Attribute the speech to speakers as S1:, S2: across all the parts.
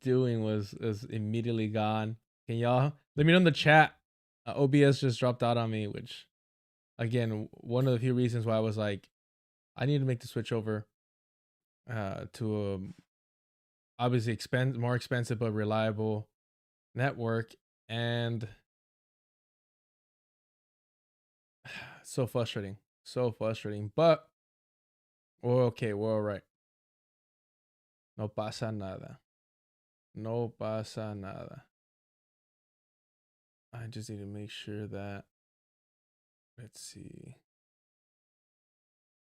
S1: doing was immediately gone. Can y'all let me know in the chat? OBS just dropped out on me, which again, one of the few reasons why I was like, I need to make the switch over to a obviously more expensive but reliable network, and so frustrating, so frustrating. But we're okay, we're all right. No pasa nada. No pasa nada. I just need to make sure that, let's see,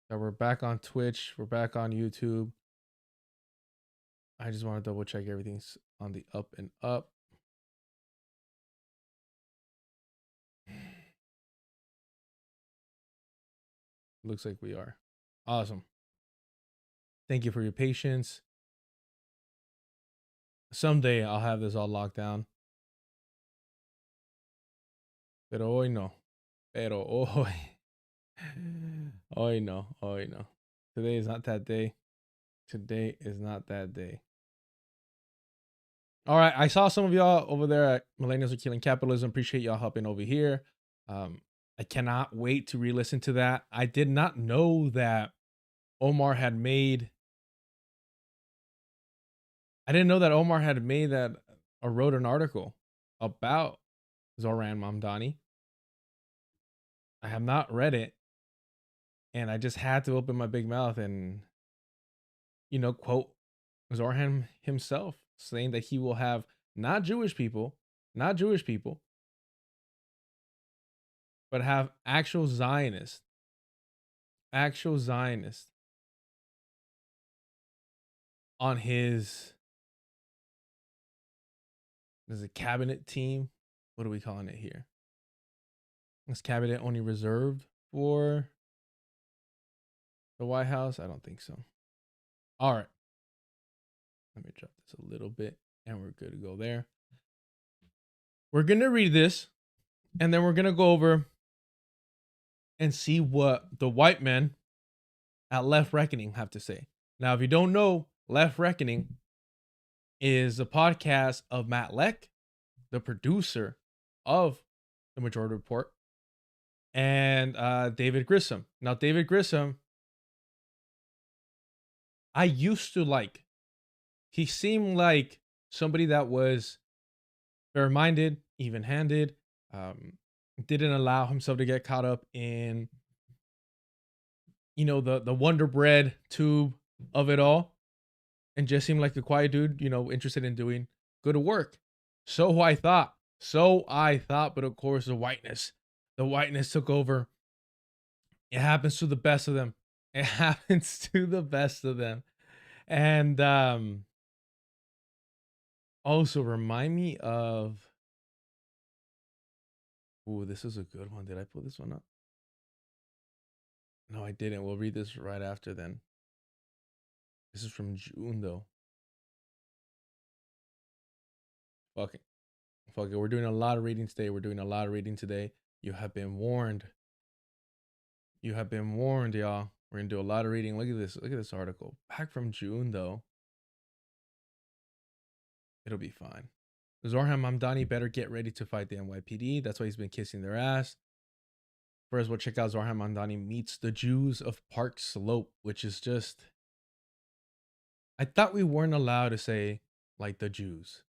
S1: that we're back on Twitch, we're back on YouTube. I just want to double check everything's on the up and up. Looks like we are. Awesome. Thank you for your patience. Someday I'll have this all locked down. Pero hoy no. Pero hoy. Hoy no. Hoy no. Today is not that day. Today is not that day. All right. I saw some of y'all over there at Millennials Are Killing Capitalism. Appreciate y'all helping over here. I cannot wait to re-listen to that. I did not know that Omar had made. I didn't know that Omar had made that or wrote an article about Zohran Mamdani. I have not read it, and I just had to open my big mouth and, quote Zohran himself, saying that he will have not Jewish people, but have actual Zionists on his cabinet team. What are we calling it here? Is cabinet only reserved for the White House? I don't think so. All right. Let me drop this a little bit and we're good to go there. We're going to read this and then we're going to go over and see what the white men at Left Reckoning have to say. Now, if you don't know, Left Reckoning is a podcast of Matt Leck, the producer of The Majority Report, and David Grissom. Now, David Grissom, I used to like. He seemed like somebody that was fair-minded, even-handed, didn't allow himself to get caught up in, the Wonder Bread tube of it all, and just seemed like the quiet dude, interested in doing good work. So I thought, but of course the whiteness took over. It happens to the best of them. And also remind me of, ooh, this is a good one. Did I pull this one up? No, I didn't. We'll read this right after then. This is from June though. Fuck it. We're doing a lot of reading today. You have been warned. Y'all. We're gonna do a lot of reading. Look at this article. Back from June though. It'll be fine. Zohran Mamdani better get ready to fight the NYPD. That's why he's been kissing their ass. First, we'll check out Zohran Mamdani meets the Jews of Park Slope, which is just, I thought we weren't allowed to say like the Jews.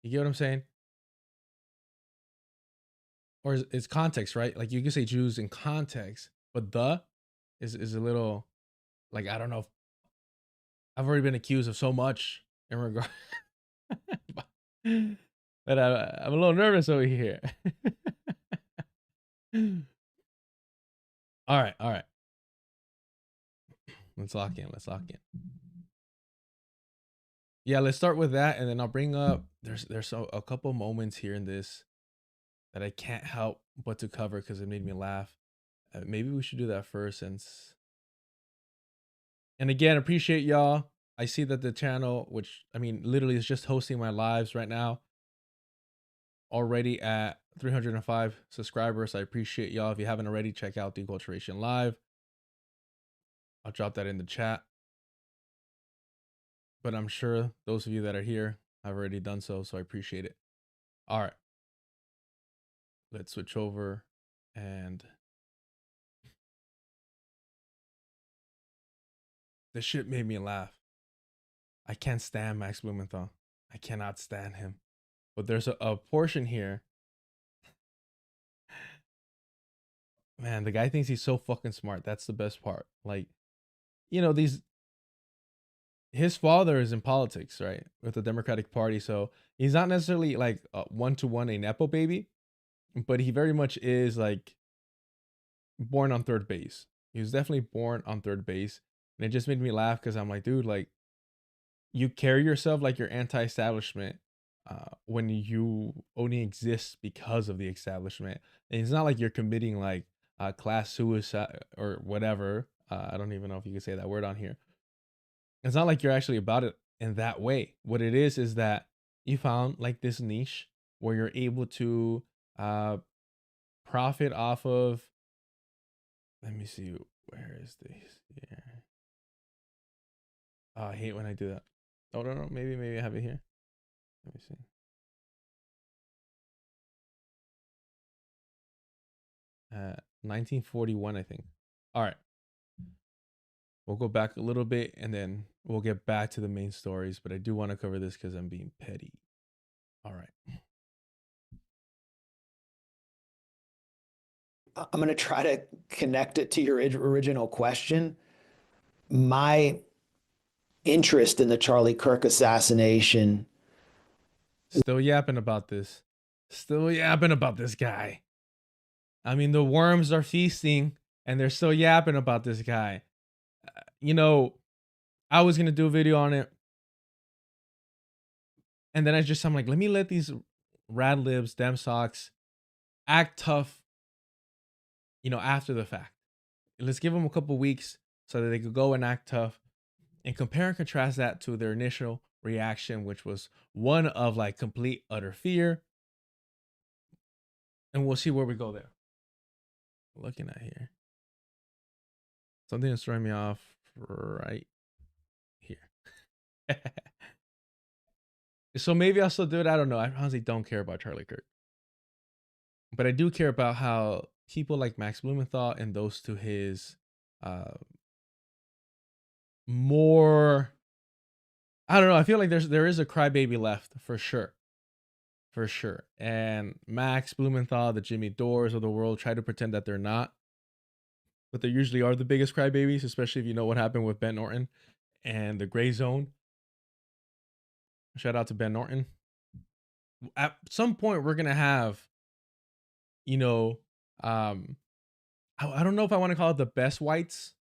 S1: You get what I'm saying? Or it's context, right? Like you can say Jews in context, but the is a little, like, I don't know. I've already been accused of so much in regard. But I'm a little nervous over here. All right. Let's lock in. Yeah, let's start with that, and then I'll bring up, there's a couple moments here in this that I can't help but to cover because it made me laugh. Maybe we should do that first, and again, appreciate y'all. I see that the channel, which I mean literally is just hosting my lives right now, already at 305 subscribers. I appreciate y'all. If you haven't already, check out Deculturation Live. I'll drop that in the chat. But I'm sure those of you that are here I've already done so, so I appreciate it. All right. Let's switch over and this shit made me laugh. I can't stand Max Blumenthal. I cannot stand him. But there's a portion here. Man, the guy thinks he's so fucking smart. That's the best part. Like, these his father is in politics, right? With the Democratic Party. So he's not necessarily like one to one a Nepo baby, but he very much is like born on third base. He was definitely born on third base. And it just made me laugh because I'm like, dude, like, you carry yourself like you're anti-establishment when you only exist because of the establishment. And it's not like you're committing like class suicide or whatever. I don't even know if you can say that word on here. It's not like you're actually about it in that way. What it is that you found like this niche where you're able to uh, profit off of. Let me see. Where is this? Here. Oh, I hate when I do that. Oh, no. Maybe I have it here. Let me see. 1941, I think. All right. We'll go back a little bit and then we'll get back to the main stories. But I do want to cover this because I'm being petty. All right.
S2: I'm going to try to connect it to your original question. My interest in the Charlie Kirk assassination.
S1: Still yapping about this. Still yapping about this guy. I mean, the worms are feasting and they're still yapping about this guy. I was going to do a video on it. And then I'm like, let me let these rad libs, dem socks act tough, after the fact. Let's give them a couple weeks so that they could go and act tough and compare and contrast that to their initial reaction, which was one of like complete utter fear. And we'll see where we go there. Looking at here. Something that's throwing me off right here. So maybe I'll still do it. I don't know. I honestly don't care about Charlie Kirk. But I do care about how people like Max Blumenthal and those to his more, I don't know. I feel like there is a crybaby left for sure. For sure. And Max Blumenthal, the Jimmy Dores of the world, try to pretend that they're not. But they usually are the biggest crybabies, especially if you know what happened with Ben Norton and the Gray Zone. Shout out to Ben Norton. At some point, we're gonna have, I don't know if I want to call it the best whites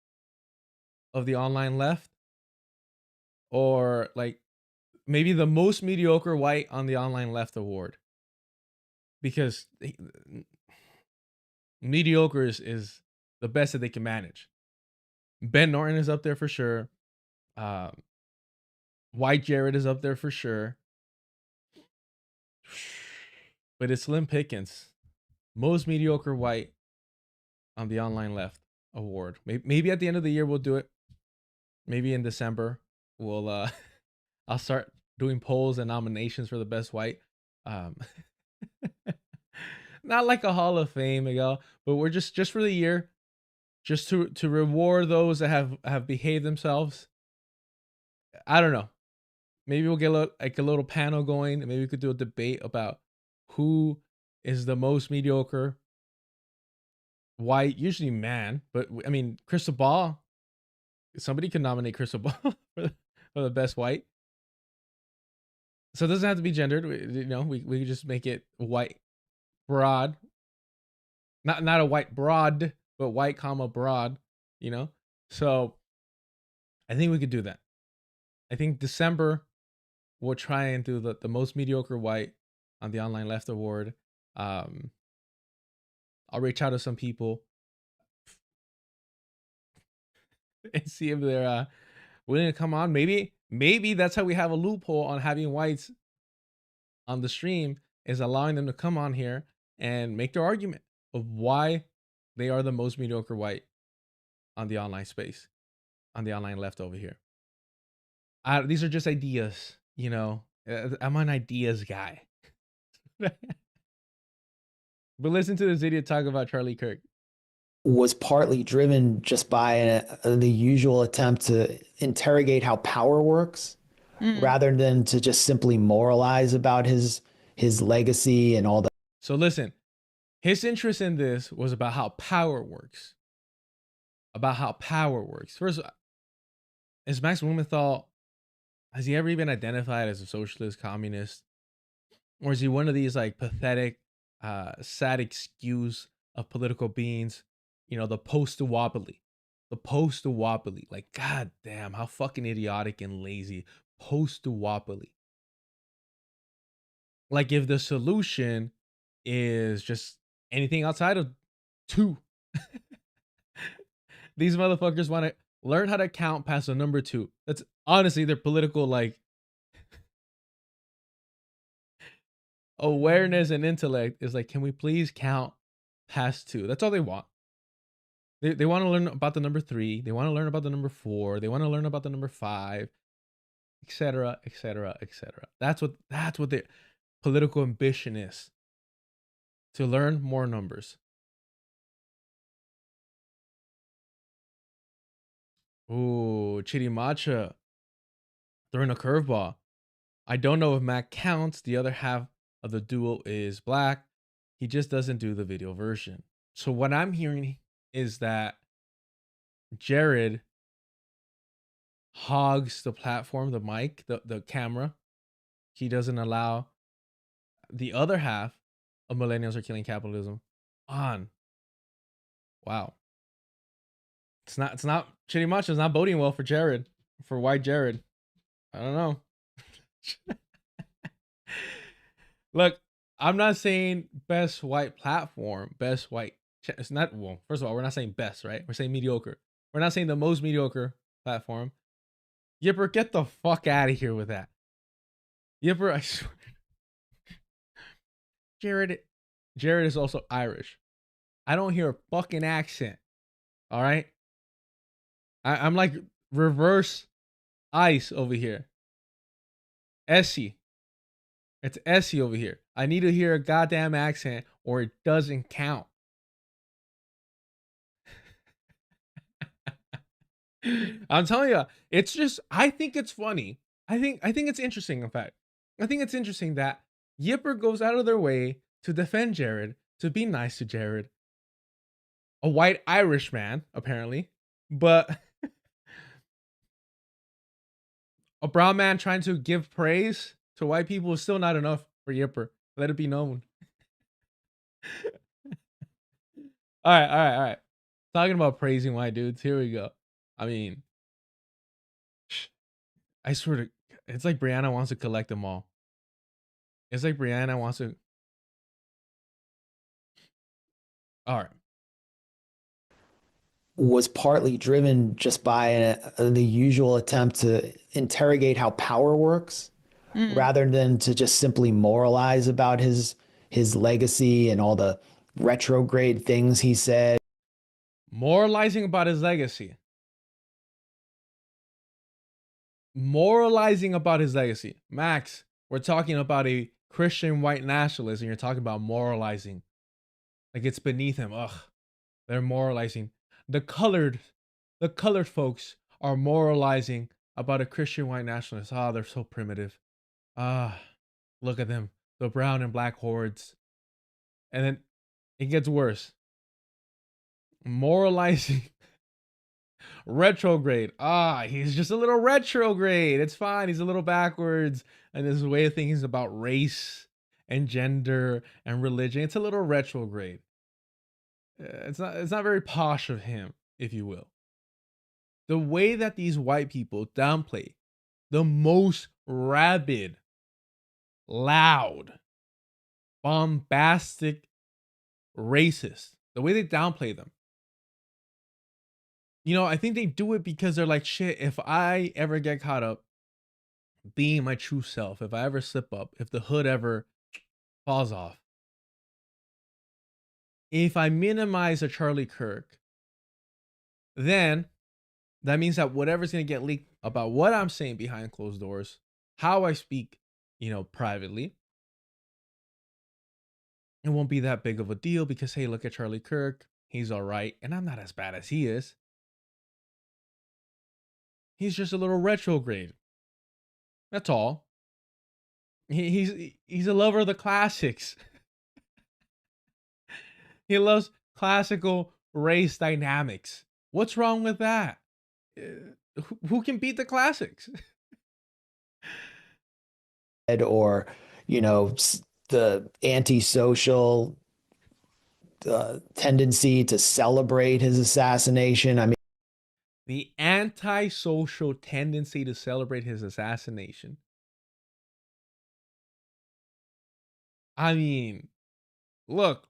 S1: of the online left, or like maybe the most mediocre white on the online left award, because mediocre is the best that they can manage. Ben Norton is up there for sure. White Jared is up there for sure. But it's Slim Pickens, most mediocre white on the online left award. Maybe at the end of the year we'll do it. Maybe in December we'll I'll start doing polls and nominations for the best white. Not like a Hall of Fame, Miguel, but we're just for the year, just to reward those that have behaved themselves. I don't know. Maybe we'll get a little panel going, and maybe we could do a debate about who is the most mediocre white, usually man, but I mean Crystal Ball. Somebody could nominate Crystal Ball for the best white. So it doesn't have to be gendered. We could just make it white broad. Not a white broad, but white comma broad, So I think we could do that. I think December we'll try and do the most mediocre white on the online left award. I'll reach out to some people and see if they're willing to come on. Maybe that's how we have a loophole on having whites on the stream, is allowing them to come on here and make their argument of why they are the most mediocre white on the online space, on the online left over here. These are just ideas, I'm an ideas guy. But listen to this idiot talk about Charlie Kirk.
S2: Was partly driven just by the usual attempt to interrogate how power works
S3: Mm.
S2: rather than to just simply moralize about his legacy and all the
S1: So listen, his interest in this was about how power works. About how power works. First, is Max Blumenthal, has he ever even identified as a socialist, communist? Or is he one of these like pathetic, sad excuse of political beings? You know, the post-wobbly. The post-wobbly. Like, god damn, how fucking idiotic and lazy. Post-wobbly. Like, if the solution is just anything outside of two. These motherfuckers want to learn how to count past the number two. That's honestly their political like awareness and intellect is like, can we please count past two? That's all they want. They want to learn about the number three. They want to learn about the number four. They want to learn about the number five, etc., etc., etc. That's what their political ambition is. To learn more numbers. Ooh, Chitty Matcha throwing a curveball. I don't know if Mac counts. The other half of the duo is black. He just doesn't do the video version. So what I'm hearing is that Jared hogs the platform, the mic, the camera. He doesn't allow the other half of Millennials Are Killing Capitalism on. Wow. It's not Chitty Matcha is not boding well for Jared, for white Jared. I don't know. Look, I'm not saying best white platform, best white. It's not, well, first of all, we're not saying best, right? We're saying mediocre. We're not saying the most mediocre platform. Yipper, get the fuck out of here with that. Yipper, I swear. Jared is also Irish. I don't hear a fucking accent. All right? I'm like reverse ice over here. Essie. It's Essie over here. I need to hear a goddamn accent or it doesn't count. I'm telling you, it's just, I think it's funny. I think it's interesting, in fact. I think it's interesting that Yipper goes out of their way to defend Jared, to be nice to Jared. A white Irish man, apparently. But a brown man trying to give praise to white people is still not enough for Yipper. Let it be known. All right. Talking about praising white dudes, here we go. I mean, I swear to, it's like Brianna wants to collect them all. It's like Brianna wants to. All right.
S2: was partly driven just by the usual attempt to interrogate how power works
S3: Mm.
S2: rather than to just simply moralize about his legacy and all the retrograde things he said.
S1: Moralizing about his legacy. Moralizing about his legacy. Max, we're talking about a Christian white nationalist and you're talking about moralizing. Like it's beneath him. Ugh. They're moralizing. The colored folks are moralizing about a Christian white nationalist. Ah, they're so primitive. Ah, look at them. The brown and black hordes. And then it gets worse. Moralizing. Retrograde. Ah, he's just a little retrograde. It's fine. He's a little backwards. And his way of thinking is about race and gender and religion. It's a little retrograde. It's not very posh of him, if you will. The way that these white people downplay the most rabid, loud, bombastic, racist, the way they downplay them. You know, I think they do it because they're like, shit, if I ever get caught up being my true self, if I ever slip up, if the hood ever falls off, if I minimize a Charlie Kirk, then that means that whatever's going to get leaked about what I'm saying behind closed doors, how I speak, privately. It won't be that big of a deal because, hey, look at Charlie Kirk. He's all right. And I'm not as bad as he is. He's just a little retrograde. That's all. He's a lover of the classics. He loves classical race dynamics. What's wrong with that? Who can beat the classics?
S2: or, the antisocial tendency to celebrate his assassination. I mean,
S1: The antisocial tendency to celebrate his assassination. I mean, look,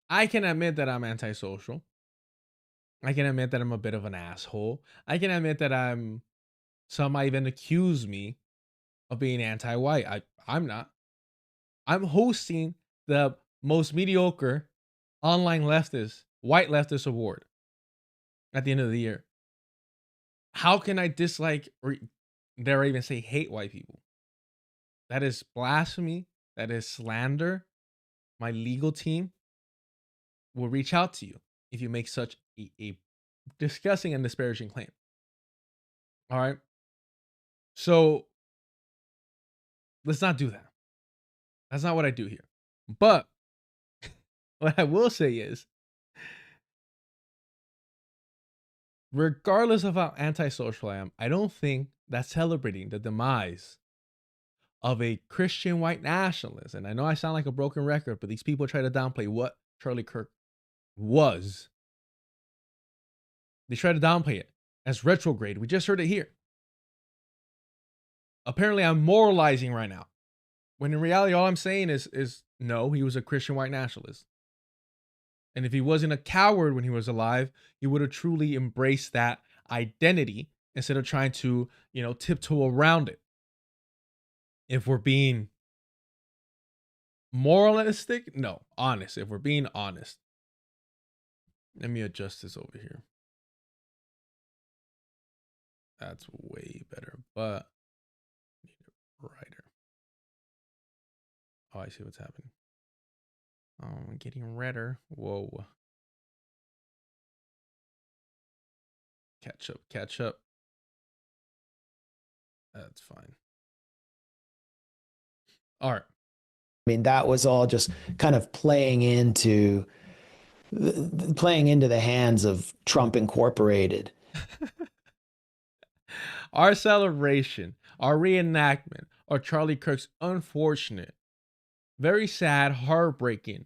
S1: I can admit that I'm antisocial. I can admit that I'm a bit of an asshole. I can admit that some might even accuse me of being anti-white. I'm not. I'm hosting the most mediocre online white leftist award at the end of the year. How can I dislike or dare I even say hate white people? That is blasphemy. That is slander. My legal team will reach out to you if you make such a disgusting and disparaging claim. All right. So let's not do that. That's not what I do here. But what I will say is, regardless of how antisocial I am, I don't think that celebrating the demise of a Christian white nationalist, and I know I sound like a broken record, but these people try to downplay what Charlie Kirk was. They try to downplay it as retrograde. We just heard it here. Apparently, I'm moralizing right now, when in reality, all I'm saying is no, he was a Christian white nationalist. And if he wasn't a coward when he was alive, he would have truly embraced that identity instead of trying to, tiptoe around it. If we're being moralistic, no, honest. If we're being honest, let me adjust this over here. That's way better, but I need it brighter. Oh, I see what's happening. Oh, I'm getting redder. Whoa. Catch up. That's fine. All right.
S2: I mean, that was all just kind of playing into the hands of Trump Incorporated.
S1: Our celebration, our reenactment, or Charlie Kirk's unfortunate, very sad, heartbreaking,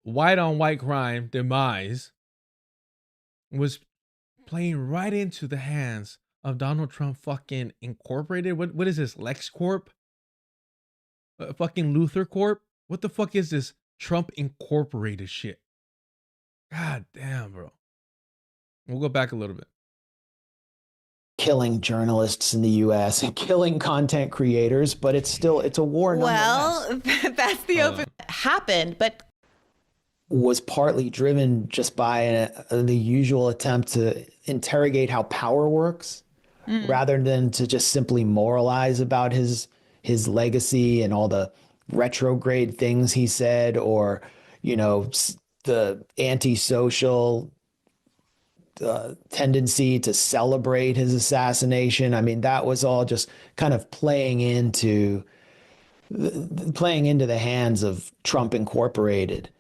S1: white on white crime demise was playing right into the hands of Donald Trump fucking Incorporated. What is this? LexCorp? Fucking Luther Corp? What the fuck is this Trump Incorporated shit? God damn, bro. We'll go back a little bit.
S2: Killing journalists in the US and killing content creators, but it's a war nonetheless.
S3: Well, that's the open happened, but
S2: was partly driven just by the usual attempt to interrogate how power works rather than to just simply moralize about his legacy and all the retrograde things he said, or the antisocial tendency to celebrate his assassination. I mean, that was all just kind of playing into the hands of Trump Incorporated.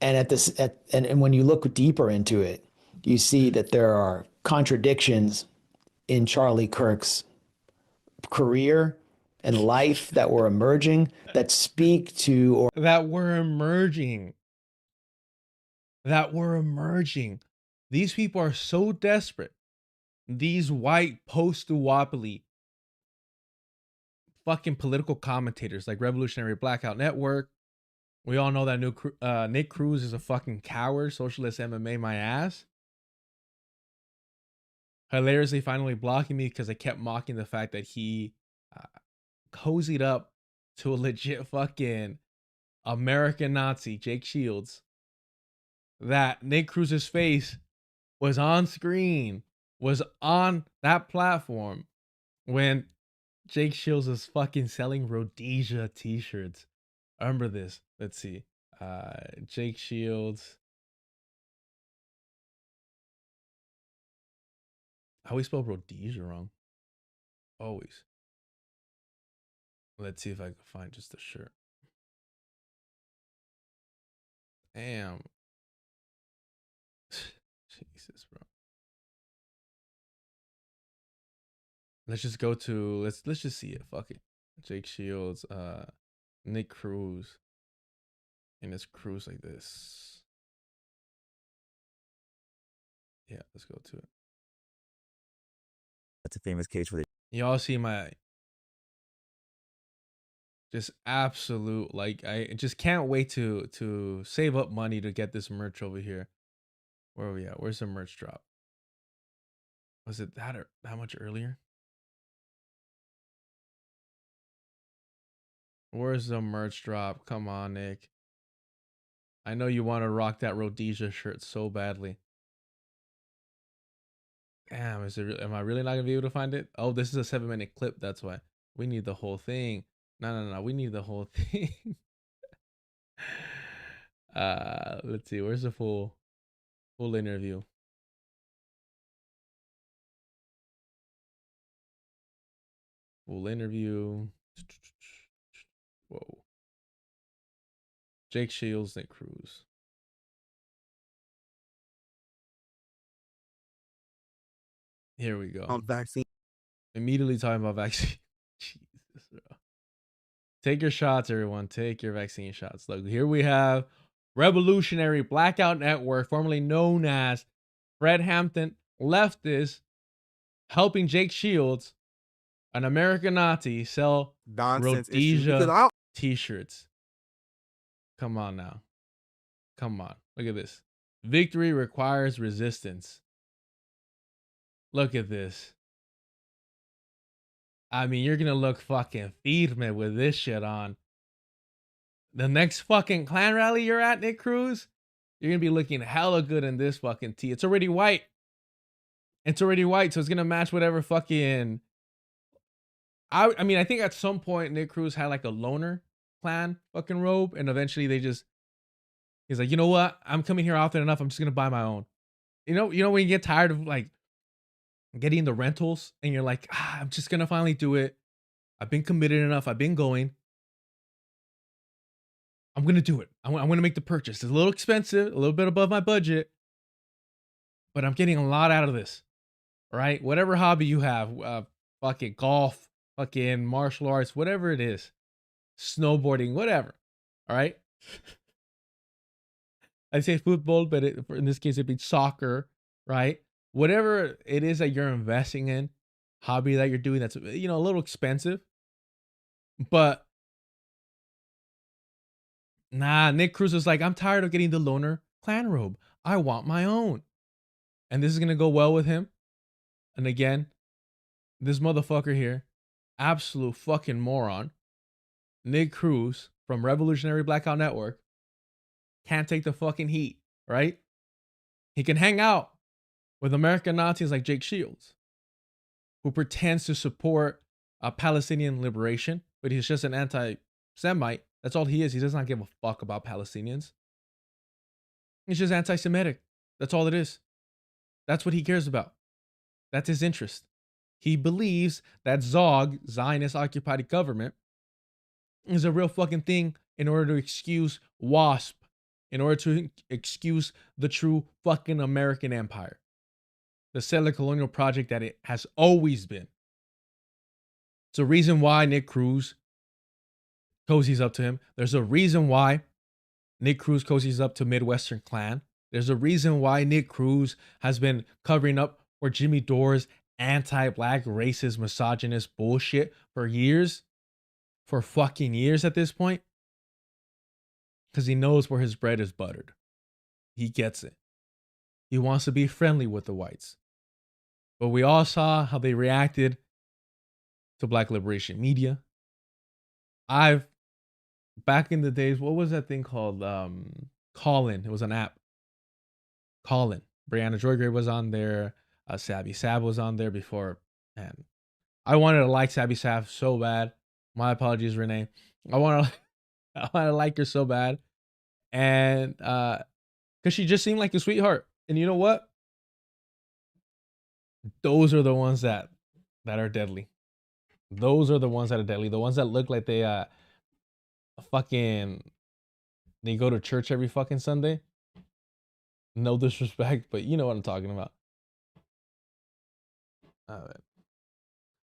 S2: And and when you look deeper into it, you see that there are contradictions in Charlie Kirk's career and life that were emerging that speak to or
S1: that were emerging. These people are so desperate. These white post-duopoly fucking political commentators like Revolutionary Blackout Network. We all know that Nick Cruz is a fucking coward. Socialist MMA my ass. Hilariously finally blocking me because I kept mocking the fact that he cozied up to a legit fucking American Nazi, Jake Shields. That Nick Cruz's face was on screen, was on that platform when Jake Shields is fucking selling Rhodesia t-shirts. I remember this. Let's see. Jake Shields. I always spell Rhodesia wrong. Always. Let's see if I can find just a shirt. Damn. Jesus, bro. Let's just go to let's just see it. Fuck it. Jake Shields, Nick Cruz. And it's Cruz like this. Yeah, let's go to it.
S4: That's a famous case where
S1: Y'all see my just absolute, like, I just can't wait to save up money to get this merch over here. Where are we at? Where's the merch drop? Was it that or that much earlier? Where's the merch drop? Come on, Nick. I know you want to rock that Rhodesia shirt so badly. Damn, am I really not gonna be able to find it? Oh, this is a 7-minute clip. That's why we need the whole thing. No. We need the whole thing. Let's see. Where's the full interview? Full interview. Whoa. Jake Shields, Nick Cruz. Here we go.
S4: vaccine.
S1: Immediately talking about vaccine. Jesus, bro. Take your shots, everyone. Take your vaccine shots. Look, here we have Revolutionary Blackout Network, formerly known as Fred Hampton, leftist, helping Jake Shields, an American Nazi, sell Rhodesia t-shirts. Come on now. Come on. Look at this. Victory requires resistance. Look at this. I mean, you're gonna look fucking firme with this shit on. The next fucking Klan rally you're at, Nick Cruz, you're gonna be looking hella good in this fucking tee. It's already white. It's already white, so it's gonna match whatever fucking. I mean, I think at some point Nick Cruz had like a loner Klan fucking robe, and eventually he's like, you know what? I'm coming here often enough. I'm just gonna buy my own. You know when you get tired of like getting the rentals, and you're like, I'm just gonna finally do it. I've been committed enough. I've been going. I'm gonna do it. I'm gonna make the purchase. It's a little expensive, a little bit above my budget, but I'm getting a lot out of this. All right, whatever hobby you have, fucking golf, fucking martial arts, whatever it is, snowboarding, whatever. All right. I say football, but in this case, it'd be soccer, right? Whatever it is that you're investing in, hobby that you're doing that's, a little expensive. But nah, Nick Cruz is like, I'm tired of getting the loner Klan robe. I want my own. And this is going to go well with him. And again, this motherfucker here, absolute fucking moron, Nick Cruz from Revolutionary Blackout Network, can't take the fucking heat, right? He can hang out with American Nazis like Jake Shields, who pretends to support Palestinian liberation, but he's just an anti-Semite. That's all he is. He does not give a fuck about Palestinians. He's just anti-Semitic. That's all it is. That's what he cares about. That's his interest. He believes that ZOG, Zionist occupied government, is a real fucking thing in order to excuse WASP, in order to excuse the true fucking American empire, the settler colonial project that it has always been. It's a reason why Nick Cruz cozies up to him. There's a reason why Nick Cruz cozies up to Midwestern Klan. There's a reason why Nick Cruz has been covering up for Jimmy Dore's anti-black, racist, misogynist bullshit for years. For fucking years at this point. Because he knows where his bread is buttered. He gets it. He wants to be friendly with the whites. But we all saw how they reacted to Black Liberation Media. Back in the days, what was that thing called? Callin. It was an app. Callin. Brianna Joygrave was on there. Sabby Sab was on there before. And I wanted to like Sabby Saf so bad. My apologies, Renee. I want to I want to like her so bad. And cuz she just seemed like a sweetheart. And you know what? Those are the ones that are deadly. Those are the ones that are deadly. The ones that look like they fucking they go to church every fucking Sunday. No disrespect, but you know what I'm talking about.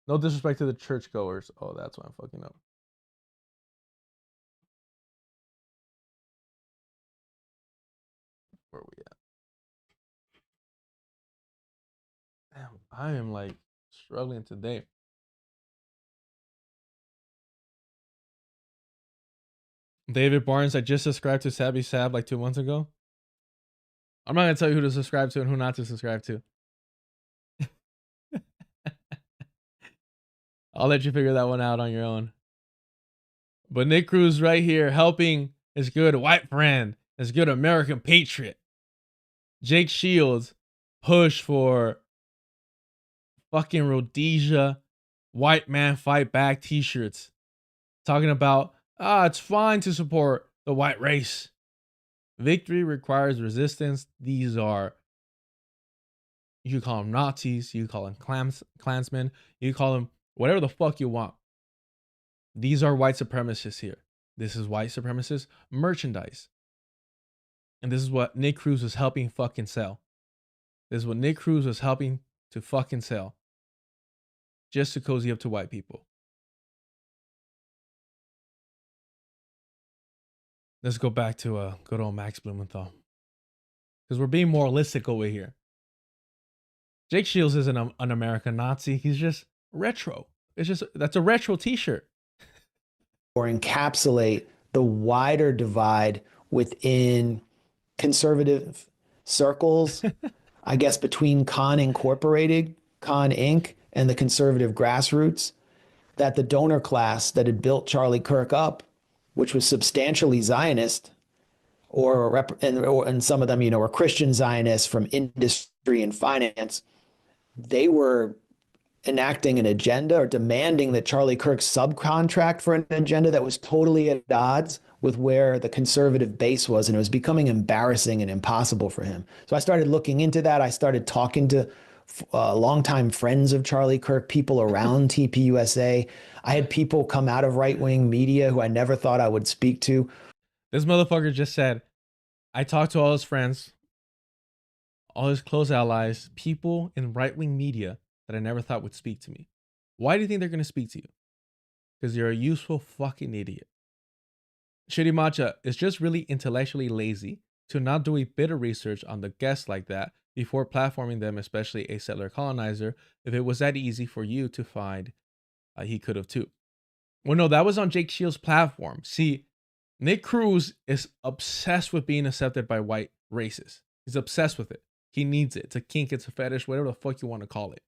S1: No disrespect to the churchgoers. Oh, that's why I'm fucking up. Where are we at? Damn, I am like struggling today. David Barnes, I just subscribed to Sabby Sab like 2 months ago. I'm not gonna tell you who to subscribe to and who not to subscribe to. I'll let you figure that one out on your own. But Nick Cruz right here helping his good white friend, his good American patriot. Jake Shields push for fucking Rhodesia white man fight back t-shirts. Talking about, it's fine to support the white race. Victory requires resistance. These are, you call them Nazis, you call them Klansmen, you call them whatever the fuck you want. These are white supremacists here. This is white supremacist merchandise. And this is what Nick Cruz was helping fucking sell. This is what Nick Cruz was helping to fucking sell. Just to cozy up to white people. Let's go back to good old Max Blumenthal. Because we're being moralistic over here. Jake Shields isn't an American Nazi. He's just retro. That's a retro t-shirt.
S2: Or encapsulate the wider divide within conservative circles, I guess between Con Incorporated, Con Inc., and the conservative grassroots, that the donor class that had built Charlie Kirk up, which was substantially Zionist, and some of them, were Christian Zionists from industry and finance, they were enacting an agenda or demanding that Charlie Kirk subcontract for an agenda that was totally at odds with where the conservative base was, and it was becoming embarrassing and impossible for him. So I started looking into that. I started talking to longtime friends of Charlie Kirk, people around TPUSA. I had people come out of right-wing media who I never thought I would speak to.
S1: This motherfucker just said, I talked to all his friends, all his close allies, people in right-wing media that I never thought would speak to me. Why do you think they're going to speak to you? Because you're a useful fucking idiot. Shitty Matcha is just really intellectually lazy to not do a bit of research on the guests like that before platforming them, especially a settler colonizer. If it was that easy for you to find, he could have too. Well, no, that was on Jake Shields' platform. See, Nick Cruz is obsessed with being accepted by white racists. He's obsessed with it. He needs it. It's a kink, it's a fetish, whatever the fuck you want to call it.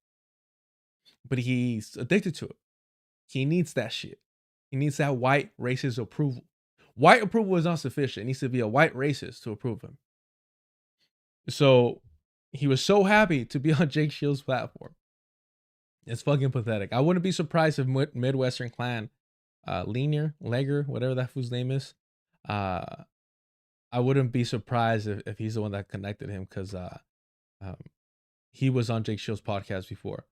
S1: But he's addicted to it. He needs that shit. He needs that white racist approval. White approval is not sufficient. It needs to be a white racist to approve him. So he was so happy to be on Jake Shields' platform. It's fucking pathetic. I wouldn't be surprised if Midwestern Clan, Legger, whatever that fool's name is, I wouldn't be surprised if he's the one that connected him, because he was on Jake Shields' podcast before.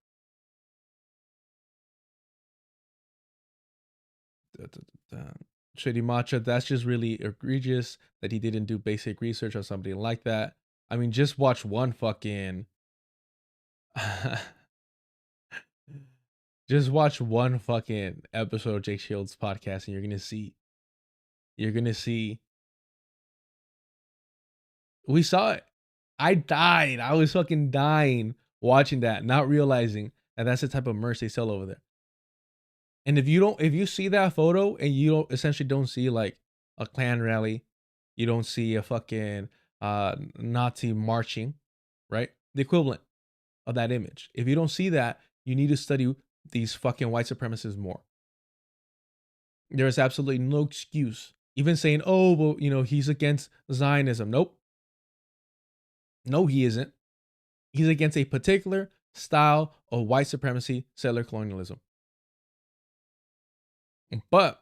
S1: Shady Matcha, that's just really egregious that he didn't do basic research on somebody like that. I mean, just watch one fucking just watch one fucking episode of Jake Shields' podcast and you're gonna see we saw it. I died. I was fucking dying watching that, not realizing that that's the type of merch they sell over there. And if you see that photo and you essentially don't see like a Klan rally, you don't see a fucking Nazi marching, right? The equivalent of that image. If you don't see that, you need to study these fucking white supremacists more. There is absolutely no excuse. Even saying, oh, well, he's against Zionism. Nope. No, he isn't. He's against a particular style of white supremacy, settler colonialism. But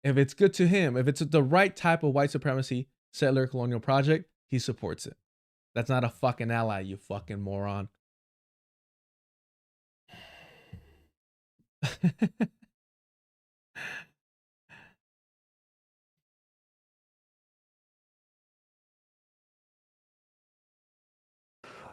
S1: if it's good to him, if it's the right type of white supremacy, settler colonial project, he supports it. That's not a fucking ally, you fucking moron.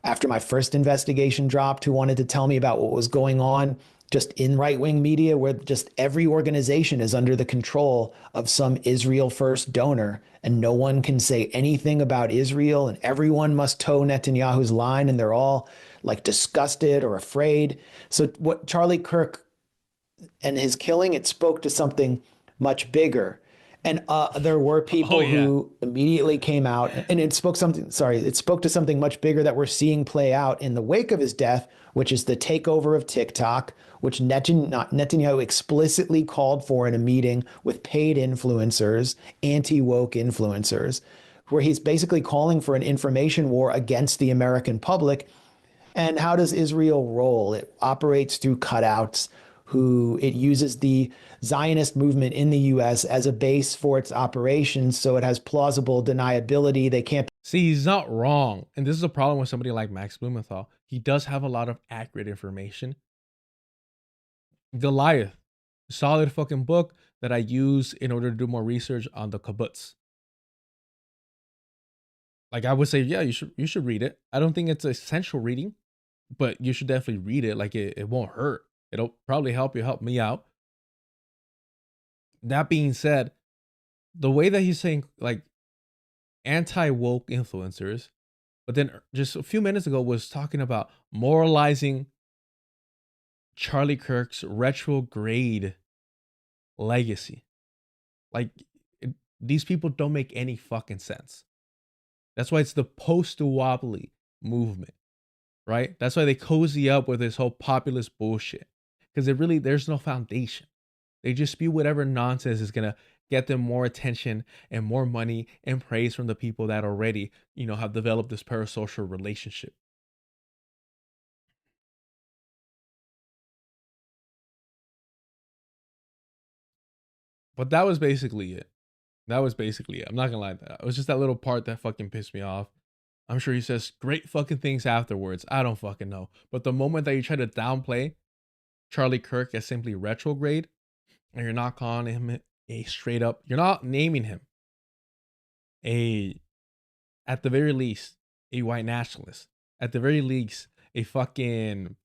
S2: After my first investigation dropped, who wanted to tell me about what was going on just in right-wing media, where just every organization is under the control of some Israel first donor, and no one can say anything about Israel, and everyone must toe Netanyahu's line, and they're all like disgusted or afraid. So what Charlie Kirk and his killing, it spoke to something much bigger. And there were people who immediately came out, and it spoke to something much bigger that we're seeing play out in the wake of his death, which is the takeover of TikTok, which Netanyahu explicitly called for in a meeting with paid influencers, anti-woke influencers, where he's basically calling for an information war against the American public. And how does Israel roll? It operates through cutouts, who it uses the Zionist movement in the US as a base for its operations, so it has plausible deniability. They can't.
S1: See, he's not wrong. And this is a problem with somebody like Max Blumenthal. He does have a lot of accurate information. Goliath, solid fucking book that I use in order to do more research on the kibbutz. Like, I would say, yeah, you should read it. I don't think it's essential reading, but you should definitely read it. Like, it won't hurt. It'll probably help me out. That being said, the way that he's saying like anti-woke influencers, but then just a few minutes ago was talking about moralizing Charlie Kirk's retrograde legacy. Like, these people don't make any fucking sense. That's why it's the post-duopoly movement, right? That's why they cozy up with this whole populist bullshit, because there's no foundation. They just spew whatever nonsense is gonna get them more attention and more money and praise from the people that already, have developed this parasocial relationship. But that was basically it. I'm not gonna lie. It was just that little part that fucking pissed me off. I'm sure he says great fucking things afterwards. I don't fucking know. But the moment that you try to downplay Charlie Kirk as simply retrograde, and you're not calling him a straight up, you're not naming him at the very least, a white nationalist. At the very least, a fucking,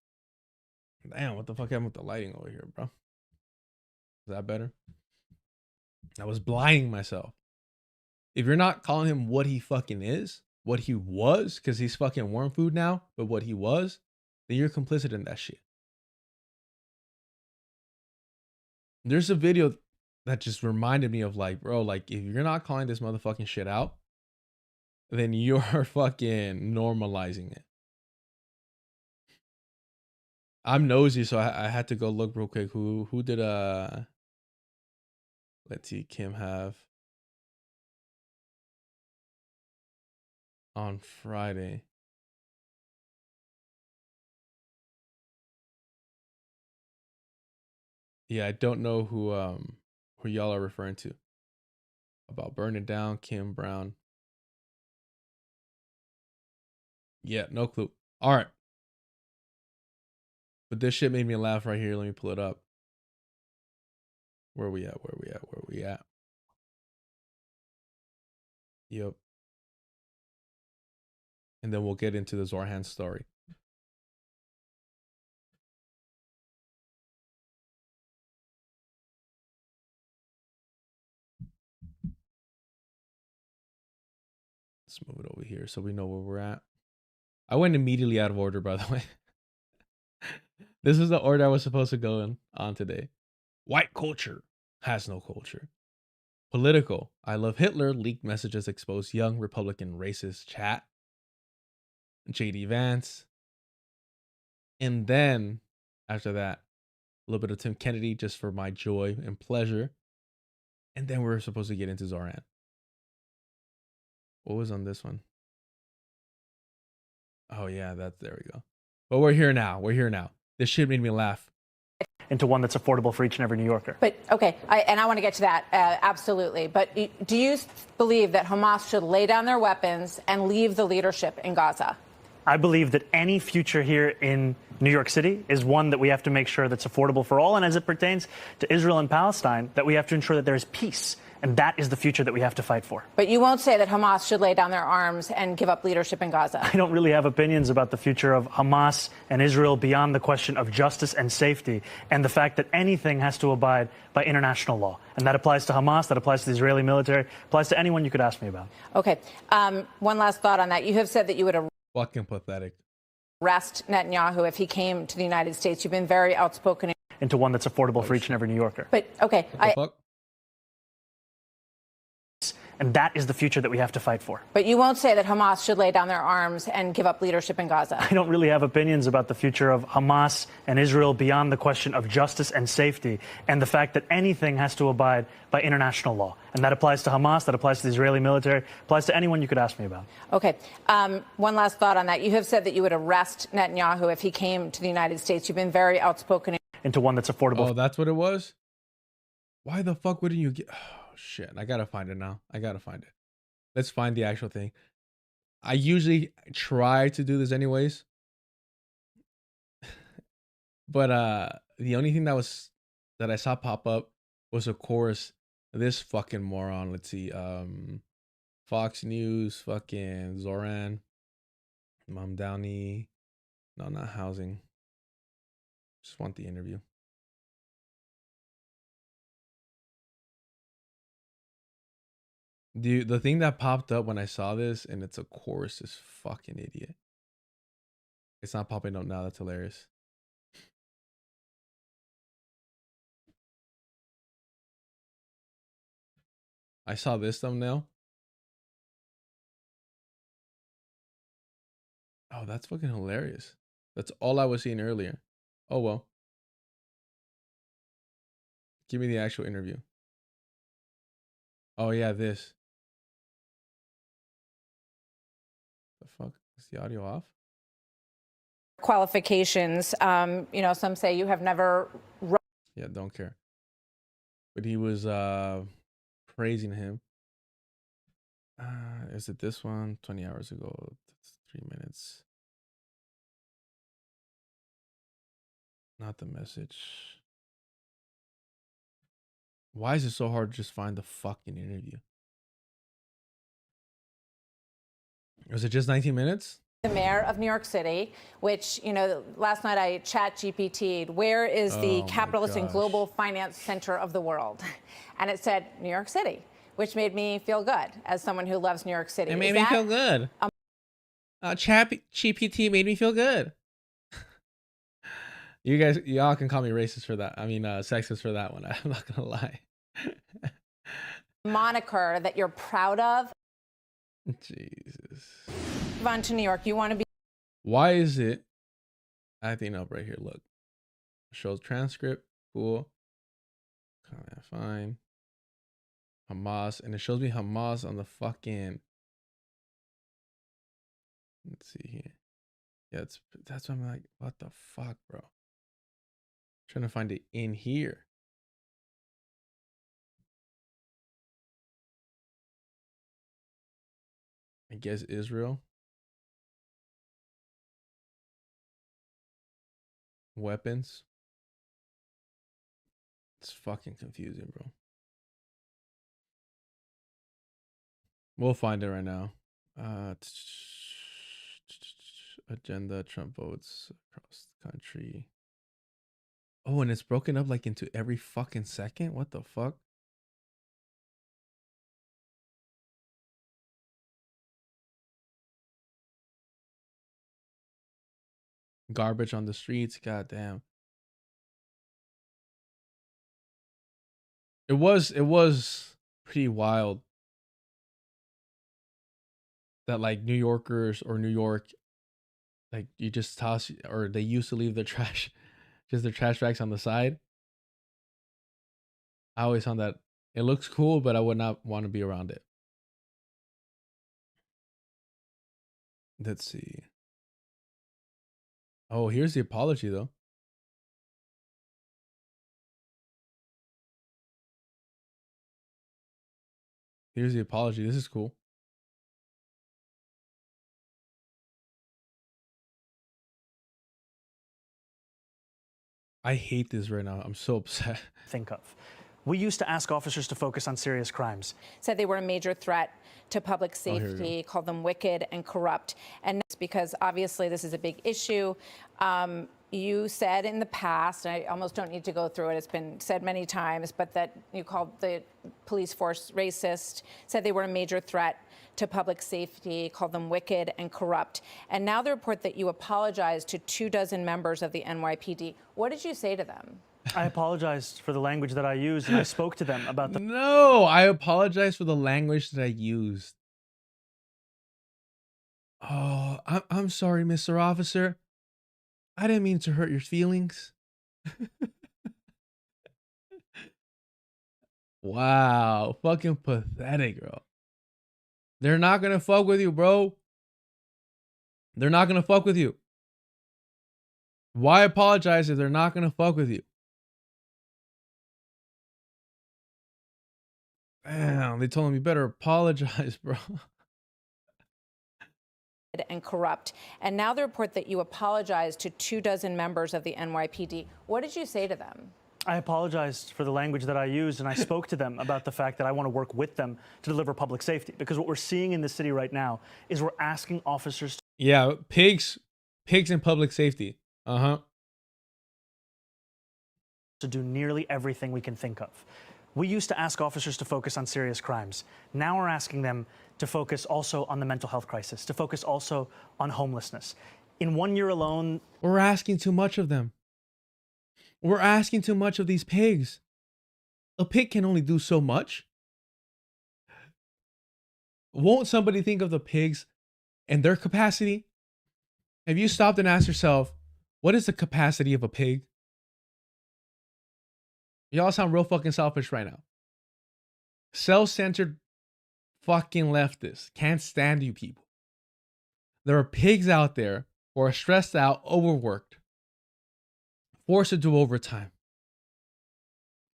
S1: damn, what the fuck happened with the lighting over here, bro? Is that better? I was blinding myself. If you're not calling him what he fucking is, what he was, because he's fucking worm food now, but what he was, then you're complicit in that shit. There's a video that just reminded me of like, bro, like if you're not calling this motherfucking shit out, then you're fucking normalizing it. I'm nosy, so I had to go look real quick. Who did let's see, Kim have on Friday? Yeah, I don't know who y'all are referring to. About Burn It Down, Kim Brown. Yeah, no clue. All right. But this shit made me laugh right here. Let me pull it up. Where we at? Yep. And then we'll get into the Zohran story. Let's move it over here so we know where we're at. I went immediately out of order, by the way. This is the order I was supposed to go on today. White culture has no culture. Political. I love Hitler. Leaked messages expose young Republican racist chat. JD Vance. And then after that, a little bit of Tim Kennedy just for my joy and pleasure. And then we're supposed to get into Zohran. What was on this one? Oh yeah, there we go. But we're here now. We're here now. This shit made me laugh.
S4: Into one that's affordable for each and every New Yorker.
S5: But okay, I want to get to that, absolutely. But do you believe that Hamas should lay down their weapons and leave the leadership in Gaza?
S4: I believe that any future here in New York City is one that we have to make sure that's affordable for all. And as it pertains to Israel and Palestine, that we have to ensure that there is peace. And that is the future that we have to fight for.
S5: But you won't say that Hamas should lay down their arms and give up leadership in Gaza.
S4: I don't really have opinions about the future of Hamas and Israel beyond the question of justice and safety and the fact that anything has to abide by international law. And that applies to Hamas, that applies to the Israeli military, applies to anyone you could ask me about.
S5: Okay. One last thought on that. You have said that you would
S1: Fucking pathetic.
S5: arrest Netanyahu if he came to the United States. You've been very outspoken.
S4: Into one that's affordable for each and every New Yorker.
S5: But okay.
S1: What the fuck?
S4: And that is the future that we have to fight for.
S5: But you won't say that Hamas should lay down their arms and give up leadership in Gaza.
S4: I don't really have opinions about the future of Hamas and Israel beyond the question of justice and safety and the fact that anything has to abide by international law. And that applies to Hamas, that applies to the Israeli military, applies to anyone you could ask me about.
S5: Okay. One last thought on that. You have said that you would arrest Netanyahu if he came to the United States. You've been very outspoken.
S4: Into one that's affordable.
S1: Oh, that's what it was? Why the fuck wouldn't you get... Oh, shit. I gotta find it now. I gotta find it. Let's find the actual thing. I usually try to do this anyways. But the only thing that I saw pop up was, of course, this fucking moron. Let's see. Fox News, fucking Zohran, Mamdani. No, not housing. Just want the interview. Dude, the thing that popped up when I saw this, and it's of course this fucking idiot. It's not popping up now. That's hilarious. I saw this thumbnail. Oh, that's fucking hilarious. That's all I was seeing earlier. Oh, well. Give me the actual interview. Oh, yeah, this. The fuck? Is the audio off?
S5: Qualifications. You know, some say you have never.
S1: Yeah, don't care. But he was praising him. Is it this one? 20 hours ago. That's 3 minutes. Not the message. Why is it so hard to just find the fucking interview? Was it just 19 minutes?
S5: The mayor of New York City, which, you know, last night I chat GPT'd, where is the capitalist and global finance center of the world? And it said New York City, which made me feel good as someone who loves New York City.
S1: It made me feel good. Chat GPT made me feel good. You guys, y'all can call me racist for that. I mean, sexist for that one. I'm not gonna lie.
S5: Moniker that you're proud of.
S1: Jesus.
S5: Move on to New York. You want to be.
S1: Why is it acting up right here? Look, shows transcript. Cool. Comment, fine. Hamas, and it shows me Hamas on the fucking. Let's see here. Yeah, that's why I'm like, what the fuck, bro? Trying to find it in here. I guess Israel. Weapons. It's fucking confusing, bro. We'll find it right now. Agenda, Trump votes across the country. Oh, and it's broken up like into every fucking second? What the fuck? Garbage on the streets, goddamn. It was pretty wild that like New Yorkers or New York, like you just toss, or they used to leave their trash, just their trash bags on the side. I always found that it looks cool, but I would not want to be around it. Let's see. Oh, here's the apology though. Here's the apology. This is cool. I hate this right now. I'm so upset.
S4: Think of. We used to ask officers to focus on serious crimes.
S5: Said they were a major threat to public
S1: here we
S5: safety, called them wicked and corrupt. And it's because obviously this is a big issue. You said in the past, and I almost don't need to go through it, it's been said many times, but that you called the police force racist, said they were a major threat to public safety, called them wicked and corrupt. And now the report that you apologized to 24 members of the NYPD. What did you say to them?
S4: I apologized for the language that I used, and I spoke to them about the
S1: No, I apologize for the language that I used. Oh, I'm sorry, Mr. Officer. I didn't mean to hurt your feelings. Wow, fucking pathetic, bro. They're not gonna fuck with you, bro. They're not gonna fuck with you. Why apologize if they're not gonna fuck with you? Damn, they told him you better apologize, bro.
S5: And corrupt. And now the report that you apologized to 24 members of the NYPD. What did you say to them?
S4: I apologized for the language that I used, and I spoke to them about the fact that I want to work with them to deliver public safety. Because what we're seeing in the city right now is we're asking officers
S1: Yeah, pigs in public safety. Uh-huh.
S4: to do nearly everything we can think of. We used to ask officers to focus on serious crimes. Now we're asking them to focus also on the mental health crisis, to focus also on homelessness. In 1 year alone,
S1: We're asking too much of them. We're asking too much of these pigs. A pig can only do so much. Won't somebody think of the pigs and their capacity? Have you stopped and asked yourself, what is the capacity of a pig? Y'all sound real fucking selfish right now. Self-centered fucking leftists. Can't stand you people. There are pigs out there who are stressed out, overworked, forced to do overtime.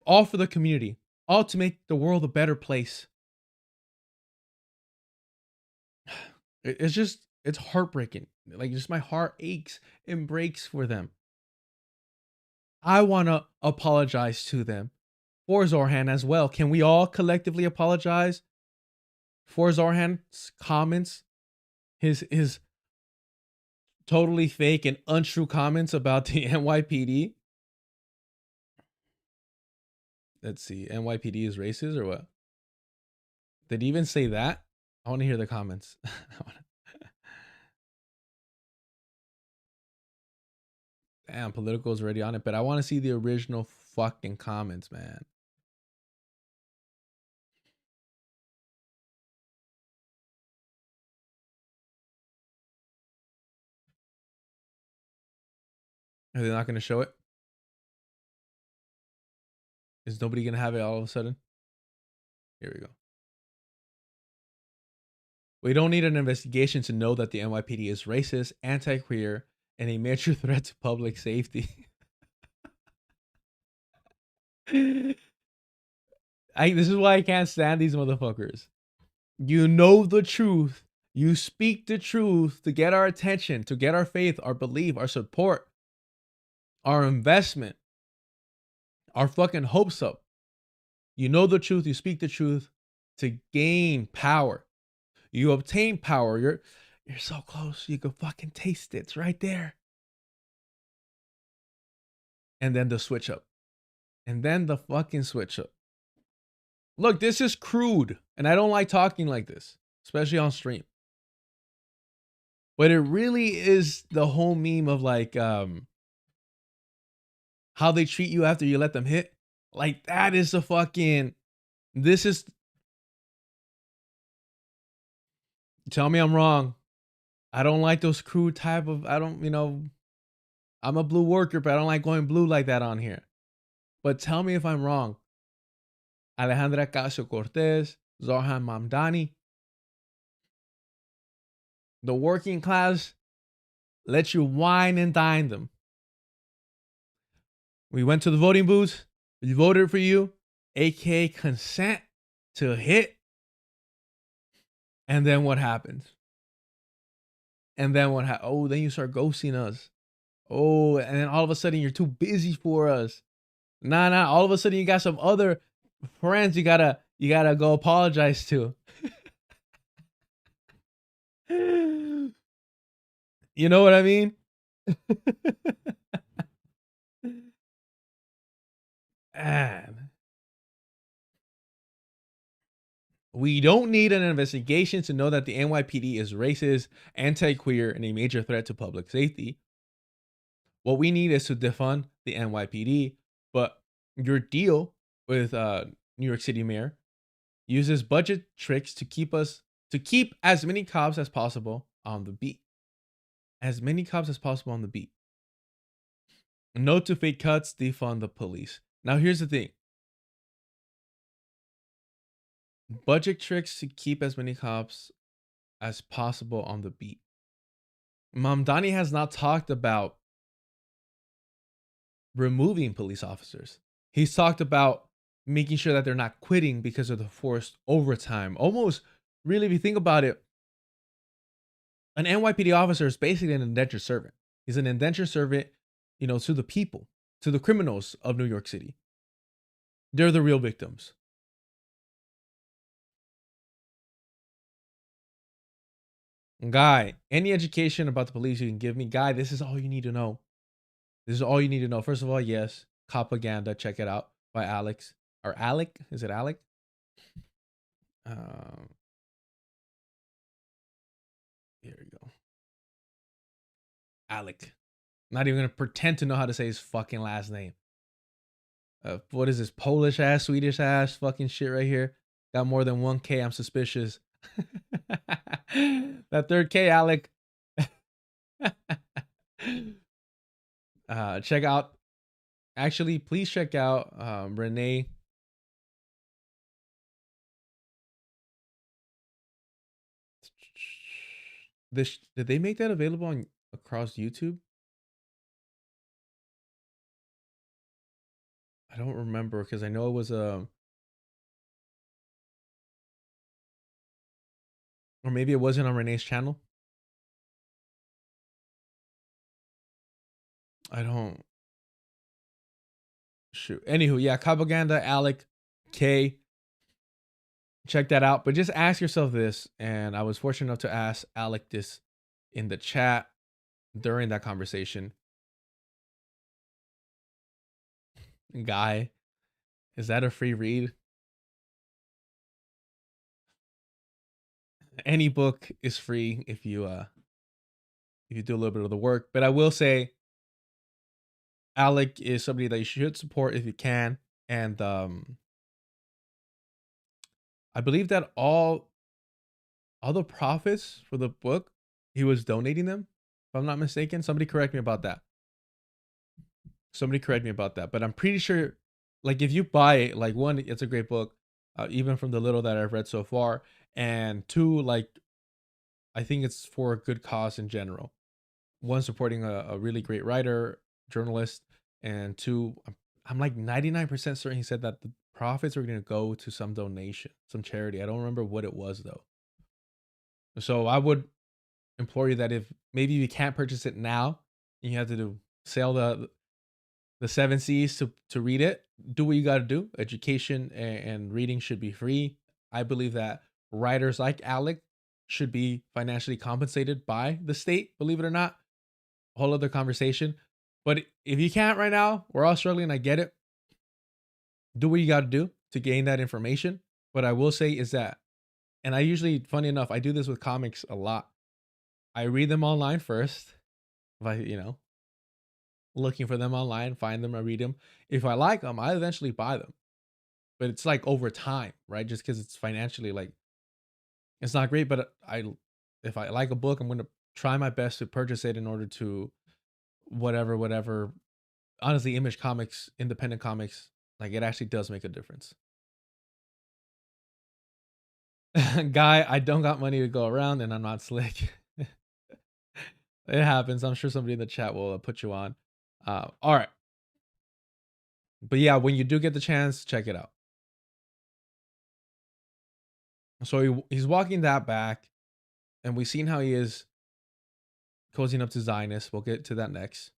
S1: All for the community. All to make the world a better place. It's heartbreaking. Like, just my heart aches and breaks for them. I want to apologize to them for Zohran as well. Can we all collectively apologize for Zohran's comments? His totally fake and untrue comments about the NYPD. Let's see. NYPD is racist or what? Did he even say that? I want to hear the comments. Damn, Politico is already on it, but I want to see the original fucking comments, man. Are they not going to show it? Is nobody going to have it all of a sudden? Here we go. We don't need an investigation to know that the NYPD is racist, anti-queer, and a major threat to public safety. This is why I can't stand these motherfuckers. You know the truth. You speak the truth to get our attention, to get our faith, our belief, our support, our investment, our fucking hopes up. You know the truth. You speak the truth to gain power. You obtain power. You're so close. You can fucking taste it. It's right there. And then the switch up. And then the fucking switch up. Look, this is crude. And I don't like talking like this, especially on stream. But it really is the whole meme of like how they treat you after you let them hit. Like, that is the fucking... This is... Tell me I'm wrong. I don't like those crude type of... I don't, I'm a blue worker, but I don't like going blue like that on here. But tell me if I'm wrong. Alejandra Ocasio-Cortez, Zohran Mamdani. The working class let you wine and dine them. We went to the voting booth. We voted for you, aka consent to hit. And then what happens? And then what happens? Oh, then you start ghosting us. Oh, and then all of a sudden you're too busy for us. Nah. All of a sudden you got some other friends you gotta go apologize to. You know what I mean? Man. We don't need an investigation to know that the NYPD is racist, anti-queer, and a major threat to public safety. What we need is to defund the NYPD, but your deal with New York City Mayor uses budget tricks to keep as many cops as possible on the beat. As many cops as possible on the beat. No to fake cuts, defund the police. Now here's the thing. Budget tricks to keep as many cops as possible on the beat. Mamdani has not talked about removing police officers. He's talked about making sure that they're not quitting because of the forced overtime. Almost, really, if you think about it, an NYPD officer is basically an indentured servant. He's an indentured servant, to the people, to the criminals of New York City. They're the real victims. Guy, any education about the police you can give me? Guy, this is all you need to know. This is all you need to know. First of all, yes, Propaganda, check it out, by Alex. Or Alec? Is it Alec? Here we go. Alec. Not even gonna pretend to know how to say his fucking last name. What is this Polish ass, Swedish ass fucking shit right here? Got more than 1K. I'm suspicious. That third K, Alec. Check out. Actually, please check out Renee. Did they make that available across YouTube? I don't remember because I know it was or maybe it wasn't on Renee's channel. I don't. Shoot. Anywho, yeah, Propaganda, Alec, K. Check that out. But just ask yourself this, and I was fortunate enough to ask Alec this in the chat during that conversation. Guy, is that a free read? Any book is free if you do a little bit of the work. But I will say Alec is somebody that you should support if you can. And I believe that all the profits for the book, he was donating them, if I'm not mistaken. Somebody correct me about that. But I'm pretty sure, like, if you buy it, like, one, it's a great book, even from the little that I've read so far. And two, like, I think it's for a good cause in general. One, supporting a really great writer, journalist. And two, I'm like 99% certain he said that the profits were going to go to some donation, some charity. I don't remember what it was, though. So I would implore you that if maybe you can't purchase it now, and you have to sell the 7 C's to read it, do what you got to do. Education and reading should be free. I believe that writers like Alec should be financially compensated by the state, believe it or not. A whole other conversation. But if you can't right now, we're all struggling, I get it. Do what you got to do to gain that information. But I will say is that, and I usually, funny enough, I do this with comics a lot. I read them online first. If I, looking for them online, find them, I read them. If I like them, I eventually buy them. But it's like over time, right? Just because it's financially, like, it's not great. But if I like a book, I'm going to try my best to purchase it in order to whatever. Honestly, Image Comics, independent comics, like, it actually does make a difference. Guy, I don't got money to go around and I'm not slick. It happens. I'm sure somebody in the chat will put you on. All right. But yeah, when you do get the chance, check it out. So he's walking that back, and we've seen how he is cozying up to Zionists. We'll get to that next.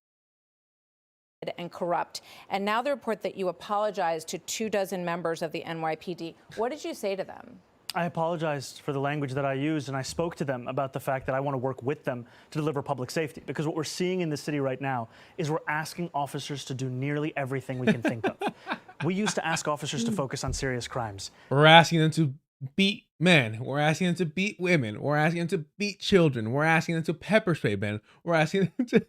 S5: And corrupt. And now the report that you apologized to 24 members of the NYPD. What did you say to them?
S4: I apologized for the language that I used, and I spoke to them about the fact that I want to work with them to deliver public safety. Because what we're seeing in the city right now is we're asking officers to do nearly everything we can think of. We used to ask officers to focus on serious crimes.
S1: We're asking them to beat men. We're asking them to beat women. We're asking them to beat children. We're asking them to pepper spray men. We're asking them to...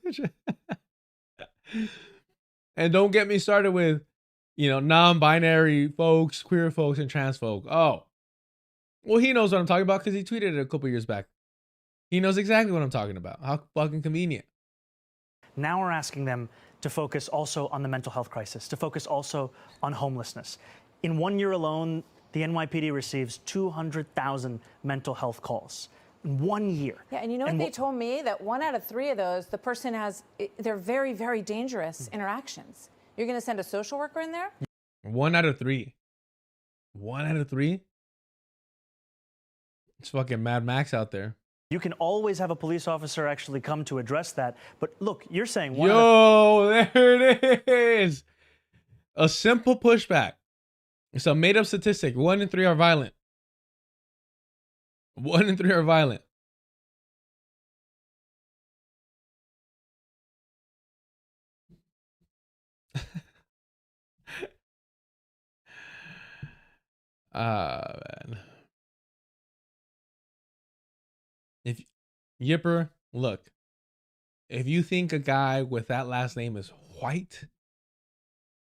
S1: And don't get me started with, non-binary folks, queer folks, and trans folk. Oh. Well, he knows what I'm talking about because he tweeted it a couple years back. He knows exactly what I'm talking about. How fucking convenient.
S4: Now we're asking them to focus also on the mental health crisis, to focus also on homelessness. In 1 year alone, the NYPD receives 200,000 mental health calls. In 1 year.
S5: Yeah, and you know what they told me? That 1 out of 3 of those, the person they're very, very dangerous interactions. You're going to send a social worker in there?
S1: 1 out of 3. 1 out of 3? It's fucking Mad Max out there.
S4: You can always have a police officer actually come to address that. But look, you're saying
S1: there it is. A simple pushback. It's a made up statistic. 1 in 3 are violent. 1 in 3 are violent. Man. If Yipper, look, if you think a guy with that last name is white,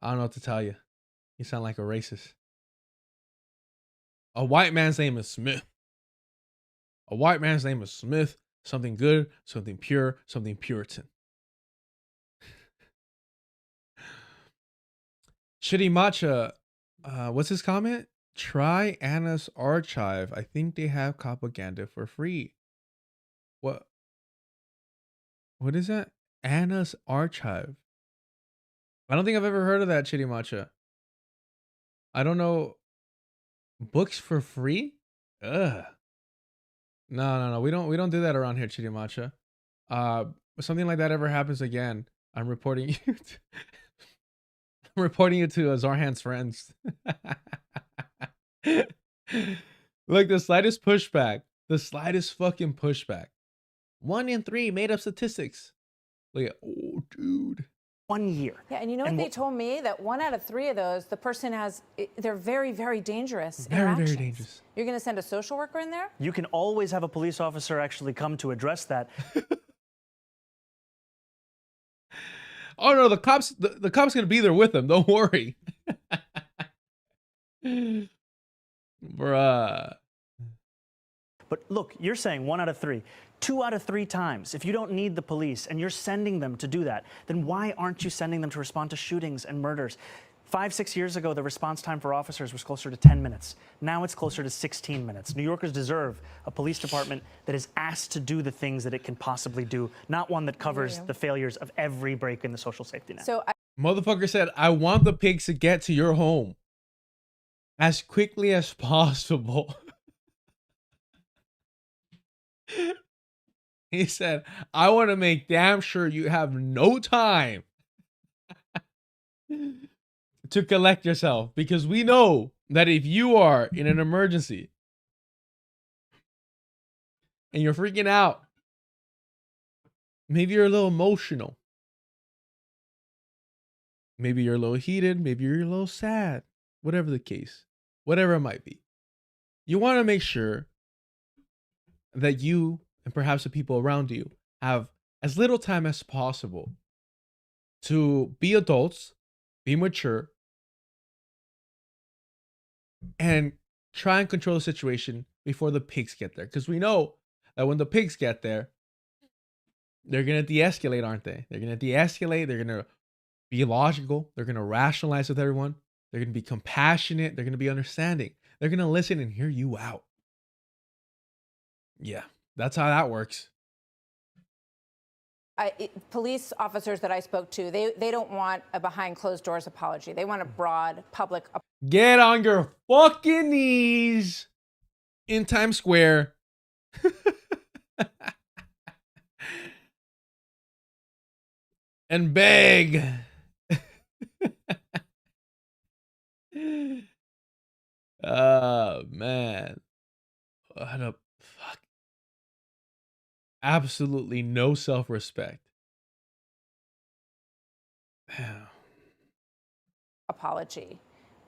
S1: I don't know what to tell you. You sound like a racist. A white man's name is Smith. A white man's name is Smith. Something good, something pure, something Puritan. Shitty Matcha, what's his comment? Try Anna's archive. I think they have propaganda for free. What is that? Anna's archive. I don't think I've ever heard of that, Shitty Matcha. I don't know. Books for free? Ugh. No. We don't do that around here, Chitty Matcha. If something like that ever happens again, I'm reporting you. I'm reporting you to Zohran's friends. Like the slightest pushback, the slightest fucking pushback. 1 in 3 made up statistics. Like, oh, dude.
S4: 1 year.
S5: Yeah, and you know what they told me? That 1 out of 3 of those, the person they're very, very dangerous interactions.
S1: Very dangerous.
S5: You're going to send a social worker in there?
S4: You can always have a police officer actually come to address that.
S1: Oh no, the cops gonna be there with him. Don't worry. Bruh.
S4: But look, you're saying 1 out of 3. 2 out of 3 times. If you don't need the police and you're sending them to do that, then why aren't you sending them to respond to shootings and murders? 5-6 years ago, the response time for officers was closer to 10 minutes. Now it's closer to 16 minutes. New Yorkers deserve a police department that is asked to do the things that it can possibly do, not one that covers the failures of every break in the social safety net.
S5: So
S1: Motherfucker said, I want the pigs to get to your home as quickly as possible. He said, I want to make damn sure you have no time to collect yourself, because we know that if you are in an emergency and you're freaking out, maybe you're a little emotional, maybe you're a little heated, maybe you're a little sad, whatever the case, whatever it might be, you want to make sure that you and perhaps the people around you have as little time as possible to be adults, be mature, and try and control the situation before the pigs get there. Because we know that when the pigs get there, they're going to de-escalate, aren't they? They're going to de-escalate. They're going to be logical. They're going to rationalize with everyone. They're going to be compassionate. They're going to be understanding. They're going to listen and hear you out. Yeah, that's how that works.
S5: Police officers that I spoke to, they don't want a behind closed doors apology. They want a broad public apology.
S1: Get on your fucking knees in Times Square. And beg. Oh, man. What a fuck. Absolutely no self-respect.
S5: Apology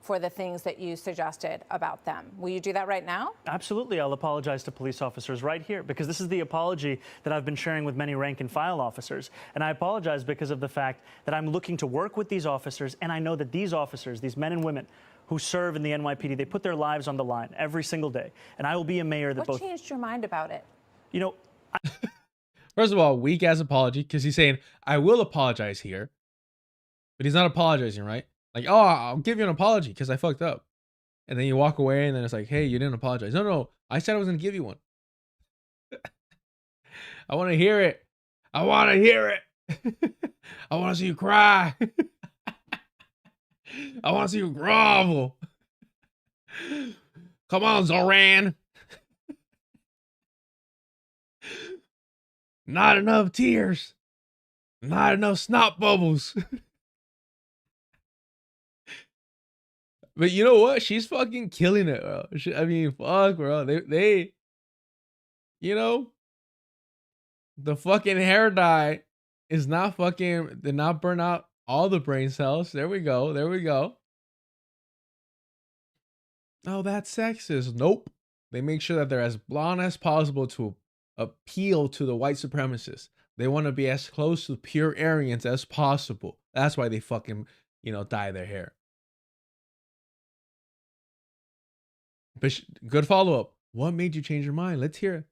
S5: for the things that you suggested about them. Will you do that right now?
S4: Absolutely. I'll apologize to police officers right here, because this is the apology that I've been sharing with many rank and file officers. And I apologize because of the fact that I'm looking to work with these officers, and I know that these officers, these men and women who serve in the NYPD, they put their lives on the line every single day. And I will be a mayor that
S5: What changed your mind about it?
S4: You know,
S1: First of all, weak ass apology, because he's saying, I will apologize here. But he's not apologizing, right? Like, oh, I'll give you an apology because I fucked up. And then you walk away and then it's like, hey, you didn't apologize. No, I said I was going to give you one. I want to hear it. I want to hear it. I want to see you cry. I want to see you grovel. Come on, Zohran. Not enough tears. Not enough snot bubbles. But you know what? She's fucking killing it, bro. I mean, fuck, bro. They, you know, the fucking hair dye is not fucking, did not burn out all the brain cells. There we go. There we go. Oh, that's sexist. Nope. They make sure that they're as blonde as possible to appeal to the white supremacists. They want to be as close to pure Aryans as possible. That's why they fucking, you know, dye their hair. But good follow-up. What made you change your mind? Let's hear it.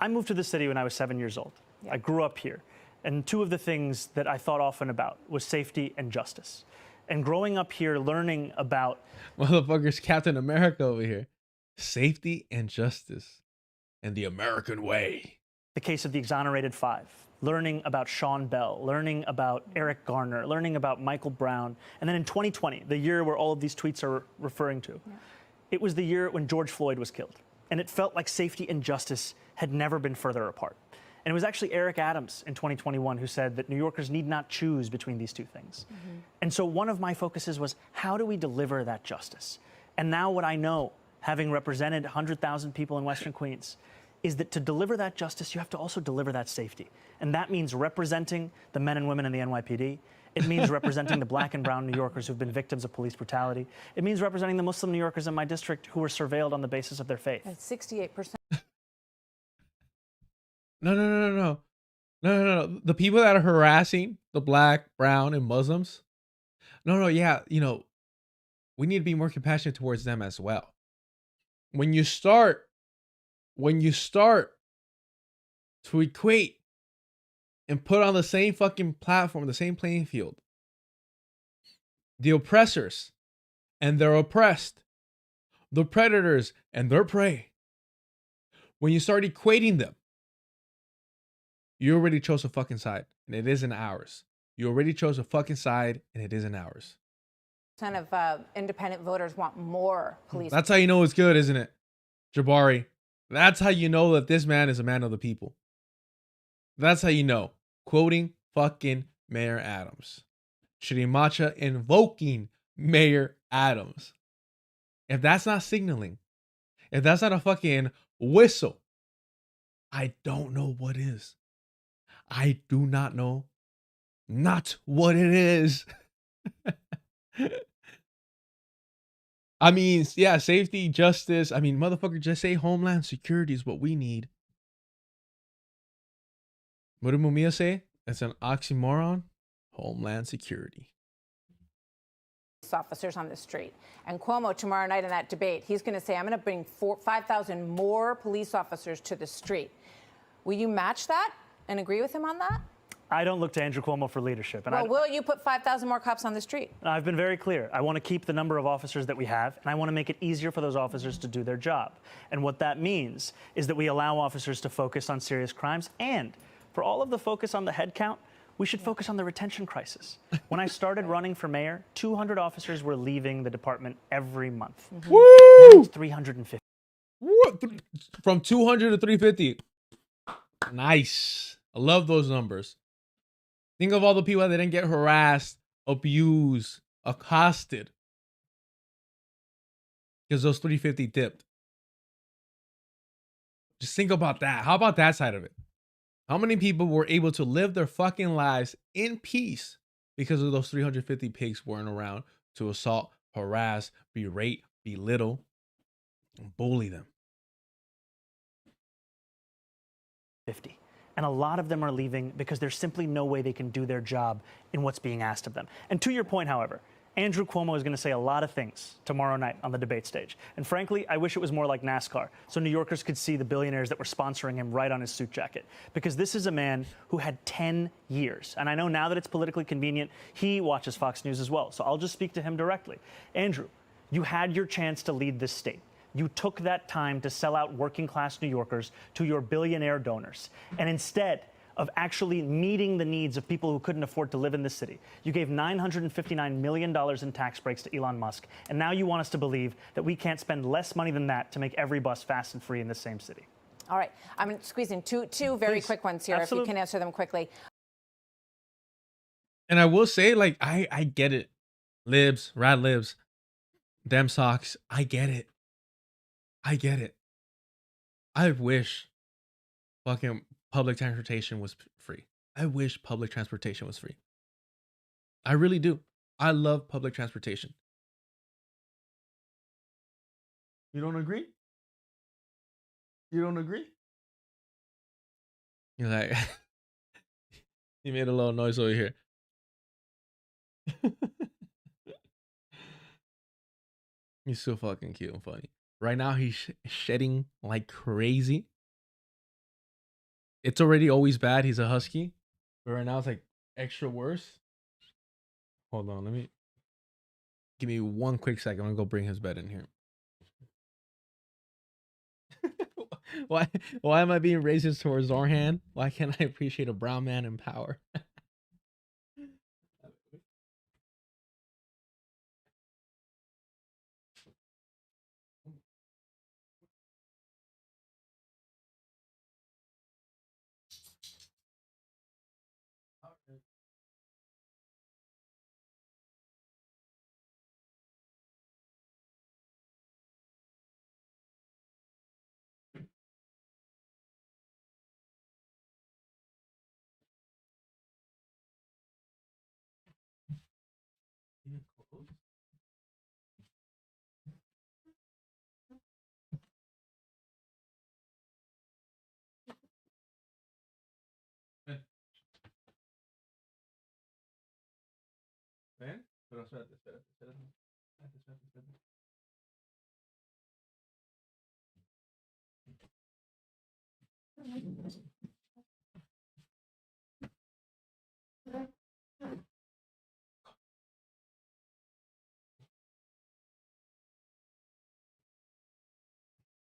S4: I moved to the city when I was 7 years old. Yeah. I grew up here. And two of the things that I thought often about was safety and justice. And growing up here, learning about...
S1: Motherfuckers, Captain America over here. Safety and justice. And the American way.
S4: The case of the exonerated five. Learning about Sean Bell. Learning about Eric Garner. Learning about Michael Brown. And then in 2020, the year where all of these tweets are referring to, it was the year when George Floyd was killed. And it felt like safety and justice had never been further apart. And it was actually Eric Adams in 2021 who said that New Yorkers need not choose between these two things. And so one of my focuses was, how do we deliver that justice? And now what I know, having represented 100,000 people in Western Queens, is that to deliver that justice, you have to also deliver that safety. And that means representing the men and women in the NYPD. It means representing the black and brown New Yorkers who've been victims of police brutality. It means representing the Muslim New Yorkers in my district who were surveilled on the basis of their faith.
S5: That's 68%.
S1: No. The people that are harassing the black, brown, and Muslims. Yeah, you know, we need to be more compassionate towards them as well. When you start to equate and put on the same fucking platform, the same playing field, the oppressors and their oppressed, the predators and their prey, when you start equating them, you already chose a fucking side, and it isn't ours. You already chose a fucking side, and it isn't ours.
S5: Percent of independent voters want more police.
S1: That's how you know it's good, isn't it, Jabari? That's how you know that this man is a man of the people. That's how you know. Quoting fucking Mayor Adams. Shirimacha invoking Mayor Adams. If that's not signaling, if that's not a fucking whistle, I don't know what is. I do not know what it is. I mean, yeah, safety, justice. I mean, motherfucker, just say Homeland Security is what we need. What did Mumia say? It's an oxymoron. Homeland Security.
S5: Officers on the street. And Cuomo tomorrow night in that debate, he's going to say, I'm going to bring 5,000 more police officers to the street. Will you match that and agree with him on that?
S4: I don't look to Andrew Cuomo for leadership.
S5: And will you put 5,000 more cops on the street?
S4: I've been very clear. I want to keep the number of officers that we have, and I want to make it easier for those officers to do their job. And what that means is that we allow officers to focus on serious crimes and For all of the focus on the headcount, we should focus on the retention crisis. When I started running for mayor, 200 officers were leaving the department every month.
S1: Woo!
S4: Now it's 350.
S1: What? From 200 to 350. Nice. I love those numbers. Think of all the people that didn't get harassed, abused, accosted, because those 350 dipped. Just think about that. How about that side of it? How many people were able to live their fucking lives in peace because of those 350 pigs weren't around to assault, harass, berate, belittle, and bully them?
S4: 50. And a lot of them are leaving because there's simply no way they can do their job in what's being asked of them. And to your point, however, Andrew Cuomo is going to say a lot of things tomorrow night on the debate stage. And frankly, I wish it was more like NASCAR, so New Yorkers could see the billionaires that were sponsoring him right on his suit jacket. Because this is a man who had 10 years. And I know now that it's politically convenient, he watches Fox News as well. So I'll just speak to him directly. Andrew, you had your chance to lead this state. You took that time to sell out working class New Yorkers to your billionaire donors. And instead of actually meeting the needs of people who couldn't afford to live in this city, you gave $959 million in tax breaks to Elon Musk. And now you want us to believe that we can't spend less money than that to make every bus fast and free in this same city.
S5: All right. I'm squeezing two very
S4: Please.
S5: quick ones here,
S4: Absolutely.
S5: if you can answer them quickly.
S1: And I will say, like, I get it. Libs, rad libs, dem socks. I get it. I get it. I wish fucking public transportation was free. I wish public transportation was free. I really do. I love public transportation. You don't agree? You don't agree? You're like, you made a little noise over here. He's so fucking cute and funny. Right now, he's shedding like crazy. It's already always bad. He's a husky. But right now, it's like extra worse. Hold on. Give me one quick second. I'm going to go bring his bed in here. Why am I being racist towards Zohran? Why can't I appreciate a brown man in power? Ven, pero espérate.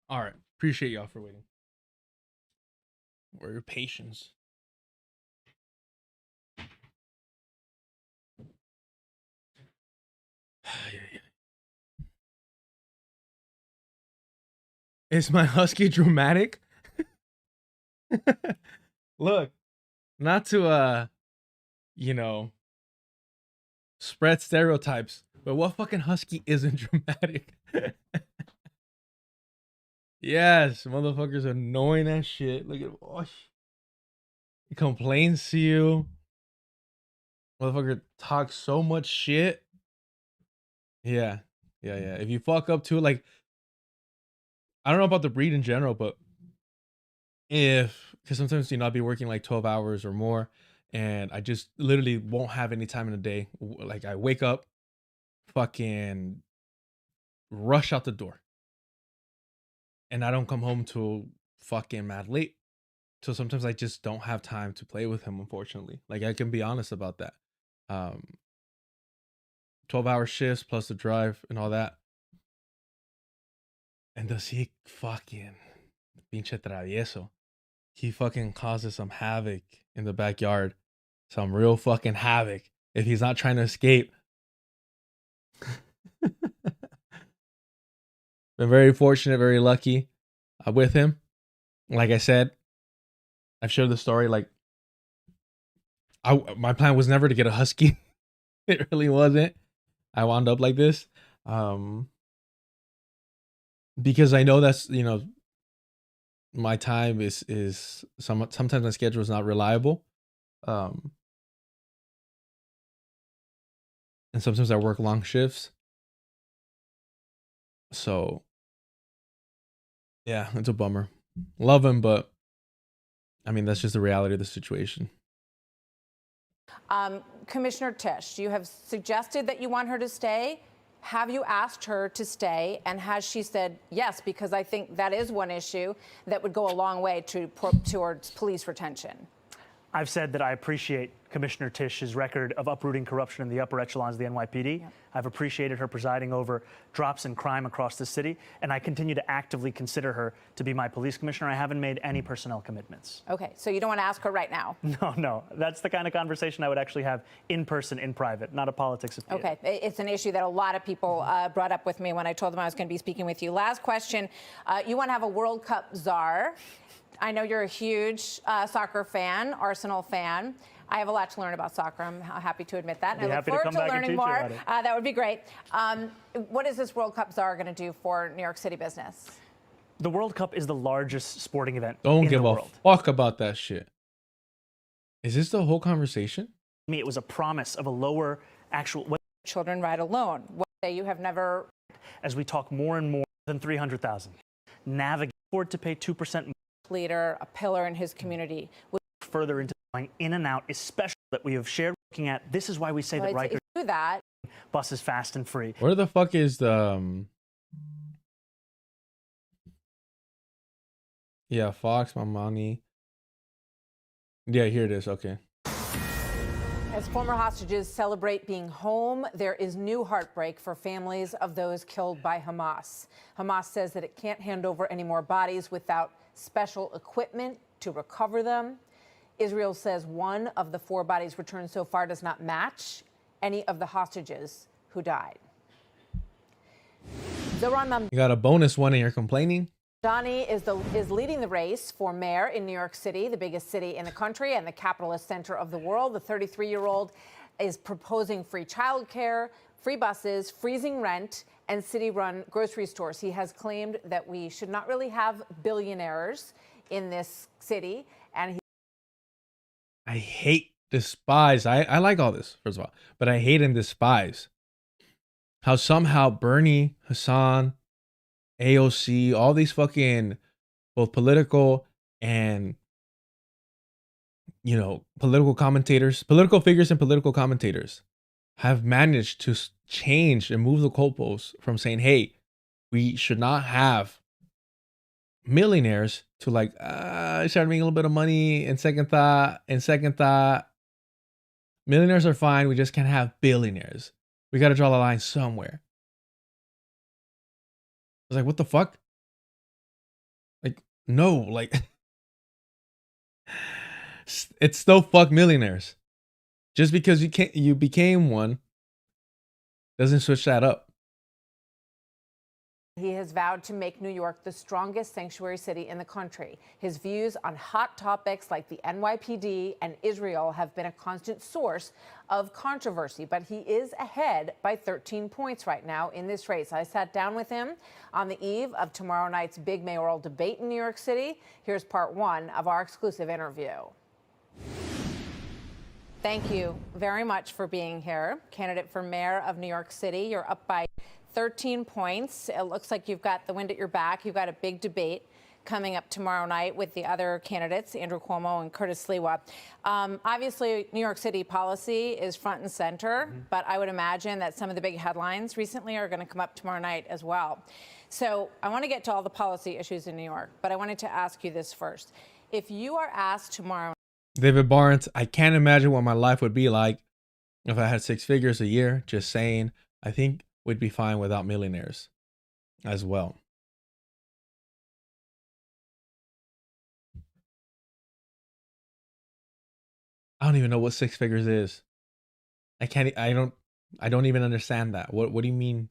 S1: All right. Appreciate y'all for waiting. Or your patience. Is my husky dramatic? Look, not to spread stereotypes, but what fucking husky isn't dramatic? Yes, motherfucker's annoying as shit. Look at he complains to you. Motherfucker talks so much shit. Yeah. If you fuck up too, like, I don't know about the breed in general, but because sometimes I'll be working like 12 hours or more, and I just literally won't have any time in the day. Like, I wake up, fucking rush out the door, and I don't come home till fucking mad late. So sometimes I just don't have time to play with him, unfortunately. Like, I can be honest about that. 12-hour shifts plus the drive and all that. And does he fucking pinche travieso? he fucking causes some havoc in the backyard. Some real fucking havoc if he's not trying to escape. Been very fortunate, very lucky with him. Like I said, I've shared the story. Like, my plan was never to get a husky. It really wasn't. I wound up like this. Because I know that's, you know, my time is sometimes my schedule is not reliable. And sometimes I work long shifts. So yeah, it's a bummer. Love him, but I mean, that's just the reality of the situation.
S5: Commissioner Tisch, you have suggested that you want her to stay. Have you asked her to stay? And has she said yes? Because I think that is one issue that would go a long way towards police retention.
S4: I've said that I appreciate Commissioner Tisch's record of uprooting corruption in the upper echelons of the NYPD. Yep. I've appreciated her presiding over drops in crime across the city, and I continue to actively consider her to be my police commissioner. I haven't made any personnel commitments.
S5: Okay, so you don't want to ask her right now?
S4: No. That's the kind of conversation I would actually have in person, in private, not a politics of theater.
S5: Okay, it's an issue that a lot of people brought up with me when I told them I was going to be speaking with you. Last question, you want to have a World Cup czar. I know you're a huge soccer fan, Arsenal fan. I have a lot to learn about soccer. I'm happy to admit that. And I look forward to learning more. That would be great. What is this World Cup czar going to do for New York City business?
S4: The World Cup is the largest sporting event in the world.
S1: Don't give a fuck about that shit. Is this the whole conversation?
S4: To me, it was a promise of a lower actual...
S5: Children ride alone. What say you have never...
S4: As we talk more and more than 300,000. Navigate forward to pay 2% more.
S5: Leader, a pillar in his community.
S4: Further into going in and out, especially that we have shared looking at. This is why we say that Rikers
S5: do that.
S4: Bus is fast and free.
S1: Where the fuck is the yeah, Fox, Mamdani. Yeah, here it is. Okay.
S5: As former hostages celebrate being home, there is new heartbreak for families of those killed by Hamas. Hamas says that it can't hand over any more bodies without special equipment to recover them. Israel says one of the 4 bodies returned so far does not match any of the hostages who died. Zohran,
S1: you got a bonus one and you're complaining?
S5: Mamdani is leading the race for mayor in New York City, the biggest city in the country and the capitalist center of the world. The 33-year-old is proposing free childcare, free buses, freezing rent, and city-run grocery stores. He has claimed that we should not really have billionaires in this city, and
S1: I hate, despise. I like all this, first of all, but I hate and despise how somehow Bernie, Hassan, AOC, all these fucking both political and, you know, political commentators, political figures and political commentators have managed to change and move the goalposts from saying, hey, we should not have millionaires to like, start making a little bit of money. In second thought, millionaires are fine. We just can't have billionaires. We got to draw the line somewhere. I was like, what the fuck? Like, no, like, it's still fuck millionaires. Just because you became one doesn't switch that up.
S5: He has vowed to make New York the strongest sanctuary city in the country. His views on hot topics like the NYPD and Israel have been a constant source of controversy, but he is ahead by 13 points right now in this race. I sat down with him on the eve of tomorrow night's big mayoral debate in New York City. Here's part 1 of our exclusive interview. Thank you very much for being here. Candidate for mayor of New York City, you're up by 13 points. It looks like you've got the wind at your back. You've got a big debate coming up tomorrow night with the other candidates, Andrew Cuomo and Curtis Sliwa. Obviously, New York City policy is front and center, but I would imagine that some of the big headlines recently are going to come up tomorrow night as well. So I want to get to all the policy issues in New York, but I wanted to ask you this first. If you are asked tomorrow...
S1: David Barnes, I can't imagine what my life would be like if I had 6 figures a year. Just saying, I think we'd be fine without millionaires as well. I don't even know what six figures is. I don't even understand that. What do you mean?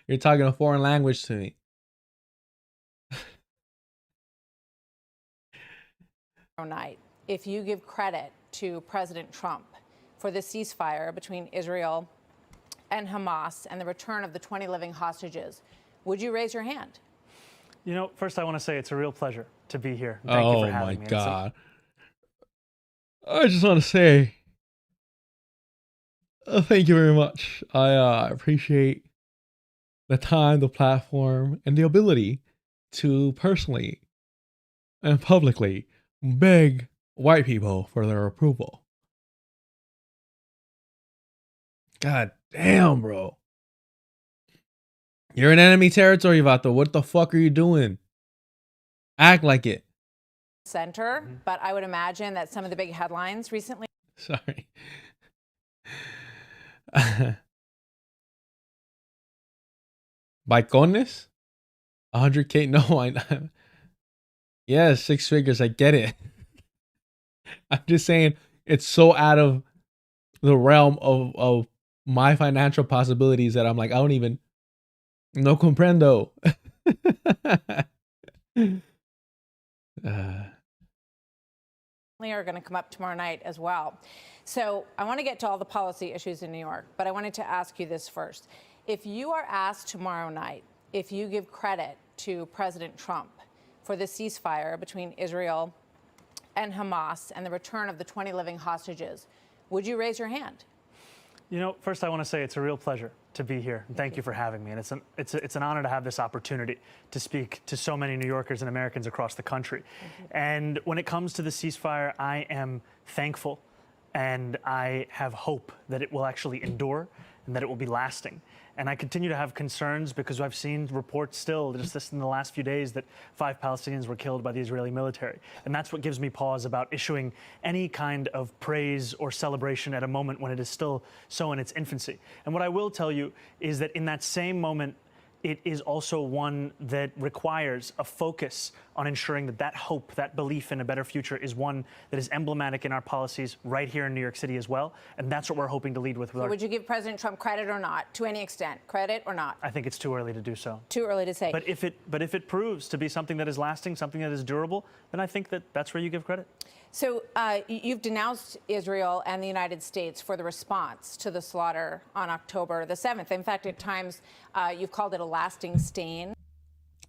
S1: You're talking a foreign language to me.
S5: Night, if you give credit to President Trump for the ceasefire between Israel and Hamas and the return of the 20 living hostages, would you raise your hand?
S4: You know, first I want to say it's a real pleasure to be here. Thank you for having me.
S1: Oh my God. I just want to say thank you very much. I appreciate the time, the platform, and the ability to personally and publicly beg white people for their approval. God damn, bro. You're in enemy territory, Vato. What the fuck are you doing? Act like it.
S5: Center, but I would imagine that some of the big headlines recently.
S1: Sorry. Balcones? 100K? No, I. Yeah, six figures. I get it. I'm just saying it's so out of the realm of my financial possibilities that I'm like, I don't even. No comprendo.
S5: Are going to come up tomorrow night as well. So I want to get to all the policy issues in New York, but I wanted to ask you this first. If you are asked tomorrow night, if you give credit to President Trump for the ceasefire between Israel and Hamas and the return of the 20 living hostages, would you raise your hand?
S4: You know, first I want to say it's a real pleasure to be here. Thank you for having me. And it's an honor to have this opportunity to speak to so many New Yorkers and Americans across the country. And when it comes to the ceasefire, I am thankful and I have hope that it will actually endure and that it will be lasting. And I continue to have concerns because I've seen reports still, just this in the last few days, that 5 Palestinians were killed by the Israeli military. And that's what gives me pause about issuing any kind of praise or celebration at a moment when it is still so in its infancy. And what I will tell you is that in that same moment, it is also one that requires a focus on ensuring that that hope, that belief in a better future is one that is emblematic in our policies right here in New York City as well. And that's what we're hoping to lead with.
S5: So would you give President Trump credit or not, to any extent? Credit or not?
S4: I think it's too early to do so.
S5: Too early to say.
S4: But if it proves to be something that is lasting, something that is durable, then I think that that's where you give credit.
S5: So you've denounced Israel and the United States for the response to the slaughter on October the 7th. In fact, at times you've called it a lasting stain.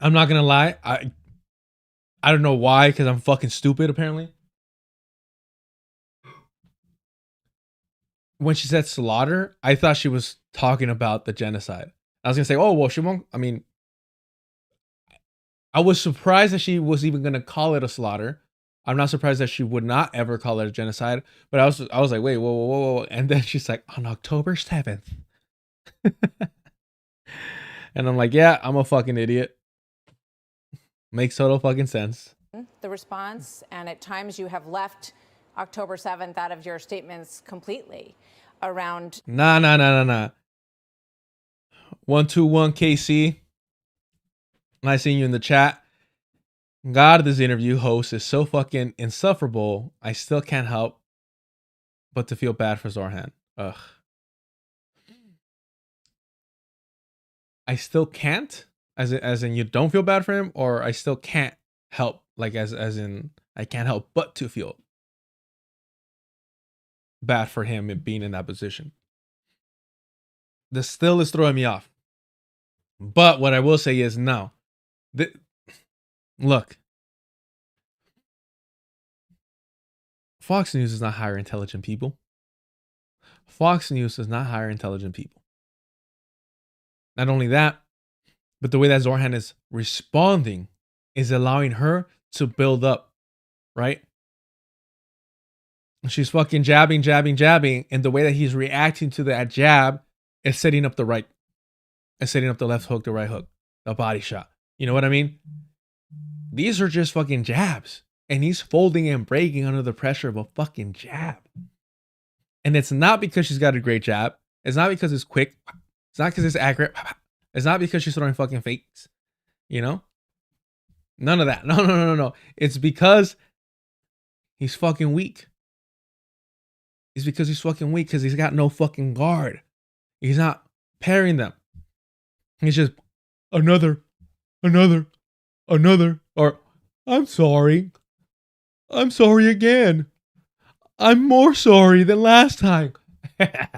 S1: I'm not going to lie. I don't know why, because I'm fucking stupid, apparently. When she said slaughter, I thought she was talking about the genocide. I was going to say, oh, well, she won't. I mean, I was surprised that she was even going to call it a slaughter. I'm not surprised that she would not ever call it a genocide. But I was like, wait, whoa. And then she's like, on October 7th. And I'm like, yeah, I'm a fucking idiot. Makes total fucking sense.
S5: The response, and at times you have left October 7th out of your statements completely around.
S1: Nah. 121 KC. I seen you in the chat. God, this interview host is so fucking insufferable. I still can't help but to feel bad for Zohran. Ugh. I still can't, as in you don't feel bad for him, or I still can't help, like as in I can't help but to feel bad for him being in that position. This still is throwing me off. But what I will say is no. Look, Fox News does not hire intelligent people. Fox News does not hire intelligent people. Not only that, but the way that Zohran is responding is allowing her to build up, right? She's fucking jabbing. And the way that he's reacting to that jab is setting up the right. Is setting up the left hook, the right hook, the body shot. You know what I mean? These are just fucking jabs. And he's folding and breaking under the pressure of a fucking jab. And it's not because she's got a great jab. It's not because it's quick. It's not because it's accurate. It's not because she's throwing fucking fakes. You know? None of that. No. It's because He's fucking weak. It's because he's fucking weak because he's got no fucking guard. He's not pairing them. He's just another, or I'm sorry. I'm sorry again. I'm more sorry than last time. Ay,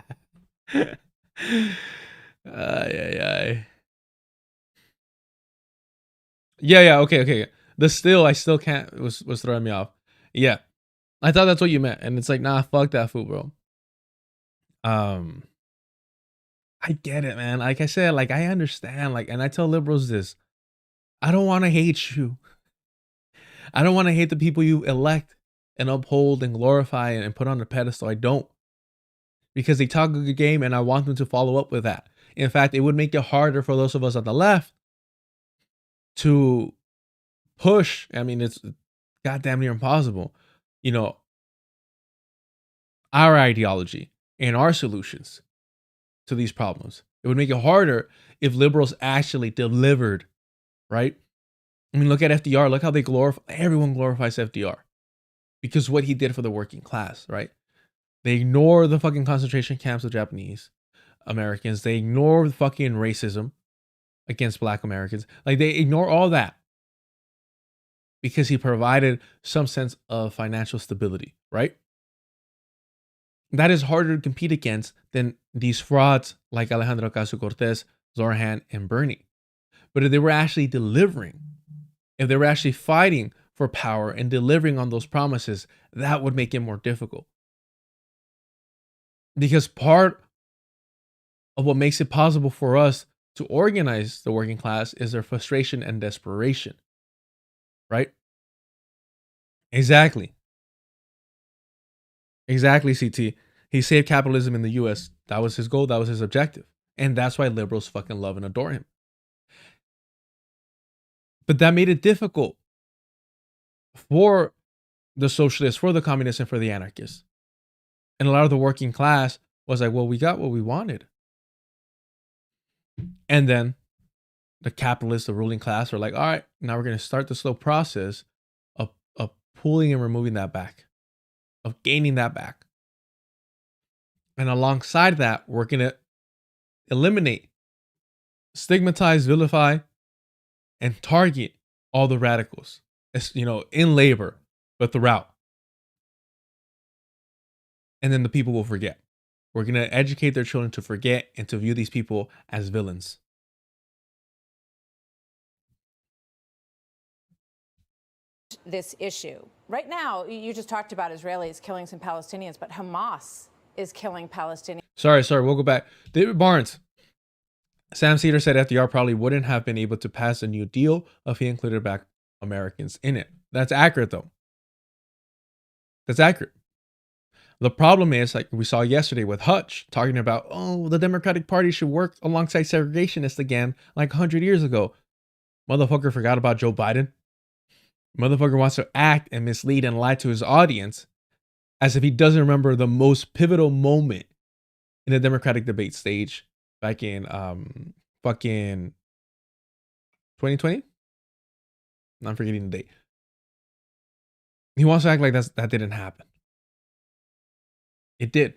S1: ay, ay. Yeah, okay. I still can't, was throwing me off. Yeah. I thought that's what you meant. And it's like, nah, fuck that fool, bro. I get it, man. Like I said, like I understand. Like, and I tell liberals this. I don't want to hate you. I don't want to hate the people you elect and uphold and glorify and put on a pedestal. I don't. Because they talk a good game and I want them to follow up with that. In fact, it would make it harder for those of us on the left to push. I mean, it's goddamn near impossible. You know, our ideology and our solutions to these problems. It would make it harder if liberals actually delivered, right? I mean, look at FDR. Look how they glorify. Everyone glorifies FDR because what he did for the working class, right? They ignore the fucking concentration camps of Japanese Americans. They ignore the fucking racism against Black Americans. Like they ignore all that because he provided some sense of financial stability, right? That is harder to compete against than these frauds like Alejandro Ocasio-Cortez, Zohran, and Bernie. But if they were actually delivering, if they were actually fighting for power and delivering on those promises, that would make it more difficult. Because part of what makes it possible for us to organize the working class is their frustration and desperation. Right? Exactly, CT. He saved capitalism in the US. That was his goal. That was his objective. And that's why liberals fucking love and adore him. But that made it difficult for the socialists, for the communists, and for the anarchists. And a lot of the working class was like, well, we got what we wanted. And then the capitalists, the ruling class, were like, all right, now we're going to start the slow process of pulling and removing that back, of gaining that back. And alongside that, we're going to eliminate, stigmatize, vilify, and target all the radicals, you know, in labor, but throughout. And then the people will forget. We're going to educate their children to forget and to view these people as villains.
S5: This issue. Right now, you just talked about Israelis killing some Palestinians, but Hamas is killing Palestinians.
S1: Sorry, we'll go back. David Barnes. Sam Cedar said FDR probably wouldn't have been able to pass a new deal if he included Black Americans in it. That's accurate, though. That's accurate. The problem is, like we saw yesterday with Hutch talking about, oh, the Democratic Party should work alongside segregationists again, like 100 years ago. Motherfucker forgot about Joe Biden. Motherfucker wants to act and mislead and lie to his audience as if he doesn't remember the most pivotal moment in the Democratic debate stage back in fucking 2020. I'm forgetting the date. He wants to act like that didn't happen. It did.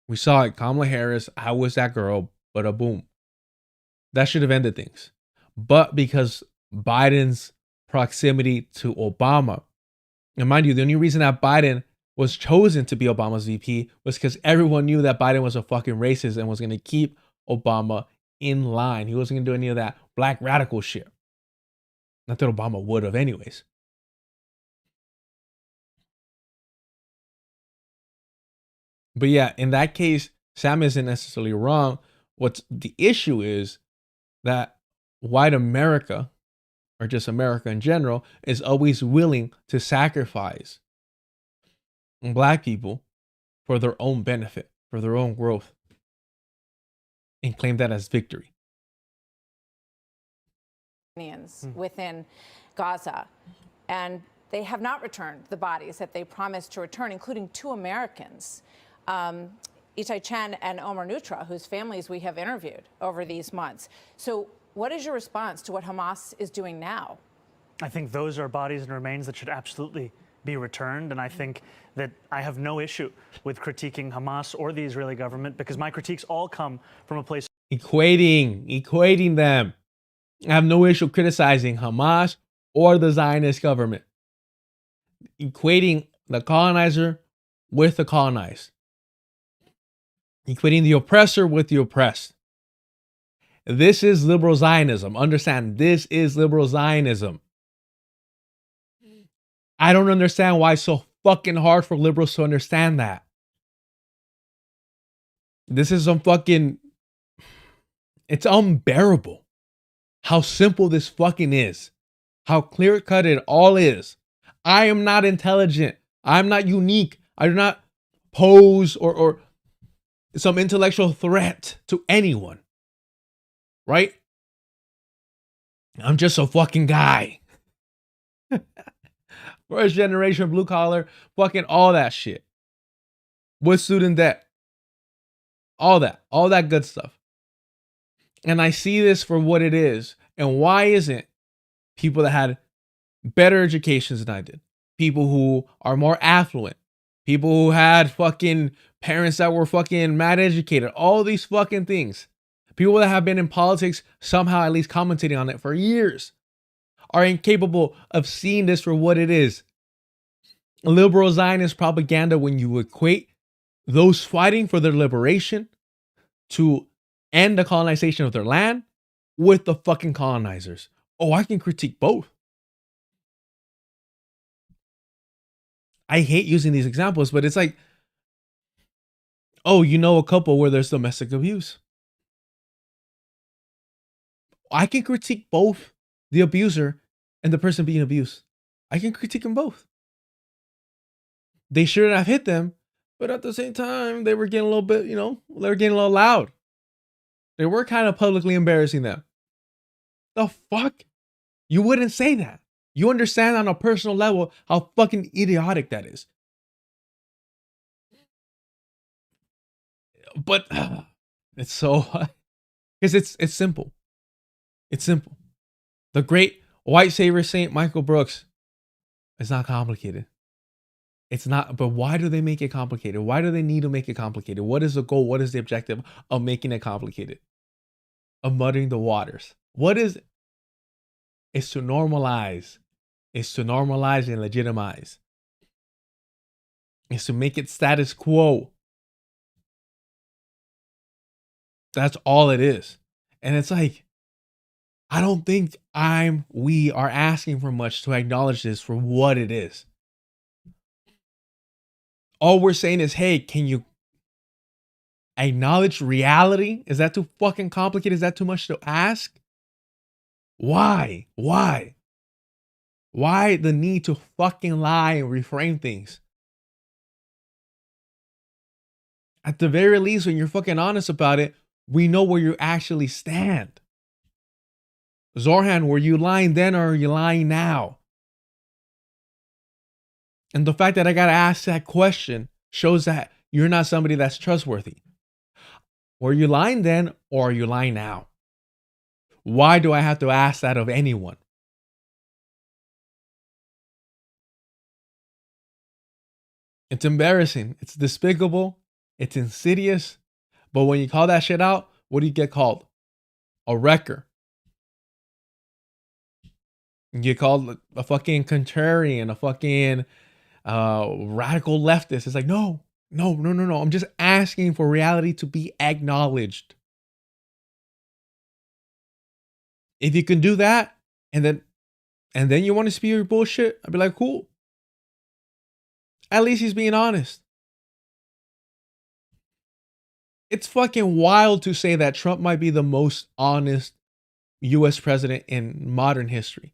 S1: We saw it. Kamala Harris, how was that girl? But a boom. That should have ended things. But because Biden's proximity to Obama, and mind you, the only reason that Biden was chosen to be Obama's VP was because everyone knew that Biden was a fucking racist and was going to keep Obama in line. He wasn't going to do any of that black radical shit. Not that Obama would have anyways. But yeah, in that case, Sam isn't necessarily wrong. What's the issue is that white America, or just America in general, is always willing to sacrifice Black people for their own benefit, for their own growth, and claim that as victory.
S5: Within Gaza, and they have not returned the bodies that they promised to return, including 2 Americans, Itai Chen and Omar Nutra, whose families we have interviewed over these months. So what is your response to what Hamas is doing now?
S4: I think those are bodies and remains that should absolutely be returned. And I think that I have no issue with critiquing Hamas or the Israeli government, because my critiques all come from a place
S1: equating them. I have no issue criticizing Hamas or the Zionist government. Equating the colonizer with the colonized. Equating the oppressor with the oppressed. This is liberal Zionism. Understand, this is liberal Zionism. I don't understand why it's so fucking hard for liberals to understand that. This is some fucking... It's unbearable how simple this fucking is. How clear-cut it all is. I am not intelligent. I'm not unique. I do not pose or some intellectual threat to anyone. Right? I'm just a fucking guy. First generation blue collar, fucking all that shit. With student debt. All that good stuff. And I see this for what it is. And why isn't people that had better educations than I did, people who are more affluent, people who had fucking parents that were fucking mad educated, all these fucking things, people that have been in politics somehow at least commentating on it for years, are incapable of seeing this for what it is. Liberal Zionist propaganda, when you equate those fighting for their liberation to end the colonization of their land with the fucking colonizers. Oh, I can critique both. I hate using these examples, but it's like, oh, you know a couple where there's domestic abuse. I can critique both the abuser and the person being abused. I can critique them both. They shouldn't have hit them, but at the same time, they were getting a little bit, they were getting a little loud. They were kind of publicly embarrassing them. The fuck? You wouldn't say that. You understand on a personal level how fucking idiotic that is. But it's so, because it's simple. It's simple. The great white savior saint Michael Brooks, it's not complicated. It's not, but why do they make it complicated? Why do they need to make it complicated? What is the goal? What is the objective of making it complicated? Of muddying the waters? What is it? It's to normalize. It's to normalize and legitimize. It's to make it status quo. That's all it is. And it's like, I don't think we are asking for much to acknowledge this for what it is. All we're saying is, hey, can you acknowledge reality? Is that too fucking complicated? Is that too much to ask? Why? Why the need to fucking lie and reframe things? At the very least, when you're fucking honest about it, we know where you actually stand. Zohran, were you lying then or are you lying now? And the fact that I got to ask that question shows that you're not somebody that's trustworthy. Were you lying then or are you lying now? Why do I have to ask that of anyone? It's embarrassing. It's despicable. It's insidious. But when you call that shit out, what do you get called? A wrecker. You get called a fucking contrarian, a fucking radical leftist. It's like, no. I'm just asking for reality to be acknowledged. If you can do that, and then you want to spew your bullshit, I'd be like, cool. At least he's being honest. It's fucking wild to say that Trump might be the most honest US president in modern history.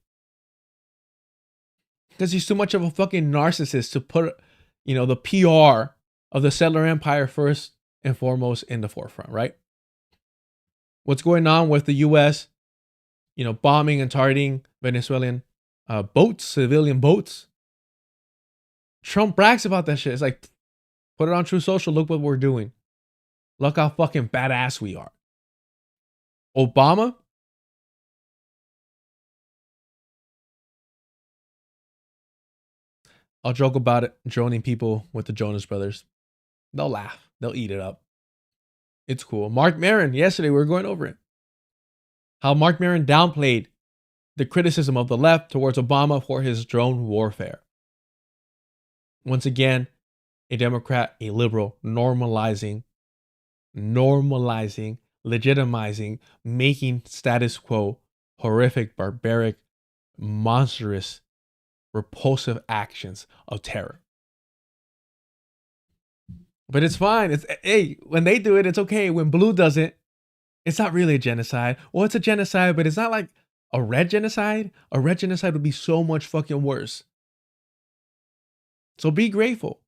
S1: Because he's too much of a fucking narcissist to put, the PR of the settler empire first and foremost in the forefront, right? What's going on with the US, bombing and targeting Venezuelan boats, civilian boats. Trump brags about that shit. It's like, put it on True Social. Look what we're doing. Look how fucking badass we are. Obama, I'll joke about it, joining people with the Jonas Brothers. They'll laugh. They'll eat it up. It's cool. Mark Maron, yesterday we were going over it. How Mark Maron downplayed the criticism of the left towards Obama for his drone warfare. Once again, a Democrat, a liberal, normalizing, legitimizing, making status quo horrific, barbaric, monstrous, repulsive actions of terror. But it's fine. It's, hey, when they do it, it's okay. When blue does it, it's not really a genocide. Well, it's a genocide, but it's not like a red genocide. A red genocide would be so much fucking worse. So be grateful.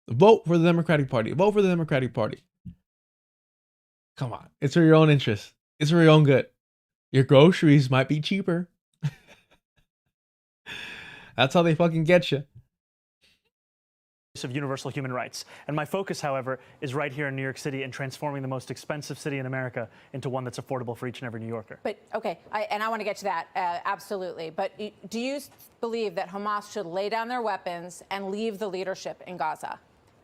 S1: Vote for the Democratic Party. Vote for the Democratic Party. Come on. It's for your own interest. It's for your own good. Your groceries might be cheaper. That's how they fucking get you.
S4: Of universal human rights. And my focus, however, is right here in New York City and transforming the most expensive city in America into one that's affordable for each and every New Yorker.
S5: But, okay, I want to get to that, absolutely. But do you believe that Hamas should lay down their weapons and leave the leadership in Gaza?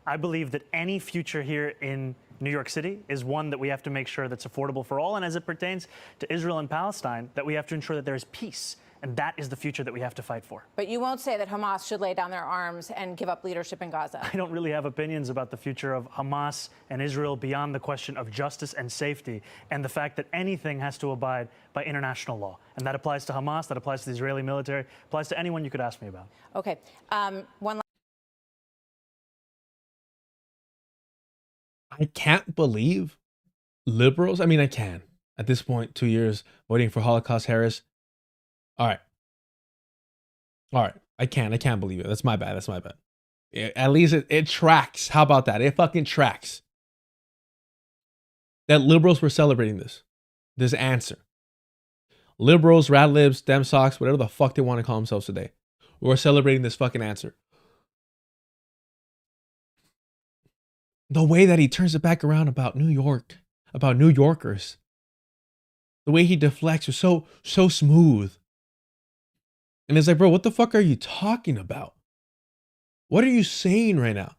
S4: I believe that any future here in New York City is one that we have to make sure that's affordable for all. And as it pertains to Israel and Palestine, that we have to ensure that there is peace. And that is the future that we have to fight for.
S5: But you won't say that Hamas should lay down their arms and give up leadership in Gaza.
S4: I don't really have opinions about the future of Hamas and Israel beyond the question of justice and safety and the fact that anything has to abide by international law. And that applies to Hamas, that applies to the Israeli military, applies to anyone you could ask me about.
S5: Okay.
S1: I can't believe liberals. I mean, I can. At this point, 2 years voting for Holocaust Harris. All right. I can't believe it. That's my bad. At least it tracks. How about that? It fucking tracks. That liberals were celebrating this answer. Liberals, rad libs, dem socks, whatever the fuck they want to call themselves today. We're celebrating this fucking answer. The way that he turns it back around about New York, about New Yorkers. The way he deflects was so smooth. And it's like, bro, what the fuck are you talking about? What are you saying right now?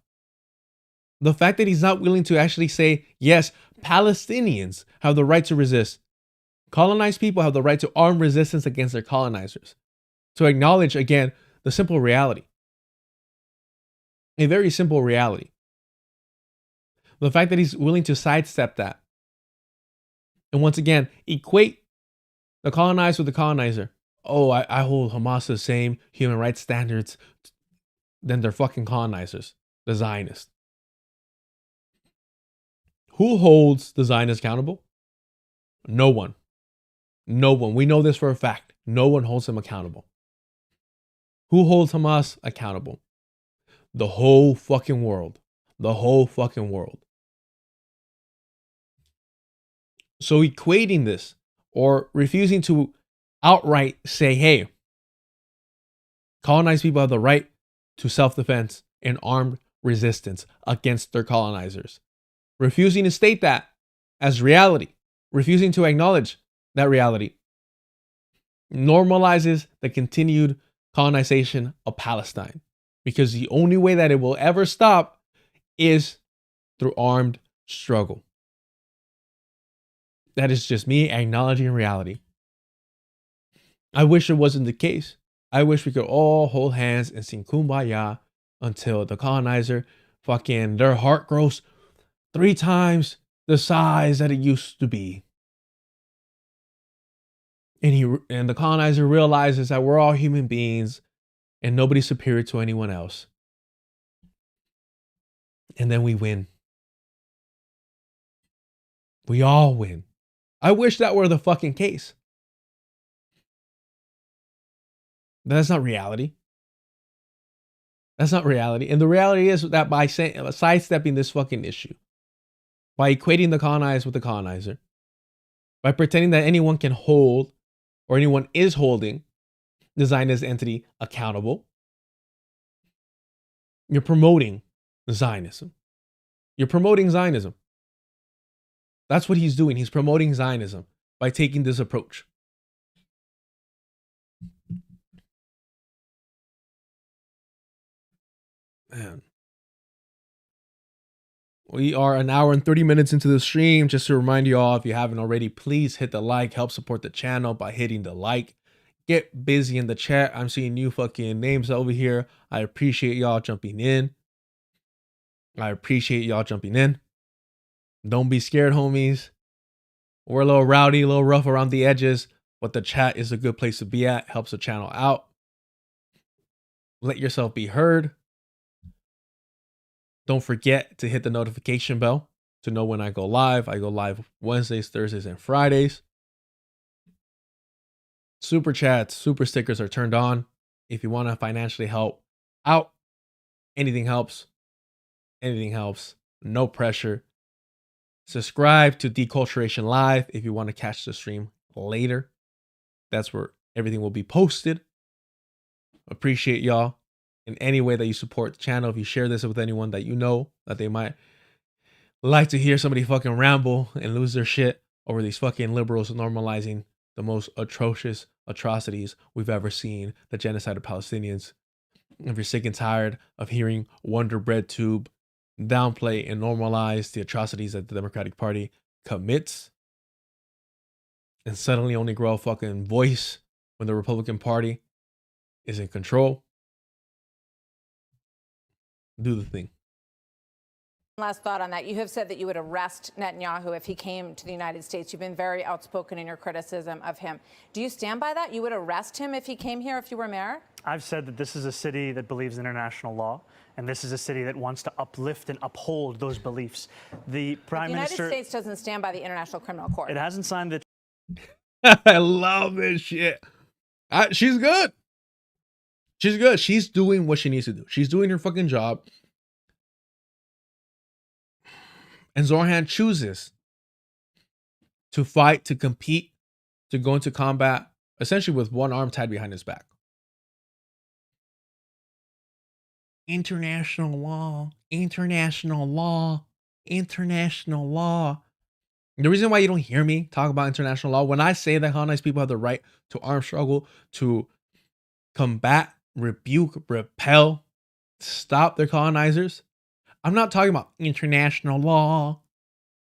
S1: The fact that he's not willing to actually say, yes, Palestinians have the right to resist. Colonized people have the right to arm resistance against their colonizers. To acknowledge, again, the simple reality. A very simple reality. The fact that he's willing to sidestep that. And once again, equate the colonized with the colonizer. Oh, I hold Hamas to the same human rights standards than their fucking colonizers, the Zionists. Who holds the Zionists accountable? No one. No one. We know this for a fact. No one holds them accountable. Who holds Hamas accountable? The whole fucking world. The whole fucking world. So equating this or refusing to outright say, hey, colonized people have the right to self-defense and armed resistance against their colonizers. Refusing to state that as reality, refusing to acknowledge that reality, normalizes the continued colonization of Palestine. Because the only way that it will ever stop is through armed struggle. That is just me acknowledging reality. I wish it wasn't the case. I wish we could all hold hands and sing Kumbaya until the colonizer fucking, their heart grows 3 times the size that it used to be. And the colonizer realizes that we're all human beings and nobody's superior to anyone else. And then we win. We all win. I wish that were the fucking case. That's not reality. That's not reality. And the reality is that by sidestepping this fucking issue, by equating the colonized with the colonizer, by pretending that anyone can hold or anyone is holding the Zionist entity accountable, you're promoting Zionism. You're promoting Zionism. That's what he's doing. He's promoting Zionism by taking this approach. Man. We are an hour and 30 minutes into the stream. Just to remind you all, if you haven't already, please hit the like. Help support the channel by hitting the like. Get busy in the chat. I'm seeing new fucking names over here. I appreciate y'all jumping in. Don't be scared, homies. We're a little rowdy, a little rough around the edges, but the chat is a good place to be at. Helps the channel out. Let yourself be heard. Don't forget to hit the notification bell to know when I go live. I go live Wednesdays, Thursdays, and Fridays. Super chats, super stickers are turned on. If you want to financially help out, anything helps. Anything helps. No pressure. Subscribe to Deculturation Live if you want to catch the stream later. That's where everything will be posted. Appreciate y'all in any way that you support the channel. If you share this with anyone that you know that they might like to hear somebody fucking ramble and lose their shit over these fucking liberals normalizing the most atrocious atrocities we've ever seen, the genocide of Palestinians. If you're sick and tired of hearing Wonder Bread Tube downplay and normalize the atrocities that the Democratic Party commits and suddenly only grow a fucking voice when the Republican Party is in control, do the thing.
S5: Last thought on that. You have said that you would arrest Netanyahu if he came to the United States. You've been very outspoken in your criticism of him. Do you stand by that? You would arrest him if he came here, if you were mayor?
S4: I've said that this is a city that believes in international law, and this is a city that wants to uplift and uphold those beliefs. The Prime Minister...
S5: The United States doesn't stand by the International Criminal Court.
S4: It hasn't signed the...
S1: I love this shit. She's good. She's good. She's doing what she needs to do. She's doing her fucking job. And Zohran chooses to fight, to compete, to go into combat, essentially with one arm tied behind his back. International law, international law, international law. The reason why you don't hear me talk about international law, when I say that colonized people have the right to armed struggle, to combat, rebuke, repel, stop their colonizers, I'm not talking about international law.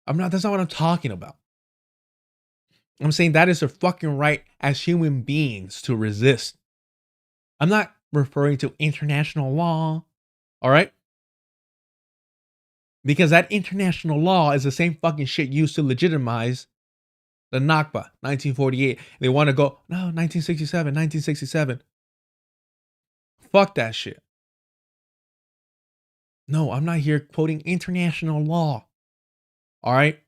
S1: That's not what I'm talking about. I'm saying that is their fucking right as human beings to resist. I'm not referring to international law. All right? Because that international law is the same fucking shit used to legitimize the Nakba, 1948. They want to go, no, 1967, 1967. Fuck that shit. No, I'm not here quoting international law. All right?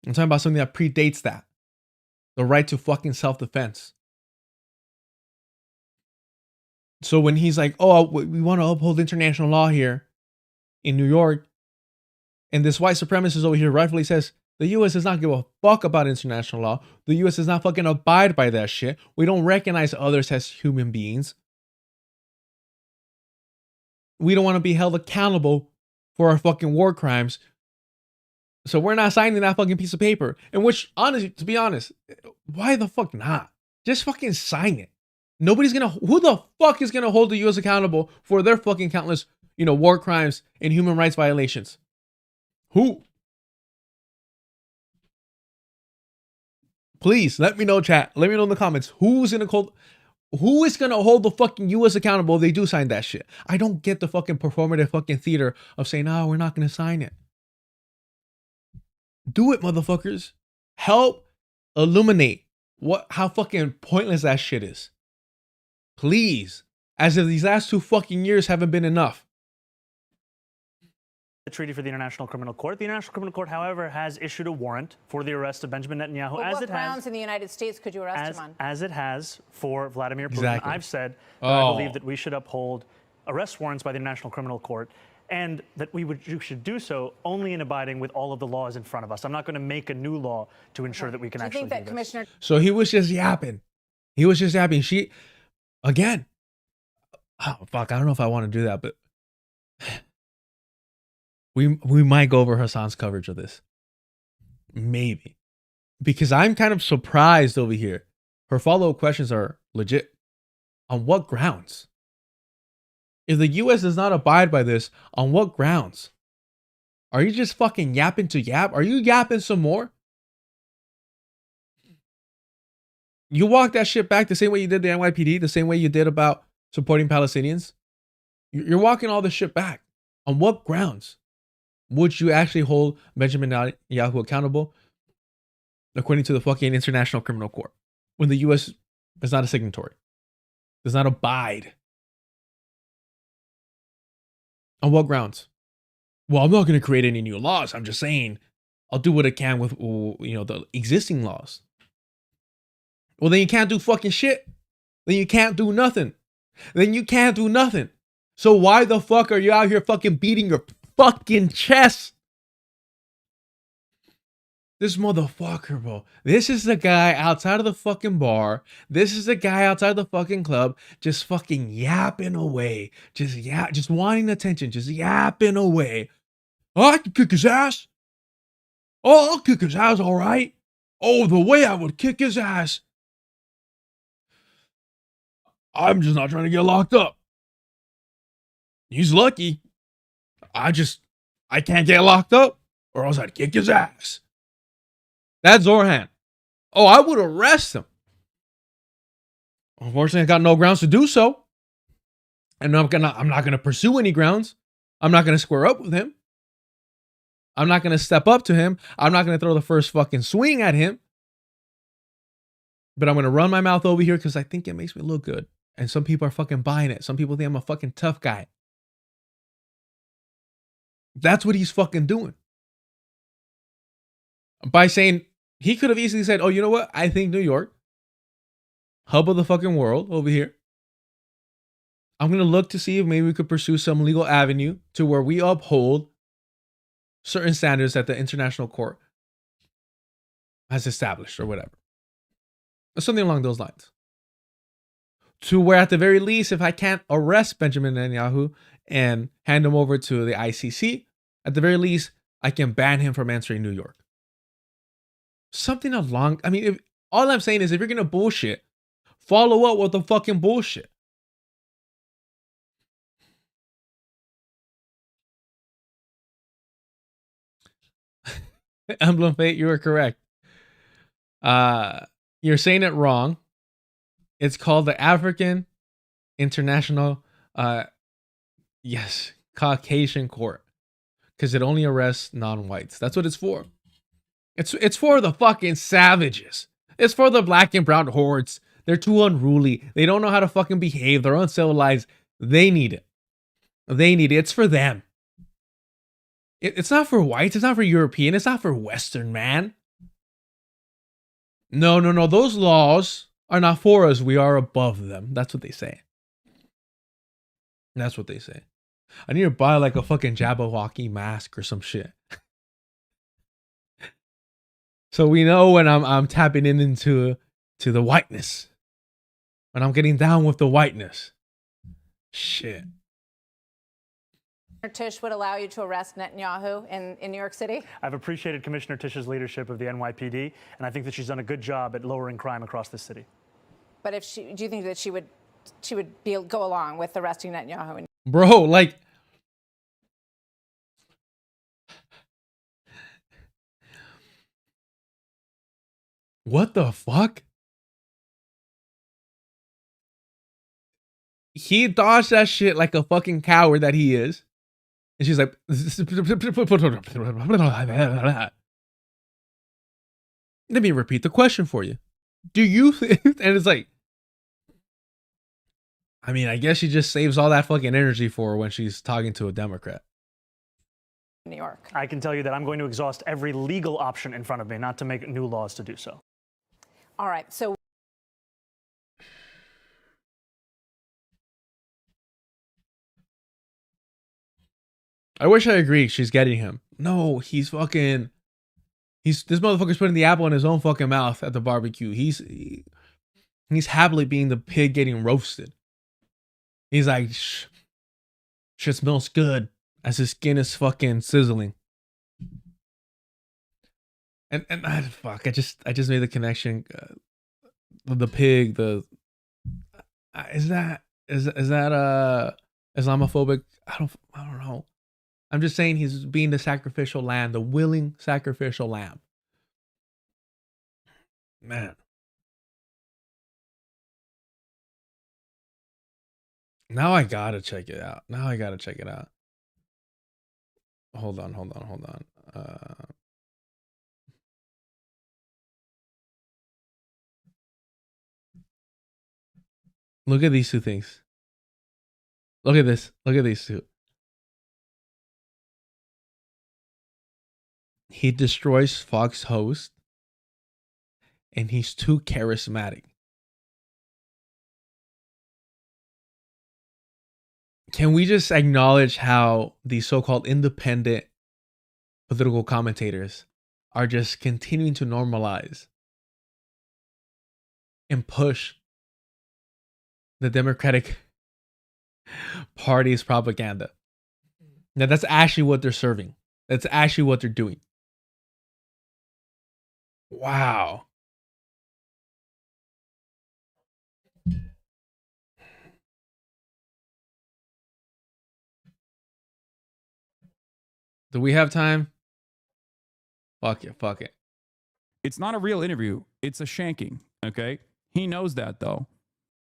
S1: I'm talking about something that predates that. The right to fucking self-defense. So when he's like, oh, we want to uphold international law here in New York, and this white supremacist over here rightfully says, the U.S. does not give a fuck about international law. The U.S. does not fucking abide by that shit. We don't recognize others as human beings. We don't want to be held accountable for our fucking war crimes. So we're not signing that fucking piece of paper. In which, honestly, to be honest, why the fuck not? Just fucking sign it. Nobody's gonna, who the fuck is gonna hold the U.S. accountable for their fucking countless, war crimes and human rights violations? Who? Please, let me know, chat. Let me know in the comments. Who is gonna hold the fucking U.S. accountable if they do sign that shit? I don't get the fucking performative fucking theater of saying, no, we're not gonna sign it. Do it, motherfuckers. Help illuminate how fucking pointless that shit is. Please. As if these last 2 fucking years haven't been enough.
S4: The treaty for the International Criminal Court. The International Criminal Court, however, has issued a warrant for the arrest of Benjamin Netanyahu.
S5: But what grounds in the United States could you arrest him on?
S4: As it has for Vladimir Putin.
S1: Exactly.
S4: I've said that I believe that we should uphold arrest warrants by the International Criminal Court, and that we should do so only in abiding with all of the laws in front of us. I'm not going to make a new law to ensure that we can actually do that,
S5: Commissioner?
S1: So he was just yapping. Again. Oh, fuck. I don't know if I want to do that, but we might go over Hassan's coverage of this. Maybe. Because I'm kind of surprised over here. Her follow-up questions are legit. On what grounds? If the US does not abide by this, on what grounds? Are you just fucking yapping to yap? Are you yapping some more? You walk that shit back the same way you did the NYPD, the same way you did about supporting Palestinians. You're walking all this shit back. On what grounds would you actually hold Benjamin Netanyahu accountable according to the fucking International Criminal Court when the US is not a signatory, does not abide? On what grounds? Well, I'm not going to create any new laws. I'm just saying I'll do what I can with, the existing laws. Well, then you can't do fucking shit. Then you can't do nothing. So why the fuck are you out here fucking beating your fucking chest? This motherfucker, bro. This is the guy outside of the fucking bar. This is the guy outside the fucking club just fucking yapping away. Just wanting attention. Just yapping away. Oh, I can kick his ass. Oh, I'll kick his ass, all right. Oh, the way I would kick his ass. I'm just not trying to get locked up. He's lucky. I can't get locked up or else I'd kick his ass. That's Zohran. Oh, I would arrest him. Unfortunately, I got no grounds to do so. And I'm not gonna pursue any grounds. I'm not gonna square up with him. I'm not gonna step up to him. I'm not gonna throw the first fucking swing at him. But I'm gonna run my mouth over here because I think it makes me look good. And some people are fucking buying it. Some people think I'm a fucking tough guy. That's what he's fucking doing. By saying, he could have easily said, oh, you know what? I think New York, hub of the fucking world over here. I'm going to look to see if maybe we could pursue some legal avenue to where we uphold certain standards that the international court has established or whatever. Or something along those lines. To where at the very least, if I can't arrest Benjamin Netanyahu and hand him over to the ICC, at the very least, I can ban him from entering New York. Something along, all I'm saying is if you're going to bullshit, follow up with the fucking bullshit. Emblem Fate, you are correct. You're saying it wrong. It's called the African International, Caucasian Court, because it only arrests non-whites. That's what it's for. It's for the fucking savages. It's for the black and brown hordes. They're too unruly. They don't know how to fucking behave. They're uncivilized. They need it. It's for them. It's not for whites. It's not for European. It's not for Western, man. No. Those laws are not for us. We are above them. That's what they say. I need to buy like a fucking Jabberwocky mask or some shit. So we know when I'm tapping into the whiteness. When I'm getting down with the whiteness. Shit.
S5: Tish would allow you to arrest Netanyahu in New York City?
S4: I've appreciated Commissioner Tish's leadership of the NYPD, and I think that she's done a good job at lowering crime across the city.
S5: But do you think that she would go along with arresting Netanyahu?
S1: Bro, like, what the fuck? He dodged that shit like a fucking coward that he is. And she's like, let me repeat the question for you. Do you think, and it's like, I guess she just saves all that fucking energy for her when she's talking to a Democrat.
S5: New York.
S4: I can tell you that I'm going to exhaust every legal option in front of me, not to make new laws to do so.
S5: All right, so
S1: I wish I agreed she's getting him. No, this motherfucker's putting the apple in his own fucking mouth at the barbecue. He's happily being the pig getting roasted. He's like, shit smells good as his skin is fucking sizzling. And fuck, I just made the connection. The pig, is that Islamophobic. I don't know. I'm just saying he's being the sacrificial lamb, the willing sacrificial lamb. Man. Now I gotta check it out. Hold on. Look at these two things. Look at this. Look at these two. He destroys Fox host, and he's too charismatic. Can we just acknowledge how the so-called independent political commentators are just continuing to normalize and push the Democratic Party's propaganda? Now, that's actually what they're serving. That's actually what they're doing. Wow. Do we have time? Fuck it.
S6: It's not a real interview. It's a shanking, okay? He knows that, though.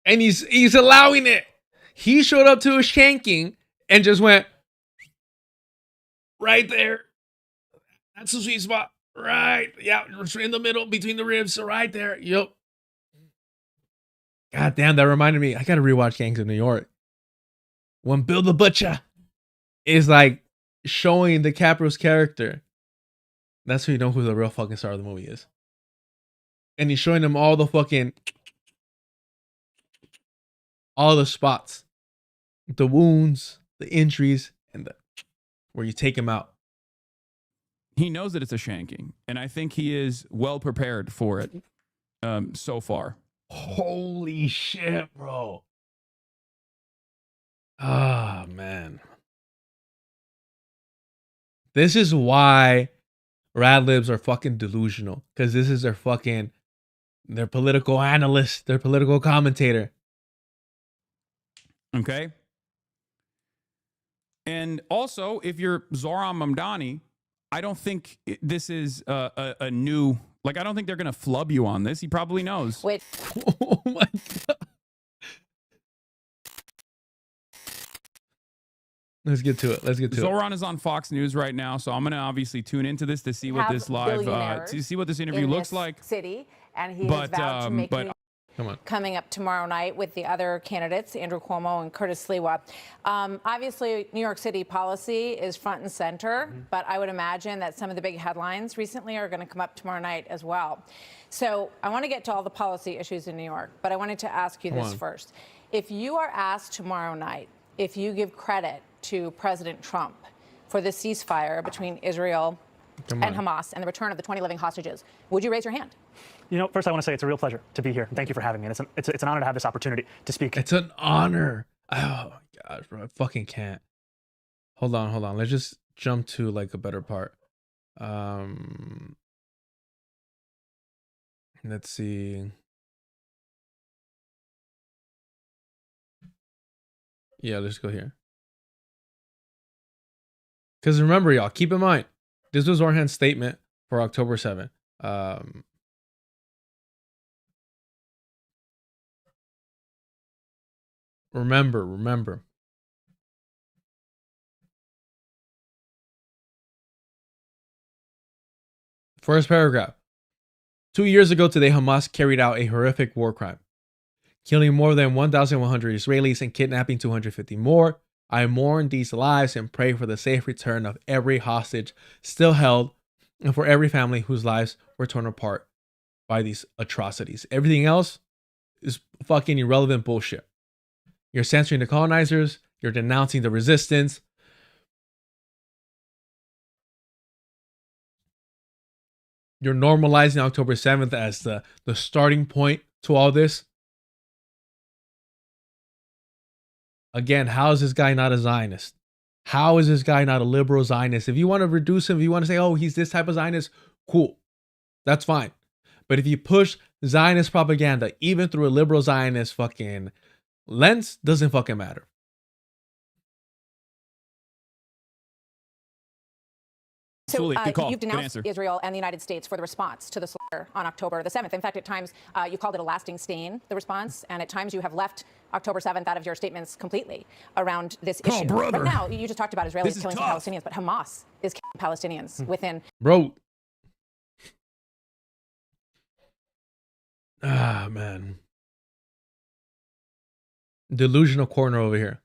S1: And he's allowing it. He showed up to a shanking and just went right there. That's the sweet spot. Right. Yeah, in the middle between the ribs. Right there. Yep. God damn, that reminded me. I gotta rewatch Gangs of New York. When Bill the Butcher is like showing DiCaprio's character, that's who you know who the real fucking star of the movie is. And he's showing him all the spots, the wounds, the injuries, and where you take him out.
S6: He knows that it's a shanking, and I think he is well prepared for it so far.
S1: Holy shit, bro. Ah, man. This is why Radlibs are fucking delusional, because this is their political analyst, their political commentator.
S6: Okay. And also, if you're Zohran Mamdani, I don't think this is a new, like, I don't think they're going to flub you on this. He probably knows.
S5: Wait.
S1: Oh my God. Let's get to it.
S6: Zohran is on Fox News right now, so I'm going to obviously tune into this to see what this to see what this interview looks like.
S5: City, and he has vowed to make
S1: come on.
S5: Coming up tomorrow night with the other candidates, Andrew Cuomo and Curtis Sliwa. Obviously, New York City policy is front and center, but I would imagine that some of the big headlines recently are going to come up tomorrow night as well. So I want to get to all the policy issues in New York, but I wanted to ask you this first. If you are asked tomorrow night, if you give credit to President Trump for the ceasefire between Israel and Hamas and the return of the 20 living hostages, would you raise your hand?
S4: You know, first I want to say it's a real pleasure to be here. Thank you for having me. And it's an honor to have this opportunity to speak.
S1: It's an honor. Oh my gosh, bro. I fucking can't. Hold on. Let's just jump to like a better part. Let's see. Yeah, let's go here. Because remember, y'all, keep in mind, this was Zohran's statement for October 7th. Remember. First paragraph. 2 years ago today, Hamas carried out a horrific war crime, killing more than 1,100 Israelis and kidnapping 250 more. I mourn these lives and pray for the safe return of every hostage still held and for every family whose lives were torn apart by these atrocities. Everything else is fucking irrelevant bullshit. You're censoring the colonizers. You're denouncing the resistance. You're normalizing October 7th as the starting point to all this. Again, how is this guy not a Zionist? How is this guy not a liberal Zionist? If you want to reduce him, if you want to say, oh, he's this type of Zionist, cool. That's fine. But if you push Zionist propaganda, even through a liberal Zionist fucking lens, doesn't fucking matter.
S5: So
S6: Good call.
S5: you've
S6: Good
S5: denounced
S6: answer.
S5: Israel and the United States for the response to the slaughter on October the 7th. In fact, at times you called it a lasting stain, the response, and at times you have left October 7th out of your statements completely around this issue.
S6: brother.
S5: But now you just talked about Israelis
S6: This is
S5: killing
S6: tough.
S5: Palestinians, but Hamas is killing Palestinians within.
S1: Bro. Ah, man. Delusional corner over here.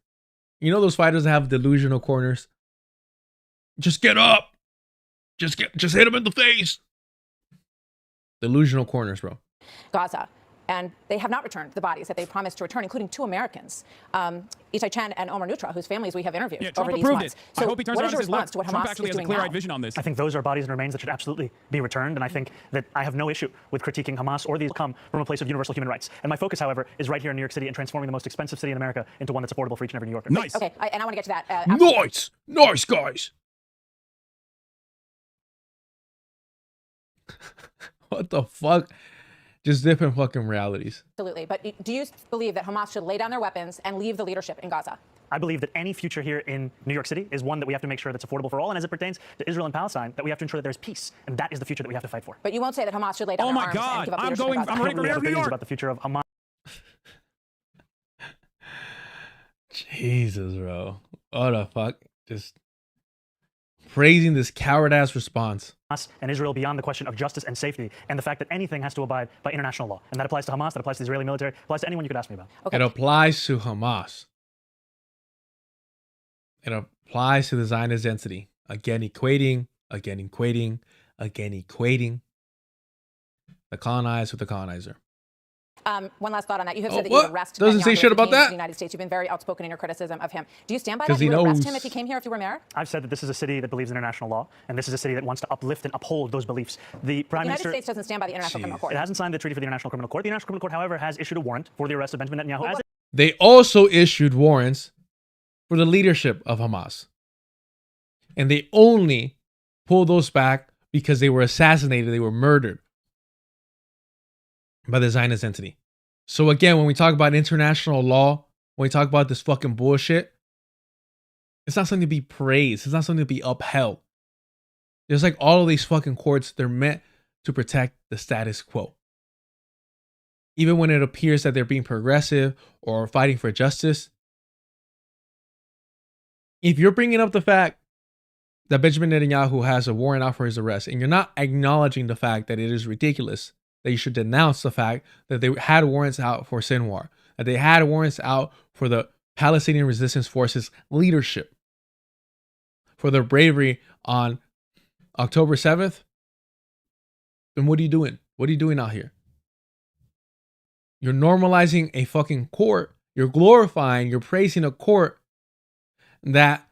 S1: You know those fighters that have delusional corners? Just get up. Just hit him in the face. Delusional corners, bro.
S5: Gaza. And they have not returned the bodies that they promised to return, including 2 Americans, Itai Chen and Omar Nutra, whose families we have interviewed
S6: Yeah, Trump
S5: over these
S6: approved
S5: months.
S6: it.
S5: So
S6: I hope he turns
S5: what
S6: around
S5: is your
S6: and says, look,
S5: response to what
S6: Trump
S5: Hamas
S6: actually
S5: is
S6: has a
S5: doing
S6: clear-eyed
S5: now?
S6: vision on this.
S4: I think those are bodies and remains that should absolutely be returned. And I think that I have no issue with critiquing Hamas or these come from a place of universal human rights. And my focus, however, is right here in New York City and transforming the most expensive city in America into one that's affordable for each and every New Yorker.
S6: Nice.
S5: Okay, and I want to get to that.
S1: Nice, guys. What the fuck? Just different fucking realities.
S5: Absolutely. But do you believe that Hamas should lay down their weapons and leave the leadership in Gaza?
S4: I believe that any future here in New York City is one that we have to make sure that's affordable for all. And as it pertains to Israel and Palestine, that we have to ensure that there's peace. And that is the future that we have to fight for.
S5: But you won't say that Hamas should lay down
S6: Oh
S5: their
S6: my
S5: arms and
S6: God.
S5: give up
S6: I'm
S5: leadership in
S6: going.
S5: Gaza.
S6: I'm ready for
S4: Really have
S6: New
S4: opinions
S6: York.
S4: about the future of Hamas.
S1: Jesus, bro. What the fuck? Just praising this coward-ass response.
S4: And Israel beyond the question of justice and safety, and the fact that anything has to abide by international law. And that applies to Hamas, that applies to the Israeli military, applies to anyone you could ask me about.
S5: Okay.
S1: It applies to Hamas. It applies to the Zionist entity. Again equating the colonized with the colonizer.
S5: One last thought on that. You have said that
S1: what?
S5: you would arrest
S1: Doesn't say
S5: Netanyahu
S1: shit
S5: if he
S1: about
S5: came to
S1: that?
S5: the United States. You've been very outspoken in your criticism of him. Do you stand by
S1: 'Cause
S5: that? You
S1: he
S5: would arrest
S1: knows.
S5: him if he came here, if you were mayor?
S4: I've said that this is a city that believes in international law, and this is a city that wants to uplift and uphold those beliefs. The Prime
S5: The United
S4: Minister...
S5: States doesn't stand by the International Criminal Court.
S4: It hasn't signed the treaty for the International Criminal Court. The International Criminal Court, however, has issued a warrant for the arrest of Benjamin Netanyahu.
S1: They also issued warrants for the leadership of Hamas. And they only pulled those back because they were assassinated, they were murdered by the Zionist entity. So again, when we talk about international law, when we talk about this fucking bullshit, it's not something to be praised. It's not something to be upheld. There's like all of these fucking courts, they're meant to protect the status quo. Even when it appears that they're being progressive or fighting for justice, if you're bringing up the fact that Benjamin Netanyahu has a warrant out for his arrest, and you're not acknowledging the fact that it is ridiculous, that you should denounce the fact that they had warrants out for Sinwar, that they had warrants out for the Palestinian Resistance Forces leadership, for their bravery on October 7th, then what are you doing? What are you doing out here? You're normalizing a fucking court. You're glorifying, you're praising a court that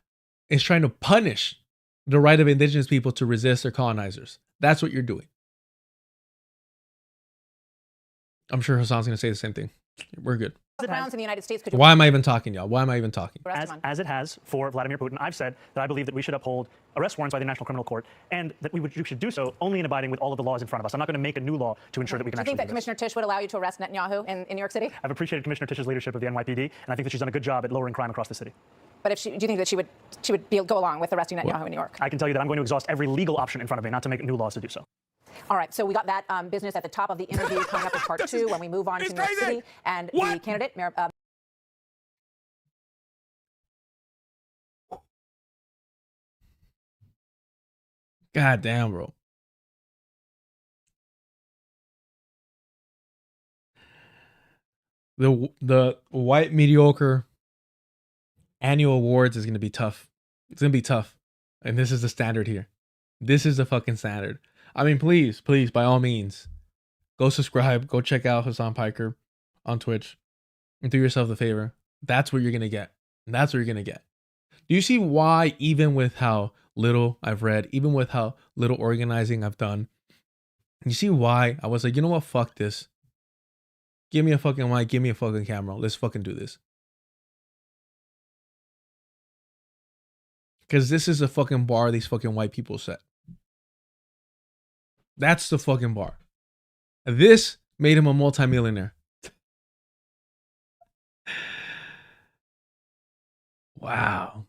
S1: is trying to punish the right of indigenous people to resist their colonizers. That's what you're doing. I'm sure Hassan's going to say the same thing. We're good.
S5: Grounds in the United States could you
S1: Why am I even talking, y'all? Why am I even talking?
S5: arrest him on?
S4: As it has for Vladimir Putin, I've said that I believe that we should uphold arrest warrants by the International Criminal Court, and that we should do so only in abiding with all of the laws in front of us. I'm not going to make a new law to ensure that we can
S5: Do you think
S4: actually
S5: that Commissioner Tisch would allow you to arrest Netanyahu in New York City?
S4: I've appreciated Commissioner Tisch's leadership of the NYPD, and I think that she's done a good job at lowering crime across the city.
S5: But do you think that she would go along with arresting Netanyahu in New York?
S4: I can tell you that I'm going to exhaust every legal option in front of me, not to make new laws to do so.
S5: All right, so we got that business at the top of the interview. Coming up in part two when we move on to New York City and the candidate, Mayor.
S1: God damn, bro. The white mediocre annual awards is going to be tough. It's going to be tough. And this is the standard here. This is the fucking standard. I mean, please, by all means, go subscribe. Go check out Hassan Piker on Twitch and do yourself the favor. That's what you're going to get. That's what you're going to get. Do you see why, even with how little I've read, even with how little organizing I've done, you see why I was like, you know what? Fuck this. Give me a fucking mic. Give me a fucking camera. Let's fucking do this. Because this is the fucking bar these fucking white people set. That's the fucking bar. This made him a multimillionaire. Wow.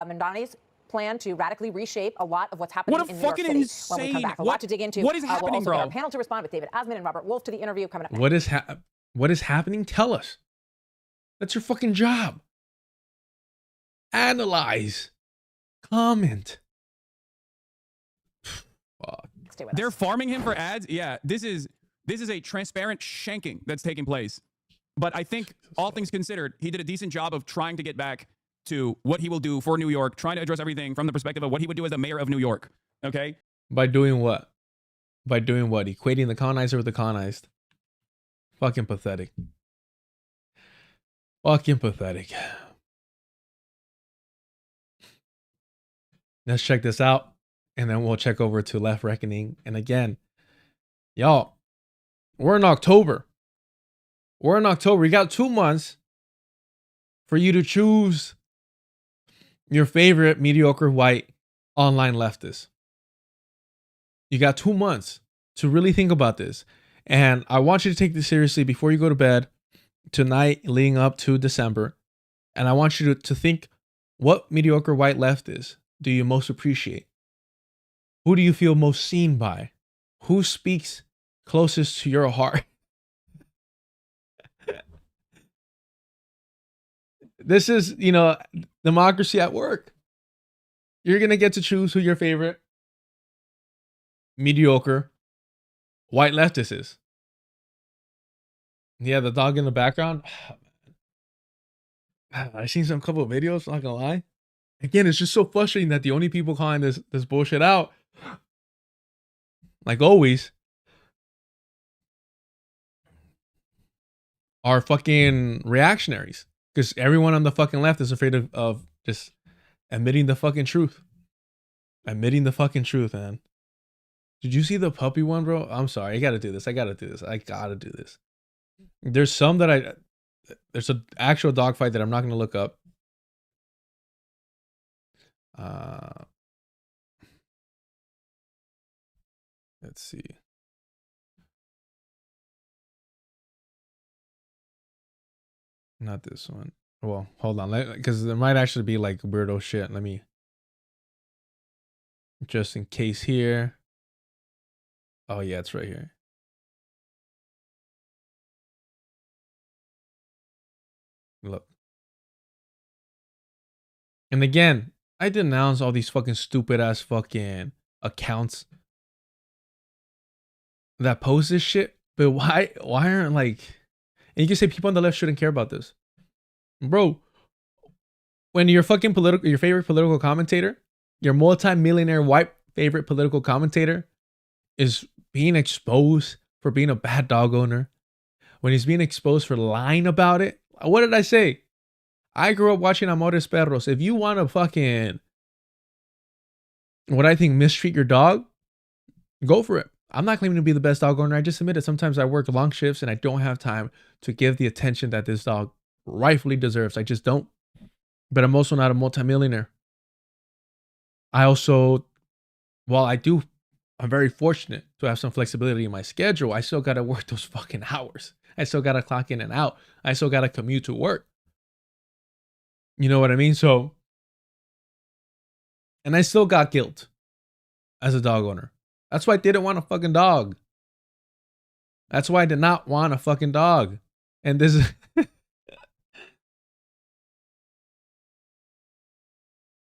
S5: Mamdani's plan to radically reshape a lot of what's happening
S6: What a
S5: in New York
S6: fucking
S5: City when we come
S6: insane-
S5: back. A lot to dig into.
S6: what is
S5: We'll
S6: happening,
S5: also
S6: bro?
S5: get our panel to respond with David Asman and Robert Wolf to the interview coming up next.
S1: What is happening? Tell us. That's your fucking job. Analyze. Comment. Fuck.
S5: Stay with
S6: They're
S5: us.
S6: farming him for ads. Yeah, this is a transparent shanking that's taking place. But I think all things considered, he did a decent job of trying to get back to what he will do for New York, trying to address everything from the perspective of what he would do as the mayor of New York. Okay?
S1: By doing what? By doing what? Equating the colonizer with the colonized. Fucking pathetic. Fucking pathetic. Let's check this out. And then we'll check over to Left Reckoning. And again, y'all, we're in October. We're in October. You got 2 months for you to choose your favorite mediocre white online leftist. You got 2 months to really think about this. And I want you to take this seriously before you go to bed tonight leading up to December. And I want you to think, what mediocre white leftist do you most appreciate? Who do you feel most seen by? Who speaks closest to your heart? This is, democracy at work. You're going to get to choose who your favorite mediocre white leftist is. Yeah, the dog in the background. I've seen some couple of videos, not gonna lie. Again, it's just so frustrating that the only people calling this bullshit out, like always, are fucking reactionaries. Because everyone on the fucking left is afraid of just admitting the fucking truth. Admitting the fucking truth, man. Did you see the puppy one, bro? I'm sorry. I gotta do this. I gotta do this. There's some that there's an actual dog fight that I'm not gonna look up. Let's see. Not this one. Well, hold on, because there might actually be like weirdo shit. Let me, just in case here. Oh yeah, it's right here. Look. And again, I denounce all these fucking stupid ass fucking accounts that post this shit. But why aren't like, and you can say people on the left shouldn't care about this. Bro, when your fucking your favorite political commentator, your multi-millionaire white favorite political commentator is being exposed for being a bad dog owner, when he's being exposed for lying about it, what did I say? I grew up watching Amores Perros. If you want to fucking, what I think, mistreat your dog, go for it. I'm not claiming to be the best dog owner. I just admit it. Sometimes I work long shifts and I don't have time to give the attention that this dog rightfully deserves. I just don't. But I'm also not a multimillionaire. I also, while I'm very fortunate to have some flexibility in my schedule, I still got to work those fucking hours. I still got to clock in and out. I still got to commute to work. You know what I mean? So, and I still got guilt as a dog owner. That's why I didn't want a fucking dog. That's why I did not want a fucking dog. And this is,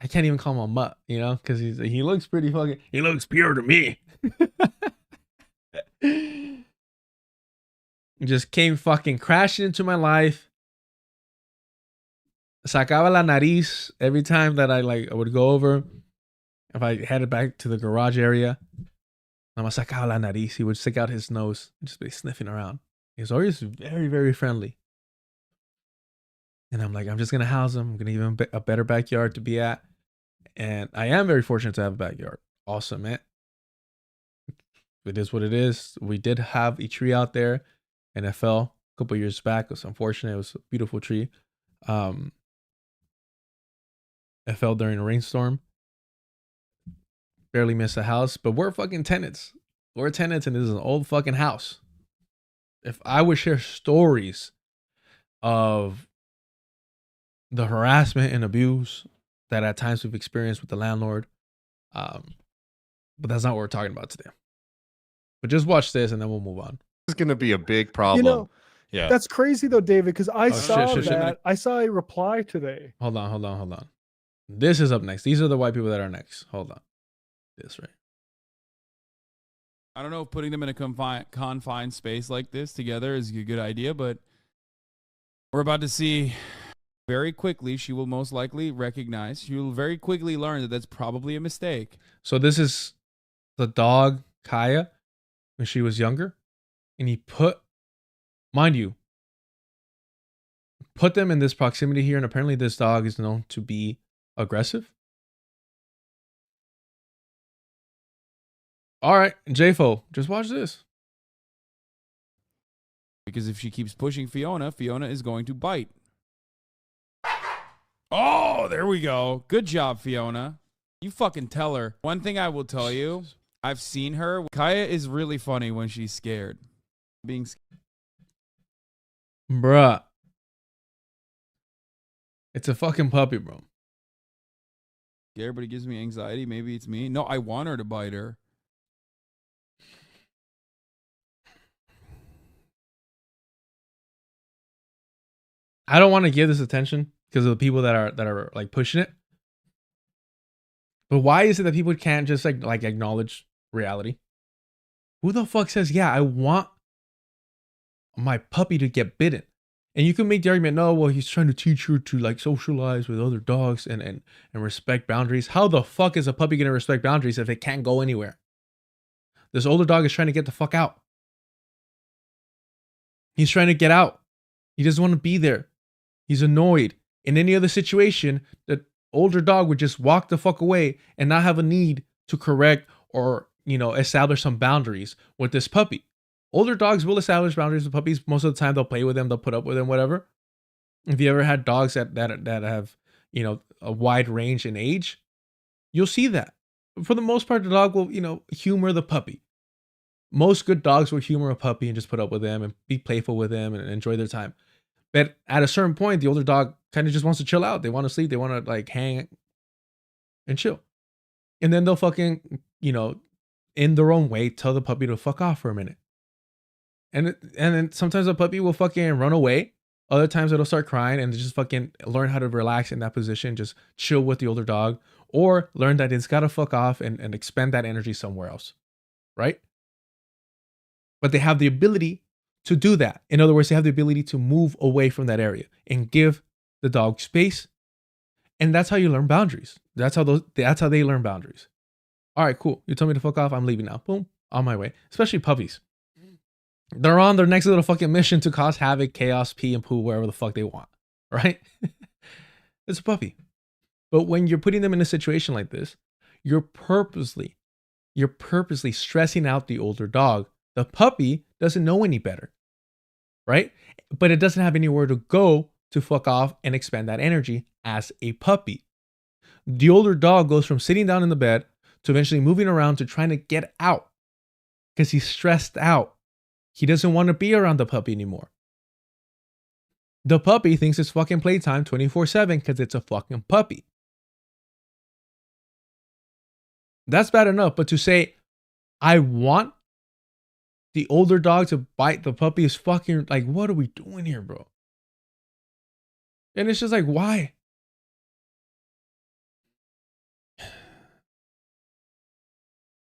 S1: I can't even call him a mutt, because he looks pretty fucking, he looks pure to me. Just came fucking crashing into my life. Sacaba la nariz every time that I would go over. If I headed back to the garage area, I'm sacaba la nariz. He would stick out his nose and just be sniffing around. He was always very, very friendly. And I'm like, I'm just gonna house him. I'm gonna give him a better backyard to be at. And I am very fortunate to have a backyard. Awesome, man. It is what it is. We did have a tree out there, and it fell a couple years back. It was unfortunate. It was a beautiful tree. It fell during a rainstorm. Barely missed a house, but we're fucking tenants. We're tenants, and this is an old fucking house. If I would share stories of the harassment and abuse that at times we've experienced with the landlord. But that's not what we're talking about today. But just watch this and then we'll move on.
S7: This is going to be a big problem.
S8: You know,
S7: yeah.
S8: that's crazy though, David, because I saw
S1: shit.
S8: that. I saw a reply today.
S1: Hold on. This is up next. These are the white people that are next. Hold on. This right.
S6: I don't know if putting them in a confined space like this together is a good idea, but we're about to see very quickly. She will most likely recognize. She will very quickly learn that that's probably a mistake.
S1: So this is the dog Kaya when she was younger, and he put, mind you, put them in this proximity here, and apparently this dog is known to be aggressive. All right, JFO, just watch this.
S6: Because if she keeps pushing Fiona, Fiona is going to bite. Oh, there we go. Good job, Fiona. You fucking tell her. One thing I will tell you, I've seen her. Kaya is really funny when she's scared. Being scared.
S1: Bruh. It's a fucking puppy, bro.
S6: Scared, but it gives me anxiety. Maybe it's me. No, I want her to bite her.
S1: I don't want to give this attention because of the people that are like pushing it. But why is it that people can't just like acknowledge reality? Who the fuck says, yeah, I want my puppy to get bitten? And you can make the argument, no, well, he's trying to teach her to like socialize with other dogs and respect boundaries. How the fuck is a puppy going to respect boundaries if it can't go anywhere? This older dog is trying to get the fuck out. He's trying to get out. He doesn't want to be there. He's annoyed. In any other situation, the older dog would just walk the fuck away and not have a need to correct or, you know, establish some boundaries with this puppy. Older dogs will establish boundaries with puppies. Most of the time, they'll play with them, they'll put up with them, whatever. If you ever had dogs that have, you know, a wide range in age, you'll see that. But for the most part, the dog will, you know, humor the puppy. Most good dogs will humor a puppy and just put up with them and be playful with them and enjoy their time. But at a certain point, the older dog kind of just wants to chill out. They want to sleep. They want to like hang and chill. And then they'll fucking, you know, in their own way, tell the puppy to fuck off for a minute. And then sometimes the puppy will fucking run away. Other times it'll start crying and just fucking learn how to relax in that position. Just chill with the older dog. Or learn that it's got to fuck off and expend that energy somewhere else. Right? But they have the ability to do that. In other words, they have the ability to move away from that area and give the dog space. And that's how you learn boundaries. That's how they learn boundaries. All right, cool. You told me to fuck off. I'm leaving now. Boom. On my way. Especially puppies. They're on their next little fucking mission to cause havoc, chaos, pee, and poo wherever the fuck they want. Right? It's a puppy. But when you're putting them in a situation like this, you're purposely stressing out the older dog. The puppy doesn't know any better, right? But it doesn't have anywhere to go to fuck off and expend that energy as a puppy. The older dog goes from sitting down in the bed to eventually moving around to trying to get out because he's stressed out. He doesn't want to be around the puppy anymore. The puppy thinks it's fucking playtime 24/7 because it's a fucking puppy. That's bad enough, but to say, I want the older dog to bite the puppy is fucking like, what are we doing here, bro? And it's just like, why?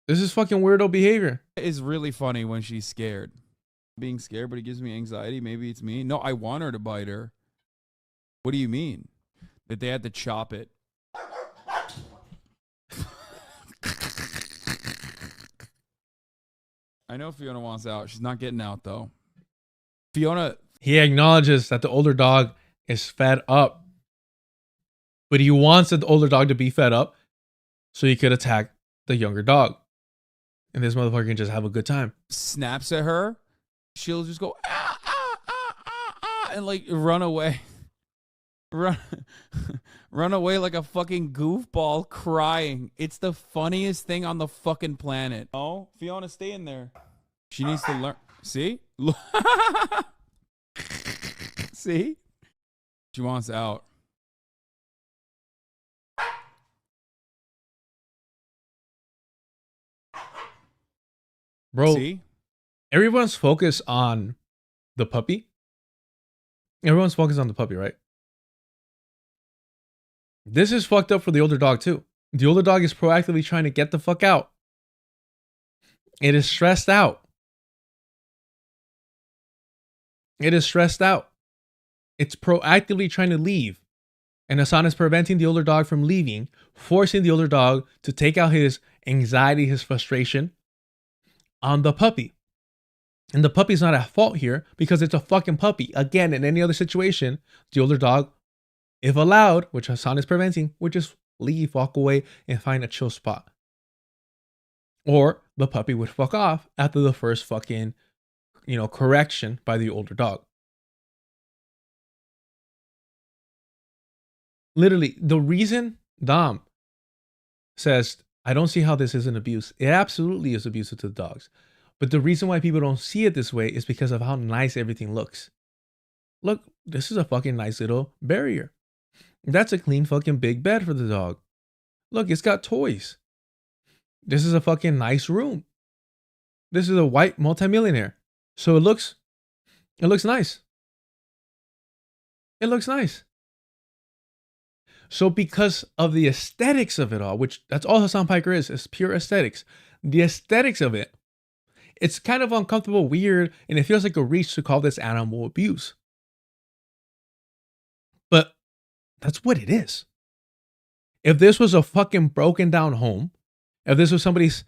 S1: This is fucking weirdo behavior.
S6: It is really funny when she's scared. Being scared, but it gives me anxiety. Maybe it's me. No, I want her to bite her. What do you mean? That they had to chop it. I know Fiona wants out. She's not getting out, though. Fiona.
S1: He acknowledges that the older dog is fed up. But he wants the older dog to be fed up so he could attack the younger dog. And this motherfucker can just have a good time.
S6: Snaps at her. She'll just go, ah, ah, ah, ah, ah, and like run away. Run away like a fucking goofball crying. It's the funniest thing on the fucking planet. Oh, Fiona, stay in there. She needs to learn. See? See? She wants out.
S1: Bro,
S6: See?
S1: everyone's focused on the puppy. Everyone's focused on the puppy, right? This is fucked up for the older dog too. The older dog is proactively trying to get the fuck out. It is stressed out. It is stressed out. It's proactively trying to leave. And Hassan is preventing the older dog from leaving, forcing the older dog to take out his anxiety, his frustration on the puppy. And the puppy's not at fault here because it's a fucking puppy. Again, in any other situation, the older dog, if allowed, which Hassan is preventing, would just leave, walk away, and find a chill spot. Or the puppy would fuck off after the first fucking, correction by the older dog. Literally, the reason Dom says, I don't see how this is an abuse. It absolutely is abusive to the dogs. But the reason why people don't see it this way is because of how nice everything looks. Look, this is a fucking nice little barrier. That's a clean fucking big bed for the dog. Look, it's got toys. This is a fucking nice room. This is a white multimillionaire. So it looks nice. It looks nice. So because of the aesthetics of it all, which that's all Hassan Piker is pure aesthetics. The aesthetics of it, it's kind of uncomfortable, weird, and it feels like a reach to call this animal abuse. But that's what it is. If this was a fucking broken down home, if this was somebody's,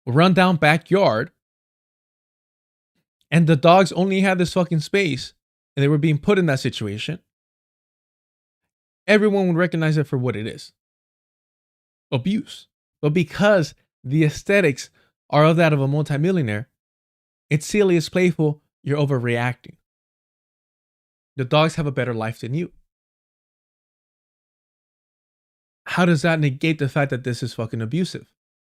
S1: run down backyard, and the dogs only had this fucking space, and they were being put in that situation, everyone would recognize it for what it is. Abuse. But because the aesthetics are of that of a multimillionaire, it's silly, it's playful, you're overreacting. The dogs have a better life than you. How does that negate the fact that this is fucking abusive?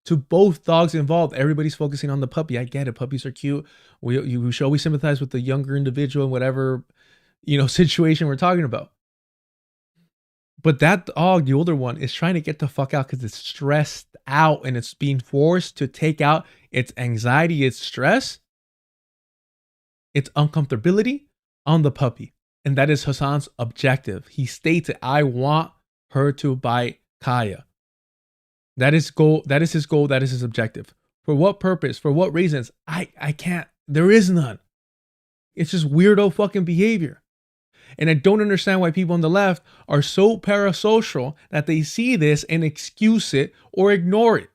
S1: To both dogs involved, everybody's focusing on the puppy. I get it. Puppies are cute. We should always sympathize with the younger individual in whatever, situation we're talking about. But that dog, the older one, is trying to get the fuck out because it's stressed out and it's being forced to take out its anxiety, its stress, its uncomfortability on the puppy. And that is Hassan's objective. He states it, I want her to bite Kaya. That is goal. That is his goal. That is his objective. For what purpose? For what reasons? I can't. There is none. It's just weirdo fucking behavior. And I don't understand why people on the left are so parasocial that they see this and excuse it or ignore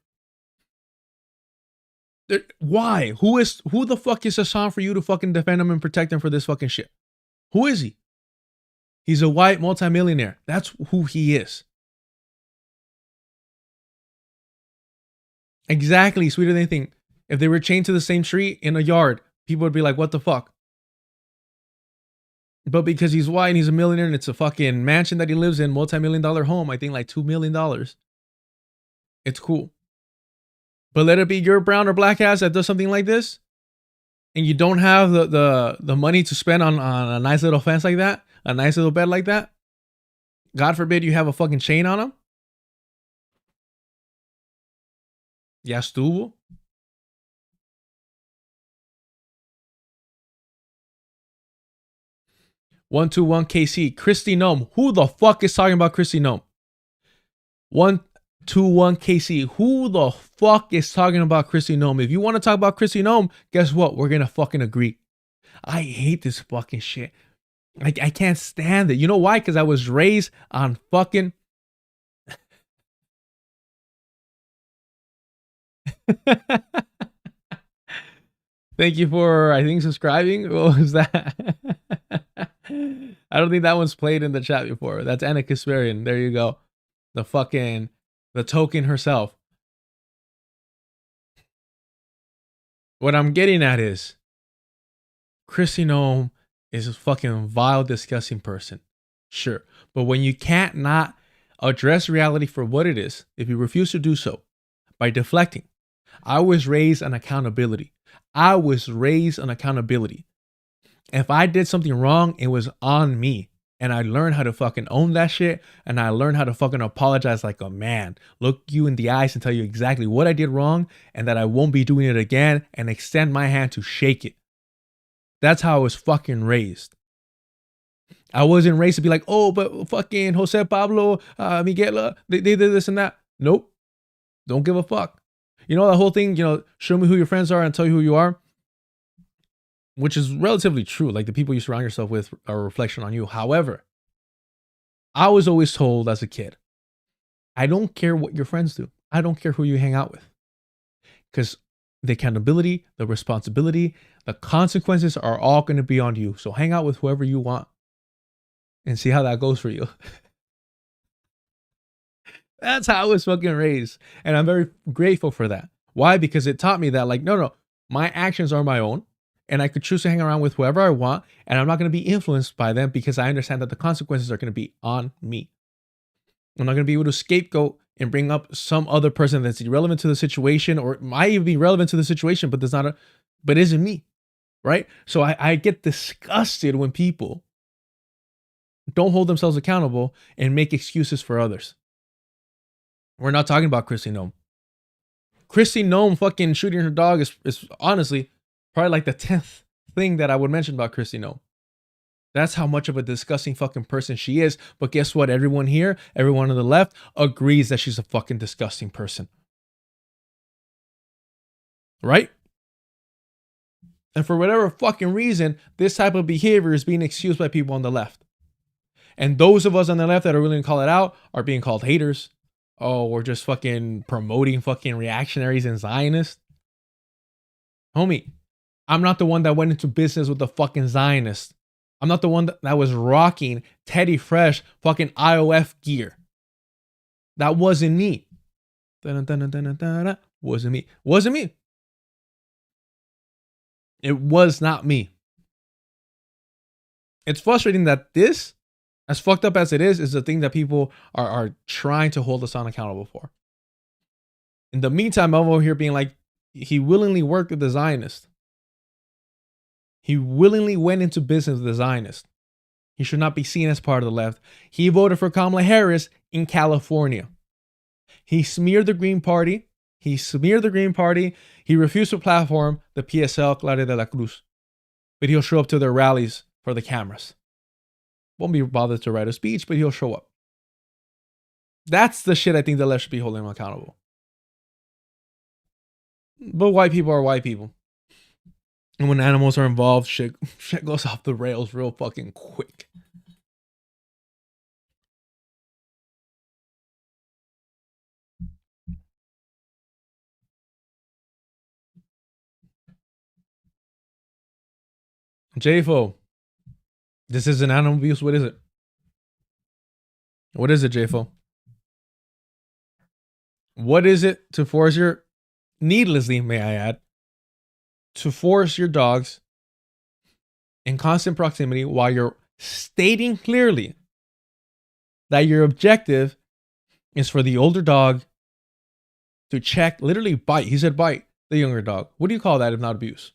S1: it. Why? Who the fuck is Hassan for you to fucking defend him and protect him for this fucking shit? Who is he? He's a white multimillionaire. That's who he is. Exactly, sweeter than anything. If they were chained to the same tree in a yard, people would be like, what the fuck? But because he's white and he's a millionaire and it's a fucking mansion that he lives in, multi-million-dollar home, I think like $2 million. It's cool. But let it be your brown or black ass that does something like this, and you don't have the money to spend on a nice little fence like that, a nice little bed like that. God forbid you have a fucking chain on him. Ya estuvo. One KC. Christy Nome. Who the fuck is talking about Christy Nome? 121 KC. Who the fuck is talking about Christy Nome? If you want to talk about Christy Nome, guess what? We're gonna fucking agree. I hate this fucking shit. I can't stand it. You know why? Because I was raised on fucking Thank you for, I think, subscribing. What was that? I don't think that one's played in the chat before. That's Anna Kasparian. There you go. The token herself. What I'm getting at is Chrissy Nome is a fucking vile, disgusting person. Sure. But when you can't not address reality for what it is, if you refuse to do so by deflecting, I was raised on accountability. If I did something wrong, it was on me. And I learned how to fucking own that shit. And I learned how to fucking apologize like a man. Look you in the eyes and tell you exactly what I did wrong and that I won't be doing it again and extend my hand to shake it. That's how I was fucking raised. I wasn't raised to be like, oh, but fucking Jose Pablo, Miguel, they did this and that. Nope. Don't give a fuck. You know, the whole thing, you know, show me who your friends are and tell you who you are, which is relatively true. Like the people you surround yourself with are a reflection on you. However, I was always told as a kid, I don't care what your friends do. I don't care who you hang out with. Because the accountability, the responsibility, the consequences are all going to be on you. So hang out with whoever you want and see how that goes for you. That's how I was fucking raised. And I'm very grateful for that. Why? Because it taught me that, like, no, my actions are my own. And I could choose to hang around with whoever I want. And I'm not going to be influenced by them because I understand that the consequences are going to be on me. I'm not going to be able to scapegoat and bring up some other person that's irrelevant to the situation, or might even be relevant to the situation, but but isn't me. Right? So I get disgusted when people don't hold themselves accountable and make excuses for others. We're not talking about Chrissy Nome. Chrissy Nome fucking shooting her dog is honestly probably like the 10th thing that I would mention about Chrissy Nome. That's how much of a disgusting fucking person she is. But guess what? Everyone here, everyone on the left agrees that she's a fucking disgusting person. Right? And for whatever fucking reason, this type of behavior is being excused by people on the left. And those of us on the left that are willing to call it out are being called haters. Oh, we're just fucking promoting fucking reactionaries and Zionists. Homie, I'm not the one that went into business with the fucking Zionists. I'm not the one that was rocking Teddy Fresh fucking IOF gear. That wasn't me. Wasn't me. Wasn't me. It was not me. It's frustrating that this, as fucked up as it is the thing that people are trying to hold us accountable for. In the meantime, I'm over here being like, he willingly worked with the Zionist. He willingly went into business with the Zionist. He should not be seen as part of the left. He voted for Kamala Harris in California. He smeared the Green Party. He refused to platform the PSL Clare de la Cruz. But he'll show up to their rallies for the cameras. Won't be bothered to write a speech, but he'll show up. That's the shit I think the left should be holding him accountable. But white people are white people. And when animals are involved, shit goes off the rails real fucking quick. JFO, this is an animal abuse. What is it? What is it, JFO? What is it to force your, needlessly, may I add, to force your dogs in constant proximity while you're stating clearly that your objective is for the older dog to check, literally bite. He said bite the younger dog. What do you call that if not abuse?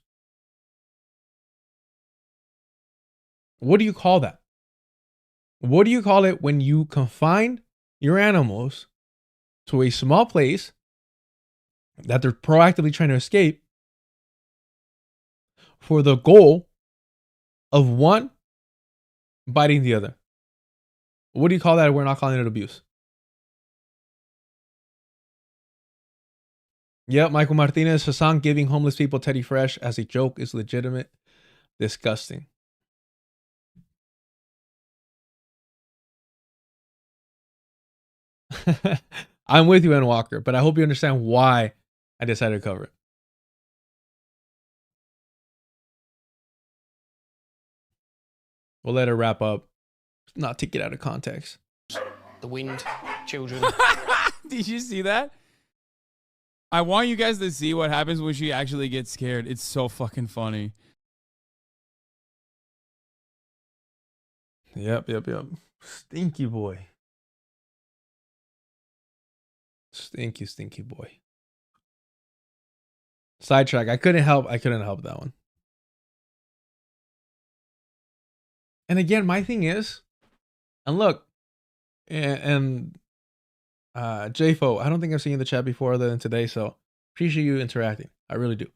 S1: What do you call that? What do you call it when you confine your animals to a small place that they're proactively trying to escape for the goal of one biting the other? What do you call that if we're not calling it abuse? Yep, Michael Martinez, Hassan giving homeless people Teddy Fresh as a joke is legitimate. Disgusting. I'm with you, N. Walker, but I hope you understand why I decided to cover it. We'll let it wrap up. Not take it out of context.
S7: The wind, children.
S6: Did you see that? I want you guys to see what happens when she actually gets scared. It's so fucking funny.
S1: Yep. Stinky boy. Stinky boy. Sidetrack. I couldn't help that one. And again, my thing is, And look, and JFO, I don't think I've seen you in the chat before other than today, so appreciate you interacting. I really do.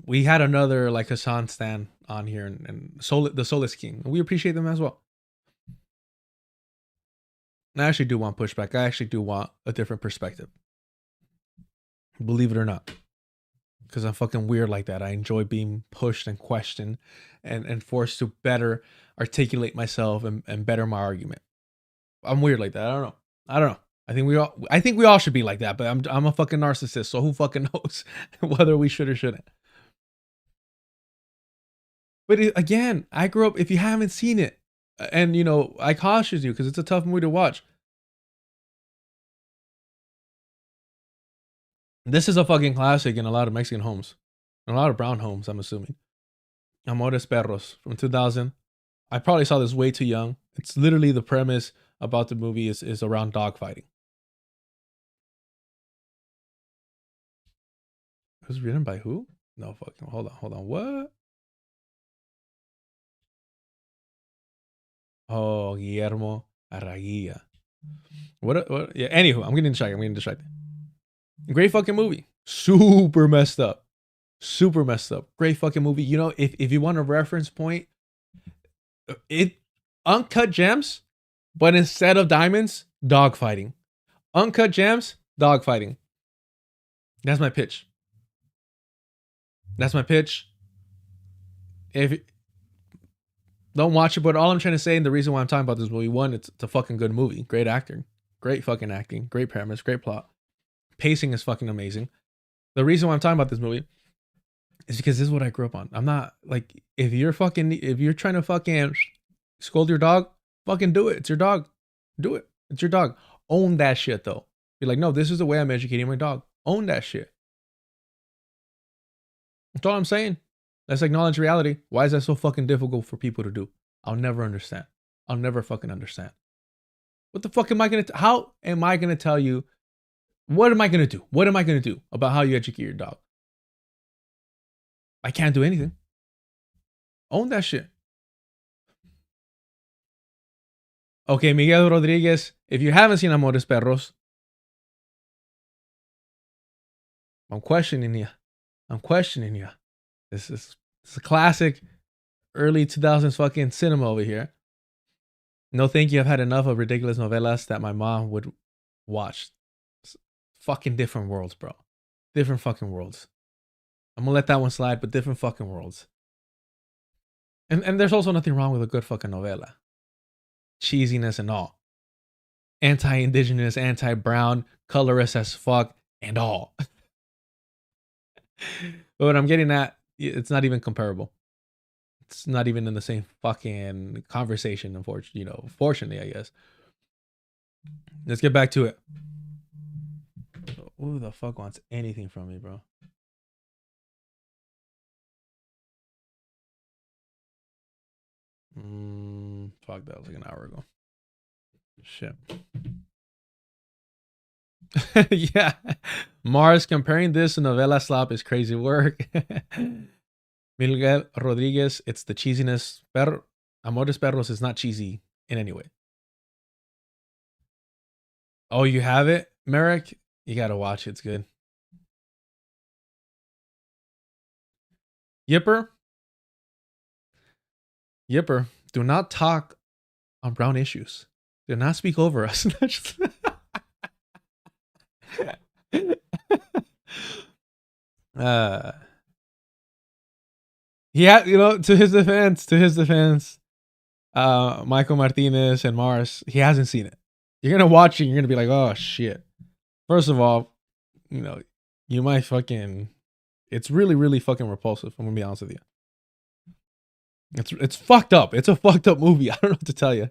S1: We had another like Hassan Stan on here and the Soulless King. We appreciate them as well. And I actually do want pushback. I actually do want a different perspective. Believe it or not. Because I'm fucking weird like that. I enjoy being pushed and questioned and forced to better articulate myself and better my argument. I'm weird like that. I don't know. I think we all should be like that, but I'm a fucking narcissist, so who fucking knows whether we should or shouldn't. But again, I grew up, if you haven't seen it, and you know, I caution you because it's a tough movie to watch. This is a fucking classic in a lot of Mexican homes. In a lot of brown homes, I'm assuming. Amores Perros from 2000. I probably saw this way too young. It's literally the premise about the movie is around dogfighting. It was written by who? No fucking, hold on. What? Oh, Guillermo Arraguia. What? Yeah, anywho, I'm getting distracted. Great fucking movie. Super messed up. Great fucking movie. You know, if you want a reference point, it Uncut Gems, but instead of diamonds, dogfighting. Uncut Gems, dogfighting. That's my pitch. If don't watch it, but all I'm trying to say, and the reason why I'm talking about this movie, one, it's a fucking good movie. Great acting. Great fucking acting. Great premise. Great plot. Pacing is fucking amazing. The reason why I'm talking about this movie is because this is what I grew up on. I'm not like, if you're trying to fucking scold your dog, fucking do it. It's your dog. Do it. It's your dog. Own that shit though. You're like, no, this is the way I'm educating my dog. Own that shit. That's all I'm saying. Let's acknowledge reality. Why is that so fucking difficult for people to do? I'll never understand. I'll never fucking understand. What the fuck am I gonna? How am I gonna tell you? What am I gonna do? What am I gonna do about how you educate your dog? I can't do anything. Own that shit. Okay, Miguel Rodriguez. If you haven't seen Amores Perros, I'm questioning you. This is a classic early 2000s fucking cinema over here. No, thank you. I've had enough of ridiculous novelas that my mom would watch. It's fucking different worlds, bro. Different fucking worlds. I'm gonna let that one slide, but different fucking worlds. And there's also nothing wrong with a good fucking novela. Cheesiness and all. Anti-indigenous, anti-brown, colorist as fuck, and all. But what I'm getting at, it's not even comparable. It's not even in the same fucking conversation, fortunately, I guess. Let's get back to it. Who the fuck wants anything from me, bro? Fuck, that was like an hour ago. Shit. Yeah. Mars, comparing this to novela slop is crazy work. Miguel Rodriguez, it's the cheesiness. Amores Perros is not cheesy in any way. Oh, you have it, Merrick? You gotta watch it. It's good. Yipper, do not talk on brown issues. Do not speak over us. Yeah, to his defense, Michael Martinez and Mars, he hasn't seen it. You're gonna watch it, you're gonna be like, oh shit. First of all, you might fucking, it's really, really fucking repulsive. I'm gonna be honest with you. It's fucked up. It's a fucked up movie. I don't know what to tell you.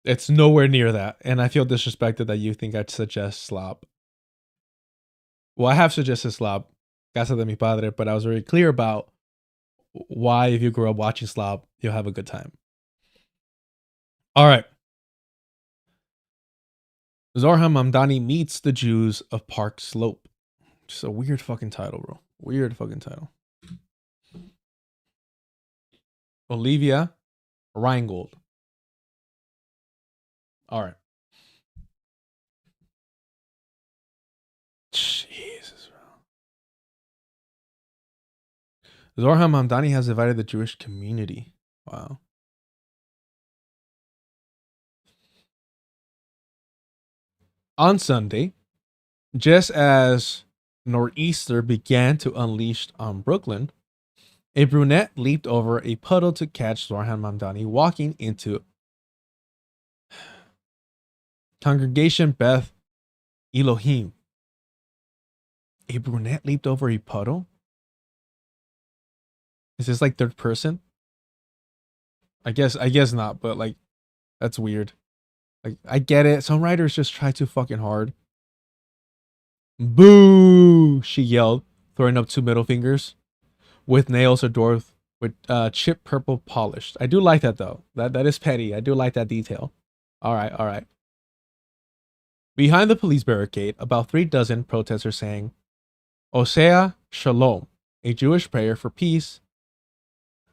S1: It's nowhere near that. And I feel disrespected that you think I'd suggest slop. Well, I have suggested slop, Casa de mi Padre, but I was very clear about why, if you grew up watching slop, you'll have a good time. All right. Zohran Mamdani meets the Jews of Park Slope. Just a weird fucking title, bro. Weird fucking title. Olivia Reingold. All right. Jesus, bro. Zohran Mamdani has divided the Jewish community. Wow. On Sunday, just as Nor'easter began to unleash on Brooklyn, a brunette leaped over a puddle to catch Zohran Mamdani walking into Congregation Beth Elohim. A brunette leaped over a puddle? Is this like third person? I guess not, but like that's weird. Like I get it. Some writers just try too fucking hard. Boo! She yelled, throwing up 2 middle fingers with nails adorned with chip purple polished. I do like that though. That is petty. I do like that detail. All right, all right. Behind the police barricade, about 3 dozen protesters sang Osea Shalom, a Jewish prayer for peace,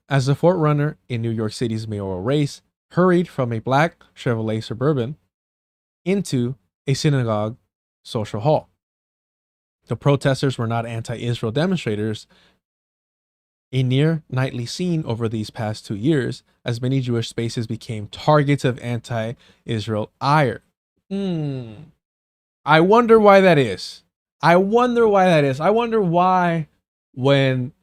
S1: as the forerunner in New York City's mayoral race hurried from a black Chevrolet Suburban into a synagogue social hall. The protesters were not anti-Israel demonstrators, a near nightly scene over these past 2 years, as many Jewish spaces became targets of anti-Israel ire. I wonder why that is. I wonder why when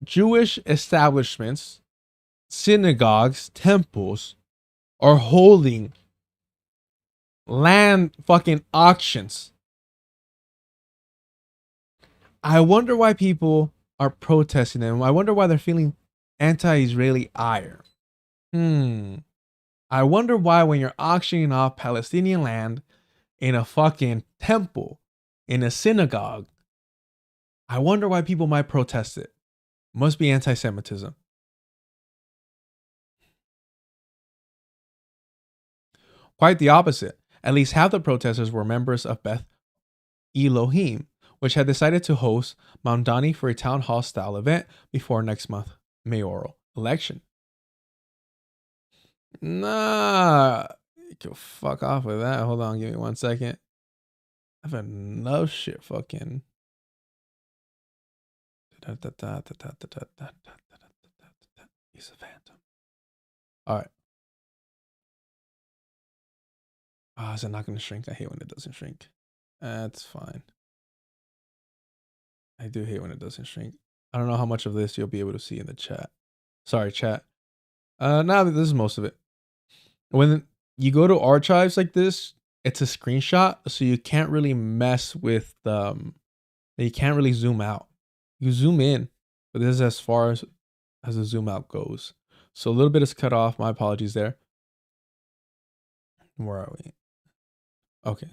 S1: Jewish establishments, synagogues, temples are holding land fucking auctions. I wonder why people are protesting them. I wonder why they're feeling anti-Israeli ire. I wonder why when you're auctioning off Palestinian land in a fucking temple, in a synagogue, I wonder why people might protest it. Must be anti-Semitism. Quite the opposite. At least half the protesters were members of Beth Elohim, which had decided to host Mamdani for a town hall style event before next month's mayoral election. Nah, you can fuck off with that. Hold on, give me 1 second. I've had enough shit fucking. He's a phantom. All right. Oh, is it not going to shrink? I hate when it doesn't shrink. That's fine. I do hate when it doesn't shrink. I don't know how much of this you'll be able to see in the chat. Sorry, chat. Now this is most of it. When you go to archives like this, it's a screenshot, so you can't really mess with you can't really zoom out. You zoom in, but this is as far as the zoom out goes. So a little bit is cut off. My apologies there. Where are we? Okay.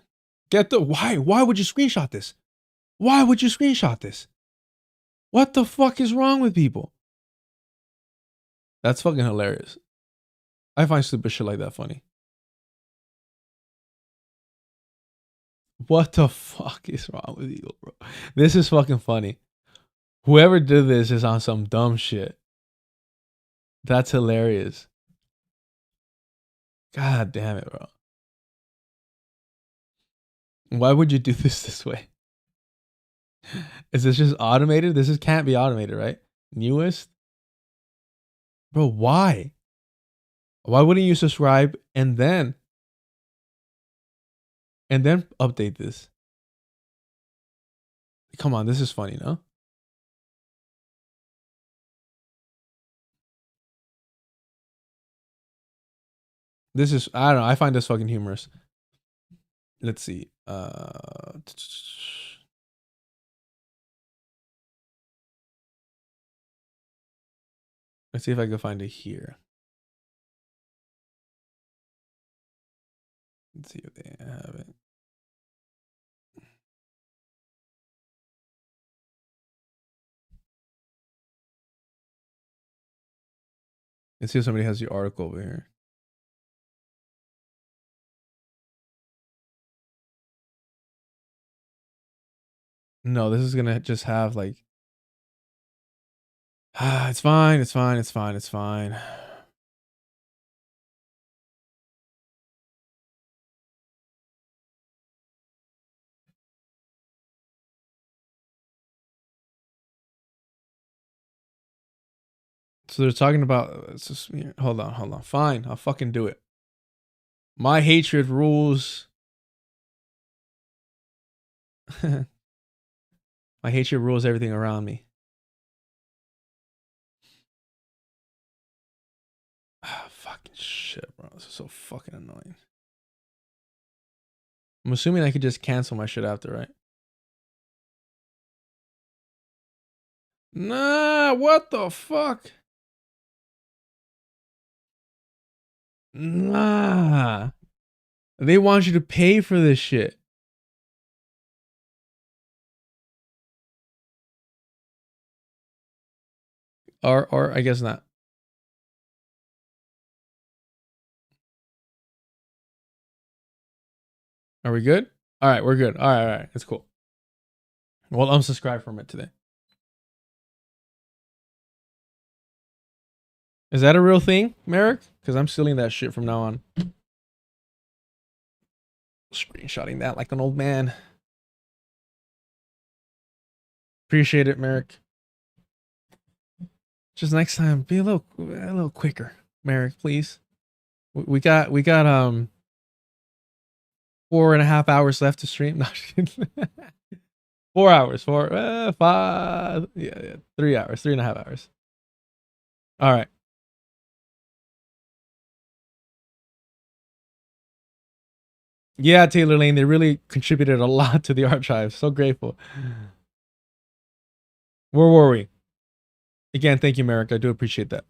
S1: Why would you screenshot this? Why would you screenshot this? What the fuck is wrong with people? That's fucking hilarious. I find stupid shit like that funny. What the fuck is wrong with you, bro? This is fucking funny. Whoever did this is on some dumb shit. That's hilarious. God damn it, bro. Why would you do this way? Is this just automated? This can't be automated, right? Newest? Bro, why? Why wouldn't you subscribe and then update this? Come on, this is funny, no? This is, I don't know, I find this fucking humorous. Let's see. Let's see if I can find it here. Let's see if they have it. Let's see if somebody has the article over here. No, this is gonna just have like It's fine. It's fine. It's fine. It's fine. So they're talking about. Hold on. Fine, I'll fucking do it. My hatred rules. My hatred rules everything around me. Fucking shit, bro. This is so fucking annoying. I'm assuming I could just cancel my shit after, right? Nah, what the fuck? Nah. They want you to pay for this shit. Or I guess not. Are we good? All right, we're good. All right. It's cool. Well, unsubscribe from it today. Is that a real thing, Merrick? Because I'm stealing that shit from now on. Screenshotting that like an old man. Appreciate it, Merrick. Just next time, be a little quicker, Merrick, please. We got 4.5 hours left to stream. No, 4 hours, 5, yeah, 3 hours, 3.5 hours. All right. Yeah, Taylor Lane, they really contributed a lot to the archive. So grateful. Where were we? Again, thank you, Merrick. I do appreciate that.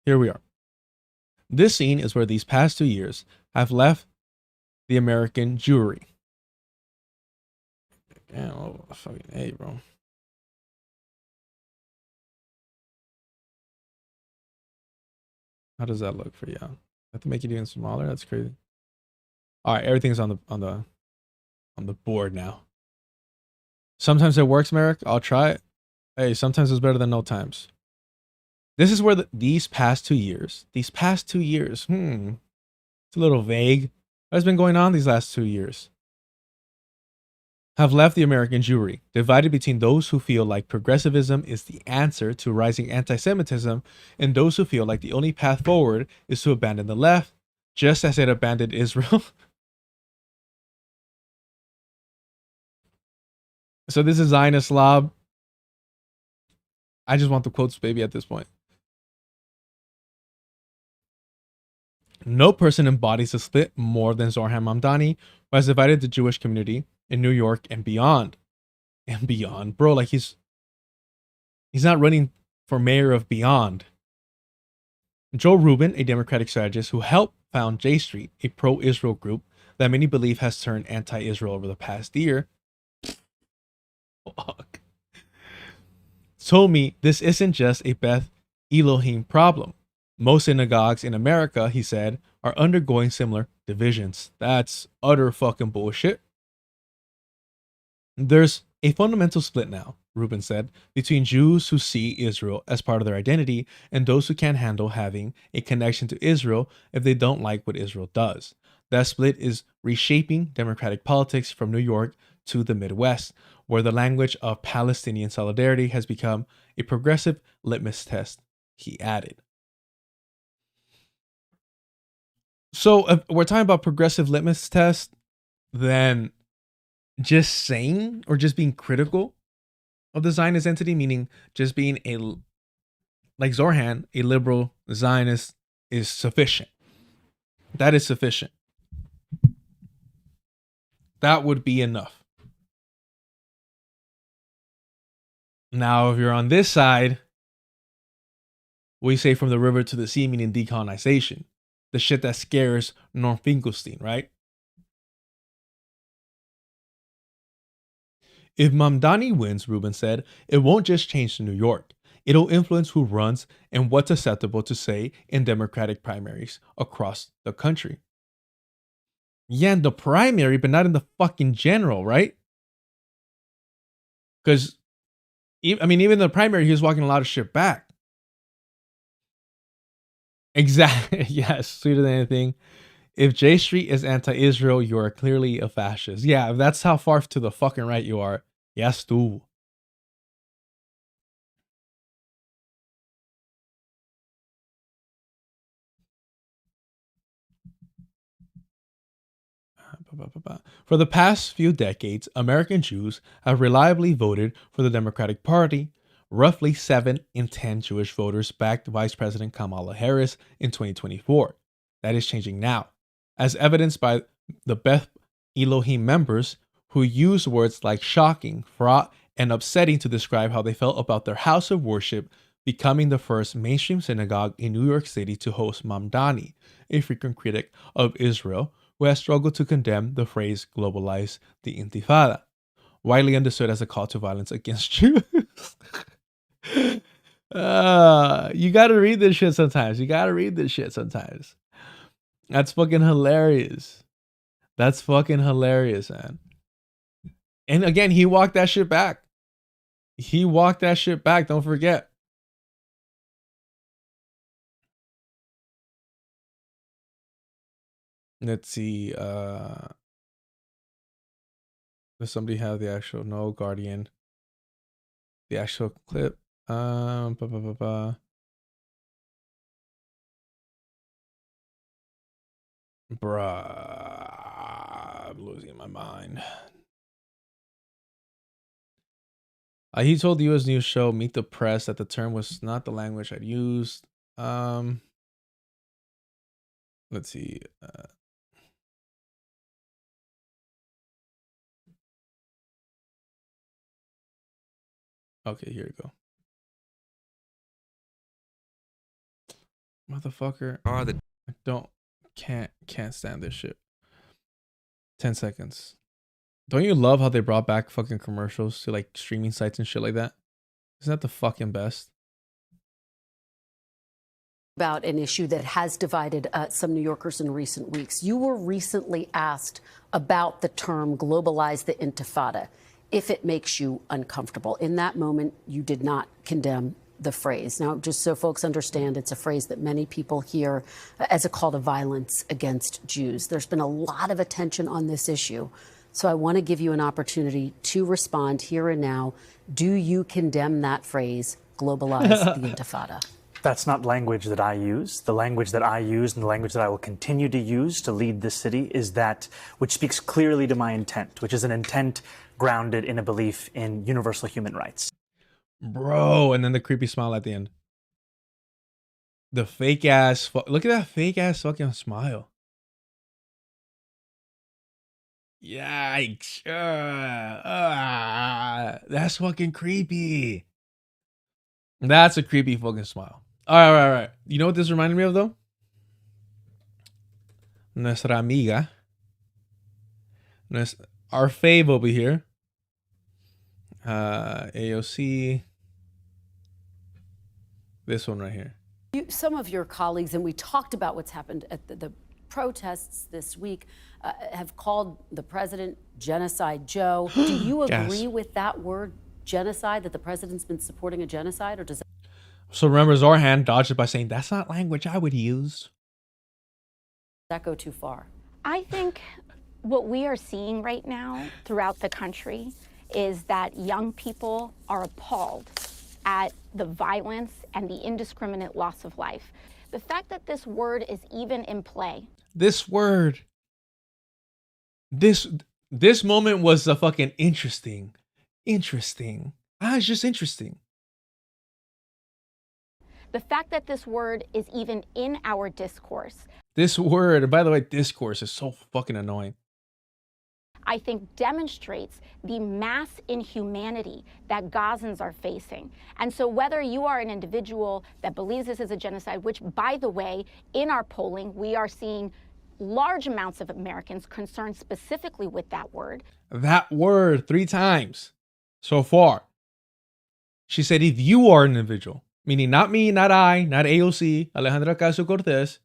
S1: Here we are. This scene is where these past 2 years have left the American Jewry. Yeah, oh, fucking hey, bro. How does that look for you? I have to make it even smaller. That's crazy. All right, everything's on the board now. Sometimes it works, Merrick. I'll try it. Hey, sometimes it's better than no times. This is where these past 2 years. It's a little vague. What's been going on these last 2 years? Have left the American Jewry, divided between those who feel like progressivism is the answer to rising anti-Semitism and those who feel like the only path forward is to abandon the left, just as it abandoned Israel. So this is Zionist lob. I just want the quotes, baby, at this point. No person embodies the split more than Zohran Mamdani, who has divided the Jewish community in New York and beyond. And beyond. Bro, like he's not running for mayor of beyond. Joe Rubin, a Democratic strategist who helped found J Street, a pro-Israel group that many believe has turned anti-Israel over the past year, told me this isn't just a Beth Elohim problem. Most synagogues in America, he said, are undergoing similar divisions. That's utter fucking bullshit. There's a fundamental split now, Rubin said, between Jews who see Israel as part of their identity and those who can't handle having a connection to Israel if they don't like what Israel does. That split is reshaping democratic politics from New York to the Midwest, where the language of Palestinian solidarity has become a progressive litmus test, he added. So if we're talking about progressive litmus test, then just saying or just being critical of the Zionist entity, meaning just being like Zohran, a liberal Zionist, is sufficient. That is sufficient. That would be enough. Now, if you're on this side, we say from the river to the sea, meaning decolonization. The shit that scares Norm Finkelstein, right? If Mamdani wins, Rubin said, it won't just change New York. It'll influence who runs and what's acceptable to say in Democratic primaries across the country. Yeah, in the primary, but not in the fucking general, right? Because, I mean, even in the primary, he was walking a lot of shit back. Exactly. Yes, sweeter than anything. If J Street is anti-Israel, you are clearly a fascist. Yeah, that's how far to the fucking right you are. Yes, tú. For the past few decades, American Jews have reliably voted for the Democratic Party. Roughly 7 in 10 Jewish voters backed Vice President Kamala Harris in 2024. That is changing now, as evidenced by the Beth Elohim members who use words like shocking, fraught, and upsetting to describe how they felt about their house of worship becoming the first mainstream synagogue in New York City to host Mamdani, a frequent critic of Israel who has struggled to condemn the phrase globalize the Intifada, widely understood as a call to violence against Jews. You gotta read this shit sometimes. That's fucking hilarious. That's fucking hilarious, man. And again, he walked that shit back. Don't forget. Let's see. Does somebody have the actual Guardian? The actual clip. Bruh, I'm losing my mind. He told the U.S. News show Meet the Press that the term was not the language I'd used. Let's see. Okay, here we go. Motherfucker. I can't stand this shit. 10 seconds. Don't you love how they brought back fucking commercials to like streaming sites and shit like that? Isn't that the fucking best?
S9: About an issue that has divided some New Yorkers in recent weeks. You were recently asked about the term globalize the Intifada, if it makes you uncomfortable. In that moment, you did not condemn the phrase. Now, just so folks understand, it's a phrase that many people hear as a call to violence against Jews. There's been a lot of attention on this issue. So I want to give you an opportunity to respond here and now. Do you condemn that phrase, globalize the Intifada?
S4: That's not language that I use. The language that I use and the language that I will continue to use to lead this city is that which speaks clearly to my intent, which is an intent grounded in a belief in universal human rights.
S1: Bro, and then the creepy smile at the end. The fake ass, look at that fake ass fucking smile. Yikes. That's fucking creepy. That's a creepy fucking smile. All right. You know what this reminded me of though? Nuestra amiga. Our fave over here. AOC. This one right here.
S9: Some of your colleagues, and we talked about what's happened at the protests this week, have called the president Genocide Joe. Do you agree with that word, genocide, that the president's been supporting a genocide, or does that...
S1: So remember, Zohran dodged it by saying, that's not language I would use.
S9: That go too far?
S10: I think what we are seeing right now throughout the country is that young people are appalled at the violence and the indiscriminate loss of life. The fact that this word is even in play.
S1: This word. This moment was a fucking interesting. It's just interesting.
S10: The fact that this word is even in our discourse.
S1: This word, and by the way, discourse is so fucking annoying.
S10: I think demonstrates the mass inhumanity that Gazans are facing. And so whether you are an individual that believes this is a genocide, which, by the way, in our polling, we are seeing large amounts of Americans concerned specifically with that word.
S1: That word 3 times so far. She said, if you are an individual, meaning not me, not I, not AOC, Alejandra Ocasio-Cortez,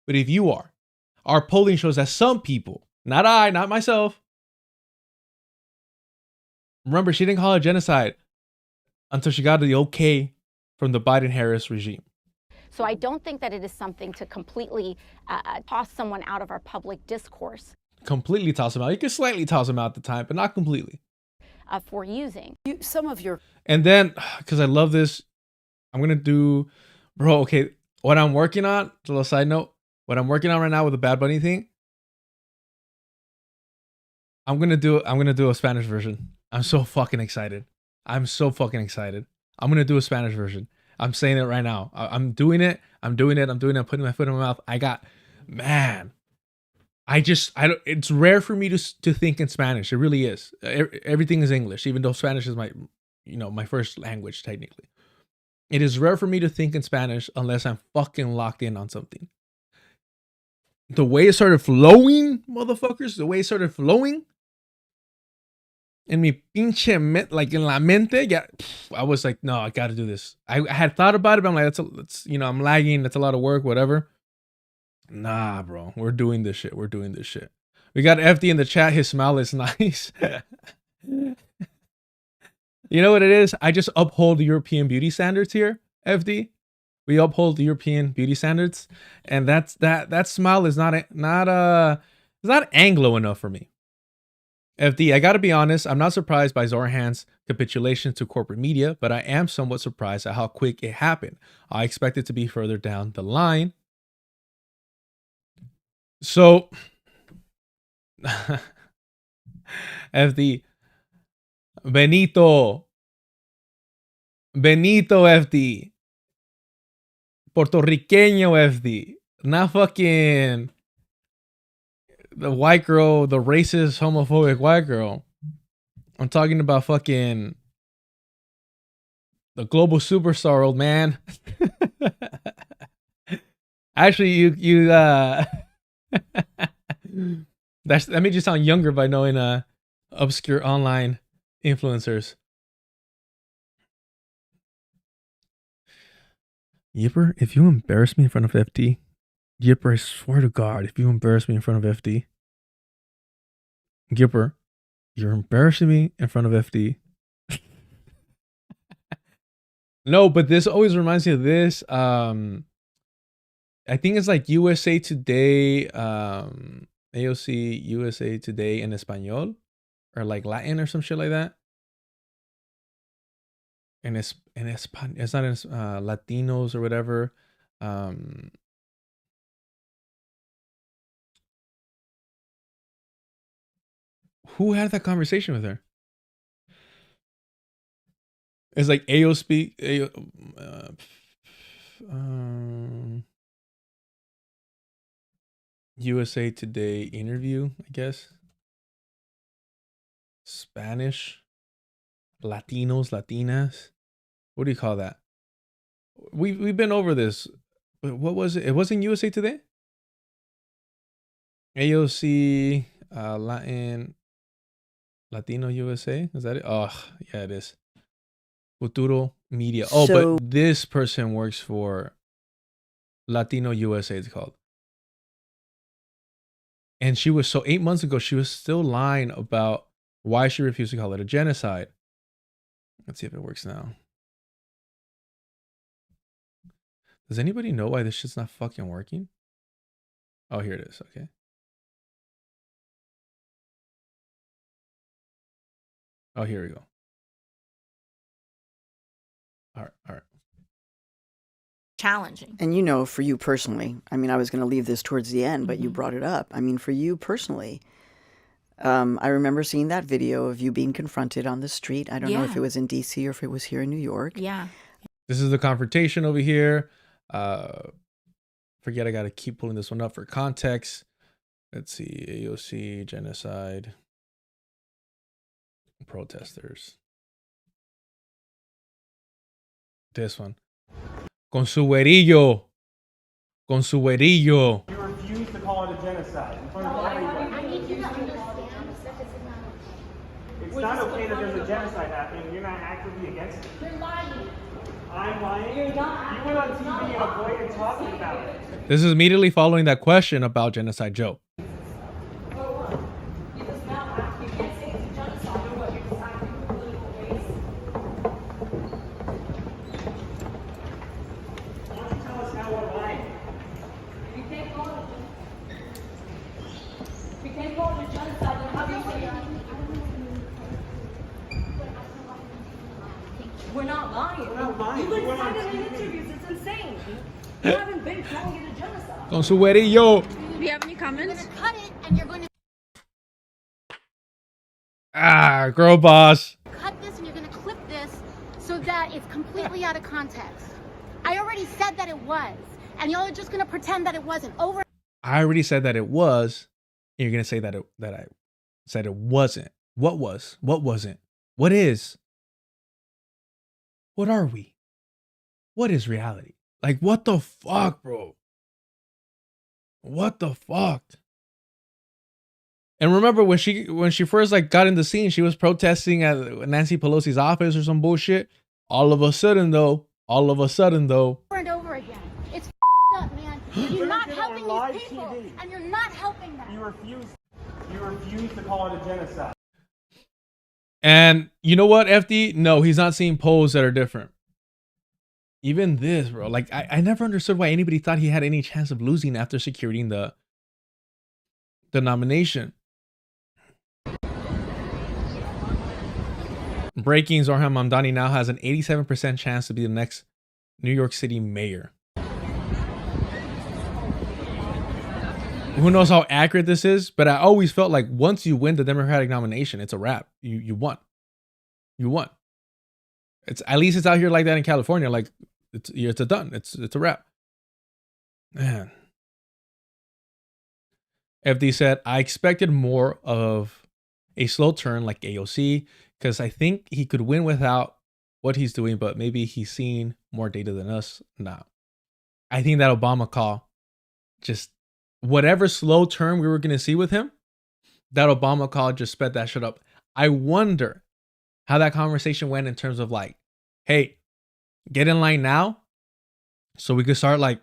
S1: but if you are, our polling shows that some people, not I, not myself, Remember, she didn't call it genocide until she got the okay from the Biden-Harris regime.
S10: So I don't think that it is something to completely toss someone out of our public discourse.
S1: Completely toss them out. You could slightly toss them out at the time, but not completely.
S10: For using.
S9: Some of your...
S1: And then, because I love this, I'm going to do... Bro, okay, what I'm working on, a little side note, what I'm working on right now with the Bad Bunny thing, I'm gonna do a Spanish version. I'm so fucking excited. I'm gonna do a Spanish version. I'm saying it right now. I'm doing it. I'm putting my foot in my mouth. It's rare for me to think in Spanish. It really is. Everything is English, even though Spanish is my first language technically. It is rare for me to think in Spanish unless I'm fucking locked in on something. The way it started flowing, motherfuckers, in mi pinche like in la mente, yeah, I was like, no, I got to do this. I had thought about it, but I'm like, I'm lagging. That's a lot of work, whatever. Nah, bro, we're doing this shit. We got FD in the chat. His smile is nice. You know what it is? I just uphold the European beauty standards here, FD. We uphold the European beauty standards, and that smile is not Anglo enough for me. FD, I gotta be honest, I'm not surprised by Zohran's capitulation to corporate media, but I am somewhat surprised at how quick it happened. I expect it to be further down the line. So, FD, Benito FD, Puertorriqueño FD, not fucking the white girl, the racist, homophobic white girl. I'm talking about fucking the global superstar, old man. Actually, that made you sound younger by knowing obscure online influencers. Yipper, if you embarrass me in front of FD, Yipper, I swear to God, if you embarrass me in front of FD, Yipper, you're embarrassing me in front of FD. No, but this always reminds me of this. I think it's like USA Today, AOC USA Today in Espanol, or like Latin or some shit like that. And it's not in Latinos or whatever. Who had that conversation with her? It's like USA Today interview, I guess. Spanish, Latinos, Latinas. What do you call that? We've been over this. But what was it? It wasn't USA Today? AOC, Latino USA? Is that it? Oh, yeah, it is. Futuro Media. Oh, but this person works for Latino USA, it's called. And she was, so 8 months ago, she was still lying about why she refused to call it a genocide. Let's see if it works now. Does anybody know why this shit's not fucking working? Oh, here it is. Okay. Oh, here we go. All right.
S11: Challenging. And you know, for you personally, I mean, I was going to leave this towards the end, but you brought it up. I mean, for you personally, I remember seeing that video of you being confronted on the street. I don't know if it was in DC or if it was here in New York.
S3: Yeah.
S1: This is the confrontation over here. Forget, I got to keep pulling this one up for context. Let's see. AOC, genocide, protesters. This one. Con su güerillo. Con su güerillo.
S12: You refuse to call it a genocide. In front of everybody.
S10: I need you to understand that this is not okay.
S12: It's not okay that there's a genocide happening. You're not actively against it.
S10: You're lying.
S12: I'm lying?
S10: You're not.
S12: You went on TV and avoided talking about it.
S1: This is immediately following that question about Genocide Joe.
S13: We're not lying. We're not lying. You've been saying it in interviews. It's insane. You haven't been calling it a genocide.
S1: Con su güerillo.
S13: Do you have any comments?
S10: You're going to cut it and you're going to
S1: Ah, girl boss.
S10: cut this and you're going to clip this so that it's completely out of context. I already said that it was, and y'all are just going to pretend that it wasn't. Over.
S1: I already said that it was. And you're gonna say that I said it wasn't. What was? What wasn't? What is? What are we? What is reality? Like, what the fuck, bro? What the fuck? And remember when she first like got in the scene, she was protesting at Nancy Pelosi's office or some bullshit. All of a sudden though,
S10: Over and over again. It's up, man. You're not helping these people, and you're not helping them.
S12: You refuse to call it a genocide.
S1: and you know what, FD? No, he's not seeing polls that are different. Even this, bro. Like, I never understood why anybody thought he had any chance of losing after securing the nomination. Breaking: Zohran Mamdani now has an 87% chance to be the next New York City mayor. Who knows how accurate this is, but I always felt like once you win the Democratic nomination, it's a wrap. You won. You won. It's at least it's out here like that in California. Like it's a done. It's a wrap. Man. FD said, I expected more of a slow turn like AOC, because I think he could win without what he's doing, but maybe he's seen more data than us now. I think that Obama call, just whatever slow turn we were going to see with him, that Obama call just sped that shit up. I wonder how that conversation went in terms of like, hey, get in line now so we could start like,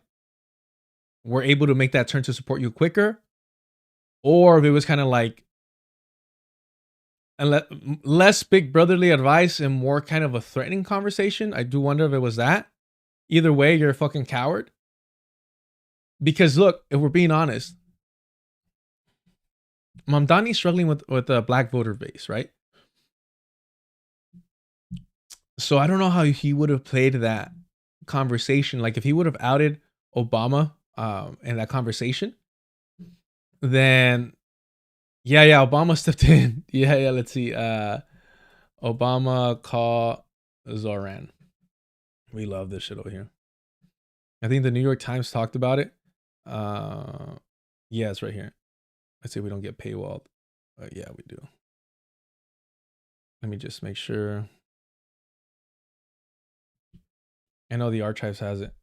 S1: we're able to make that turn to support you quicker. Or if it was kind of like, and less big brotherly advice and more kind of a threatening conversation. I do wonder if it was that. Either way, you're a fucking coward. Because look, if we're being honest, Mamdani's struggling with the black voter base, right? So I don't know how he would have played that conversation. Like if he would have outed Obama in that conversation, then yeah, Obama stepped in. Yeah, let's see. Obama call Zohran. We love this shit over here. I think the New York Times talked about it. Yeah, it's right here. Let's see if we don't get paywalled. Yeah, we do. Let me just make sure. I know the archives has it.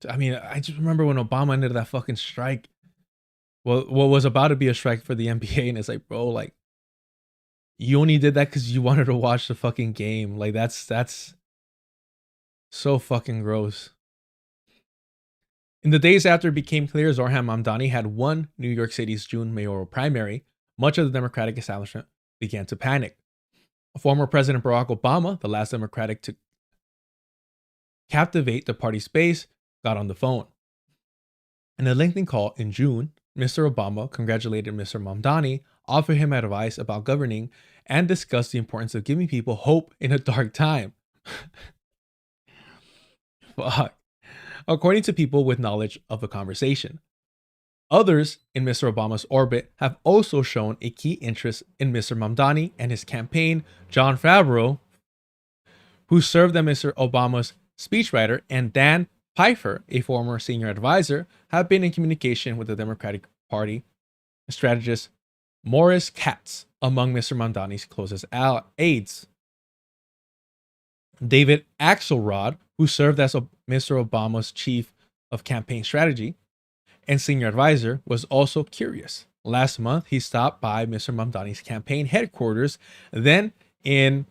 S1: I mean, I just remember when Obama ended that fucking strike. Well, what was about to be a strike for the NBA, and it's like, bro, like, you only did that because you wanted to watch the fucking game. Like, that's so fucking gross. In the days after it became clear Zohran Mamdani had won New York City's June mayoral primary, much of the Democratic establishment began to panic. Former President Barack Obama, the last Democratic to captivate the party's base, got on the phone. In a lengthy call in June, Mr. Obama congratulated Mr. Mamdani, offered him advice about governing, and discussed the importance of giving people hope in a dark time. Fuck. According to people with knowledge of the conversation. Others in Mr. Obama's orbit have also shown a key interest in Mr. Mamdani and his campaign. John Favreau, who served as Mr. Obama's speechwriter, and Dan Pfeiffer, a former senior advisor, have been in communication with the Democratic Party strategist Maurice Katz, among Mr. Mamdani's closest aides. David Axelrod, who served as Mr. Obama's chief of campaign strategy and senior advisor, was also curious. Last month, he stopped by Mr. Mamdani's campaign headquarters, then in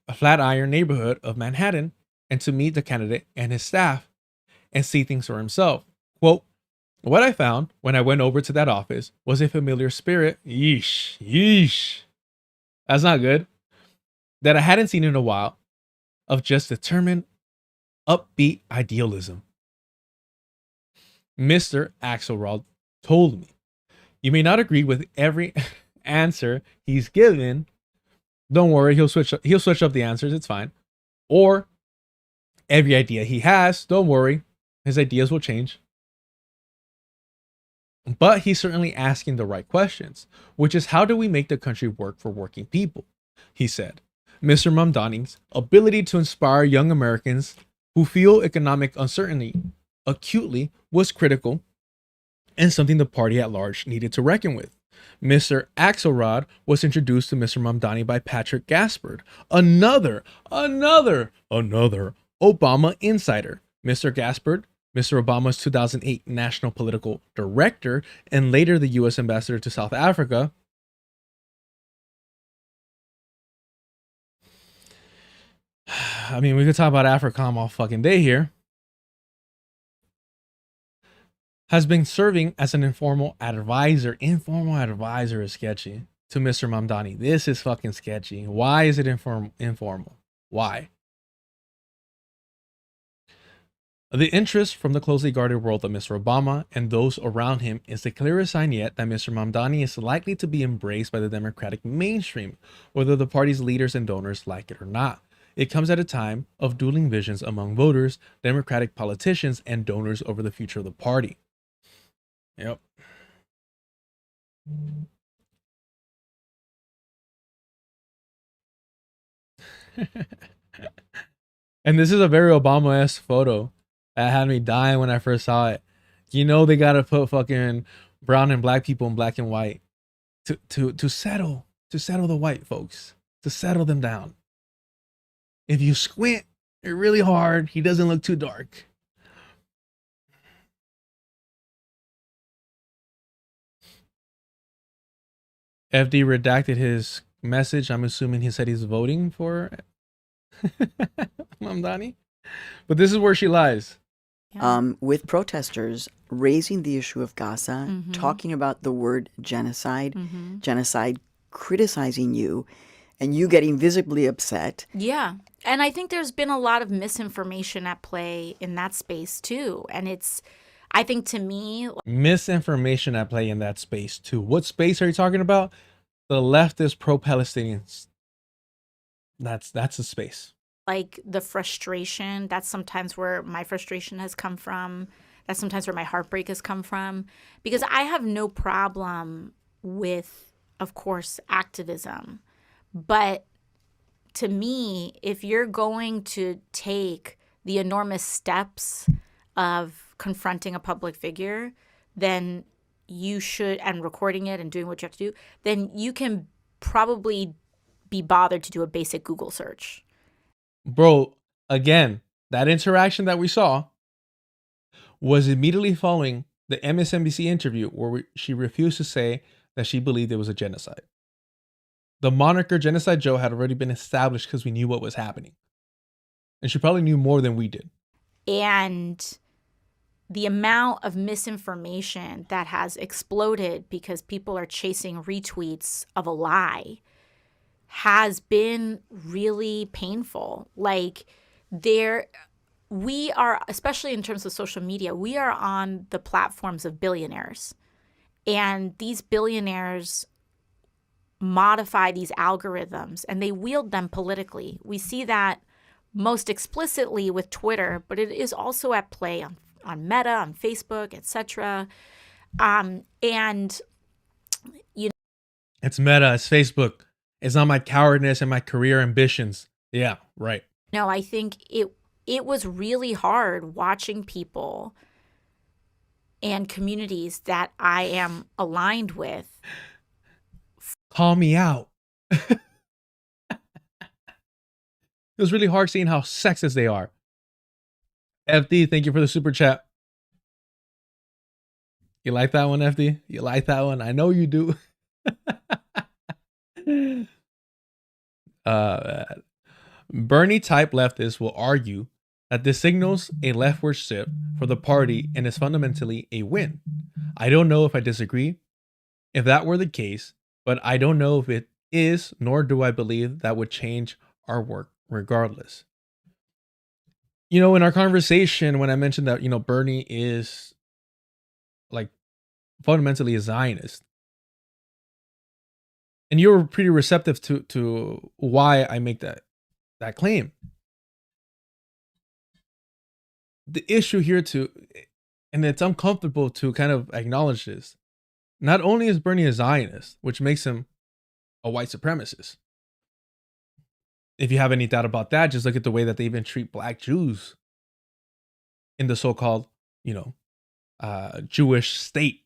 S1: a Flatiron neighborhood of Manhattan, and to meet the candidate and his staff and see things for himself. Quote, what I found when I went over to that office was a familiar spirit, yeesh, that's not good, that I hadn't seen in a while, of just determined, upbeat idealism. Mr. Axelrod told me, you may not agree with every answer he's given, don't worry, he'll switch up the answers, it's fine. Or every idea he has, don't worry, his ideas will change. But he's certainly asking the right questions, which is, how do we make the country work for working people? He said. Mr. Mamdani's ability to inspire young Americans who feel economic uncertainty acutely was critical and something the party at large needed to reckon with. Mr. Axelrod was introduced to Mr. Mamdani by Patrick Gaspard, another Obama insider. Mr. Gaspard, Mr. Obama's 2008 national political director, and later the U.S. ambassador to South Africa. I mean, we could talk about AFRICOM all fucking day here. Has been serving as an informal advisor. Informal advisor is sketchy to Mr. Mamdani. This is fucking sketchy. Why is it informal? Why? The interest from the closely guarded world of Mr. Obama and those around him is the clearest sign yet that Mr. Mamdani is likely to be embraced by the Democratic mainstream, whether the party's leaders and donors like it or not. It comes at a time of dueling visions among voters, Democratic politicians, and donors over the future of the party. Yep. And this is a very Obama-esque photo that had me dying when I first saw it. You know they gotta put fucking brown and black people in black and white to settle the white folks, to settle them down. If you squint really hard, he doesn't look too dark. FD redacted his message. I'm assuming he said he's voting for Mamdani. But this is where she lies.
S11: With protesters raising the issue of Gaza, talking about the word genocide, criticizing you, and you getting visibly upset.
S14: Yeah. And I think there's been a lot of misinformation at play in that space too. And I think to me,
S1: misinformation at play in that space too. What space are you talking about? The leftist pro-Palestinians. That's a space.
S14: Like the frustration, that's sometimes where my frustration has come from. That's sometimes where my heartbreak has come from. Because I have no problem with, of course, activism. But to me, if you're going to take the enormous steps of confronting a public figure, then you should, and recording it and doing what you have to do, then you can probably be bothered to do a basic Google search.
S1: Bro, again, that interaction that we saw was immediately following the MSNBC interview where she refused to say that she believed it was a genocide. The moniker Genocide Joe had already been established because we knew what was happening. And she probably knew more than we did.
S14: And the amount of misinformation that has exploded because people are chasing retweets of a lie has been really painful. Like we are, especially in terms of social media, we are on the platforms of billionaires. And these billionaires modify these algorithms and they wield them politically. We see that most explicitly with Twitter, but it is also at play on Meta, on Facebook, etc. And you know,
S1: it's Meta, it's Facebook. It's not my cowardness and my career ambitions. Yeah, right.
S14: No, I think it was really hard watching people and communities that I am aligned with
S1: call me out. It was really hard seeing how sexist they are. FD, thank you for the super chat. You like that one, FD? You like that one? I know you do. Bernie type leftists will argue that this signals a leftward shift for the party and is fundamentally a win. I don't know if I disagree if that were the case, but I don't know if it is, nor do I believe that would change our work regardless. You know, in our conversation, when I mentioned that, you know, Bernie is like fundamentally a Zionist, And you're pretty receptive to why I make that claim. The issue here and it's uncomfortable to kind of acknowledge this. Not only is Bernie a Zionist, which makes him a white supremacist. If you have any doubt about that, just look at the way that they even treat black Jews in the so-called, Jewish state,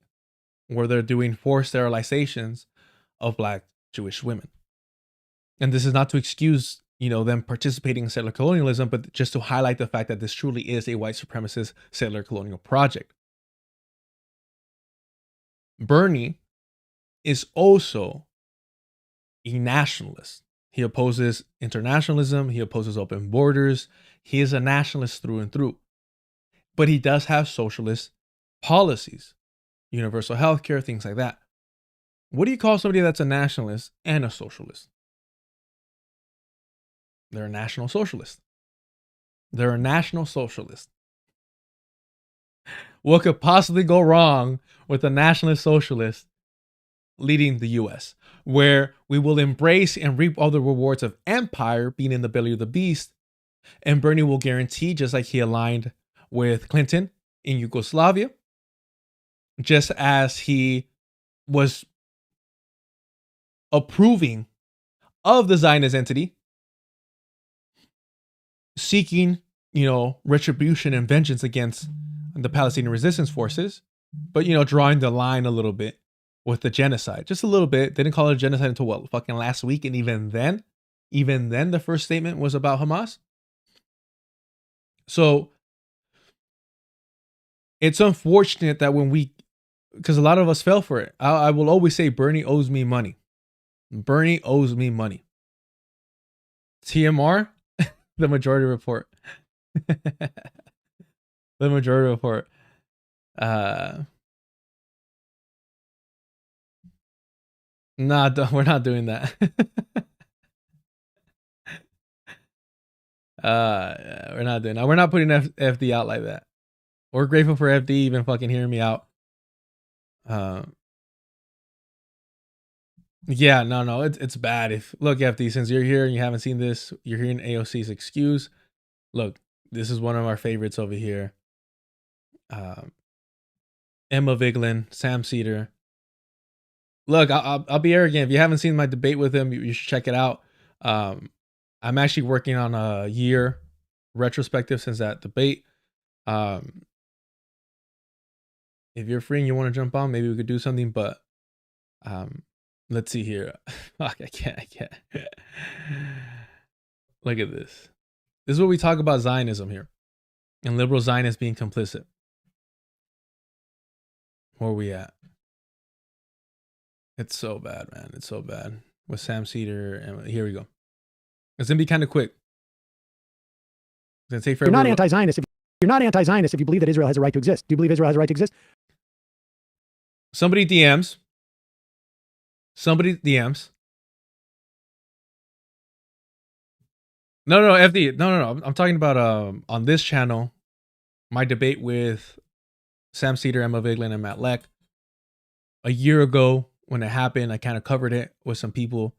S1: where they're doing forced sterilizations of black Jewish women. And this is not to excuse, them participating in settler colonialism, but just to highlight the fact that this truly is a white supremacist settler colonial project. Bernie is also a nationalist. He opposes internationalism. He opposes open borders. He is a nationalist through and through. But he does have socialist policies, universal health care, things like that. What do you call somebody that's a nationalist and a socialist? They're a national socialist. They're a national socialist. What could possibly go wrong with a nationalist socialist leading the US, where we will embrace and reap all the rewards of empire, being in the belly of the beast, and Bernie will guarantee, just like he aligned with Clinton in Yugoslavia, just as he was approving of the Zionist entity, seeking, retribution and vengeance against the Palestinian resistance forces, but, drawing the line a little bit with the genocide, just a little bit. They didn't call it a genocide until what, fucking last week. And even then, the first statement was about Hamas. So it's unfortunate that because a lot of us fell for it. I will always say Bernie owes me money. Bernie owes me money. TMR, the Majority Report. The Majority Report. Nah, we're not doing that. We're not doing that. We're not putting FD out like that. We're grateful for FD even fucking hearing me out. Yeah, no, it's bad. Look, FD, since you're here and you haven't seen this, you're hearing AOC's excuse. Look, this is one of our favorites over here. Emma Vigeland, Sam Cedar. Look, I'll be arrogant. If you haven't seen my debate with him, you should check it out. I'm actually working on a year retrospective since that debate. If you're free and you want to jump on, maybe we could do something. But let's see here. Fuck, I can't. Look at this. This is what we talk about Zionism here, and liberal Zionists being complicit. Where are we at? It's so bad, man. It's so bad. With Sam Cedar, and here we go. It's gonna be kind of quick. It's gonna take forever.
S15: You're not anti-Zionist. You're not anti-Zionist if you believe that Israel has a right to exist. Do you believe Israel has a right to exist?
S1: Somebody DMs. No, FD. No. I'm talking about on this channel, my debate with Sam Cedar, Emma Vigeland, and Matt Leck. A year ago, when it happened, I kind of covered it with some people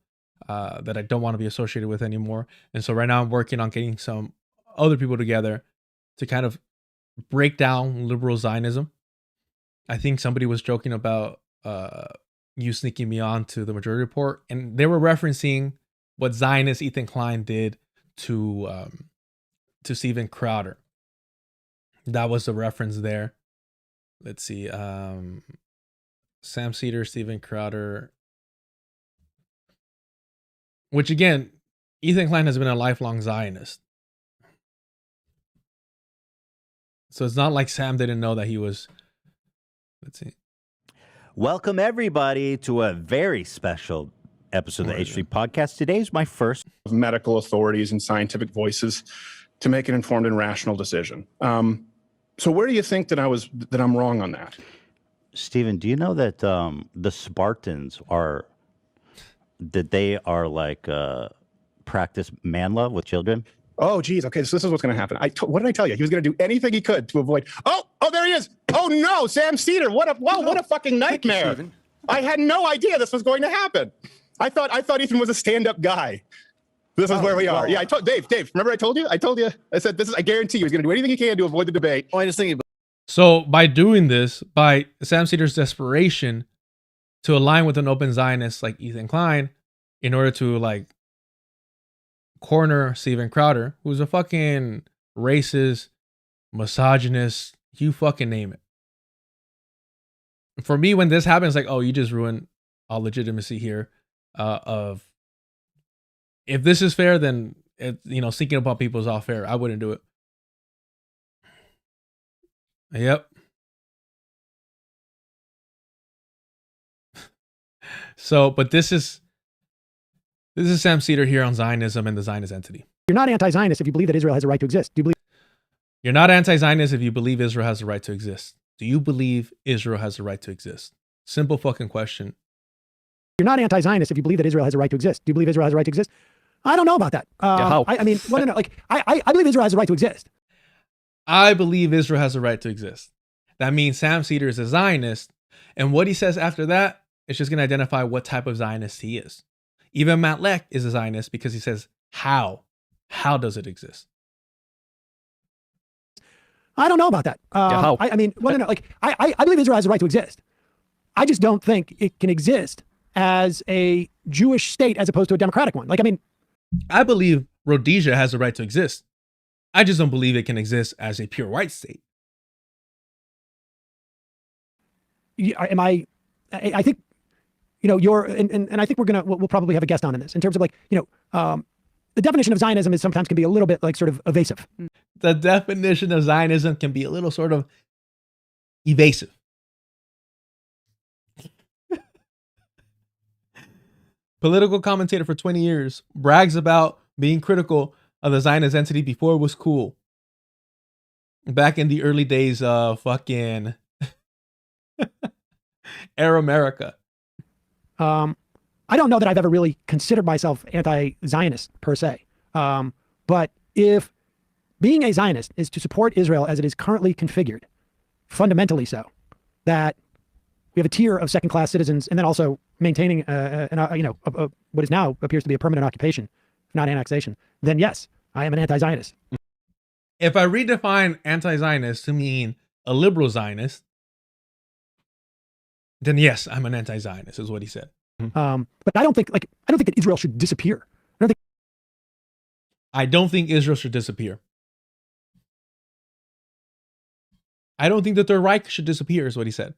S1: that I don't want to be associated with anymore. And so right now I'm working on getting some other people together to kind of break down liberal Zionism. I think somebody was joking about you sneaking me on to the Majority Report, and they were referencing what Zionist Ethan Klein did to Steven Crowder. That was the reference there. Let's see. Sam Cedar, Steven Crowder. Which again, Ethan Klein has been a lifelong Zionist. So it's not like Sam didn't know that he was. Let's see.
S16: Welcome everybody to a very special episode of the H3 Podcast. Today's my first
S17: of medical authorities and scientific voices to make an informed and rational decision. So where do you think that I'm wrong on that?
S16: Stephen, do you know that the Spartans are like practice man love with children?
S17: Oh, geez. Okay, so this is what's going to happen. What did I tell you? He was going to do anything he could to avoid. Oh, there he is. Oh no, Sam Cedar. What a fucking nightmare. I had no idea this was going to happen. I thought Ethan was a stand-up guy. This is where we are. Yeah, I told Dave. Remember I told you? I said this is. I guarantee you, he's going to do anything he can to avoid the debate.
S18: Oh, I just think.
S1: So by doing this, by Sam Seder's desperation to align with an open Zionist like Ethan Klein, in order to like corner Steven Crowder, who's a fucking racist, misogynist, you fucking name it. For me, when this happens, like, oh, you just ruined all legitimacy here. Of if this is fair, then sneaking up on people is all fair. I wouldn't do it. Yep. So, but this is Sam Seder here on Zionism and the Zionist entity.
S15: You're not anti-Zionist if you believe that Israel has a right to exist. Do you believe?
S1: You're not anti-Zionist if you believe Israel has the right to exist. Do you believe Israel has the right to exist? Simple fucking question.
S15: You're not anti-Zionist if you believe that Israel has a right to exist. Do you believe Israel has a right to exist? I don't know about that.
S18: How?
S15: I mean, well, no. Like, I believe Israel has a right to exist.
S1: I believe Israel has a right to exist. That means Sam Seder is a Zionist, and what he says after that is just going to identify what type of Zionist he is. Even Matt Leck is a Zionist because he says, how? How does it exist?
S15: I don't know about that.
S18: How?
S15: I mean, well, no. Like, I believe Israel has a right to exist. I just don't think it can exist as a Jewish state as opposed to a democratic one. Like, I mean,
S1: I believe Rhodesia has a right to exist. I just don't believe it can exist as a pure white state.
S15: I think, you're, and I think we'll probably have a guest on in this in terms of like, the definition of Zionism is sometimes can be a little bit like sort of evasive.
S1: The definition of Zionism can be a little sort of evasive. Political commentator for 20 years, brags about being critical of the Zionist entity before it was cool. Back in the early days of fucking Air America.
S15: I don't know that I've ever really considered myself anti-Zionist per se. But if being a Zionist is to support Israel as it is currently configured, fundamentally so, that we have a tier of second-class citizens, and then also maintaining what is now appears to be a permanent occupation, not annexation, then yes, I am an anti-Zionist.
S1: If I redefine anti-Zionist to mean a liberal Zionist, then yes, I'm an anti-Zionist, is what he said.
S15: But I don't think that Israel should disappear.
S1: I don't think Israel should disappear. I don't think that the Reich should disappear, is what he said.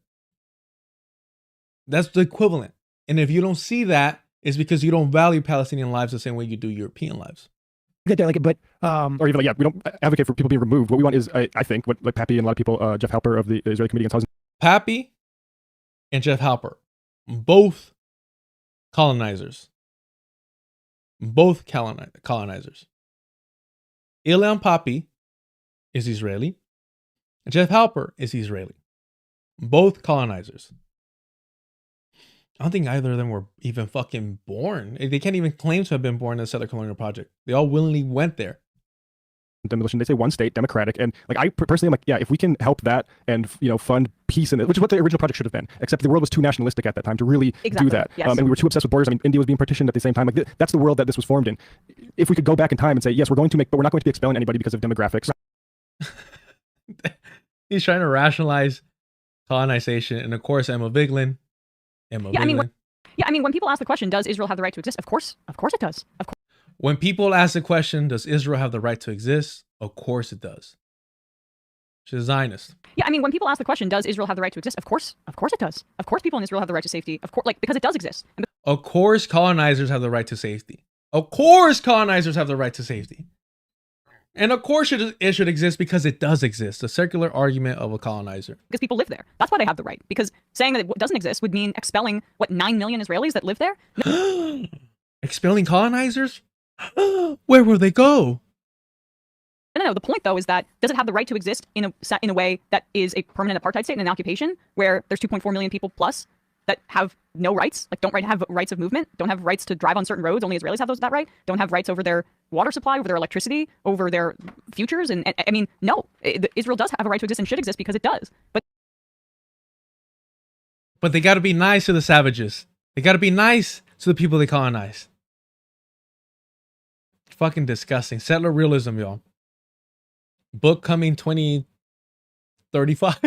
S1: That's the equivalent. And if you don't see that, it's because you don't value Palestinian lives the same way you do European lives.
S15: Get there, but
S8: or even we don't advocate for people being removed. What we want is, I think, what like Pappy and a lot of people, Jeff Halper of the Israeli Committee Against Housing.
S1: Pappy and Jeff Halper, both colonizers. Both colonizers. Ilan Pappy is Israeli. Jeff Halper is Israeli. Both colonizers. I don't think either of them were even fucking born. They can't even claim to have been born in the Settler Colonial Project. They all willingly went there.
S8: Demolition. They say one state, democratic, and like I personally am like, yeah, if we can help that and fund peace in it, which is what the original project should have been. Except the world was too nationalistic at that time to really do that,
S10: yes.
S8: And we were too obsessed with borders. I mean, India was being partitioned at the same time. Like that's the world that this was formed in. If we could go back in time and say, yes, we're going to make, but we're not going to be expelling anybody because of demographics.
S1: He's trying to rationalize colonization, and of course, Emma Vigeland.
S19: I mean, when people ask the question, does Israel have the right to exist? Of course it does. Of course.
S1: When people ask the question, does Israel have the right to exist? Of course it does. She's a Zionist.
S19: Yeah, I mean, when people ask the question, does Israel have the right to exist? Of course it does. Of course, people in Israel have the right to safety. Of course, because it does exist.
S1: Of course, colonizers have the right to safety. Of course, colonizers have the right to safety. And of course it should exist because it does exist. The circular argument of a colonizer.
S19: Because people live there. That's why they have the right. Because saying that it doesn't exist would mean expelling, 9 million Israelis that live there? No.
S1: Expelling colonizers? Where will they go?
S19: No. The point, though, is that does it have the right to exist in a way that is a permanent apartheid state and an occupation where there's 2.4 million people plus that have no rights, don't have rights of movement, don't have rights to drive on certain roads, only Israelis have that right, don't have rights over their water supply, over their electricity, over their futures. And I mean, no, Israel does have a right to exist and should exist because it does. But
S1: they got to be nice to the savages. They got to be nice to the people they colonized. Fucking disgusting. Settler realism, y'all. Book coming 2035.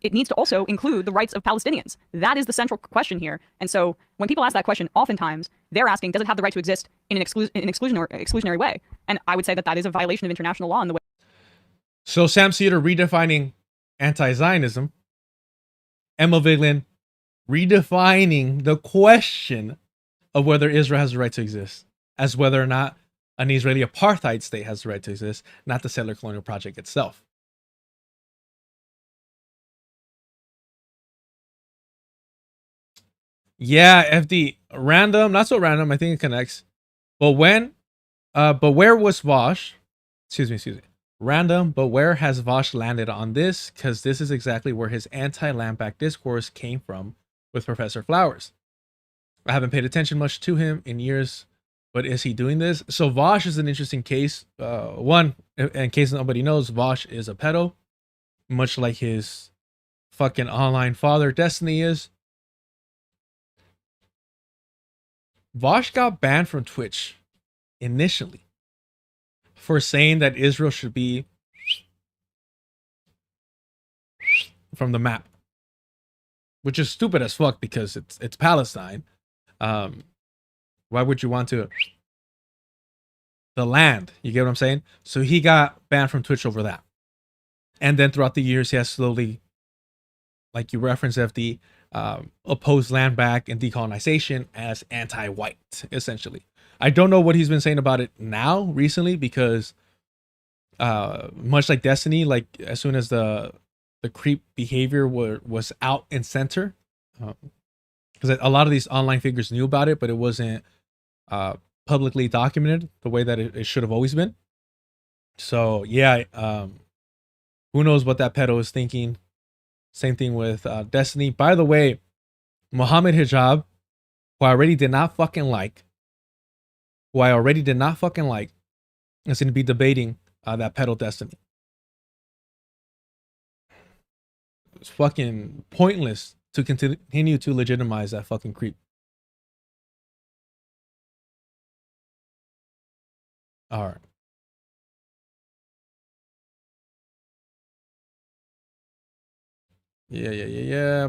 S19: It needs to also include the rights of Palestinians. That is the central question here. And so when people ask that question, oftentimes they're asking, does it have the right to exist in an exclusionary way? And I would say that that is a violation of international law in the way.
S1: So Sam Cedar redefining anti-Zionism. Emma Vigeland redefining the question of whether Israel has the right to exist as whether or not an Israeli apartheid state has the right to exist, not the settler colonial project itself. Yeah, FD, random, not so random. I think it connects. But where was Vosh? Excuse me. Random, but where has Vosh landed on this? Because this is exactly where his anti-land back discourse came from with Professor Flowers. I haven't paid attention much to him in years, but is he doing this? So Vosh is an interesting case. One, in case nobody knows, Vosh is a pedo, much like his fucking online father, Destiny, is. Vosh got banned from Twitch initially for saying that Israel should be from the map, which is stupid as fuck because it's Palestine. Why would you want to the land? You get what I'm saying? So he got banned from Twitch over that. And then throughout the years, he has slowly, like you referenced, FD, opposed land back and decolonization as anti-white, essentially. I don't know what he's been saying about it now, recently, because much like Destiny, like as soon as the creep behavior was out in center, because a lot of these online figures knew about it, but it wasn't publicly documented the way that it should have always been. So yeah, who knows what that pedo is thinking. Same thing with Destiny. By the way, Mohammed Hijab, who I already did not fucking like, is going to be debating that pedo Destiny. It's fucking pointless to continue to legitimize that fucking creep. All right. Yeah.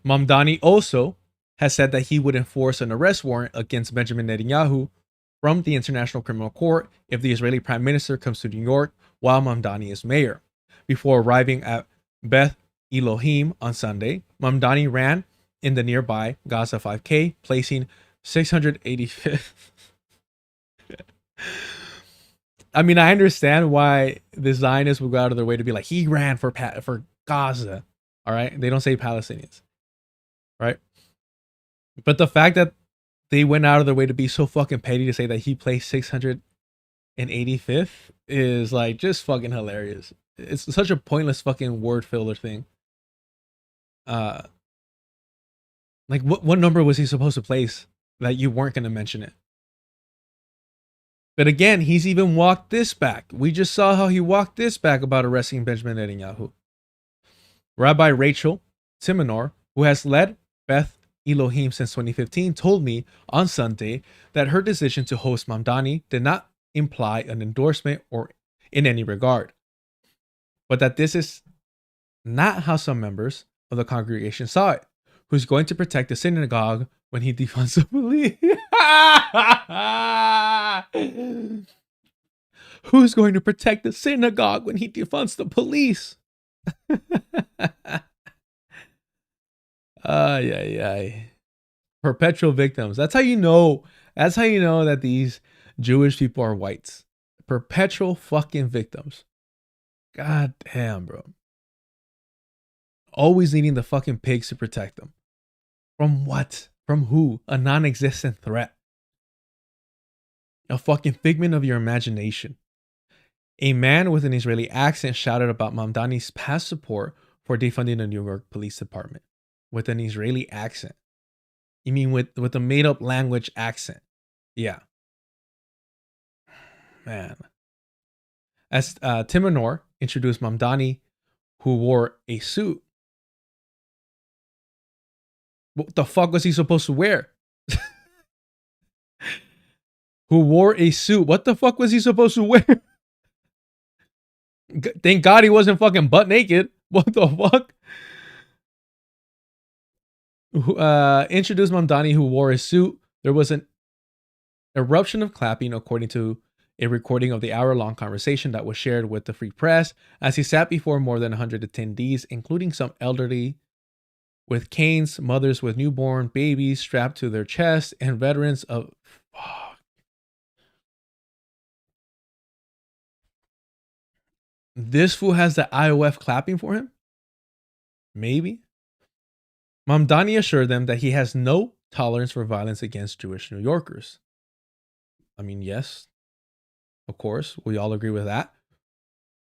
S1: Mamdani also has said that he would enforce an arrest warrant against Benjamin Netanyahu from the International Criminal Court if the Israeli Prime Minister comes to New York while Mamdani is mayor. Before arriving at Beth Elohim on Sunday, Mamdani ran in the nearby Gaza 5K, placing 685th. I mean, I understand why the Zionists would go out of their way to be like, he ran for Gaza. All right. They don't say Palestinians. Right. But the fact that they went out of their way to be so fucking petty to say that he placed 685th is like just fucking hilarious. It's such a pointless fucking word filler thing. Like what number was he supposed to place that you weren't going to mention it? But again, he's even walked this back. We just saw how he walked this back about arresting Benjamin Netanyahu. Rabbi Rachel Timonor, who has led Beth Elohim since 2015, told me on Sunday that her decision to host Mamdani did not imply an endorsement or in any regard, but that this is not how some members of the congregation saw it. Who's going to protect the synagogue when he defunds the police? Who's going to protect the synagogue when he defunds the police? Perpetual victims. That's how you know. That's how you know that these Jewish people are whites. Perpetual fucking victims. God damn, bro. Always needing the fucking pigs to protect them. From what? From who? A non-existent threat. A fucking figment of your imagination. A man with an Israeli accent shouted about Mamdani's past support for defunding the New York Police Department. With an Israeli accent. You mean with a made-up language accent? Yeah. Man. As Timonor introduced Mamdani, who wore a suit, What the fuck was he supposed to wear? Who wore a suit? What the fuck was he supposed to wear? Thank God he wasn't fucking butt naked. What the fuck? Introduced Mamdani, who wore a suit. There was an eruption of clapping, according to a recording of the hour-long conversation that was shared with the Free Press, as he sat before more than 100 attendees, including some elderly with canes, mothers with newborn babies strapped to their chests, and veterans of... Fuck. This fool has the IOF clapping for him? Maybe. Mamdani assured them that he has no tolerance for violence against Jewish New Yorkers. I mean, yes, of course, we all agree with that.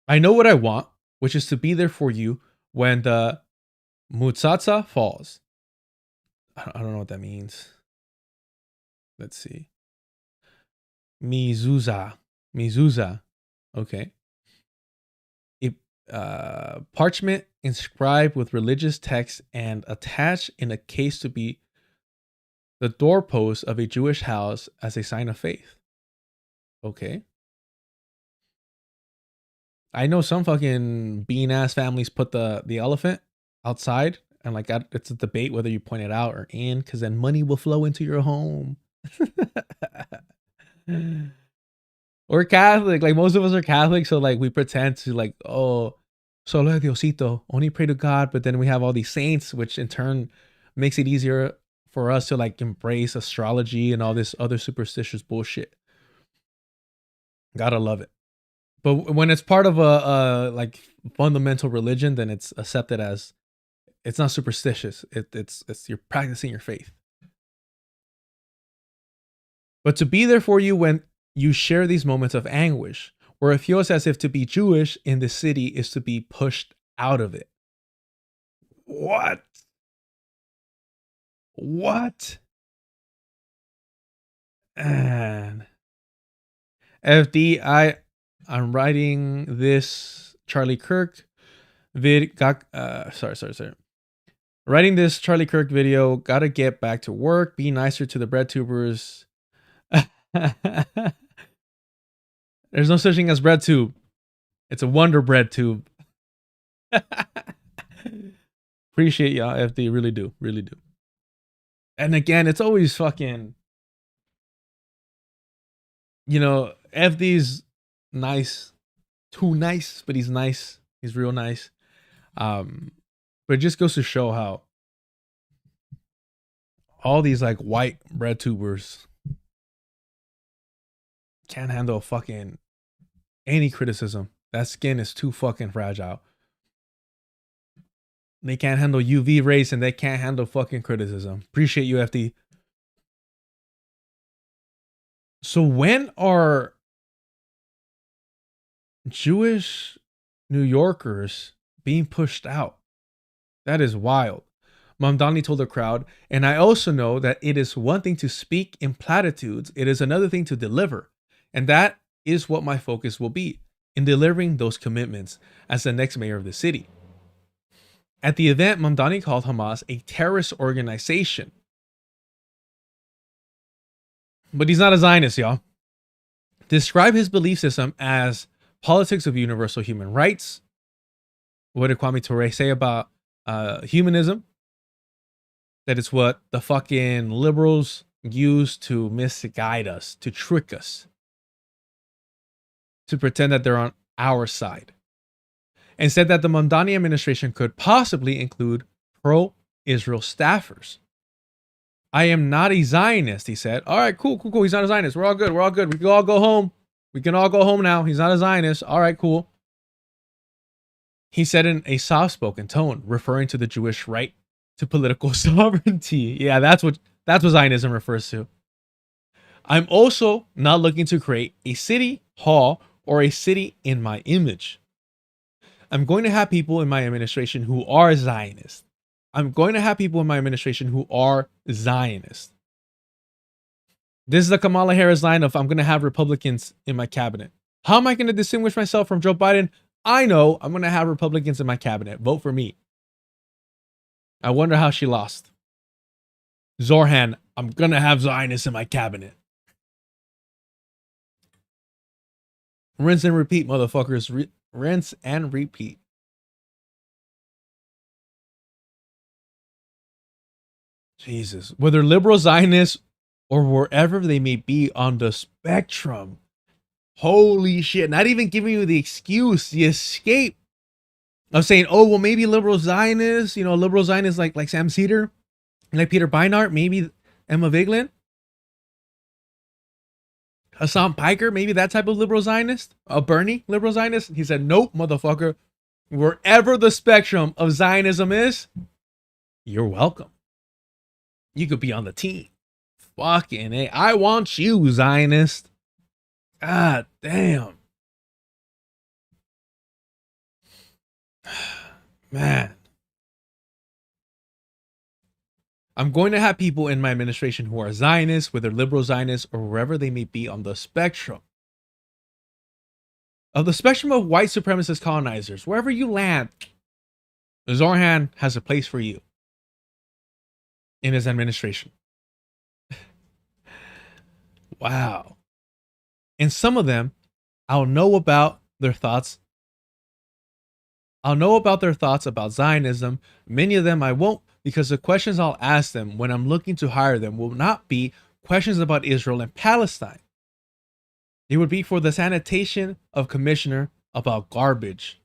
S1: I know what I want, which is to be there for you when the Mutsatsa falls. I don't know what that means. Let's see. Mezuzah. Okay. Parchment inscribed with religious text and attached in a case to be the doorpost of a Jewish house as a sign of faith. Okay. I know some fucking bean ass families put the elephant outside, and like it's a debate whether you point it out or in, because then money will flow into your home. We're Catholic, like most of us are Catholic, so like we pretend to like, oh, solo Diosito, only pray to God, but then we have all these saints, which in turn makes it easier for us to like embrace astrology and all this other superstitious bullshit. Gotta love it. But when it's part of a like fundamental religion, then it's accepted as, it's not superstitious. It's you're practicing your faith. But to be there for you when you share these moments of anguish, where it feels as if to be Jewish in the city is to be pushed out of it. What? And FD, I'm writing this Charlie Kirk Writing this Charlie Kirk video, gotta get back to work, be nicer to the bread tubers. There's no such thing as bread tube. It's a Wonder Bread tube. Appreciate y'all, FD. Really do. And again, it's always fucking, you know, FD's nice. Too nice, but he's nice. He's real nice. But it just goes to show how all these like white bread tubers can't handle fucking any criticism. That skin is too fucking fragile. They can't handle UV rays and they can't handle fucking criticism. Appreciate you, FD. So when are Jewish New Yorkers being pushed out? That is wild. Mamdani told the crowd, and I also know that it is one thing to speak in platitudes, it is another thing to deliver. And that is what my focus will be, in delivering those commitments as the next mayor of the city. At the event, Mamdani called Hamas a terrorist organization. But he's not a Zionist, y'all. Described his belief system as politics of universal human rights. What did Kwame Ture say about humanism? That it's what the fucking liberals use to misguide us, to trick us, to pretend that they're on our side. And said that the Mamdani administration could possibly include pro-Israel staffers. I am not a Zionist, he said. All right, cool. He's not a Zionist. We're all good. We can all go home. We can all go home now. He's not a Zionist. All right, cool. He said in a soft-spoken tone, referring to the Jewish right to political sovereignty. Yeah, that's what Zionism refers to. I'm also not looking to create a city hall or a city in my image. I'm going to have people in my administration who are Zionists. This is the Kamala Harris line of I'm going to have Republicans in my cabinet. How am I going to distinguish myself from Joe Biden? I know I'm going to have Republicans in my cabinet. Vote for me. I wonder how she lost. Zohran, I'm gonna have Zionists in my cabinet. Rinse and repeat, motherfuckers. Rinse and repeat. Jesus. Whether liberal Zionists or wherever they may be on the spectrum. Holy shit. Not even giving you the excuse, the escape of saying, oh, well, maybe liberal Zionists, liberal Zionists like Sam Cedar, like Peter Beinart, maybe Emma Vigeland, Hassan Piker, maybe that type of liberal Zionist, a Bernie liberal Zionist. He said, nope, motherfucker. Wherever the spectrum of Zionism is, you're welcome. You could be on the team. Fucking A. I want you, Zionist. God damn. Man. I'm going to have people in my administration who are Zionists, whether liberal Zionists or wherever they may be on the spectrum. Of the spectrum of white supremacist colonizers, wherever you land, Zohran has a place for you in his administration. Wow. And some of them, I'll know about their thoughts. I'll know about their thoughts about Zionism. Many of them I won't, because the questions I'll ask them when I'm looking to hire them will not be questions about Israel and Palestine. It would be for the sanitation of commissioner about garbage.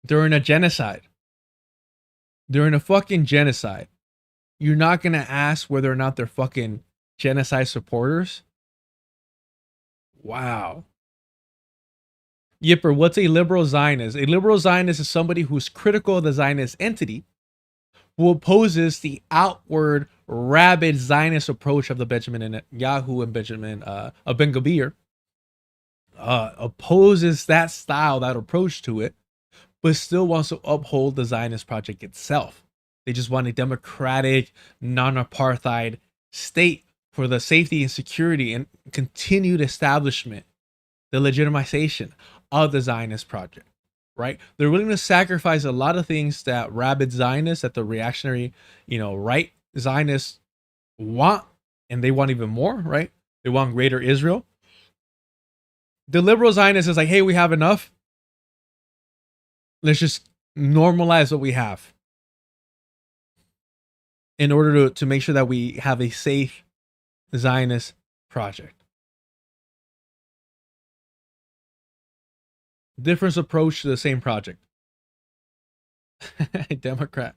S1: During a genocide. During a fucking genocide. You're not going to ask whether or not they're fucking genocide supporters? Wow. Yipper, what's a liberal Zionist? A liberal Zionist is somebody who's critical of the Zionist entity, who opposes the outward, rabid Zionist approach of the Benjamin Netanyahu and Benjamin Ben-Gvir, opposes that style, that approach to it, but still wants to uphold the Zionist project itself. They just want a democratic, non-apartheid state for the safety and security and continued establishment, the legitimization of the Zionist project, right? They're willing to sacrifice a lot of things that rabid Zionists, that the reactionary, right Zionists want, and they want even more, right? They want greater Israel. The liberal Zionist is like, hey, we have enough. Let's just normalize what we have in order to make sure that we have a safe Zionist project. Different approach to the same project. Democrat.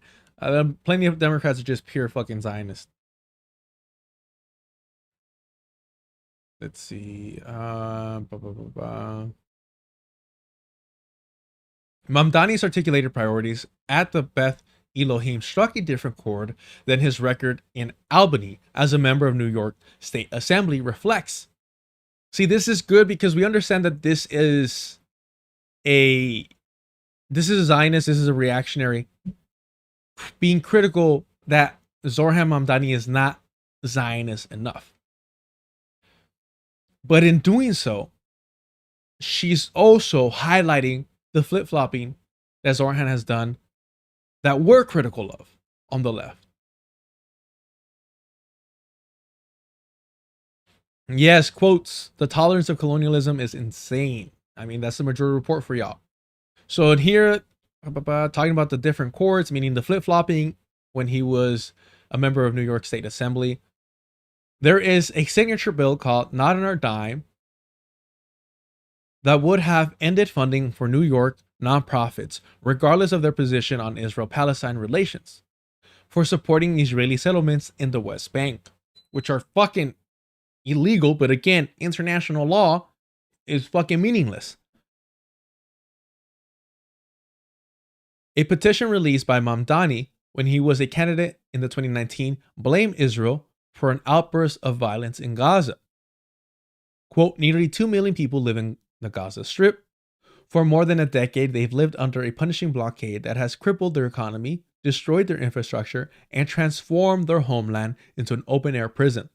S1: Plenty of Democrats are just pure fucking Zionists. Let's see. Mamdani's articulated priorities at the Beth Elohim struck a different chord than his record in Albany as a member of New York State Assembly reflects. See, this is good because we understand that this is a Zionist, this is a reactionary, being critical that Zohran Mamdani is not Zionist enough. But in doing so, she's also highlighting the flip-flopping that Zohran has done that we're critical of on the left. Yes, quotes, the tolerance of colonialism is insane. I mean, that's the majority report for y'all. So in here, talking about the different chords, meaning the flip-flopping when he was a member of New York State Assembly, there is a signature bill called Not on Our Dime that would have ended funding for New York nonprofits, regardless of their position on Israel-Palestine relations, for supporting Israeli settlements in the West Bank, which are fucking illegal, but again, international law is fucking meaningless. A petition released by Mamdani when he was a candidate in the 2019 blamed Israel for an outburst of violence in Gaza. Quote, nearly 2 million people live in the Gaza Strip. For more than a decade, they've lived under a punishing blockade that has crippled their economy, destroyed their infrastructure, and transformed their homeland into an open-air prison.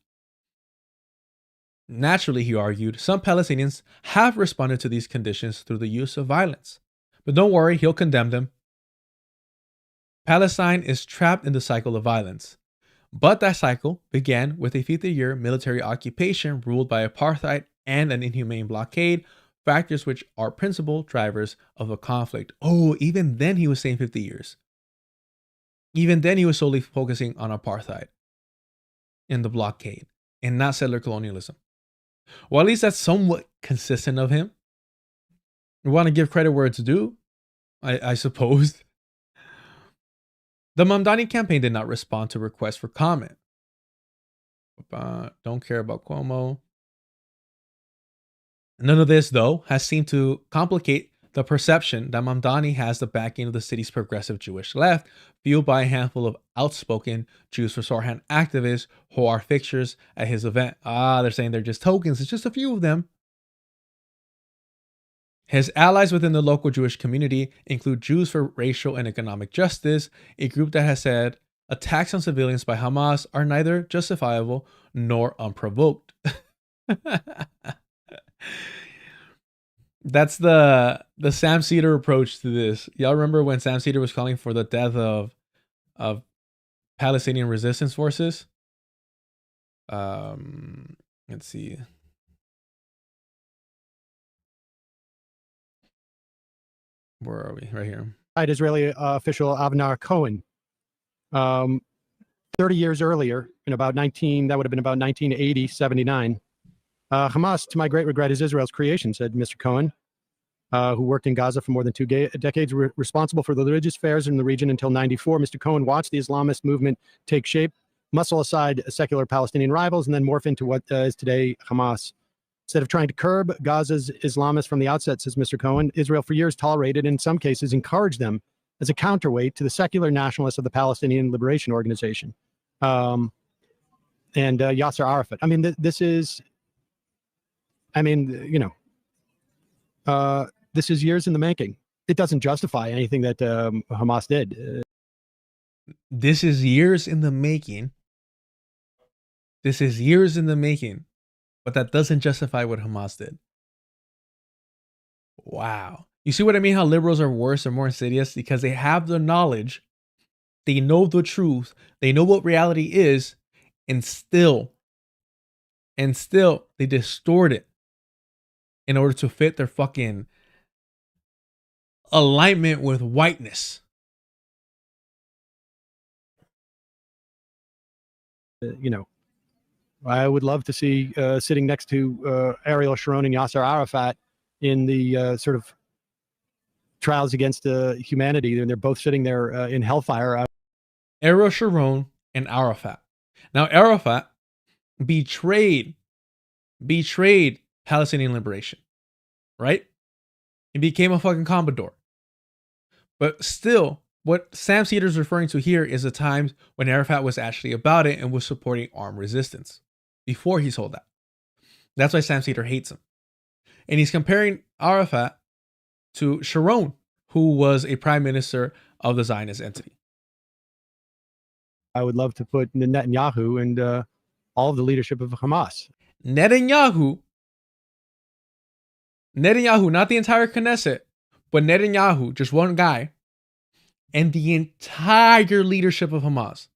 S1: Naturally, he argued, some Palestinians have responded to these conditions through the use of violence. But don't worry, he'll condemn them. Palestine is trapped in the cycle of violence. But that cycle began with a 50-year military occupation ruled by apartheid and an inhumane blockade, factors which are principal drivers of the conflict. Oh, even then he was saying 50 years. Even then he was solely focusing on apartheid and the blockade and not settler colonialism. Well, at least that's somewhat consistent of him. We want to give credit where it's due, I suppose. The Mamdani campaign did not respond to requests for comment. Don't care about Cuomo. None of this, though, has seemed to complicate the perception that Mamdani has the backing of the city's progressive Jewish left, fueled by a handful of outspoken Jews for Zohran activists who are fixtures at his event. They're saying they're just tokens. It's just a few of them. His allies within the local Jewish community include Jews for Racial and Economic Justice, a group that has said attacks on civilians by Hamas are neither justifiable nor unprovoked. That's the Sam Cedar approach to this. Y'all remember when Sam Cedar was calling for the death of Palestinian resistance forces? Let's see. Where are we? Right here.
S15: Israeli official Avner Cohen. 30 years earlier, in about 1980, 79. Hamas, to my great regret, is Israel's creation, said Mr. Cohen, who worked in Gaza for more than 2 decades, responsible for the religious affairs in the region until 94. Mr. Cohen watched the Islamist movement take shape, muscle aside secular Palestinian rivals, and then morph into what is today Hamas. Instead of trying to curb Gaza's Islamists from the outset, says Mr. Cohen, Israel for years tolerated and in some cases encouraged them as a counterweight to the secular nationalists of the Palestinian Liberation Organization and Yasser Arafat. I mean, this is years in the making. It doesn't justify anything that Hamas did.
S1: This is years in the making. This is years in the making. But that doesn't justify what Hamas did. Wow. You see what I mean? How liberals are worse or more insidious? Because they have the knowledge. They know the truth. They know what reality is. And still they distort it in order to fit their fucking alignment with whiteness.
S15: I would love to see sitting next to Ariel Sharon and Yasser Arafat in the sort of trials against humanity. And they're both sitting there in hellfire.
S1: Ariel Sharon and Arafat. Now, Arafat betrayed Palestinian liberation, right? He became a fucking commodore. But still, what Sam Cedar is referring to here is the times when Arafat was actually about it and was supporting armed resistance before he sold that. That's why Sam Cedar hates him. And he's comparing Arafat to Sharon, who was a prime minister of the Zionist entity.
S15: I would love to put Netanyahu and all of the leadership of Hamas.
S1: Netanyahu, not the entire Knesset, but Netanyahu, just one guy, and the entire leadership of Hamas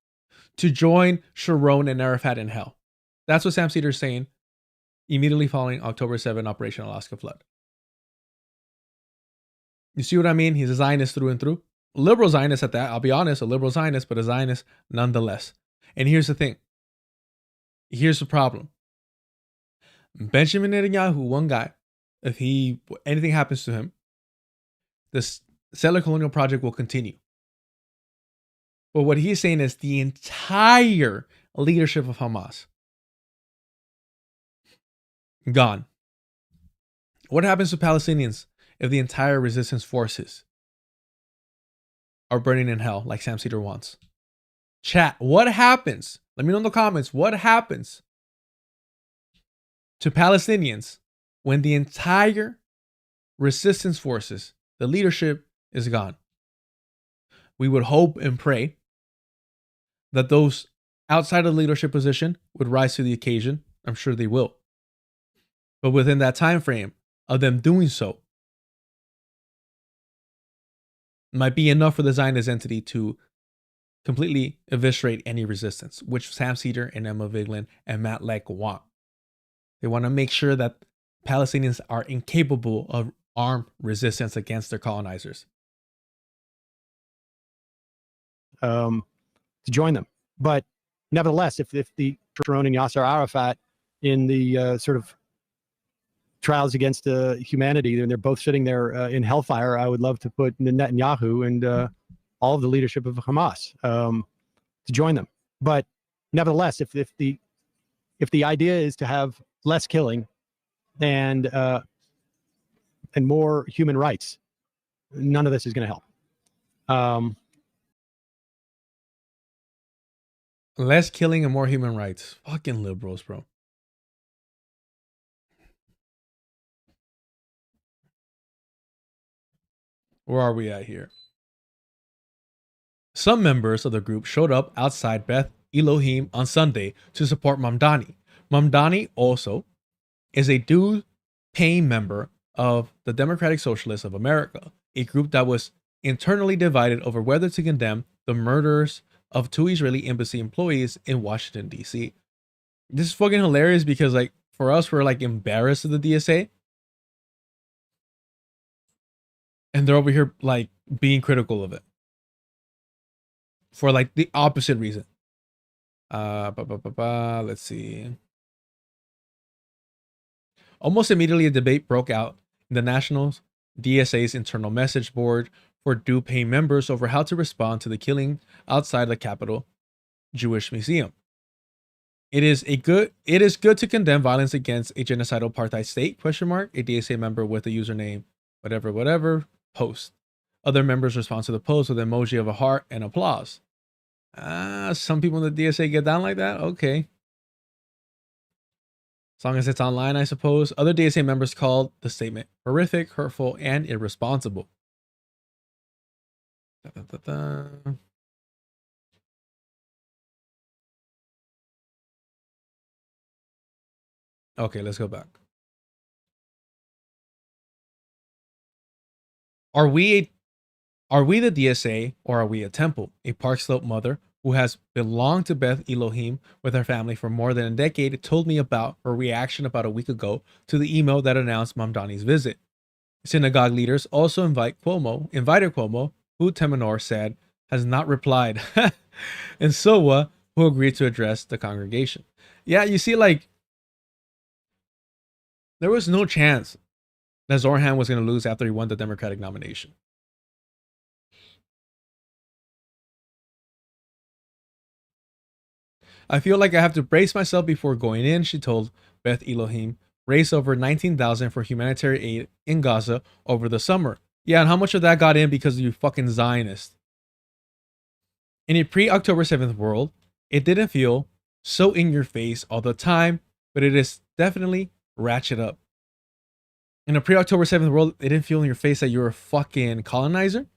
S1: to join Sharon and Arafat in hell. That's what Sam Cedar is saying immediately following October 7 Operation Alaska Flood. You see what I mean? He's a Zionist through and through. A liberal Zionist at that. I'll be honest, a liberal Zionist, but a Zionist nonetheless. And here's the thing. Here's the problem. Benjamin Netanyahu, one guy, if anything happens to him, this settler colonial project will continue. But what he's saying is the entire leadership of Hamas gone. What happens to Palestinians if the entire resistance forces are burning in hell like Sam Cedar wants? Chat, what happens? Let me know in the comments. What happens to Palestinians when the entire resistance forces, the leadership is gone? We would hope and pray that those outside of the leadership position would rise to the occasion. I'm sure they will. But within that time frame of them doing so, might be enough for the Zionist entity to completely eviscerate any resistance, which Sam Cedar and Emma Vigeland and Matt Leck want. They want to make sure that Palestinians are incapable of armed resistance against their colonizers.
S15: To join them. But nevertheless, if the Sharon and Yasser Arafat in the sort of trials against humanity, and they're both sitting there in hellfire, I would love to put Netanyahu and all of the leadership of Hamas to join them. But nevertheless, if the idea is to have less killing and more human rights, none of this is going to help.
S1: Less killing and more human rights. Fucking liberals, bro. Where are we at here? Some members of the group showed up outside Beth Elohim on Sunday to support Mamdani. Mamdani also is a dues-paying member of the Democratic Socialists of America, a group that was internally divided over whether to condemn the murders of 2 Israeli embassy employees in Washington, D.C. This is fucking hilarious because, like, for us, we're like embarrassed of the DSA. And they're over here, like, being critical of it. For, like, the opposite reason. Let's see. Almost immediately, a debate broke out in the National DSA's internal message board for due-paying members over how to respond to the killing outside the Capitol Jewish Museum. It is good to condemn violence against a genocidal apartheid state, ? A DSA member with a username, whatever, post. Other members respond to the post with an emoji of a heart and applause. Some people in the DSA get down like that? Okay. As long as it's online, I suppose. Other DSA members called the statement horrific, hurtful, and irresponsible. Okay, let's go back. Are we the DSA, or are we a temple? A Park Slope mother who has belonged to Beth Elohim with her family for more than a decade told me about her reaction about a week ago to the email that announced Mamdani's visit. Synagogue leaders also invited Cuomo, who Temenor said has not replied, and Sowa, who agreed to address the congregation. Yeah, you see, like, there was no chance that Zohran was going to lose after he won the Democratic nomination. I feel like I have to brace myself before going in, she told Beth Elohim, raised over $19,000 for humanitarian aid in Gaza over the summer. Yeah, and how much of that got in because of you fucking Zionists? In a pre-October 7th world, it didn't feel so in your face all the time, but it is definitely ratchet up. In a pre-October 7th world, it didn't feel in your face that you're a fucking colonizer.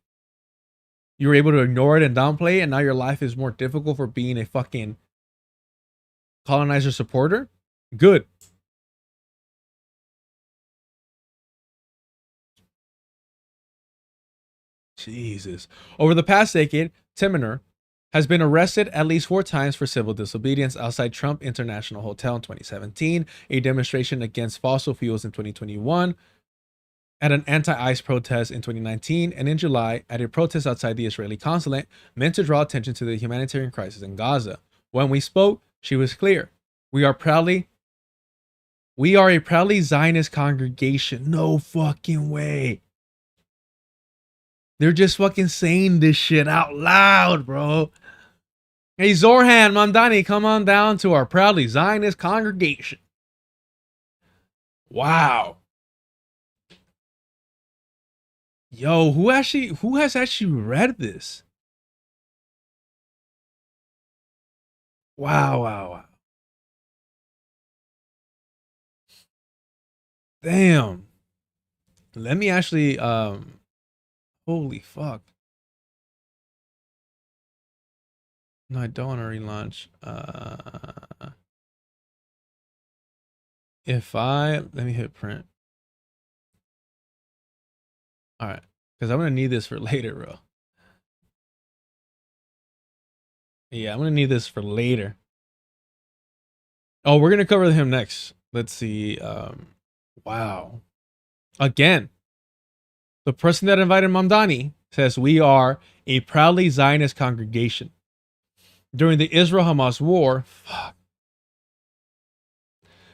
S1: You were able to ignore it and downplay it, and now your life is more difficult for being a fucking colonizer supporter? Good. Jesus. Over the past decade, Temenor has been arrested at least 4 times for civil disobedience outside Trump International Hotel in 2017, a demonstration against fossil fuels in 2021, at an anti-ICE protest in 2019, and in July at a protest outside the Israeli consulate meant to draw attention to the humanitarian crisis in Gaza. When we spoke, she was clear. We are a proudly Zionist congregation. No fucking way. They're just fucking saying this shit out loud, bro. Hey, Zohran, Mamdani, come on down to our proudly Zionist congregation. Wow. Yo, who has actually read this? Wow. Damn. Let me actually holy fuck. No, I don't want to relaunch. Let me hit print. All right, because I'm gonna need this for later, bro. Yeah, I'm gonna need this for later. Oh, we're gonna cover him next. Let's see. Wow. Again, the person that invited Mamdani says we are a proudly Zionist congregation. During the Israel-Hamas war,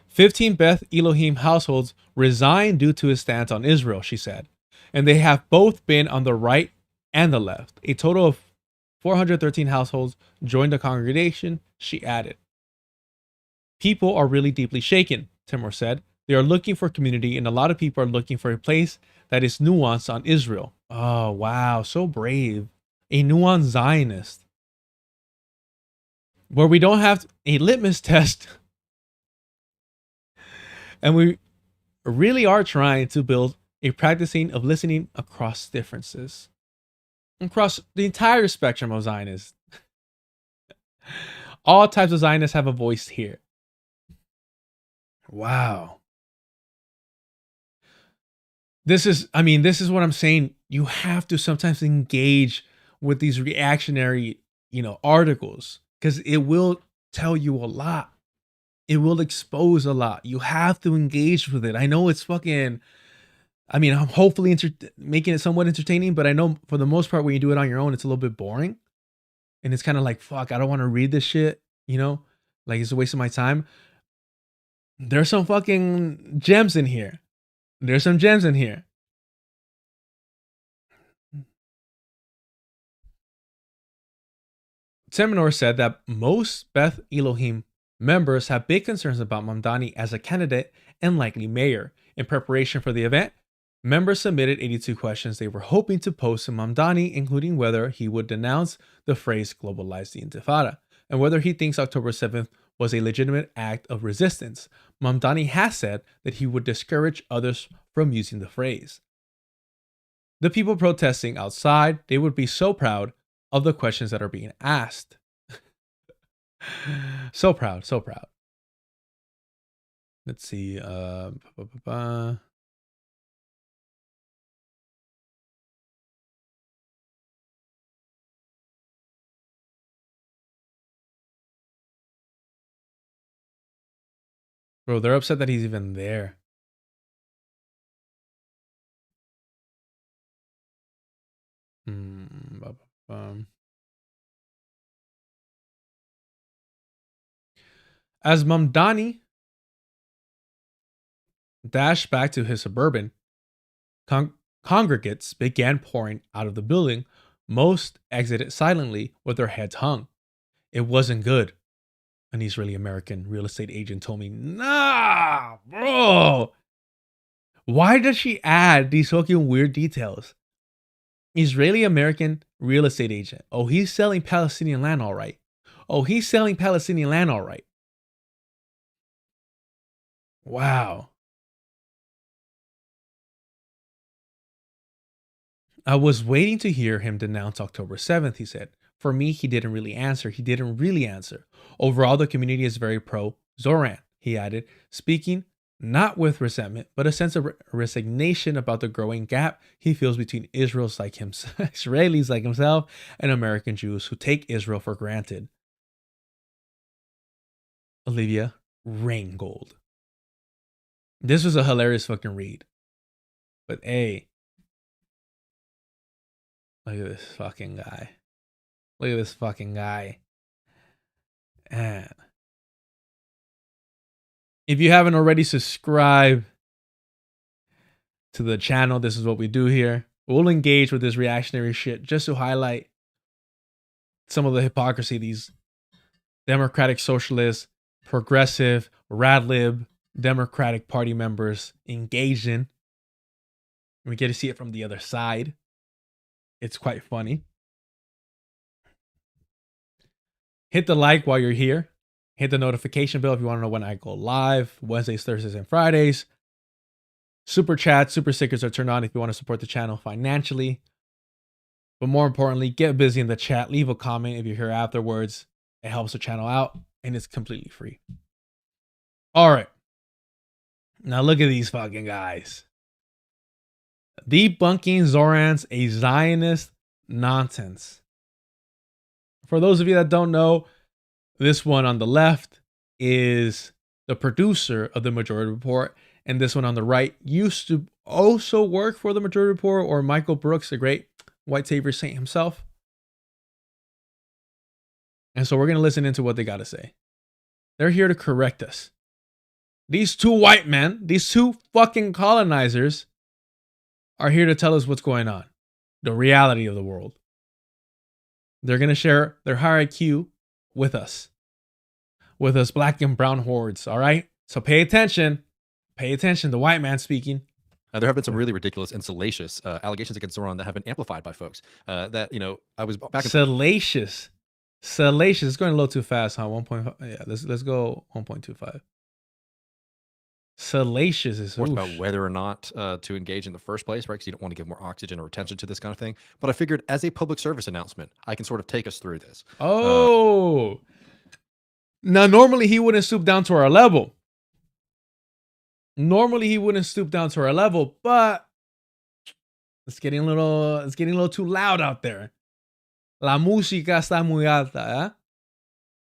S1: 15 Beth Elohim households resigned due to his stance on Israel, she said. And they have both been on the right and the left. A total of 413 households joined the congregation, she added. People are really deeply shaken, Timur said. They are looking for community, and a lot of people are looking for a place that is nuanced on Israel. Oh, wow. So brave. A nuanced Zionist. Where we don't have a litmus test. And we really are trying to build a practicing of listening across differences. Across the entire spectrum of Zionists. All types of Zionists have a voice here. Wow. This is what I'm saying. You have to sometimes engage with these reactionary, articles, because it will tell you a lot. It will expose a lot. You have to engage with it. I know it's fucking, I'm hopefully making it somewhat entertaining, but I know for the most part, when you do it on your own, it's a little bit boring. And it's kind of like, fuck, I don't want to read this shit, like it's a waste of my time. There's some fucking gems in here. There's some gems in here. Seminor said that most Beth Elohim members have big concerns about Mamdani as a candidate and likely mayor. In preparation for the event, members submitted 82 questions they were hoping to pose to Mamdani, including whether he would denounce the phrase globalize the Intifada and whether he thinks October 7th was a legitimate act of resistance. Mamdani has said that he would discourage others from using the phrase. The people protesting outside, they would be so proud of the questions that are being asked. So proud, so proud. Let's see. Bro, they're upset that he's even there. As Mamdani dashed back to his Suburban, congregates began pouring out of the building. Most exited silently with their heads hung. It wasn't good. An Israeli-American real estate agent told me, nah, bro. Why does she add these fucking weird details? Israeli-American real estate agent. Oh, he's selling Palestinian land all right. Oh, he's selling Palestinian land all right. Wow. I was waiting to hear him denounce October 7th, he said. For me, he didn't really answer. Overall, the community is very pro-Zohran, he added, speaking not with resentment, but a sense of resignation about the growing gap he feels between Israelis like himself and American Jews who take Israel for granted. Olivia Raingold. This was a hilarious fucking read. But hey, look at this fucking guy. And if you haven't already subscribed to the channel, this is what we do here. We'll engage with this reactionary shit just to highlight some of the hypocrisy these democratic socialists, progressive, radlib, Democratic Party members engaged in. We get to see it from the other side. It's quite funny. Hit the like while you're here. Hit the notification bell if you want to know when I go live. Wednesdays, Thursdays, and Fridays. Super chats, super stickers are turned on if you want to support the channel financially. But more importantly, get busy in the chat. Leave a comment if you're here afterwards. It helps the channel out, and it's completely free. All right. Now look at these fucking guys. Debunking Zohran's a Zionist nonsense. For those of you that don't know, this one on the left is the producer of the Majority Report, and this one on the right used to also work for the Majority Report, or Michael Brooks, the great white savior saint himself. And so we're going to listen into what they got to say. They're here to correct us. These two white men, these two fucking colonizers, are here to tell us what's going on, the reality of the world. They're going to share their high IQ with us black and brown hordes, all right? So pay attention. Pay attention. The white man speaking.
S18: There have been some really ridiculous and salacious allegations against Zohran that have been amplified by folks. That, you know, I was back in...
S1: Salacious. It's going a little too fast, huh? 1.5. Yeah, let's go 1.25. Salacious is
S18: more about whether or not to engage in the first place, right? Because you don't want to give more oxygen or attention to this kind of thing. But I figured as a public service announcement, I can sort of take us through this.
S1: Oh. Now, normally he wouldn't stoop down to our level. But it's getting a little too loud out there. La música está muy alta, eh?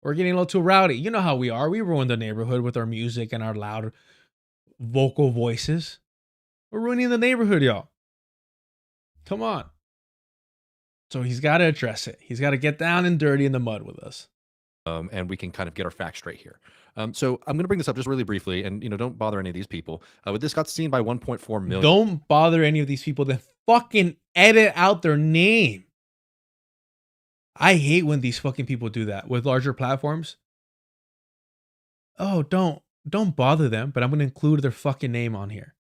S1: We're getting a little too rowdy. You know how we are. We ruin the neighborhood with our music and our loud vocal voices. We're ruining the neighborhood, y'all. Come on. So he's got to address it. He's got to get down and dirty in the mud with us.
S18: And we can kind of get our facts straight here. So I'm going to bring this up just really briefly, and you know, don't bother any of these people. But this got seen by 1.4 million.
S1: Don't bother any of these people that fucking edit out their name. I hate when these fucking people do that with larger platforms. Oh, don't bother them, but I'm going to include their fucking name on here.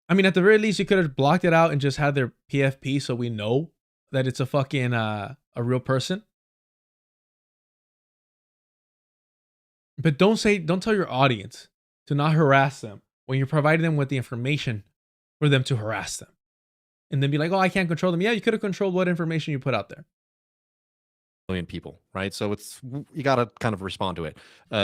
S1: I mean, at the very least, you could have blocked it out and just had their PFP so we know that it's a fucking a real person. But don't tell your audience to not harass them when you're providing them with the information for them to harass them. And then be like, oh, I can't control them. Yeah, you could have controlled what information you put out there.
S18: Million people, right? So you got to kind of respond to it.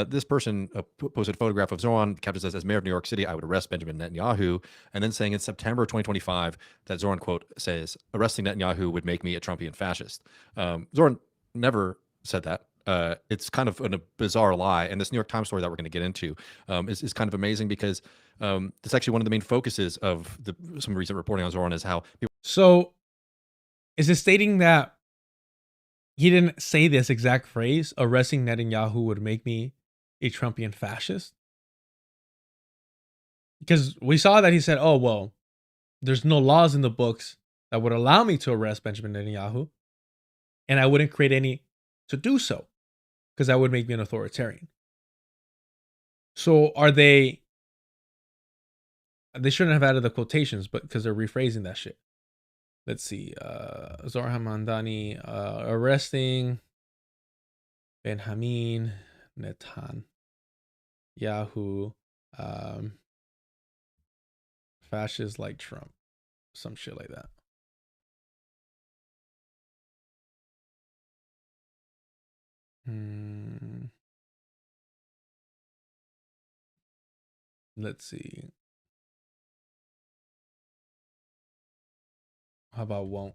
S18: This person posted a photograph of Zohran, captured as mayor of New York City, I would arrest Benjamin Netanyahu, and then saying in September 2025 that Zohran, quote, says, arresting Netanyahu would make me a Trumpian fascist. Zohran never said that. It's kind of a bizarre lie. And this New York Times story that we're going to get into is kind of amazing because it's actually one of the main focuses of some recent reporting on Zohran is how people...
S1: So is it stating that he didn't say this exact phrase, arresting Netanyahu would make me a Trumpian fascist? Because we saw that he said, oh, well, there's no laws in the books that would allow me to arrest Benjamin Netanyahu, and I wouldn't create any to do so because that would make me an authoritarian. So are they shouldn't have added the quotations, but because they're rephrasing that shit. Let's see. Zohran Mamdani arresting Benjamin Netanyahu, fascists like Trump, some shit like that. Let's see. How about won't?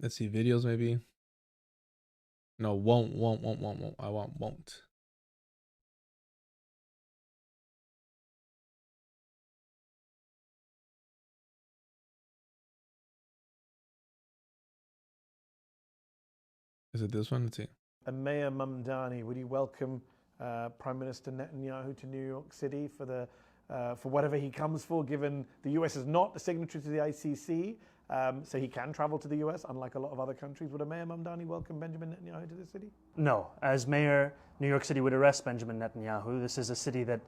S1: Let's see, videos maybe. No, won't. I want won't. Is it this one? Let's see.
S20: And Mayor Mamdani, would you welcome Prime Minister Netanyahu to New York City for whatever he comes for, given the US is not a signatory to the ICC, so he can travel to the US, unlike a lot of other countries. Would a Mayor Mamdani welcome Benjamin Netanyahu to the city?
S4: No. As mayor, New York City would arrest Benjamin Netanyahu. This is a city that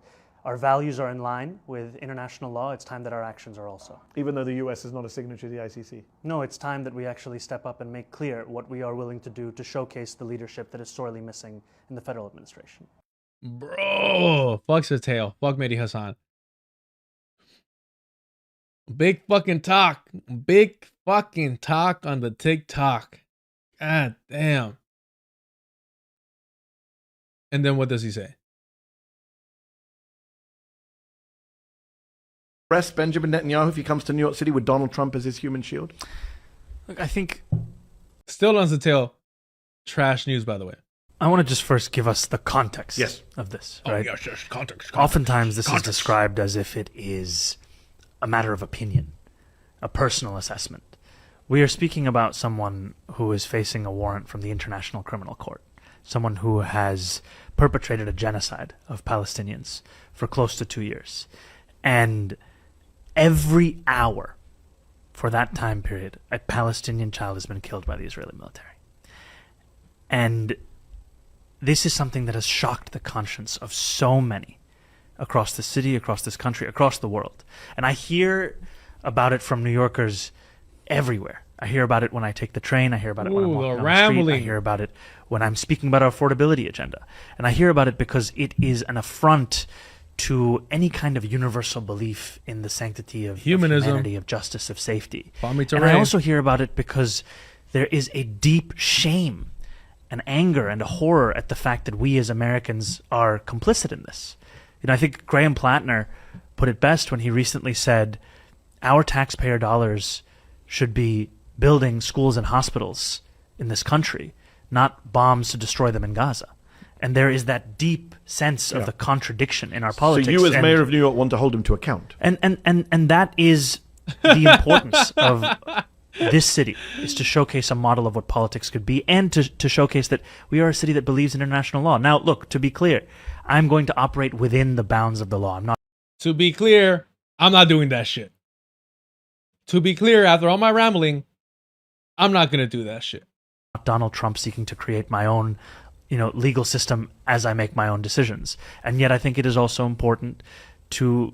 S4: our values are in line with international law. It's time that our actions are also.
S20: Even though the US is not a signatory to the ICC?
S4: No, it's time that we actually step up and make clear what we are willing to do to showcase the leadership that is sorely missing in the federal administration.
S1: Bro, fuck's a tail. Fuck Mehdi Hassan. Big fucking talk. Big fucking talk on the TikTok. God damn. And then what does he say?
S20: Arrest Benjamin Netanyahu if he comes to New York City with Donald Trump as his human shield?
S4: Look, I think
S1: still on the tail. Trash news, by the way.
S4: I want to just first give us the context of this. Right?
S1: Oh, yes, context.
S4: Oftentimes, this is described as if it is a matter of opinion, a personal assessment. We are speaking about someone who is facing a warrant from the International Criminal Court, someone who has perpetrated a genocide of Palestinians for close to 2 years. And every hour for that time period, a Palestinian child has been killed by the Israeli military. And this is something that has shocked the conscience of so many across the city, across this country, across the world. And I hear about it from New Yorkers everywhere. I hear about it when I take the train. I hear about it when I'm walking on the street. I hear about it when I'm speaking about our affordability agenda. And I hear about it because it is an affront to any kind of universal belief in the sanctity of humanity, of justice, of safety. And I also hear about it because there is a deep shame, an anger, and a horror at the fact that we as Americans are complicit in this. You know, I think Graham Plattner put it best when he recently said, our taxpayer dollars should be building schools and hospitals in this country, not bombs to destroy them in Gaza. And there is that deep sense of the contradiction in our politics.
S20: So you as mayor of New York want to hold him to account.
S4: And that is the importance of this city, is to showcase a model of what politics could be, and to showcase that we are a city that believes in international law. Now, look, to be clear, I'm going to operate within the bounds of the law. I'm not.
S1: To be clear, I'm not doing that shit. To be clear, after all my rambling, I'm not going to do that shit.
S4: Donald Trump seeking to create my own, legal system as I make my own decisions. And yet I think it is also important to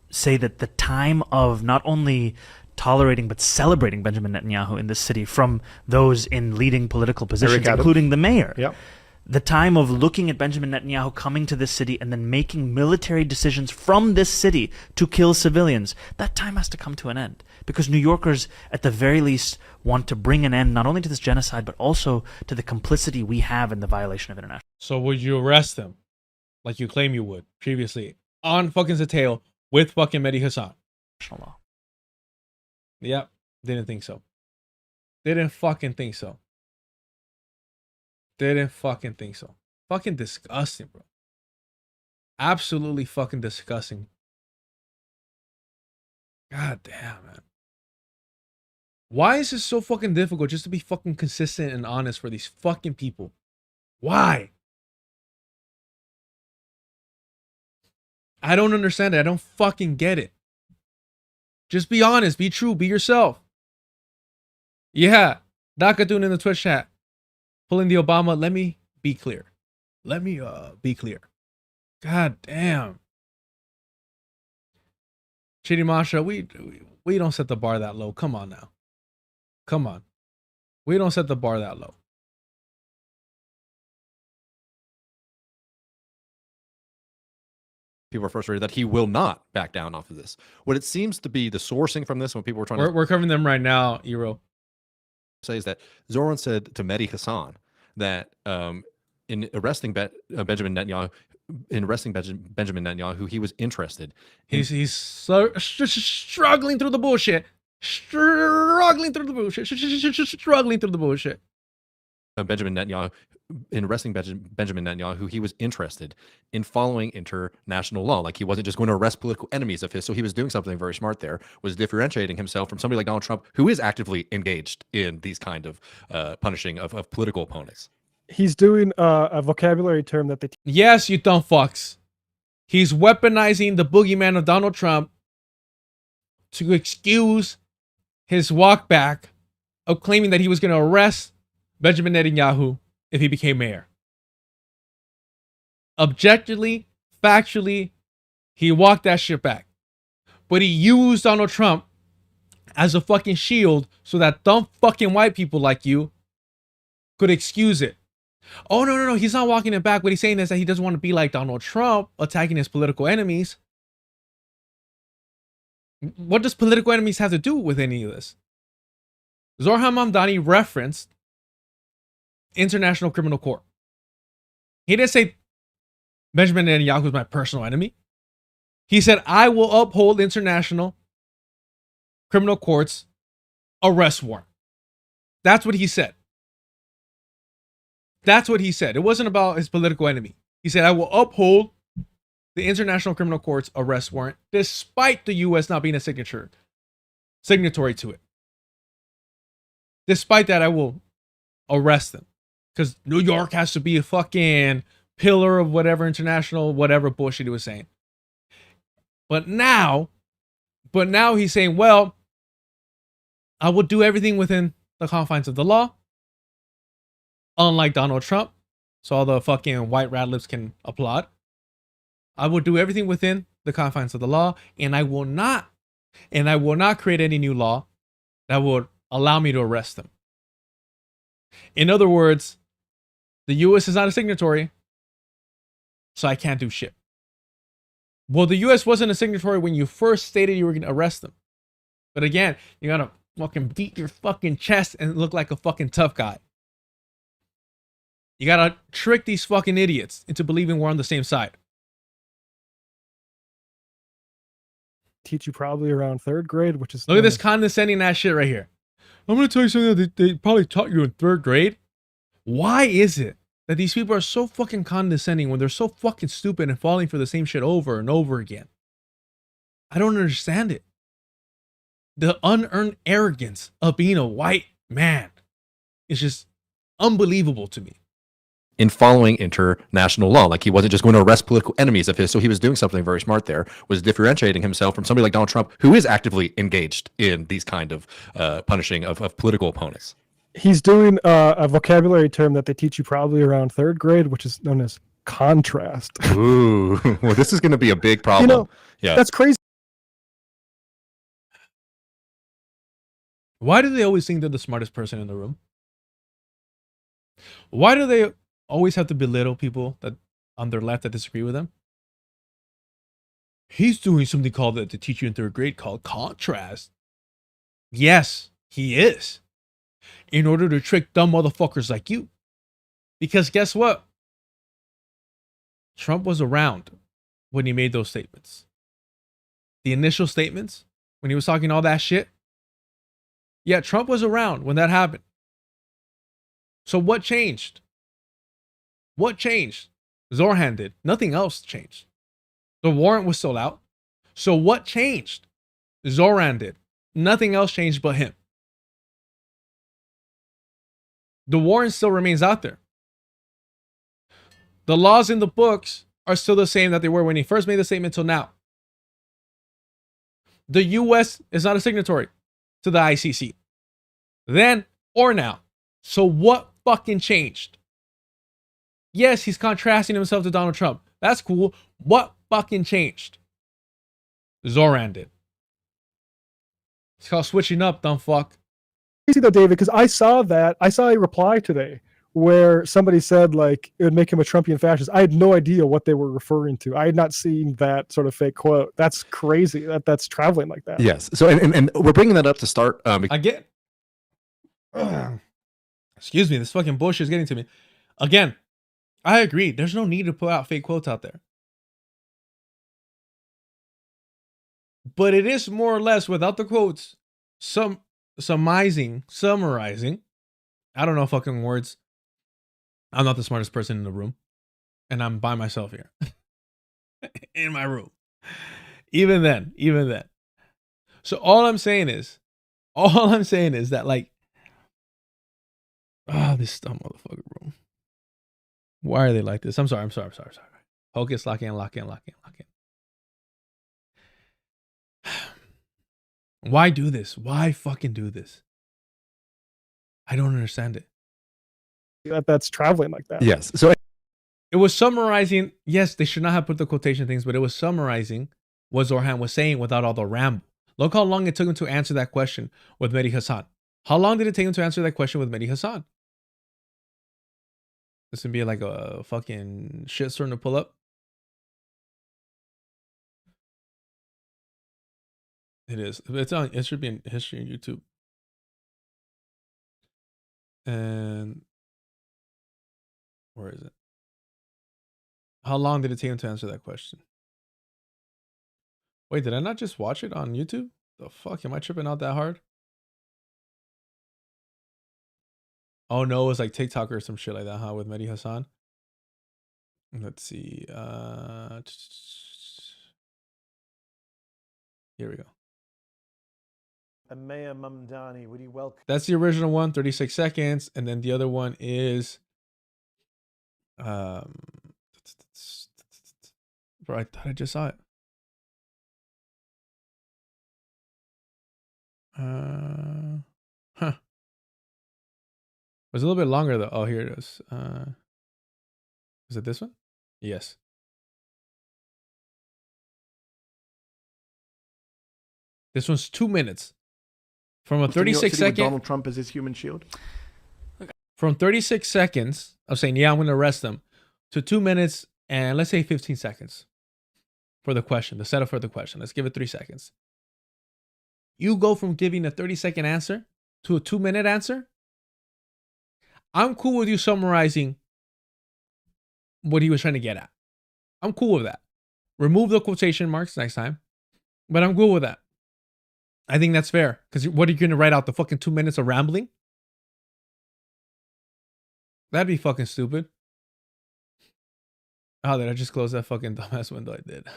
S4: say that the time of not only tolerating but celebrating Benjamin Netanyahu in this city from those in leading political positions, including the mayor.
S20: Yep.
S4: The time of looking at Benjamin Netanyahu coming to this city and then making military decisions from this city to kill civilians, that time has to come to an end. Because New Yorkers, at the very least, want to bring an end not only to this genocide, but also to the complicity we have in the violation of international.
S1: So would you arrest them, like you claim you would previously, on fucking Zateo with fucking Mehdi Hassan?
S4: Law.
S1: Yep, didn't think so. Didn't fucking think so. Didn't fucking think so. Fucking disgusting, bro. Absolutely fucking disgusting. God damn, man. Why is this so fucking difficult just to be fucking consistent and honest for these fucking people? Why? I don't understand it. I don't fucking get it. Just be honest, be true, be yourself. Yeah, Dakatun in the Twitch chat. Pulling the Obama, let me be clear. Let me be clear. God damn. Chidi Masha, we don't set the bar that low. Come on now. Come on. We don't set the bar that low.
S18: People are frustrated that he will not back down off of this. What it seems to be the sourcing from this, when people were trying
S1: We're covering them right now, Eero.
S18: Say is that Zohran said to Mehdi Hassan that in arresting Benjamin Netanyahu, Benjamin Netanyahu, he was interested.
S1: He's struggling through the bullshit. Struggling through the bullshit. Struggling through the bullshit.
S18: Benjamin Netanyahu, in arresting Benjamin Netanyahu, he was interested in following international law. Like, he wasn't just going to arrest political enemies of his. So he was doing something very smart there, was differentiating himself from somebody like Donald Trump, who is actively engaged in these kind of punishing of political opponents.
S8: He's doing a vocabulary term that they...
S1: Yes, you dumb fucks. He's weaponizing the boogeyman of Donald Trump to excuse his walk back of claiming that he was going to arrest Benjamin Netanyahu if he became mayor. Objectively, factually, he walked that shit back. But he used Donald Trump as a fucking shield so that dumb fucking white people like you could excuse it. Oh, no. He's not walking it back. What he's saying is that he doesn't want to be like Donald Trump, attacking his political enemies. What does political enemies have to do with any of this? Zohran Mamdani referenced International Criminal Court. He didn't say Benjamin Netanyahu is my personal enemy. He said, I will uphold international criminal court's arrest warrant. That's what he said. That's what he said. It wasn't about his political enemy. He said, I will uphold the International Criminal Court's arrest warrant, despite the U.S. not being a signatory to it. Despite that, I will arrest them. Because New York has to be a fucking pillar of whatever international, whatever bullshit he was saying. But now he's saying, well, I will do everything within the confines of the law. Unlike Donald Trump, so all the fucking white rat lips can applaud. I will do everything within the confines of the law, and I will not create any new law that would allow me to arrest them. In other words, the U.S. is not a signatory, so I can't do shit. Well, the U.S. wasn't a signatory when you first stated you were going to arrest them. But again, you gotta fucking beat your fucking chest and look like a fucking tough guy. You gotta trick these fucking idiots into believing we're on the same side.
S8: Teach you probably around 3rd grade, which is...
S1: Look at this condescending ass shit right here. I'm gonna tell you something that they probably taught you in 3rd grade. Why is it that these people are so fucking condescending when they're so fucking stupid and falling for the same shit over and over again? I don't understand it. The unearned arrogance of being a white man is just unbelievable to me.
S18: In following international law. Like, he wasn't just going to arrest political enemies of his. So he was doing something very smart there, was differentiating himself from somebody like Donald Trump, who is actively engaged in these kind of punishing of political opponents.
S8: He's doing a vocabulary term that they teach you probably around 3rd grade, which is known as contrast.
S18: Ooh, well, this is going to be a big problem.
S8: You know,
S18: yeah,
S8: that's crazy.
S1: Why do they always think they're the smartest person in the room? Why do they always have to belittle people that on their left that disagree with them? He's doing something called that to teach you in 3rd grade called contrast. Yes, he is. In order to trick dumb motherfuckers like you. Because guess what? Trump was around when he made those statements. The initial statements, when he was talking all that shit. Yeah, Trump was around when that happened. So what changed? What changed? Zohran did. Nothing else changed. The warrant was still out. So what changed? Zohran did. Nothing else changed but him. The warrant still remains out there. The laws in the books are still the same that they were when he first made the statement till now. The U.S. is not a signatory to the ICC. Then or now. So what fucking changed? Yes, he's contrasting himself to Donald Trump. That's cool. What fucking changed? Zohran did. It's called switching up, dumb fuck.
S8: Crazy though, David, because I saw a reply today where somebody said like it would make him a Trumpian fascist. I had no idea what they were referring to. I had not seen that sort of fake quote. That's crazy. That's traveling like that.
S18: Yes. So and we're bringing that up to start.
S1: I get. Excuse me. This fucking bullshit is getting to me. Again, I agree. There's no need to put out fake quotes out there. But it is more or less without the quotes, summarizing. I don't know fucking words. I'm not the smartest person in the room. And I'm by myself here. In my room. Even then. So all I'm saying is that like, this dumb motherfucker, bro. Why are they like this? I'm sorry. Focus, lock in. Why do this? Why fucking do this? I don't understand it.
S8: That's traveling like that.
S18: Yes. So
S1: it was summarizing. Yes, they should not have put the quotation things, but it was summarizing what Zohran was saying without all the ramble. Look how long it took him to answer that question with Mehdi Hasan. How long did it take him to answer that question with Mehdi Hasan? This would be like a fucking shit storm to pull up. It is. It should be in history on YouTube. And where is it? How long did it take him to answer that question? Wait, did I not just watch it on YouTube? The fuck? Am I tripping out that hard? Oh no, it was like TikTok or some shit like that, huh? With Mehdi Hassan. Let's see. Here we go.
S20: And Mayor Mamdani, would you welcome?
S1: That's the original one, 36 seconds. And then the other one is bro, I thought I just saw it. Huh. It was a little bit longer though. Oh, here it is. Is it this one? Yes. This one's 2 minutes. From a 36 second.
S20: Donald Trump as his human shield.
S1: From 36 seconds of saying, yeah, I'm going to arrest them, to 2 minutes and let's say 15 seconds for the question, the setup for the question. Let's give it 3 seconds. You go from giving a 30-second answer to a 2-minute answer. I'm cool with you summarizing what he was trying to get at. I'm cool with that. Remove the quotation marks next time, but I'm cool with that. I think that's fair. Because what are you going to write out, the fucking 2 minutes of rambling? That'd be fucking stupid. Oh, did I just close that fucking dumbass window? I did.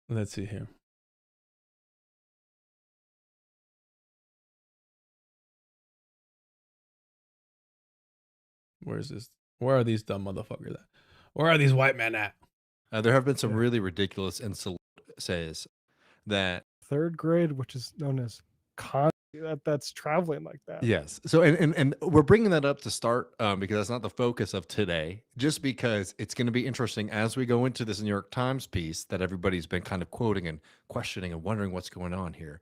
S1: Let's see here. Where is this? Where are these dumb motherfuckers at? Where are these white men at?
S18: There have been some really ridiculous says that
S8: third grade, which is known as that's traveling like that.
S18: Yes. So and we're bringing that up to start because that's not the focus of today, just because it's going to be interesting as we go into this New York Times piece that everybody's been kind of quoting and questioning and wondering what's going on here.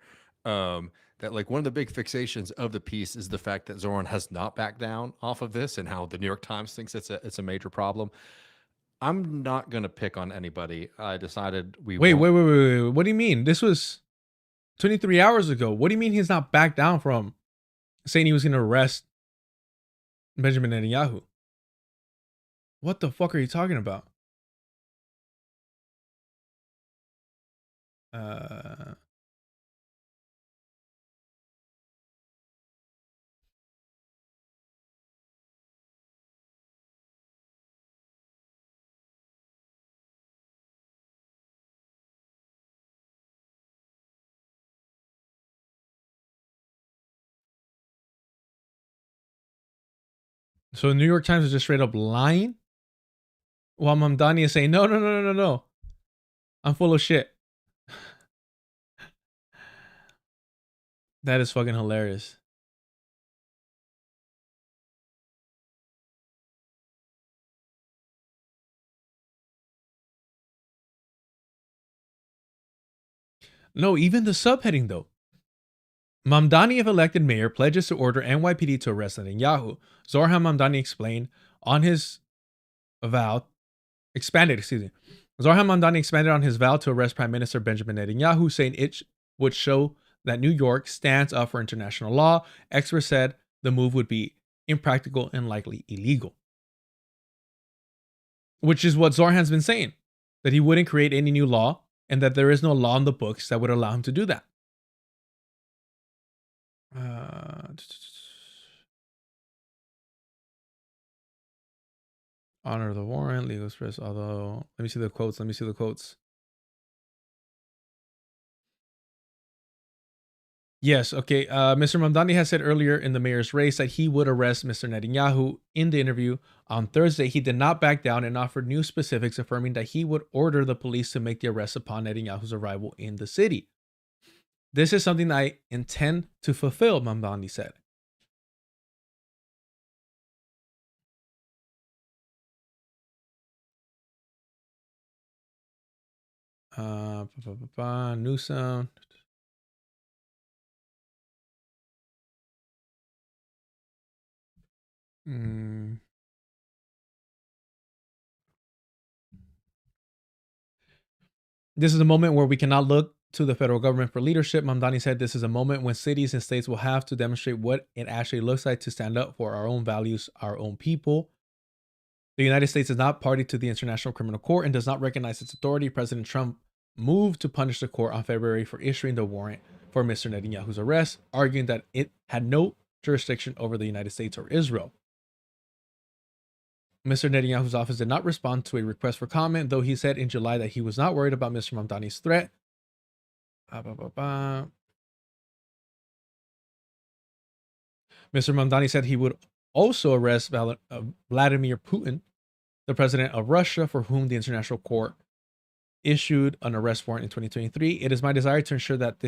S18: That like one of the big fixations of the piece is the fact that Zohran has not backed down off of this and how the New York Times thinks it's a major problem. I'm not going to pick on anybody. I decided
S1: Wait. What do you mean? This was 23 hours ago. What do you mean he's not backed down from saying he was going to arrest Benjamin Netanyahu? What the fuck are you talking about? So the New York Times is just straight up lying? While Mamdani is saying, no. I'm full of shit. That is fucking hilarious. No, even the subheading though. Mamdani, if elected mayor, pledges to order NYPD to arrest Netanyahu. Zohran Mamdani expanded on his vow to arrest Prime Minister Benjamin Netanyahu, saying it would show that New York stands up for international law. Experts said the move would be impractical and likely illegal. Which is what Zohran's been saying, that he wouldn't create any new law and that there is no law in the books that would allow him to do that. Honor the warrant, legal express, although let me see the quotes. Yes, okay. Mr. Mamdani has said earlier in the mayor's race that he would arrest Mr. Netanyahu. In the interview on Thursday, he did not back down and offered new specifics, affirming that he would order the police to make the arrest upon Netanyahu's arrival in the city. This is something I intend to fulfill, Mamdani said. Newsom. This is a moment where we cannot look to the federal government for leadership. Mamdani said this is a moment when cities and states will have to demonstrate what it actually looks like to stand up for our own values, our own people. The United States is not party to the International Criminal Court and does not recognize its authority. President Trump moved to punish the court on February for issuing the warrant for Mr. Netanyahu's arrest, arguing that it had no jurisdiction over the United States or Israel. Mr. Netanyahu's office did not respond to a request for comment, though he said in July that he was not worried about Mr. Mamdani's threat. Mr. Mamdani said he would also arrest Vladimir Putin, the president of Russia, for whom the International Court issued an arrest warrant in 2023. It's my desire to ensure that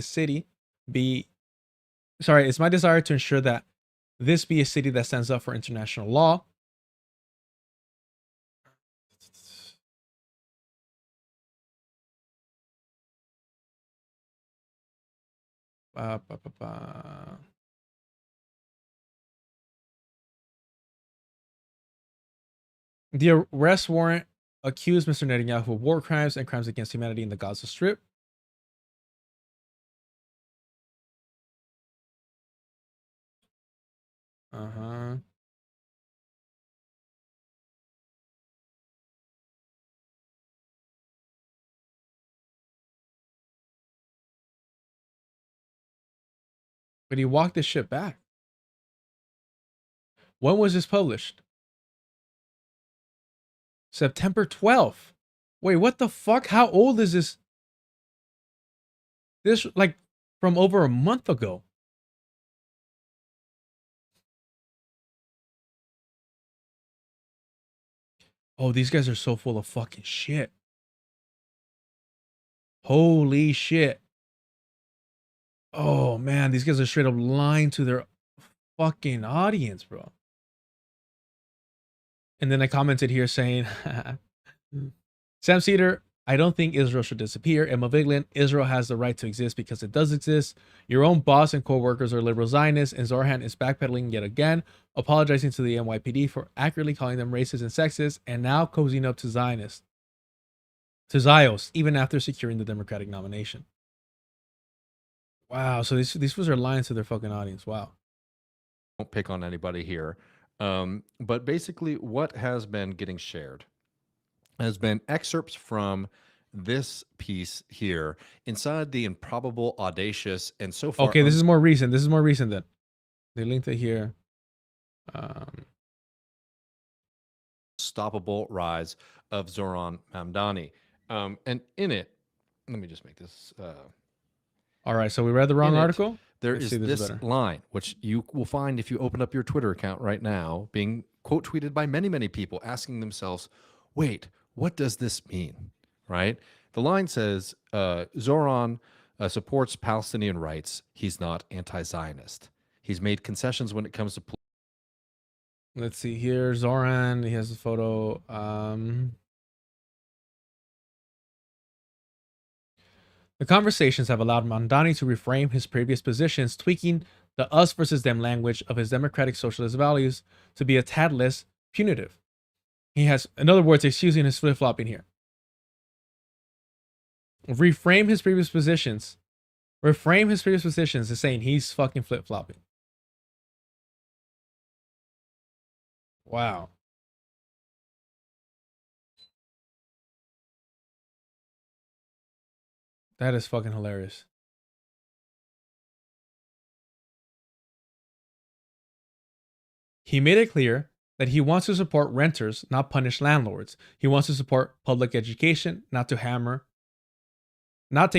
S1: this be a city that stands up for international law. The arrest warrant accused Mr. Netanyahu of war crimes and crimes against humanity in the Gaza Strip. But he walked this shit back. When was this published? September 12th. Wait, what the fuck? How old is this? This like from over a month ago. Oh, these guys are so full of fucking shit. Holy shit. Oh man, these guys are straight up lying to their fucking audience, bro. And then I commented here saying, Sam Cedar, I don't think Israel should disappear. Emma Vigeland, Israel has the right to exist because it does exist. Your own boss and co-workers are liberal Zionists, and Zohran is backpedaling yet again, apologizing to the NYPD for accurately calling them racist and sexist, and now cozying up to Zionists, to Zios, even after securing the Democratic nomination. Wow, so these fools are lying to their fucking audience. Wow.
S18: Won't pick on anybody here. But basically what has been getting shared has been excerpts from this piece here inside the improbable, audacious, and so far...
S1: Okay, this is more recent. This is more recent then. They linked it here.
S18: Unstoppable rise of Zohran Mamdani. And in it, let me just make this...
S1: All right, so we read the wrong article?
S18: There is this line, which you will find if you open up your Twitter account right now, being quote tweeted by many, many people asking themselves, wait, what does this mean? Right? The line says, Zohran supports Palestinian rights. He's not anti-Zionist. He's made concessions when it comes to...
S1: Let's see here. Zohran, he has a photo. The conversations have allowed Mamdani to reframe his previous positions, tweaking the us versus them language of his democratic socialist values to be a tad less punitive. He has, in other words, excusing his flip-flopping here. Reframe his previous positions is saying he's fucking flip-flopping. Wow. That is fucking hilarious. He made it clear that he wants to support renters, not punish landlords. He wants to support public education, not take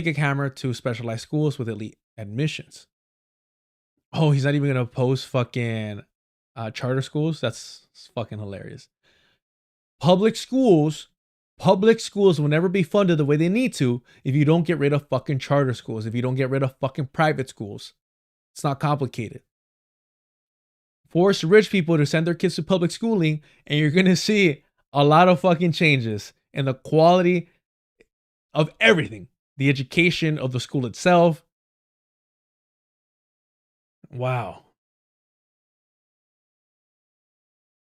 S1: a hammer to specialized schools with elite admissions. Oh, he's not even going to oppose fucking charter schools? That's fucking hilarious. Public schools will never be funded the way they need to if you don't get rid of fucking charter schools, if you don't get rid of fucking private schools. It's not complicated. Force rich people to send their kids to public schooling, and you're going to see a lot of fucking changes in the quality of everything. The education of the school itself. Wow.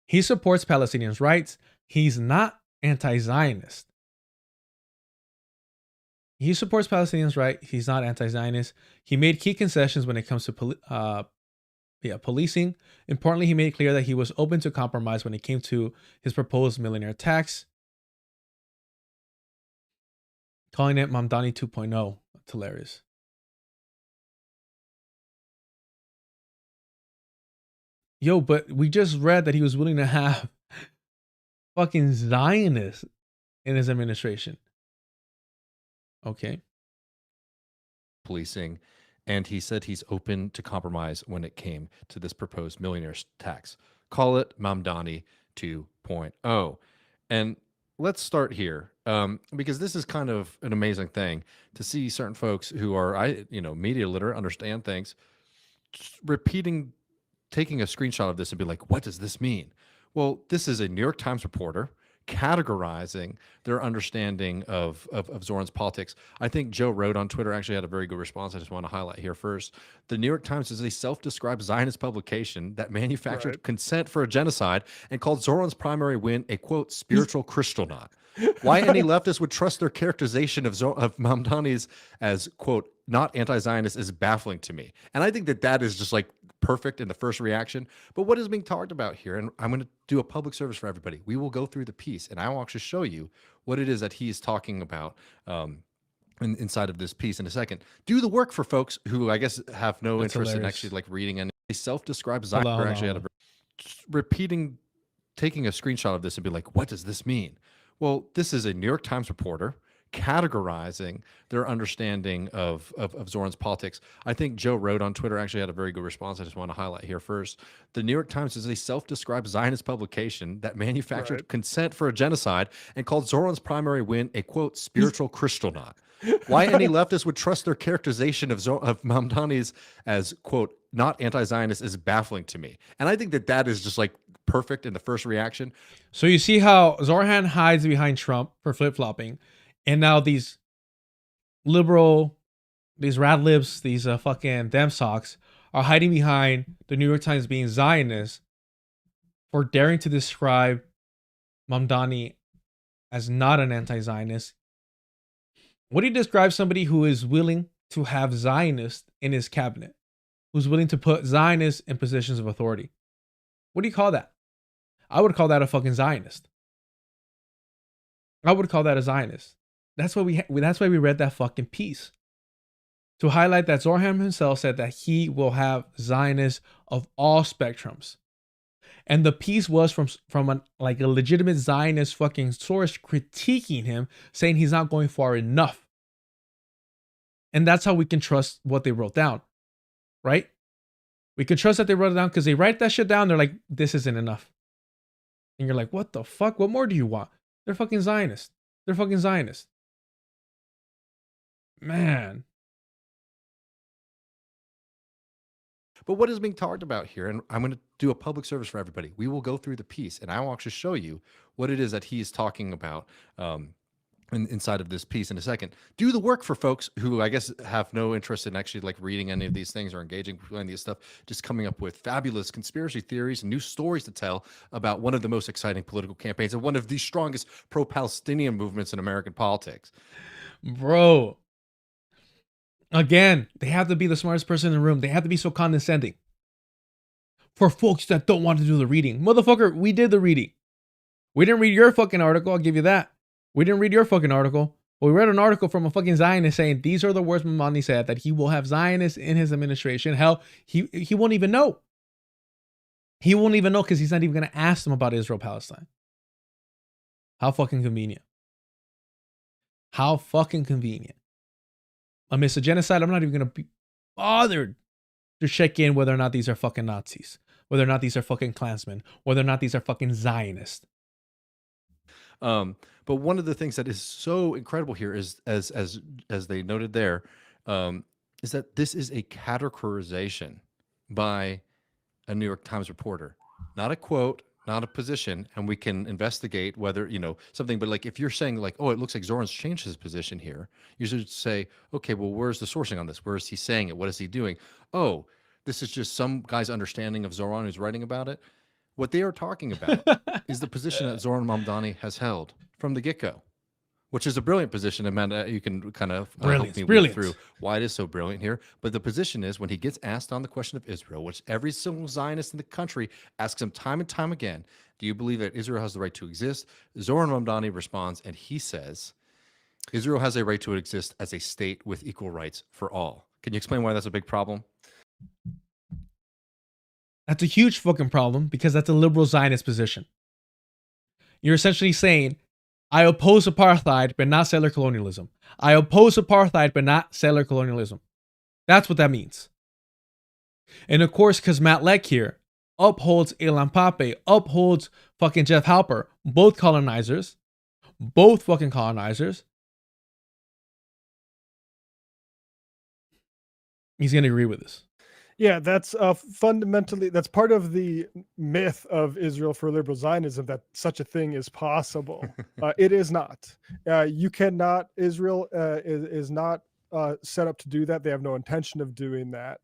S1: He supports Palestinians' rights. He's not anti-Zionist. He supports Palestinians' rights. He's not anti-Zionist. He made key concessions when it comes to policing. Importantly, he made it clear that he was open to compromise when it came to his proposed millionaire tax, calling it Mamdani 2.0. That's hilarious. Yo, but we just read that he was willing to have fucking Zionists in his administration. Okay.
S18: Policing, and he said he's open to compromise when it came to this proposed millionaire tax. Call it Mamdani 2.0. And let's start here, because this is kind of an amazing thing to see certain folks who are, media literate, understand things, taking a screenshot of this and be like, what does this mean? Well, this is a New York Times reporter categorizing their understanding of Zohran's politics. I think Joe wrote on Twitter, actually had a very good response I just want to highlight here first. The New York Times is a self-described Zionist publication that manufactured consent for a genocide and called Zohran's primary win a, quote, spiritual crystal knot. Why any leftist would trust their characterization of Mamdani's as, quote, not anti-Zionist is baffling to me. And I think that is just like perfect in the first reaction. But what is being talked about here, and I'm going to do a public service for everybody. We will go through the piece, and I will actually show you what it is that he is talking about inside of this piece in a second. Do the work for folks who I guess have no interest in actually like reading any self-described Zionist. Actually had a taking a screenshot of this and be like, what does this mean? Well, this is a New York Times reporter categorizing their understanding of Zohran's politics. I think Joe wrote on Twitter, actually had a very good response I just want to highlight here first. The New York Times is a self-described Zionist publication that manufactured consent for a genocide and called Zohran's primary win a, quote, spiritual crystal knot. Why any leftist would trust their characterization of Mamdani's as, quote, not anti-Zionist is baffling to me. And I think that is just like perfect in the first reaction.
S1: So you see how Zohran hides behind Trump for flip-flopping. And now these liberal, these rad libs, these fucking dem socks are hiding behind the New York Times being Zionist for daring to describe Mamdani as not an anti-Zionist. What do you describe somebody who is willing to have Zionists in his cabinet, who's willing to put Zionists in positions of authority? What do you call that? I would call that a fucking Zionist. I would call that a Zionist. That's why we read that fucking piece, to highlight that Zohran himself said that he will have Zionists of all spectrums, and the piece was from a legitimate Zionist fucking source critiquing him, saying he's not going far enough. And that's how we can trust what they wrote down, right? We can trust that they wrote it down because they write that shit down. They're like, this isn't enough, and you're like, what the fuck? What more do you want? They're fucking Zionists. They're fucking Zionists. Man.
S18: But what is being talked about here, and I'm going to do a public service for everybody. We will go through the piece, and I will actually show you what it is that he is talking about inside of this piece in a second. Do the work for folks who I guess have no interest in actually like reading any of these things or engaging with any of this stuff, just coming up with fabulous conspiracy theories and new stories to tell about one of the most exciting political campaigns and one of the strongest pro-Palestinian movements in American politics.
S1: Bro. Again, they have to be the smartest person in the room. They have to be so condescending. For folks that don't want to do the reading. Motherfucker, we did the reading. We didn't read your fucking article, I'll give you that. We didn't read your fucking article. But we read an article from a fucking Zionist saying these are the words Mamdani said, that he will have Zionists in his administration. Hell, he won't even know. He won't even know because he's not even going to ask them about Israel-Palestine. How fucking convenient. How fucking convenient. Amidst a genocide, I'm not even going to be bothered to check in whether or not these are fucking Nazis, whether or not these are fucking Klansmen, whether or not these are fucking Zionists.
S18: But one of the things that is so incredible here is, as they noted there, is that this is a categorization by a New York Times reporter, not a quote, not a position, and we can investigate whether, something, but like if you're saying like, oh, it looks like Zohran's changed his position here, you should say, okay, well, where's the sourcing on this? Where is he saying it? What is he doing? Oh, this is just some guy's understanding of Zohran who's writing about it. What they are talking about is the position that Zohran Mamdani has held from the get-go, which is a brilliant position. Amanda, you can kind of help
S1: Brilliant,
S18: me
S1: brilliant.
S18: weave through why it is so brilliant here. But the position is when he gets asked on the question of Israel, which every single Zionist in the country asks him time and time again, do you believe that Israel has the right to exist? Zohran Mamdani responds, and he says, Israel has a right to exist as a state with equal rights for all. Can you explain why that's a big problem?
S1: That's a huge fucking problem because that's a liberal Zionist position. You're essentially saying, I oppose apartheid, but not settler colonialism. I oppose apartheid, but not settler colonialism. That's what that means. And of course, because Matt Leck here upholds Ilan Pape, upholds fucking Jeff Halper, both colonizers, both fucking colonizers, he's going to agree with this.
S8: Yeah, that's fundamentally, that's part of the myth of Israel for liberal Zionism, that such a thing is possible. It is not. You cannot, Israel is not set up to do that. They have no intention of doing that.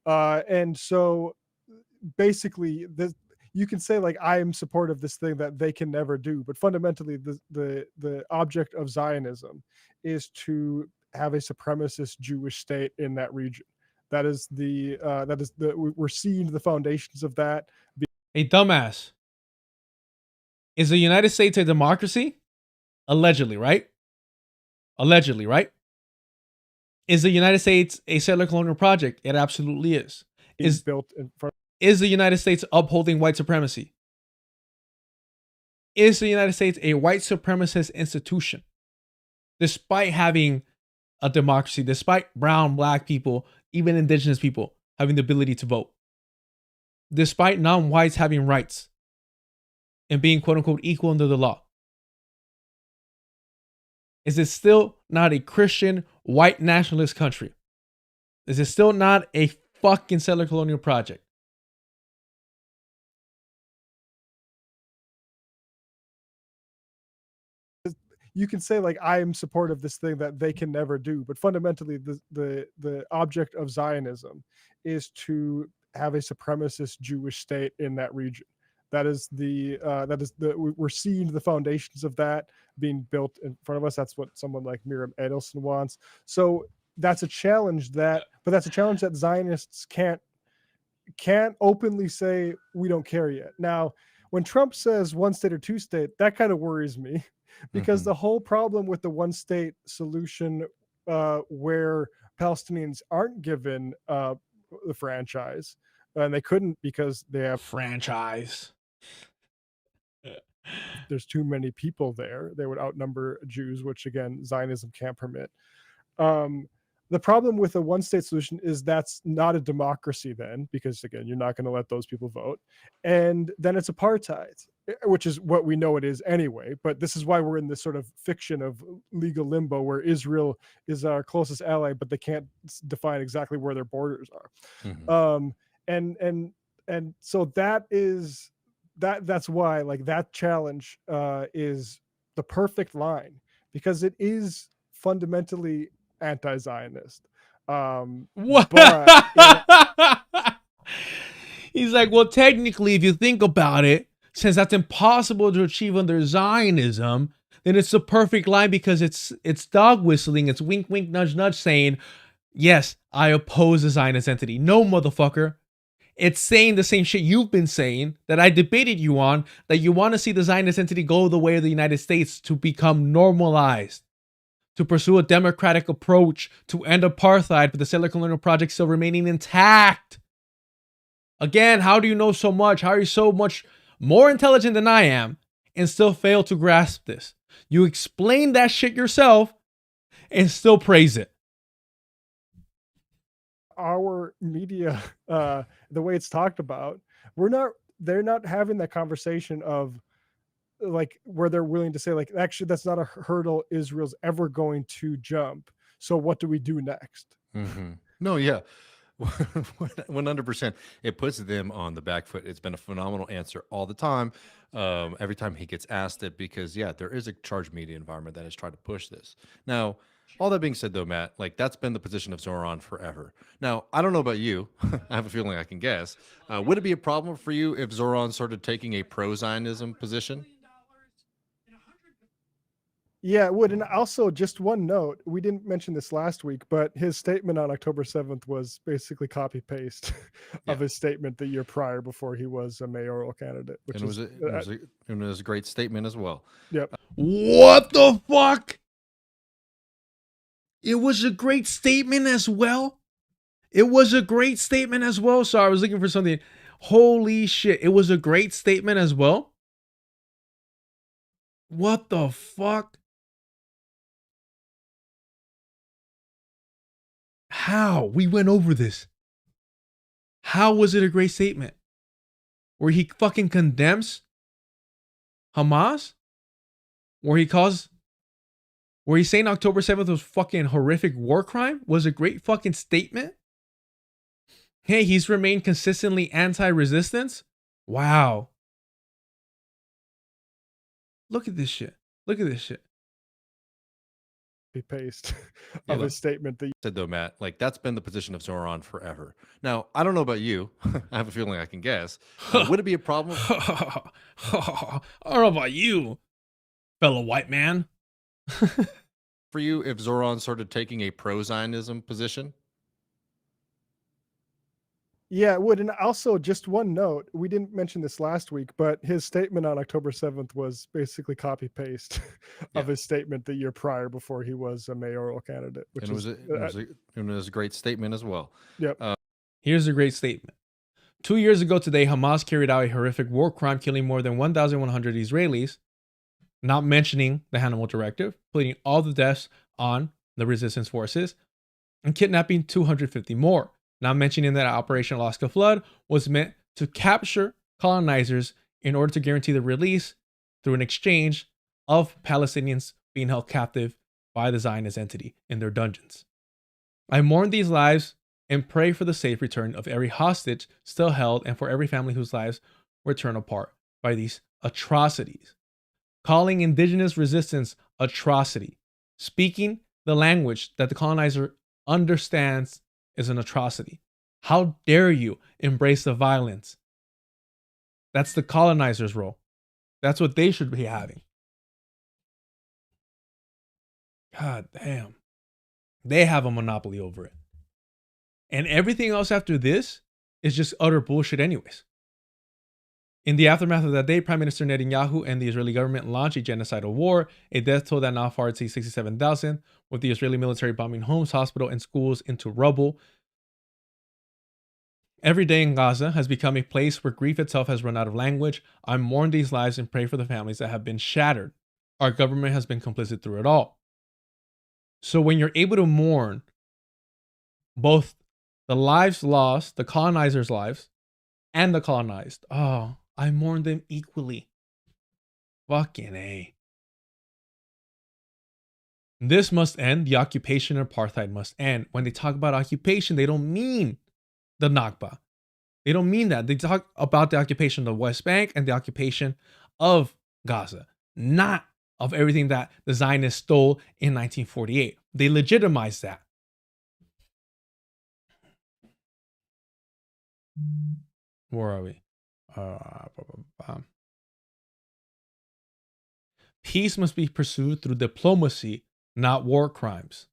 S8: And so basically, you can say like, I am supportive of this thing that they can never do. But fundamentally, the object of Zionism is to have a supremacist Jewish state in that region. We're seeing the foundations of that.
S1: Hey, dumbass. Is the United States a democracy? Allegedly, right? Allegedly, right? Is the United States a settler colonial project? It absolutely is. Is the United States upholding white supremacy? Is the United States a white supremacist institution? Despite having a democracy, despite brown, black people, even indigenous people having the ability to vote, despite non-whites having rights and being quote unquote equal under the law, is it still not a Christian white nationalist country? Is it still not a fucking settler colonial project?
S8: You can say like, I am supportive of this thing that they can never do. But fundamentally, the object of Zionism is to have a supremacist Jewish state in that region. We're seeing the foundations of that being built in front of us. That's what someone like Miriam Edelson wants. So that's a challenge but that's a challenge that Zionists can't openly say we don't care yet. Now, when Trump says one state or two state, that kind of worries me, because the whole problem with the one state solution, where Palestinians aren't given the franchise, and they couldn't because they have
S1: franchise.
S8: There's too many people there. They would outnumber Jews, which again, Zionism can't permit. The problem with a one-state solution is that's not a democracy then, because again, you're not going to let those people vote. And then it's apartheid, which is what we know it is anyway. But this is why we're in this sort of fiction of legal limbo where Israel is our closest ally, but they can't define exactly where their borders are. And so that's why like that challenge is the perfect line, because it is fundamentally anti-Zionist.
S1: He's like, well, technically, if you think about it, since that's impossible to achieve under Zionism, then it's the perfect line, because it's dog whistling, it's wink, wink, nudge, nudge, saying, yes, I oppose the Zionist entity. No, motherfucker. It's saying the same shit you've been saying, that I debated you on, that you want to see the Zionist entity go the way of the United States, to become normalized, to pursue a democratic approach, to end apartheid, but the settler colonial project still remaining intact. Again, how do you know so much? How are you so much more intelligent than I am and still fail to grasp this? You explain that shit yourself and still praise it.
S8: Our media, the way it's talked about, they're not having that conversation of like where they're willing to say like, actually, that's not a hurdle Israel's ever going to jump. So what do we do next?
S18: No, yeah. 100%. It puts them on the back foot. It's been a phenomenal answer all the time. Every time he gets asked it, because yeah, there is a charged media environment that has tried to push this. Now, all that being said though, Matt, like that's been the position of Zohran forever. Now, I don't know about you. I have a feeling I can guess. Would it be a problem for you if Zohran started taking a pro-Zionism position?
S8: Yeah, it would. And also, just one note, we didn't mention this last week, but his statement on October 7th was basically copy paste of his statement the year prior before he was a mayoral candidate, which
S18: And it was a great statement as well.
S8: Yep.
S1: What the fuck? It was a great statement as well. It was a great statement as well. Sorry, I was looking for something. Holy shit. It was a great statement as well. What the fuck? How? We went over this. How was it a great statement? Where he fucking condemns Hamas? Where he's saying October 7th was fucking horrific war crime? Was a great fucking statement? Hey, he's remained consistently anti-resistance? Wow. Look at this shit. Look at this shit.
S8: Paste
S18: Yeah,
S8: of
S18: look,
S8: his statement that
S18: said though, Matt, like that's been the position of Zohran forever. Now, I don't know about you. I have a feeling I can guess. Would it be a problem?
S1: I don't know about you, fellow white man.
S18: For you, if Zohran started taking a pro-Zionism position?
S8: Yeah, it would. And also, just one note, we didn't mention this last week, but his statement on October 7th was basically copy paste of his statement the year prior before he was a mayoral candidate, which
S18: And it was a great statement as well.
S8: Yep.
S1: Here's a great statement. 2 years ago today, Hamas carried out a horrific war crime, killing more than 1,100 Israelis, not mentioning the Hannibal Directive, putting all the deaths on the resistance forces, and kidnapping 250 more. Not mentioning that Operation Alaska Flood was meant to capture colonizers in order to guarantee the release through an exchange of Palestinians being held captive by the Zionist entity in their dungeons. I mourn these lives and pray for the safe return of every hostage still held and for every family whose lives were torn apart by these atrocities. Calling indigenous resistance atrocity, speaking the language that the colonizer understands is an atrocity. How dare you embrace the violence? That's the colonizer's role. That's what they should be having. God damn. They have a monopoly over it. And everything else after this is just utter bullshit anyways. In the aftermath of that day, Prime Minister Netanyahu and the Israeli government launched a genocidal war, a death toll that now far exceeds 67,000, with the Israeli military bombing homes, hospitals, and schools into rubble. Every day in Gaza has become a place where grief itself has run out of language. I mourn these lives and pray for the families that have been shattered. Our government has been complicit through it all. So when you're able to mourn both the lives lost, the colonizers' lives, and the colonized, oh, I mourn them equally. Fucking A. This must end. The occupation and apartheid must end. When they talk about occupation, they don't mean the Nakba. They don't mean that. They talk about the occupation of the West Bank and the occupation of Gaza, not of everything that the Zionists stole in 1948. They legitimize that. Where are we? Peace must be pursued through diplomacy, not war crimes.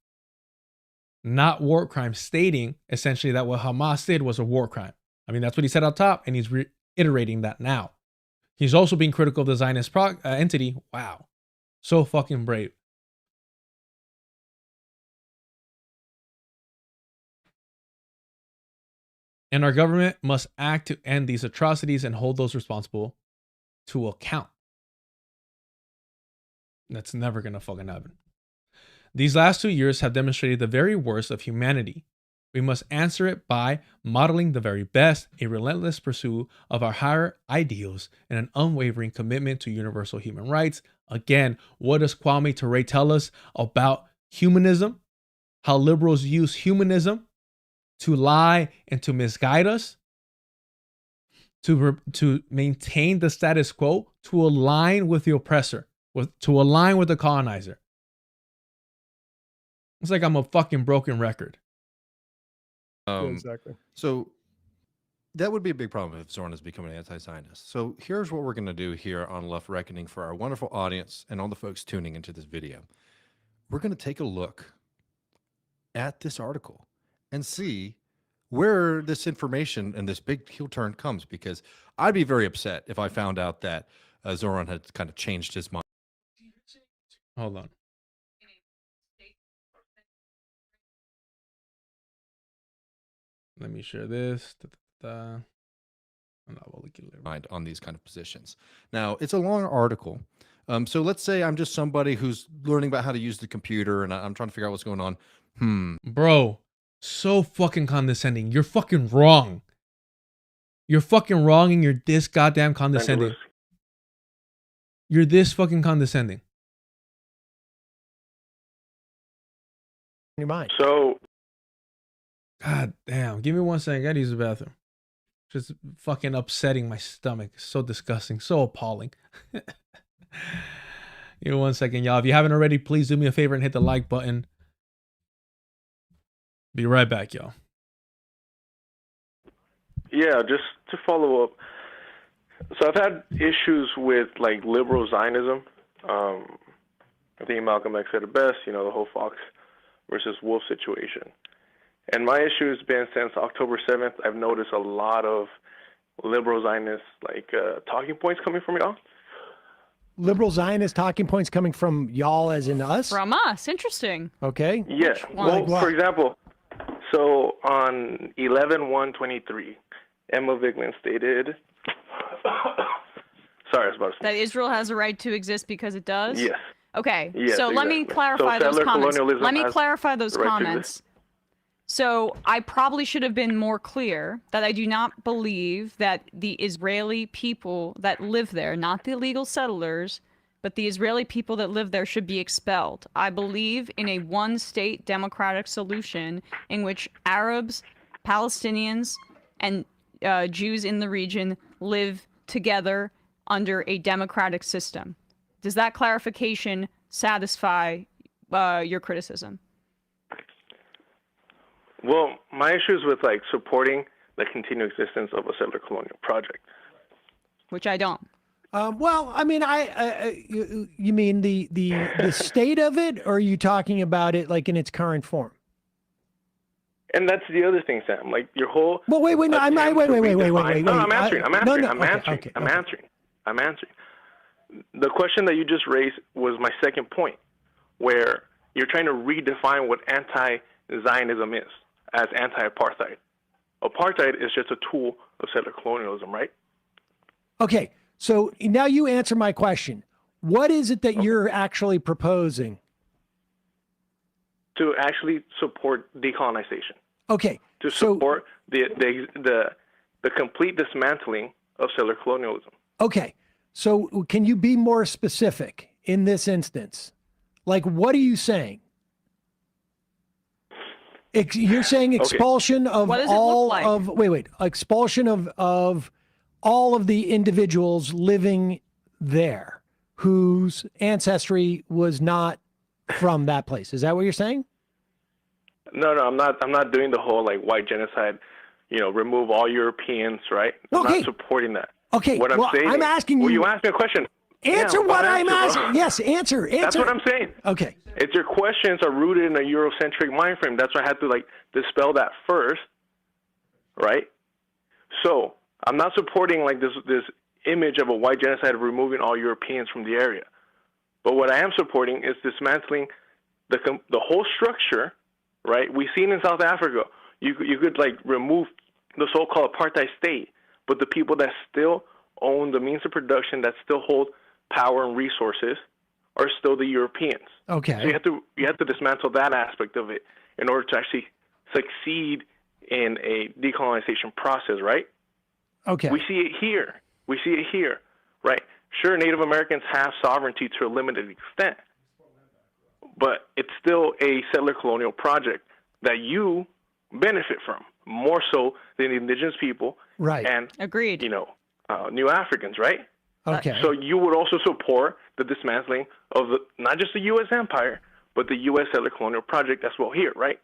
S1: Not war crimes, stating essentially that what Hamas did was a war crime. I mean, that's what he said up top, and he's reiterating that now. He's also being critical of the Zionist entity. Wow. So fucking brave. And our government must act to end these atrocities and hold those responsible to account. That's never going to fucking happen. These last 2 years have demonstrated the very worst of humanity. We must answer it by modeling the very best, a relentless pursuit of our higher ideals, and an unwavering commitment to universal human rights. Again, what does Kwame Ture tell us about humanism? How liberals use humanism to lie and to misguide us, to maintain the status quo, to align with the oppressor, to align with the colonizer. It's like I'm a fucking broken record.
S8: exactly.
S18: So that would be a big problem if Zohran is becoming an anti-Zionist. So here's what we're going to do here on Left Reckoning for our wonderful audience and all the folks tuning into this video. We're going to take a look at this article and see where this information and this big heel turn comes, because I'd be very upset if I found out that Zohran had kind of changed his mind.
S1: Hold on. Let me share this.
S18: Mind on these kind of positions. Now, it's a long article. So let's say I'm just somebody who's learning about how to use the computer and I'm trying to figure out what's going on.
S1: Bro, so fucking condescending. You're fucking wrong. You're fucking wrong and you're this goddamn condescending. You're this fucking condescending.
S8: In your mind.
S17: So,
S1: God damn. Give me 1 second. I gotta use the bathroom. Just fucking upsetting my stomach. So disgusting. So appalling. Give me 1 second, y'all. If you haven't already, please do me a favor and hit the like button. Be right back, y'all.
S19: Yeah, just to follow up. So I've had issues with like liberal Zionism. I think Malcolm X said it best, you know, the whole Fox versus Wolf situation. And my issue has been since October 7th, I've noticed a lot of liberal Zionist like talking points coming from y'all.
S15: Liberal Zionist talking points coming from y'all as in us?
S19: From us. Interesting.
S15: Okay.
S19: Yeah. Well, for example, so on 11/1/23, Emma Vigeland stated, sorry, I was about to say. That Israel has a right to exist because it does? Yes. Okay. Yes, so let me exactly. clarify So those settler comments. colonialism Let me has clarify those the right to comments. exist. So I probably should have been more clear that I do not believe that the Israeli people that live there, not the illegal settlers, but the Israeli people that live there should be expelled. I believe in a one-state democratic solution in which Arabs, Palestinians, and Jews in the region live together under a democratic system. Does that clarification satisfy your criticism? Well, my issue is with like supporting the continued existence of a settler colonial project, which I don't.
S15: Well, I mean, you mean the state of it, or are you talking about it like in its current form?
S19: And that's the other thing, Sam. Like your whole.
S15: Well, wait. No, wait.
S19: No, I'm answering.
S15: Okay.
S19: I'm answering. The question that you just raised was my second point, where you're trying to redefine what anti-Zionism is as anti-apartheid. Apartheid is just a tool of settler colonialism, right?
S15: Okay, so now you answer my question. What is it that you're actually proposing?
S19: To actually support decolonization.
S15: Okay.
S19: To support the complete dismantling of settler colonialism.
S15: Okay, so can you be more specific in this instance? Like, what are you saying? You're saying expulsion of all of expulsion of all of the individuals living there whose ancestry was not from that place. Is that what you're saying?
S19: No, I'm not doing the whole like white genocide, you know, remove all Europeans, right? I'm not supporting that.
S15: Okay.
S19: What I'm saying,
S15: I'm asking you.
S19: Well, you asked me a question.
S15: Answer what I'm asking. Yes, answer.
S19: That's what I'm saying.
S15: Okay.
S19: It's your questions are rooted in a Eurocentric mind frame. That's why I had to like dispel that first, right? So I'm not supporting like this image of a white genocide of removing all Europeans from the area. But what I am supporting is dismantling the whole structure, right? We've seen in South Africa, you could like remove the so-called apartheid state, but the people that still own the means of production, that still hold power and resources, are still the Europeans.
S15: Okay.
S19: So you have to dismantle that aspect of it in order to actually succeed in a decolonization process, right?
S15: Okay.
S19: We see it here, right? Sure, Native Americans have sovereignty to a limited extent, but it's still a settler colonial project that you benefit from more so than the indigenous people,
S15: right?
S19: And agreed, you know, New Africans, right?
S15: Okay.
S19: So you would also support the dismantling of not just the U.S. empire, but the U.S. settler colonial project as well here, right?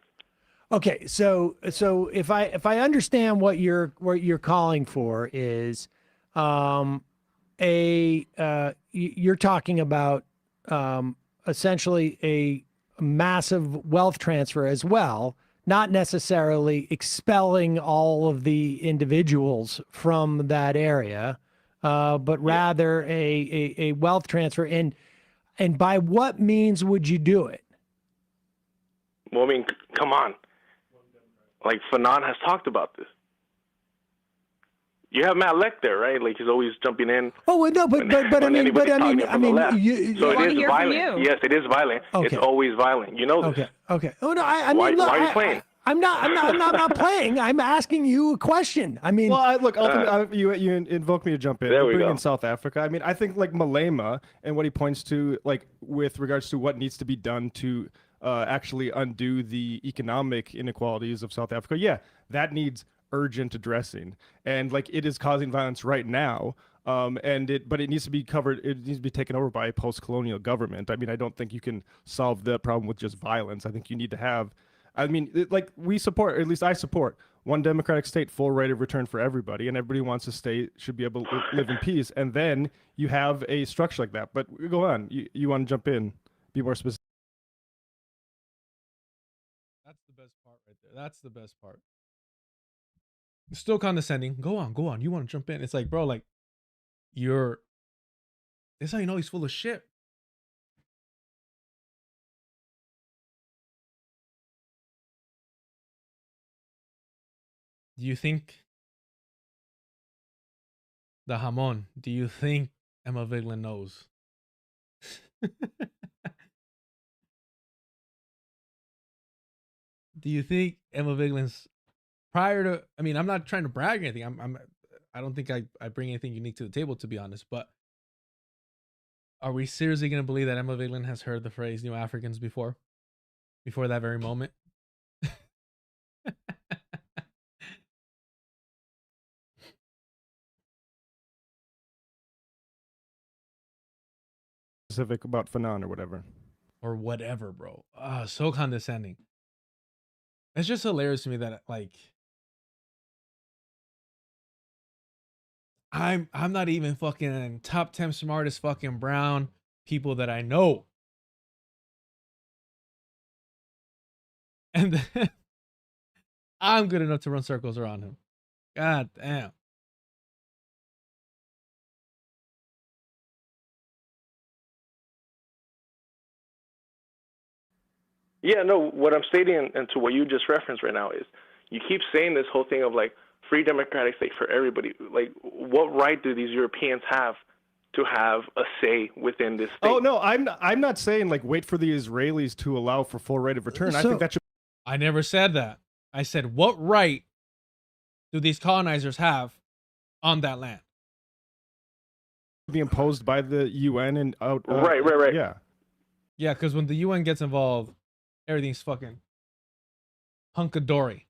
S15: Okay, so if I understand what you're calling for is, you're talking about essentially a massive wealth transfer as well, not necessarily expelling all of the individuals from that area, but rather a wealth transfer. And by what means would you do it?
S21: Well, I mean, come on. Like, Fanon has talked about this. You have Matt Leck there, right? Like, he's always jumping in.
S15: Oh, well, no, but I mean,
S21: So it is violent. Yes, it is violent.
S15: Okay.
S21: It's always violent. You know this.
S15: Okay. Oh no, I mean,
S21: Why
S15: look,
S21: are you playing?
S15: I'm not playing. I'm asking you a question. I mean,
S22: well, look, ultimately, you invoke me to jump in.
S21: There we
S22: Bring
S21: go.
S22: in South Africa. I mean, I think like Malema and what he points to, like with regards to what needs to be done to actually undo the economic inequalities of South Africa. Yeah, that needs urgent addressing, and like it is causing violence right now. But it needs to be covered. It needs to be taken over by a post-colonial government. I mean, I don't think you can solve the problem with just violence. I think you need to have. I mean, like we support, or at least I support, one democratic state, full right of return for everybody, and everybody wants a state should be able to live in peace. And then you have a structure like that. But go on. You want to jump in? Be more specific.
S1: That's the best part right there. That's the best part. Still condescending. Go on. You want to jump in? It's like, bro, like that's how you know he's full of shit. Do you think the Hamon? Do you think Emma Vigeland knows? Do you think Emma Vigeland's prior to? I mean, I'm not trying to brag or anything. I don't think I bring anything unique to the table, to be honest. But are we seriously going to believe that Emma Vigeland has heard the phrase "New Africans" before that very moment?
S22: Specific about Fanon or whatever.
S1: Or whatever, bro. So condescending. It's just hilarious to me that like I'm not even fucking top 10 smartest fucking brown people that I know. And then I'm good enough to run circles around him. God damn.
S21: Yeah, no, what I'm stating and to what you just referenced right now is you keep saying this whole thing of like free democratic state for everybody. Like, what right do these Europeans have to have a say within this state?
S22: Oh no, I'm not saying like wait for the Israelis to allow for full right of return. I think that should.
S1: I never said that. I said, what right do these colonizers have on that land?
S22: Be imposed by the UN and out.
S21: Right.
S22: Yeah.
S1: Yeah, because when the UN gets involved, everything's fucking hunkadory.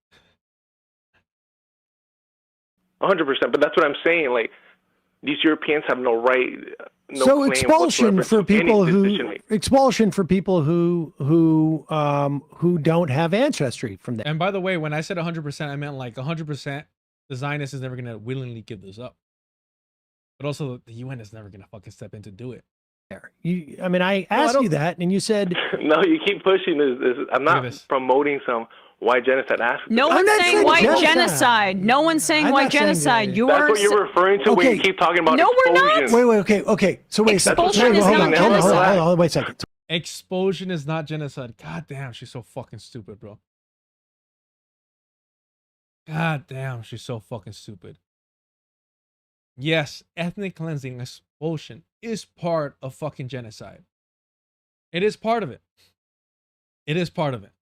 S21: 100%. But that's what I'm saying. Like, these Europeans have no right. No
S15: So
S21: claim
S15: expulsion
S21: whatsoever
S15: for
S21: to
S15: people
S21: any
S15: who
S21: decision-making.
S15: who don't have ancestry from there.
S1: And by the way, when I said 100%, I meant like 100%. The Zionist is never gonna willingly give this up, but also the UN is never gonna fucking step in to do it.
S15: I mean, I asked you that, and you said
S21: No, you keep pushing this. I'm not promoting some white genocide aspect.
S19: No one's saying white genocide. No one's saying white genocide. You
S21: That's
S19: are
S21: what you're referring to when you keep talking about
S19: No, we're not.
S21: explosion.
S15: Wait. Okay. So wait a second.
S21: Expulsion is
S15: Hold
S21: not
S15: on.
S21: genocide.
S15: Wait a second.
S1: Expulsion is not genocide. God damn, she's so fucking stupid, bro. God damn, she's so fucking stupid. Yes, ethnic cleansing, expulsion is part of fucking genocide. It is part of it. It is part of it.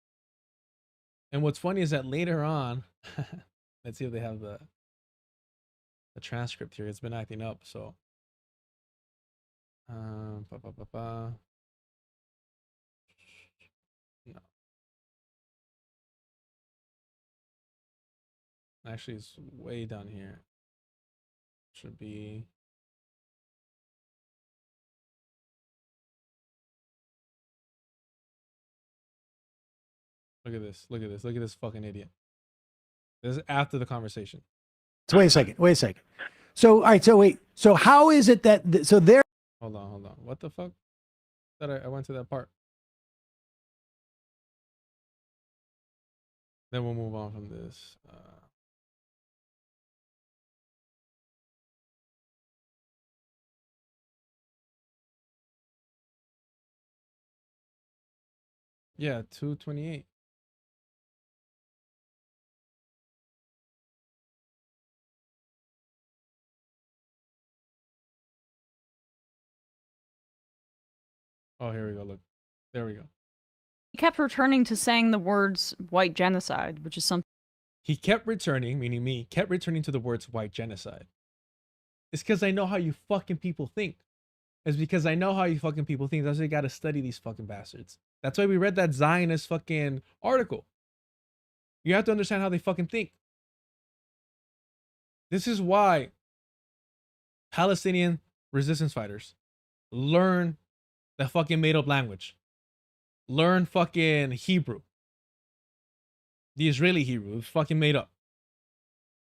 S1: And what's funny is that later on, let's see if they have the transcript here. It's been acting up, so. No. Actually, it's way down here. Should be. Look at this. Look at this. Look at this fucking idiot. This is after the conversation.
S15: So wait a second. Wait a second. So all right. So wait. So how is it that so there?
S1: Hold on. Hold on. What the fuck? That I went to that part. Then we'll move on from this. Yeah, 228. Oh, here we go. Look. There we go.
S19: He kept returning to saying the words white genocide, which is something.
S1: He kept returning, meaning me, kept returning to the words white genocide. It's because I know how you fucking people think. It's because I know how you fucking people think. That's why you gotta study these fucking bastards. That's why we read that Zionist fucking article. You have to understand how they fucking think. This is why Palestinian resistance fighters learn the fucking made up language. Learn fucking Hebrew. The Israeli Hebrew is fucking made up.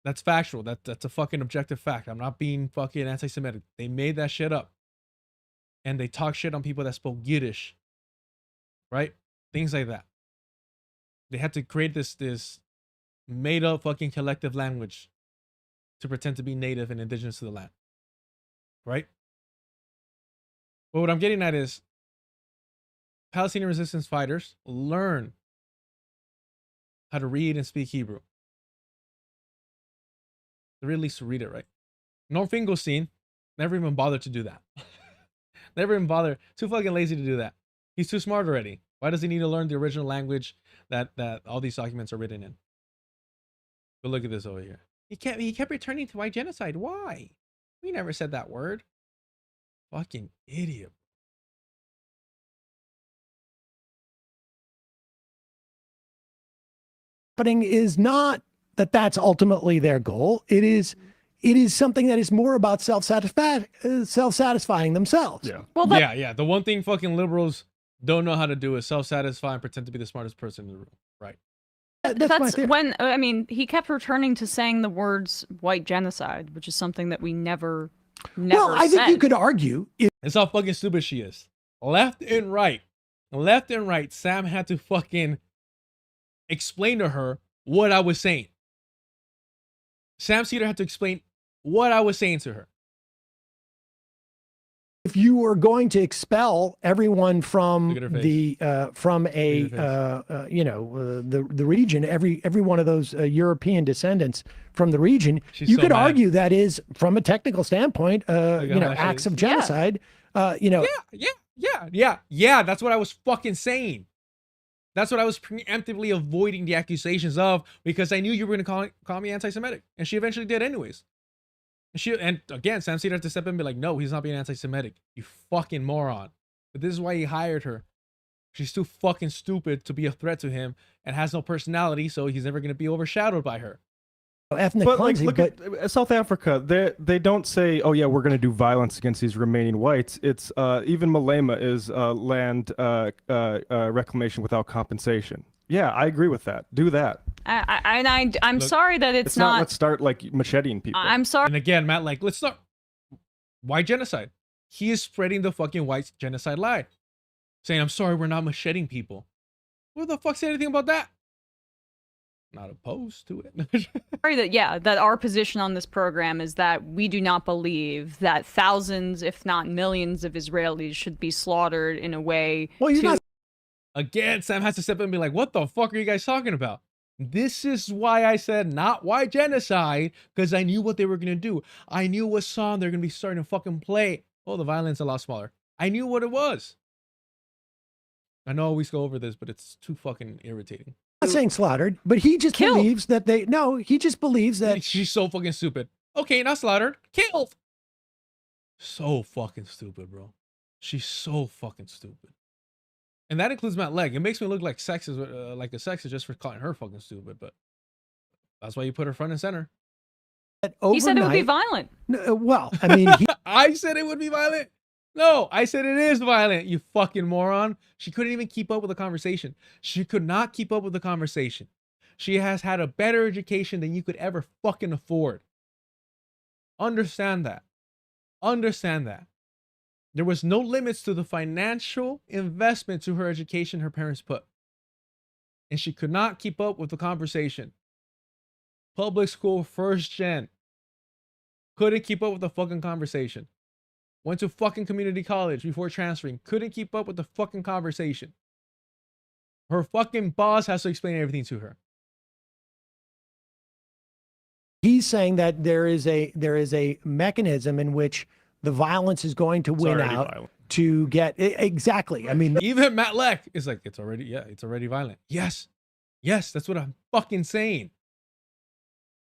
S1: That's factual. That's a fucking objective fact. I'm not being fucking anti-Semitic. They made that shit up. And they talk shit on people that spoke Yiddish. Right? Things like that. They had to create this made up fucking collective language to pretend to be native and indigenous to the land. Right? But what I'm getting at is Palestinian resistance fighters learn how to read and speak Hebrew. They really at least read it right. Norm Finkelstein never even bothered to do that. Never even bothered. Too fucking lazy to do that. He's too smart already. Why does he need to learn the original language that all these documents are written in? But look at this over here. He kept returning to white genocide. Why? We never said that word. Fucking idiot.
S15: Happening is not that that's ultimately their goal. It is something that is more about self-satisfying themselves.
S1: Yeah. Well, yeah. The one thing fucking liberals don't know how to do is self-satisfy and pretend to be the smartest person in the room. Right.
S19: That's when, I mean, he kept returning to saying the words white genocide, which is something that we never
S15: well, I think you could argue.
S1: It's how fucking stupid she is. Left and right, Sam had to fucking explain to her what I was saying. Sam Cedar had to explain what I was saying to her.
S15: If you were going to expel everyone from the region, every one of those European descendants from the region, you could argue that is, from a technical standpoint, acts of genocide.
S1: Yeah. That's what I was fucking saying. That's what I was preemptively avoiding the accusations of, because I knew you were going to call me anti-Semitic, and she eventually did anyways. And again, Sam Cedar had to step in and be like, no, he's not being anti-Semitic, you fucking moron. But this is why he hired her. She's too fucking stupid to be a threat to him and has no personality, so he's never going to be overshadowed by her.
S15: Ethnic cleansing,
S22: look at South Africa. They don't say, oh yeah, we're going to do violence against these remaining whites. It's even Malema is land reclamation without compensation. Yeah, I agree with that. Do that.
S19: I'm sorry that it's not.
S22: Let's start like macheting people.
S19: I'm sorry.
S1: And again, Matt, like, let's start. White genocide. He is spreading the fucking white genocide lie, saying, I'm sorry, we're not macheting people. Who the fuck said anything about that? Not opposed to it.
S19: Sorry that our position on this program is that we do not believe that thousands, if not millions, of Israelis should be slaughtered in a way.
S15: Well, you're not.
S1: Again, Sam has to step in and be like, what the fuck are you guys talking about? This is why I said not white genocide, because I knew what they were going to do. I knew what song they're going to be starting to fucking play. Oh, the violence a lot smaller. I knew what it was. I know I always go over this, but it's too fucking irritating.
S15: I'm not saying slaughtered, but he just believes that he just believes that
S1: she's so fucking stupid. Okay, not slaughtered, killed. So fucking stupid, bro. She's so fucking stupid. And that includes Matt Legg. It makes me look like a sexist just for calling her fucking stupid, but that's why you put her front and center.
S19: He said it would be violent.
S15: Well, I mean,
S1: I said it would be violent. No, I said it is violent, you fucking moron. She couldn't even keep up with the conversation. She could not keep up with the conversation. She has had a better education than you could ever fucking afford. Understand that. Understand that. There was no limits to the financial investment to her education her parents put. And she could not keep up with the conversation. Public school first gen. Couldn't keep up with the fucking conversation. Went to fucking community college before transferring. Couldn't keep up with the fucking conversation. Her fucking boss has to explain everything to her.
S15: He's saying that there is a mechanism in which the violence is going to win out
S22: violent.
S15: to get exactly. I mean,
S1: even Matt Leck is like, it's already violent. Yes, that's what I'm fucking saying.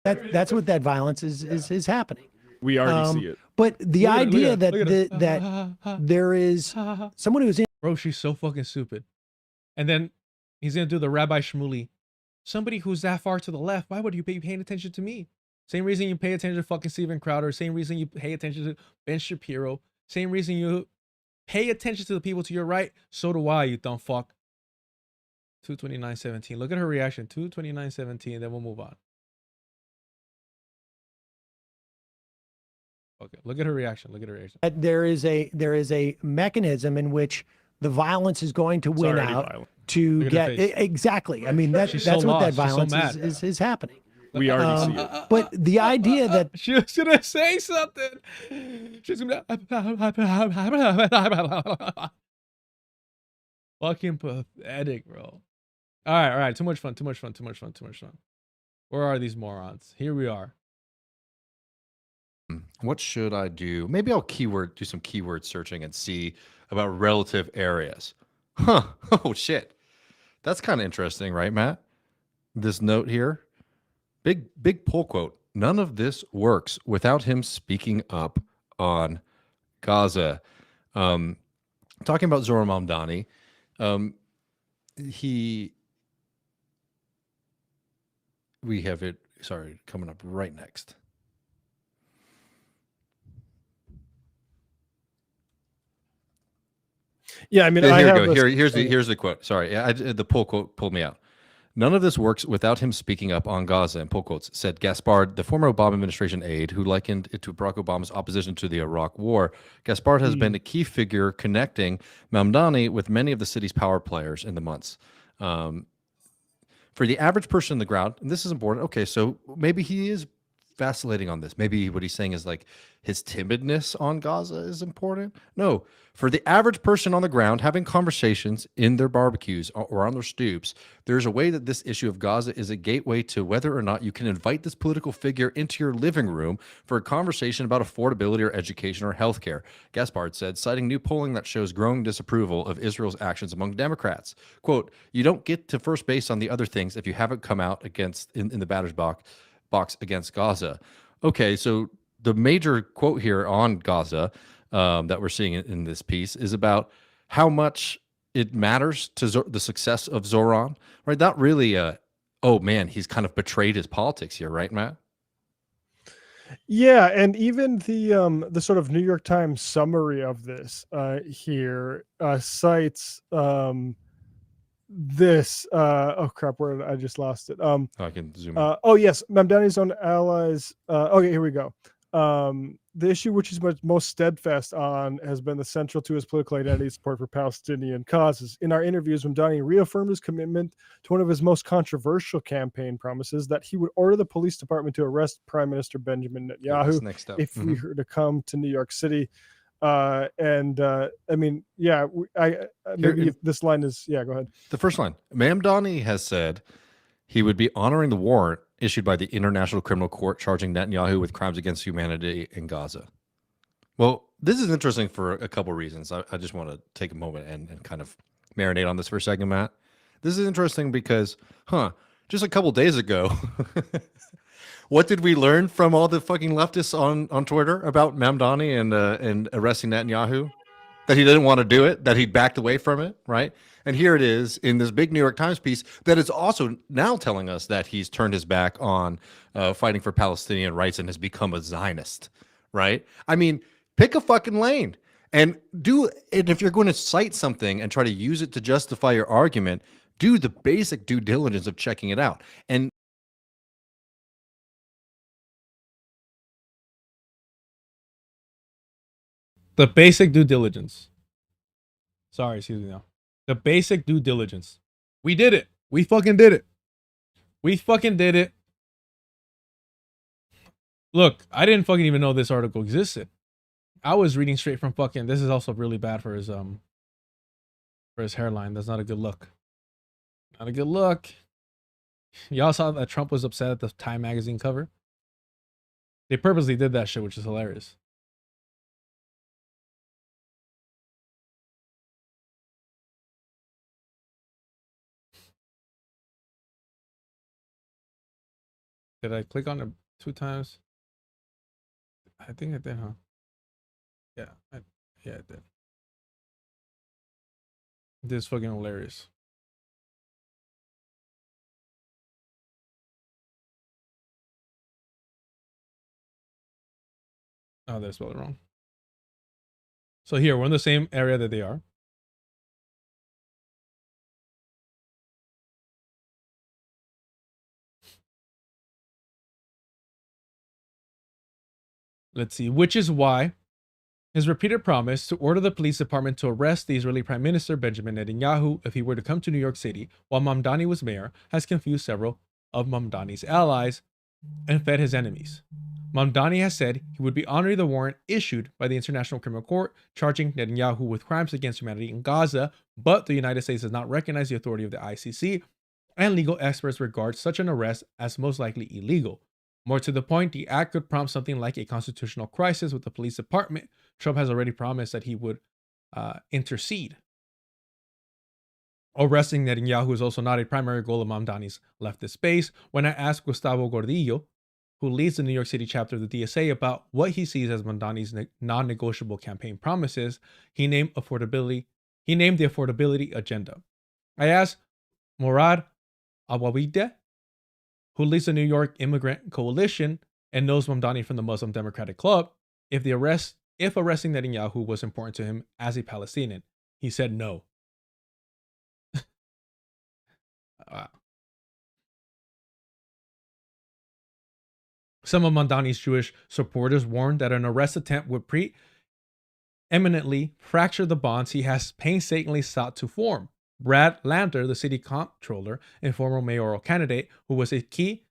S15: That's what that violence is happening.
S22: We already see it.
S15: But the
S1: Look at
S15: idea
S1: her,
S15: that there is someone who's in.
S1: Bro, she's so fucking stupid. And then he's gonna do the Rabbi Shmuley. Somebody who's that far to the left, why would you be paying attention to me? Same reason you pay attention to fucking Steven Crowder. Same reason you pay attention to Ben Shapiro. Same reason you pay attention to the people to your right. So do I, you dumb fuck. 229.17. Look at her reaction. 229.17. Then we'll move on. Okay, look at her reaction. Look at her reaction.
S15: There is a mechanism in which the violence is going to win out to get exactly. I mean, that's
S1: so
S15: what that
S1: lost. She's so
S15: violence is happening.
S22: We already see it.
S15: But the idea that
S1: she was gonna say something. She's gonna fucking pathetic, bro. All right. Too much fun. Where are these morons? Here we are.
S18: What should I do? Maybe I'll do some keyword searching and see about relative areas. Huh. Oh shit. That's kind of interesting, right, Matt? This note here. Big pull quote. None of this works without him speaking up on Gaza. Talking about Zohran Mamdani. We have it, coming up right next.
S8: Yeah, I mean,
S18: here's the quote. Sorry, the pull quote pulled me out. None of this works without him speaking up on Gaza, and pull quotes, said Gaspard, the former Obama administration aide who likened it to Barack Obama's opposition to the Iraq War. Gaspard has been a key figure connecting Mamdani with many of the city's power players in the months. For the average person on the ground, and this is important, okay, so maybe he is vacillating on this. Maybe what he's saying is like his timidness on Gaza is important. No, for the average person on the ground having conversations in their barbecues or on their stoops, there's a way that this issue of Gaza is a gateway to whether or not you can invite this political figure into your living room for a conversation about affordability or education or healthcare. Gaspard said, citing new polling that shows growing disapproval of Israel's actions among Democrats. Quote, you don't get to first base on the other things if you haven't come out against in the batter's box against Gaza. Okay, so the major quote here on Gaza that we're seeing in this piece is about how much it matters to the success of Zohran, right? Not really oh man, he's kind of betrayed his politics here, right, Matt?
S8: Yeah, and even the sort of New York Times summary of this here cites this oh crap, where did I just lost it?
S18: I can zoom in.
S8: Oh yes, Mamdani's own allies. Okay, here we go. The issue which he's most steadfast on has been the central to his political identity support for Palestinian causes. In our interviews, Mamdani reaffirmed his commitment to one of his most controversial campaign promises, that he would order the police department to arrest Prime Minister Benjamin Netanyahu if we were to come to New York City. I mean, yeah, this line is, yeah, go ahead.
S18: The first line, Mamdani has said he would be honoring the warrant issued by the International Criminal Court charging Netanyahu with crimes against humanity in Gaza. Well, this is interesting for a couple reasons. I just want to take a moment and kind of marinate on this for a second, Matt. This is interesting because, just a couple days ago, what did we learn from all the fucking leftists on Twitter about Mamdani and arresting Netanyahu? That he didn't want to do it, that he backed away from it, right? And here it is in this big New York Times piece that is also now telling us that he's turned his back on fighting for Palestinian rights and has become a Zionist, right? I mean, pick a fucking lane. And if you're going to cite something and try to use it to justify your argument, do the basic due diligence of checking it out. And
S1: the basic due diligence. Sorry, excuse me now. The basic due diligence. We did it. We fucking did it. We fucking did it. Look, I didn't fucking even know this article existed. I was reading straight from fucking. This is also really bad for his hairline. That's not a good look. Not a good look. Y'all saw that Trump was upset at the Time magazine cover? They purposely did that shit, which is hilarious. Did I click on it 2 times? I think I did, huh? Yeah, I did. This is fucking hilarious. Oh, they spelled it wrong. So here, we're in the same area that they are. Let's see, which is why his repeated promise to order the police department to arrest the Israeli Prime Minister Benjamin Netanyahu if he were to come to New York City while Mamdani was mayor has confused several of Mamdani's allies and fed his enemies. Mamdani has said he would be honoring the warrant issued by the International Criminal Court charging Netanyahu with crimes against humanity in Gaza, but the United States does not recognize the authority of the ICC, and legal experts regard such an arrest as most likely illegal. More to the point, the act could prompt something like a constitutional crisis with the police department. Trump has already promised that he would intercede. Arresting Netanyahu is also not a primary goal of Mamdani's leftist base. When I asked Gustavo Gordillo, who leads the New York City chapter of the DSA, about what he sees as Mamdani's non-negotiable campaign promises, he named affordability. He named the affordability agenda. I asked Morad Awawide, who leads the New York Immigrant Coalition and knows Mamdani from the Muslim Democratic Club, if arresting Netanyahu was important to him as a Palestinian. He said no. Wow. Some of Mamdani's Jewish supporters warned that an arrest attempt would eminently fracture the bonds he has painstakingly sought to form. Brad Lander, the city comptroller and former mayoral candidate, who was a key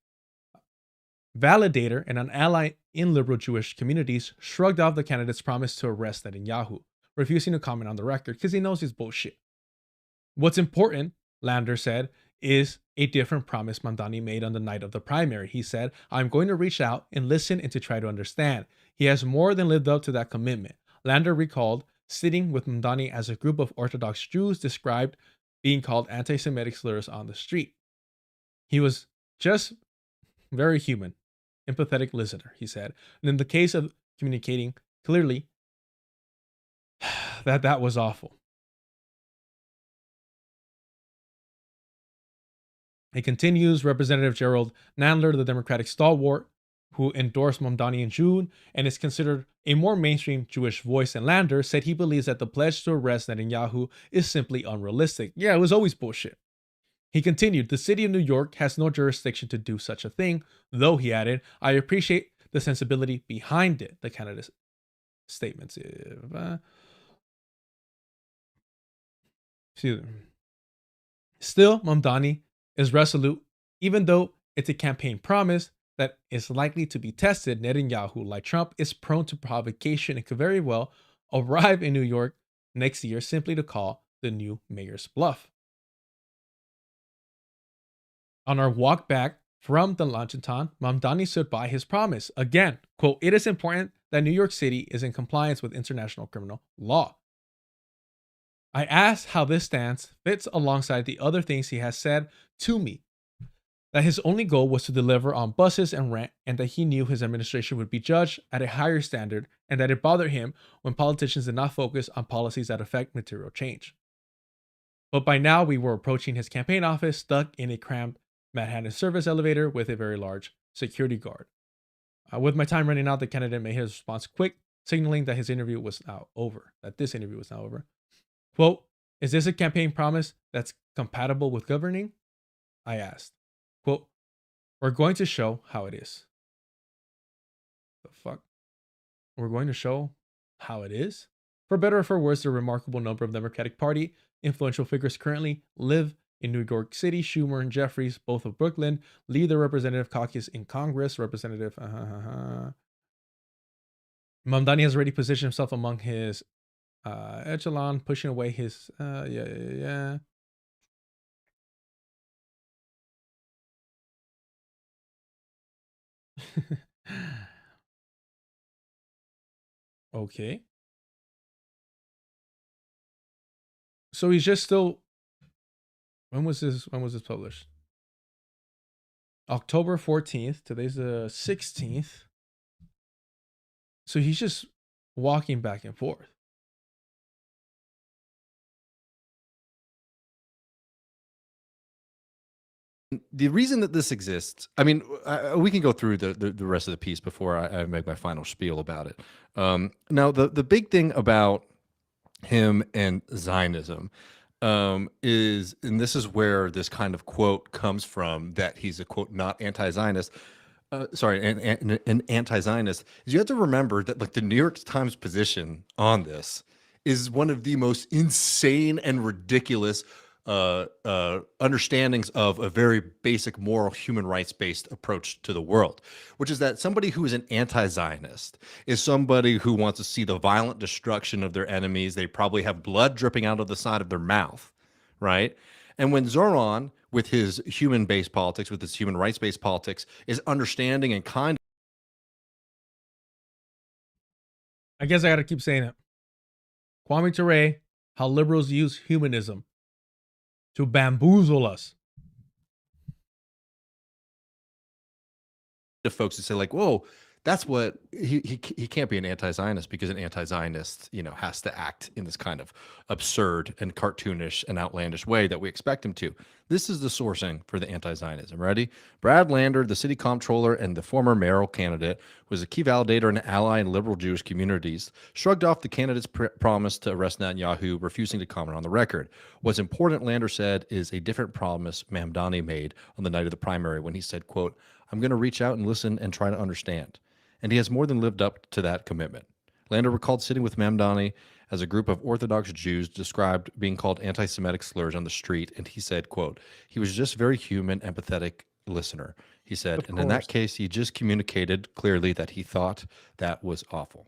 S1: validator and an ally in liberal Jewish communities, shrugged off the candidate's promise to arrest Netanyahu, refusing to comment on the record because he knows he's bullshit. What's important, Lander said, is a different promise Mamdani made on the night of the primary. He said, I'm going to reach out and listen and to try to understand. He has more than lived up to that commitment. Lander recalled sitting with Mamdani as a group of Orthodox Jews described being called anti-Semitic slurs on the street. He was just very human, empathetic listener, he said. And in the case of communicating clearly, that was awful. It continues, Representative Gerald Nadler, the Democratic stalwart, who endorsed Mamdani in June and is considered a more mainstream Jewish voice than Lander, said he believes that the pledge to arrest Netanyahu is simply unrealistic. Yeah, it was always bullshit. He continued, the city of New York has no jurisdiction to do such a thing, though, he added, I appreciate the sensibility behind it, the candidate's statements. Still, Mamdani is resolute, even though it's a campaign promise that is likely to be tested. Netanyahu, like Trump, is prone to provocation and could very well arrive in New York next year simply to call the new mayor's bluff. On our walk back from the luncheon, Mamdani stood by his promise. Again, quote, it is important that New York City is in compliance with international criminal law. I asked how this stance fits alongside the other things he has said to me. That his only goal was to deliver on buses and rent, and that he knew his administration would be judged at a higher standard, and that it bothered him when politicians did not focus on policies that affect material change. But by now, we were approaching his campaign office, stuck in a cramped Manhattan service elevator with a very large security guard. With my time running out, the candidate made his response quick signaling that his interview was now over, that this interview was now over. Quote, is this a campaign promise that's compatible with governing? I asked. Quote, we're going to show how it is. The fuck? We're going to show how it is? For better or for worse, a remarkable number of Democratic Party influential figures currently live in New York City. Schumer and Jeffries, both of Brooklyn, lead the representative caucus in Congress. Representative Mamdani has already positioned himself among his echelon, pushing away his Okay. So he's just still. When was this published? October 14th. Today's the 16th. So he's just walking back and forth.
S18: The reason that this exists, I mean, we can go through the rest of the piece before I make my final spiel about it. Now, the big thing about him and Zionism is, and this is where this kind of quote comes from, that he's a quote, not anti-Zionist, an anti-Zionist, is you have to remember that like the New York Times position on this is one of the most insane and ridiculous understandings of a very basic moral human rights based approach to the world, which is that somebody who is an anti-Zionist is somebody who wants to see the violent destruction of their enemies. They probably have blood dripping out of the side of their mouth, right? And when Zohran, with his human-based politics, with his human rights-based politics, is understanding and kind of,
S1: I guess I gotta keep saying it. Kwame Ture, how liberals use humanism to bamboozle us.
S18: to folks who say like, whoa, that's what he can't be an anti-Zionist because an anti-Zionist, has to act in this kind of absurd and cartoonish and outlandish way that we expect him to. This is the sourcing for the anti-Zionism. Ready? Brad Lander, the city comptroller and the former mayoral candidate, was a key validator and ally in liberal Jewish communities, shrugged off the candidate's promise to arrest Netanyahu, refusing to comment on the record. What's important, Lander said, is a different promise Mamdani made on the night of the primary when he said, quote, I'm going to reach out and listen and try to understand. And he has more than lived up to that commitment. Lander recalled sitting with Mamdani as a group of Orthodox Jews described being called anti-Semitic slurs on the street, and he said, quote, he was just very human, empathetic listener, he said. And in that case, he just communicated clearly that he thought that was awful.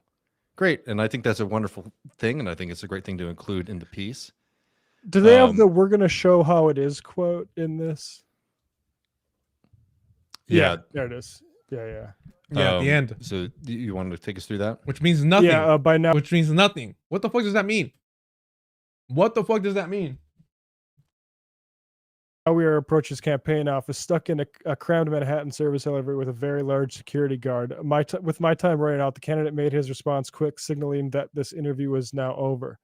S18: Great. And I think that's a wonderful thing, and I think it's a great thing to include in the piece.
S8: Do they have the "we're going to show how it is" quote in this?
S18: Yeah.
S8: There it is. Yeah.
S1: Yeah, at the end.
S18: So you wanted to take us through that?
S1: Which means nothing.
S8: Yeah, by now.
S1: Which means nothing. What the fuck does that mean? What the fuck does that mean?
S8: How we are approaching his campaign office, stuck in a crammed Manhattan service elevator with a very large security guard. With my time running out, the candidate made his response quick, signaling that this interview was now over.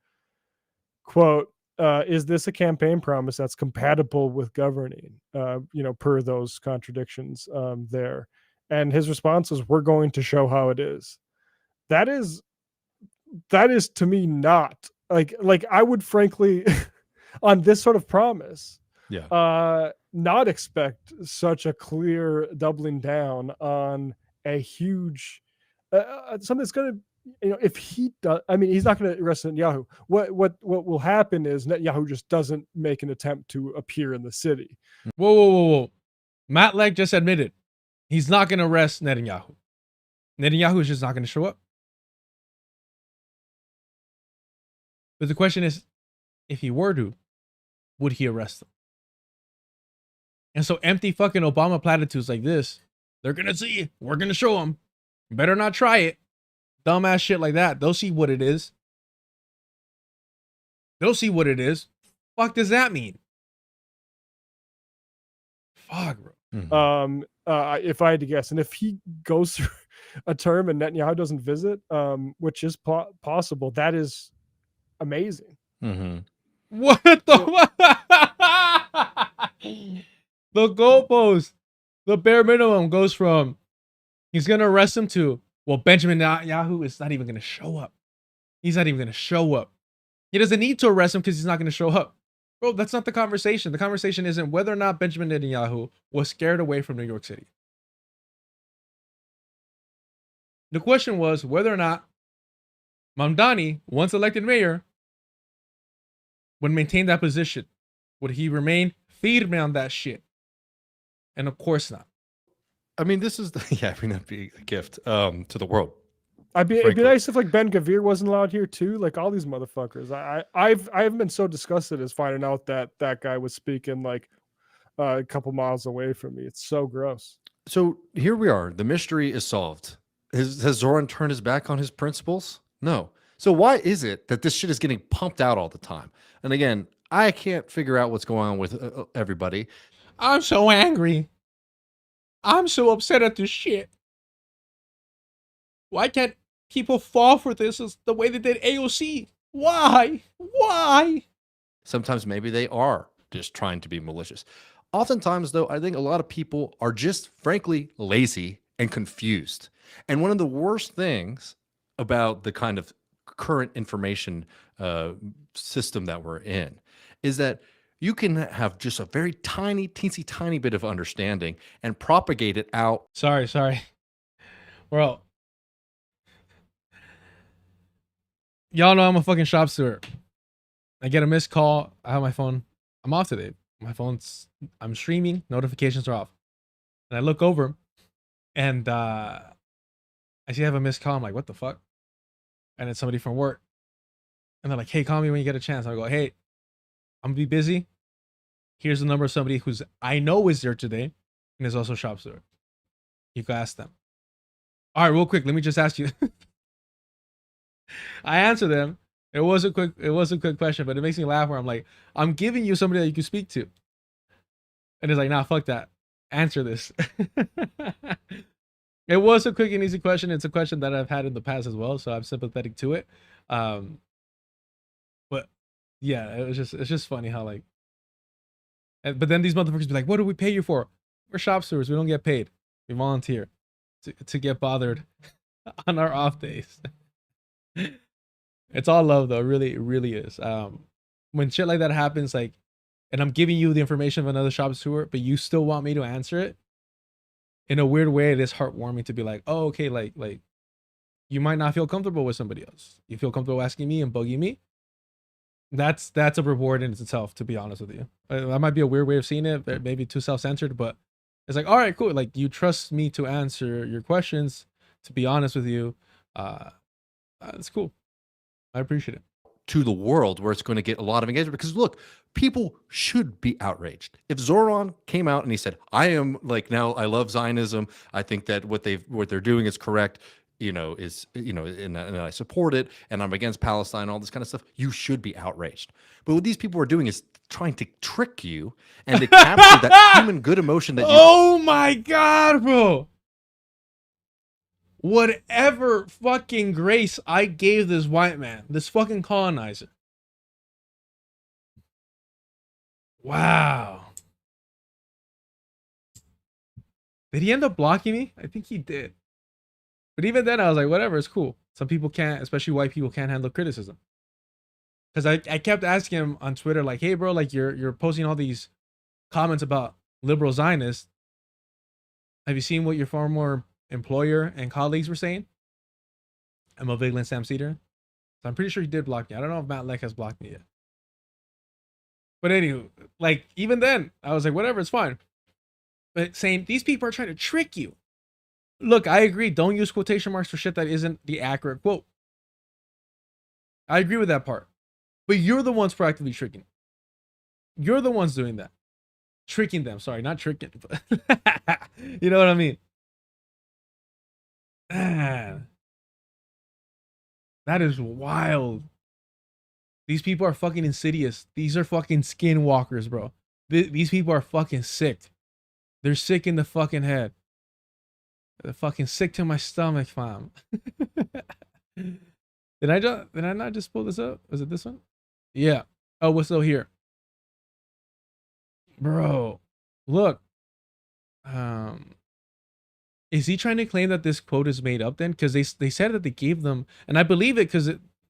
S8: Quote, is this a campaign promise that's compatible with governing, per those contradictions there? And his response was, we're going to show how it is. That is to me not like I would frankly on this sort of promise, not expect such a clear doubling down on a huge something that's going to, if he does, I mean, he's not going to arrest Netanyahu. What will happen is Netanyahu just doesn't make an attempt to appear in the city.
S1: Whoa. Matt Legg just admitted he's not going to arrest Netanyahu. Netanyahu is just not going to show up. But the question is, if he were to, would he arrest him? And so empty fucking Obama platitudes like this, they're going to see, we're going to show them. Better not try it. Dumbass shit like that. They'll see what it is. Fuck does that mean? Fuck, bro.
S18: Mm-hmm.
S8: If I had to guess, and if he goes through a term and Netanyahu doesn't visit, which is possible, that is amazing.
S18: Mm-hmm.
S1: What the the goalpost, the bare minimum goes from he's gonna arrest him to well, Benjamin Netanyahu is not even going to show up. He's not even going to show up. He doesn't need to arrest him because he's not going to show up. Bro, that's not the conversation. The conversation isn't whether or not Benjamin Netanyahu was scared away from New York City. The question was whether or not Mamdani, once elected mayor, would maintain that position. Would he remain firme on that shit? And of course not.
S18: I mean, this is that'd be a gift to the world.
S8: It'd be nice if like Ben Gavir wasn't allowed here too. Like all these motherfuckers. I haven't been so disgusted as finding out that that guy was speaking like a couple miles away from me. It's so gross.
S18: So here we are. The mystery is solved. Has Zohran turned his back on his principles? No. So why is it that this shit is getting pumped out all the time? And again, I can't figure out what's going on with everybody.
S1: I'm so angry. I'm so upset at this shit. Why can't people fall for this as the way they did AOC? Why? Why?
S18: Sometimes maybe they are just trying to be malicious. Oftentimes, though, I think a lot of people are just frankly lazy and confused. And one of the worst things about the kind of current information system that we're in is that you can have just a very teensy tiny bit of understanding and propagate it out.
S1: Sorry. Bro. Y'all know I'm a fucking shop steward. I get a missed call. I have my phone. I'm off today. I'm streaming. Notifications are off. And I look over and I see I have a missed call. I'm like, what the fuck? And it's somebody from work. And they're like, hey, call me when you get a chance. I go, hey, I'm gonna be busy. Here's the number of somebody who's I know is there today and is also shop steward. You can ask them. All right, real quick, let me just ask you. I answer them. It was a quick question, but it makes me laugh where I'm like, I'm giving you somebody that you can speak to. And it's like, nah, fuck that. Answer this. It was a quick and easy question. It's a question that I've had in the past as well, so I'm sympathetic to it. But yeah, it's just funny how like, but then these motherfuckers be like, what do we pay you for? We're shop stewards. We don't get paid. We volunteer to get bothered on our off days. It's all love though. It really is. When shit like that happens, like, and I'm giving you the information of another shop steward, but you still want me to answer it, in a weird way, it is heartwarming to be like, oh, okay, like you might not feel comfortable with somebody else. You feel comfortable asking me and bugging me. That's a reward in itself, to be honest with you. That might be a weird way of seeing it, maybe too self-centered, but it's like, all right, cool. Like you trust me to answer your questions, to be honest with you. It's cool. I appreciate it.
S18: To the world where it's going to get a lot of engagement, because look, people should be outraged. If Zohran came out and he said, I am like, now I love Zionism, I think that what they're doing is correct, and I support it, and I'm against Palestine, all this kind of stuff, you should be outraged. But what these people are doing is trying to trick you and to capture that human good emotion that you.
S1: Oh my God, bro. Whatever fucking grace I gave this white man, this fucking colonizer. Wow. Did he end up blocking me? I think he did. But even then, I was like, whatever, it's cool. Some people can't, especially white people, can't handle criticism. Because I kept asking him on Twitter, like, hey, bro, like you're posting all these comments about liberal Zionists. Have you seen what your former employer and colleagues were saying? I'm a Vigland Sam Cedar. So I'm pretty sure he did block me. I don't know if Matt Leck has blocked me yet. But anywho, like even then, I was like, whatever, it's fine. But saying these people are trying to trick you. Look, I agree. Don't use quotation marks for shit that isn't the accurate quote. I agree with that part. But you're the ones proactively tricking. You're the ones doing that. Tricking them. Sorry, not tricking. But you know what I mean? Man, that is wild. These people are fucking insidious. These are fucking skinwalkers, bro. These people are fucking sick. They're sick in the fucking head. They're fucking sick to my stomach, fam. Did I not just pull this up? Was it this one? Yeah. Oh, what's still here? Bro, look. Is he trying to claim that this quote is made up then? Because they said that they gave them, and I believe it because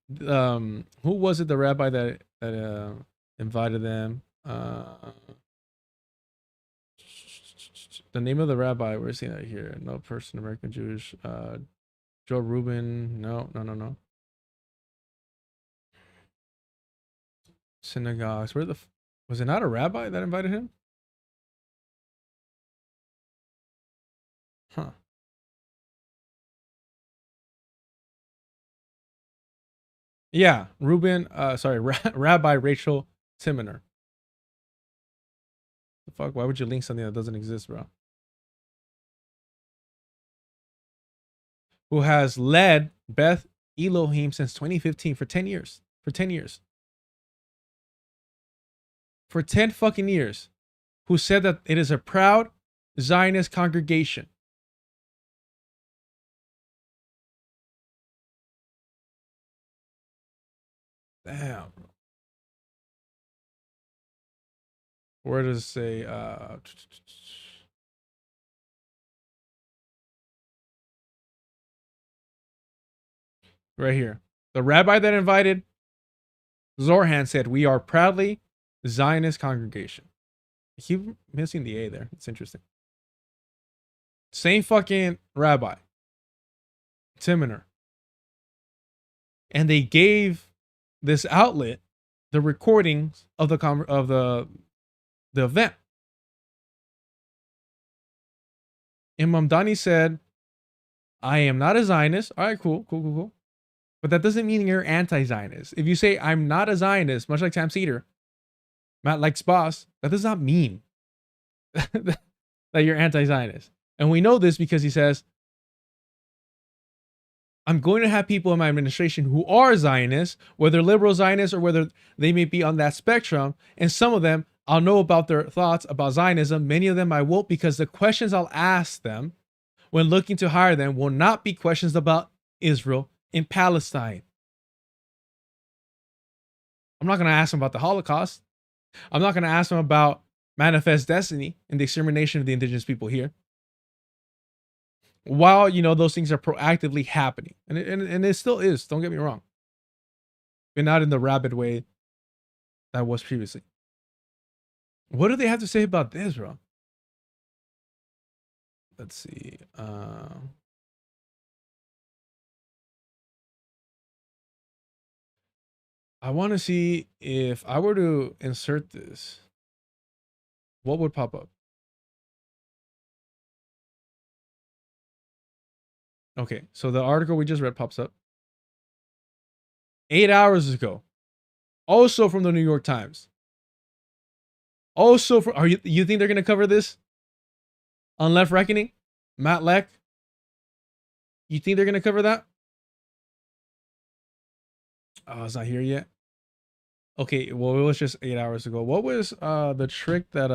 S1: who was it? The rabbi that invited them. The name of the rabbi. We're seeing that here. No person, American Jewish. Joe Rubin. No. Synagogues. Where was it not a rabbi that invited him? Huh. Yeah, Reuben. Sorry, Rabbi Rachel Timiner. The fuck? Why would you link something that doesn't exist, bro? Who has led Beth Elohim since 2015 for 10 years? For 10 years. For 10 fucking years. Who said that it is a proud Zionist congregation. Damn. Where does it say? Right here. The rabbi that invited Zohran said, "We are proudly Zionist congregation." I keep missing the A there. It's interesting. Same fucking rabbi. Timiner. And they gave this outlet the recordings of the event. And Mamdani said, "I am not a Zionist." All right, cool. But that doesn't mean you're anti-Zionist. If you say I'm not a Zionist, much like Sam Cedar, Matt likes boss, that does not mean that you're anti-Zionist. And we know this because he says, I'm going to have people in my administration who are Zionists, whether liberal Zionists or whether they may be on that spectrum. And some of them, I'll know about their thoughts about Zionism. Many of them I won't, because the questions I'll ask them when looking to hire them will not be questions about Israel in Palestine. I'm not going to ask them about the Holocaust. I'm not going to ask them about manifest destiny and the extermination of the indigenous people here. While, those things are proactively happening. And it still is. Don't get me wrong. But not in the rabid way that was previously. What do they have to say about this, bro? Let's see. I want to see if I were to insert this, what would pop up? Okay, so the article we just read pops up 8 hours ago. Also from the New York Times. Also, you think they're going to cover this on Left Reckoning? Matt Leck? You think they're going to cover that? Oh, it's not here yet. Okay, well, it was just 8 hours ago. What was the trick that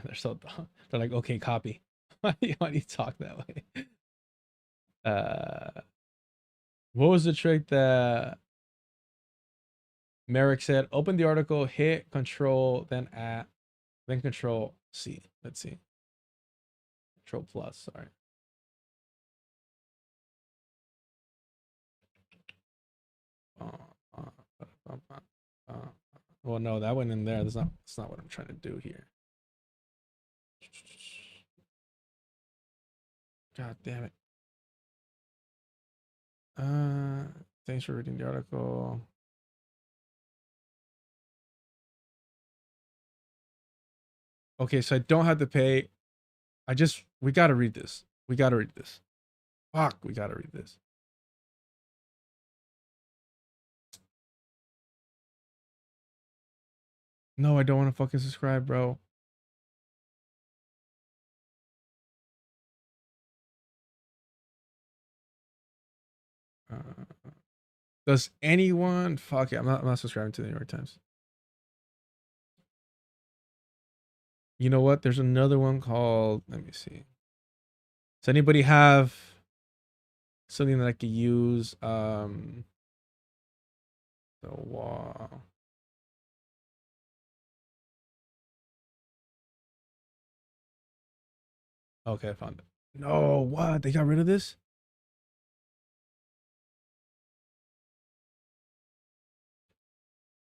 S1: they're so dumb. They're like, okay, copy. Why do you talk that way? What was the trick that Merrick said? Open the article, hit Control, then Control C. Let's see. Control plus. Sorry. Well, no, that went in there. That's not what I'm trying to do here. God damn it. Thanks for reading the article. Okay, so I don't have to pay. We gotta read this. Fuck, we gotta read this. No, I don't want to fucking subscribe, bro. Does anyone? Fuck it, I'm not subscribing to the New York Times. You know what? There's another one called. Let me see. Does anybody have something that I could use? The wall. Okay, I found it. No, what? They got rid of this?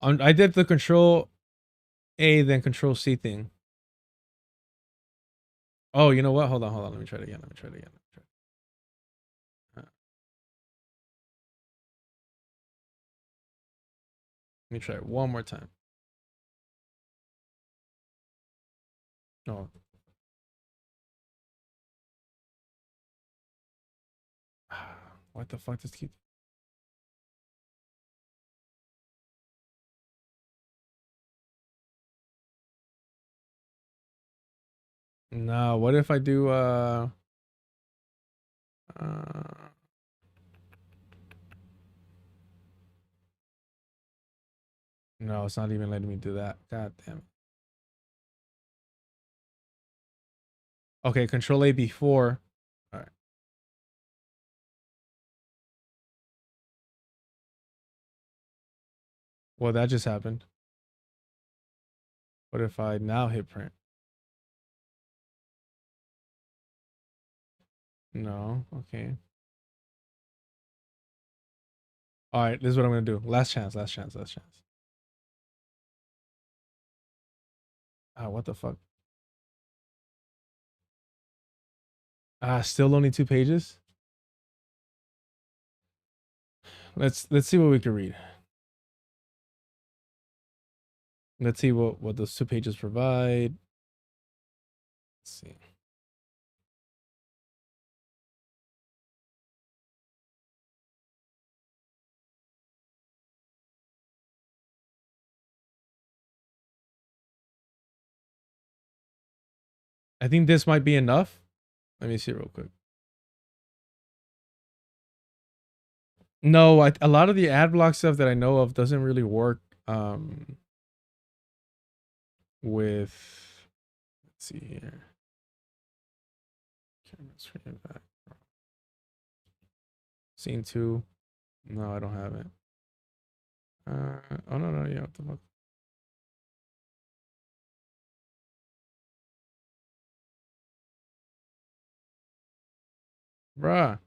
S1: I did the Control A, then Control C thing. Oh, you know what? Hold on. Let me try it again. Let me try it one more time. No. What the fuck does keep? No, what if I do no, it's not even letting me do that. God damn it. Okay, Control A before. All right. Well, that just happened. What if I now hit print? No, okay. All right, this is what I'm gonna do. Last chance. Ah, what the fuck? Ah, still only 2 pages. Let's see what we can read. Let's see what those 2 pages provide. Let's see. I think this might be enough. Let me see real quick. No, a lot of the ad block stuff that I know of doesn't really work with, let's see here. Camera screen back. Scene 2. No, I don't have it. Oh no, yeah, what the fuck? Bruh.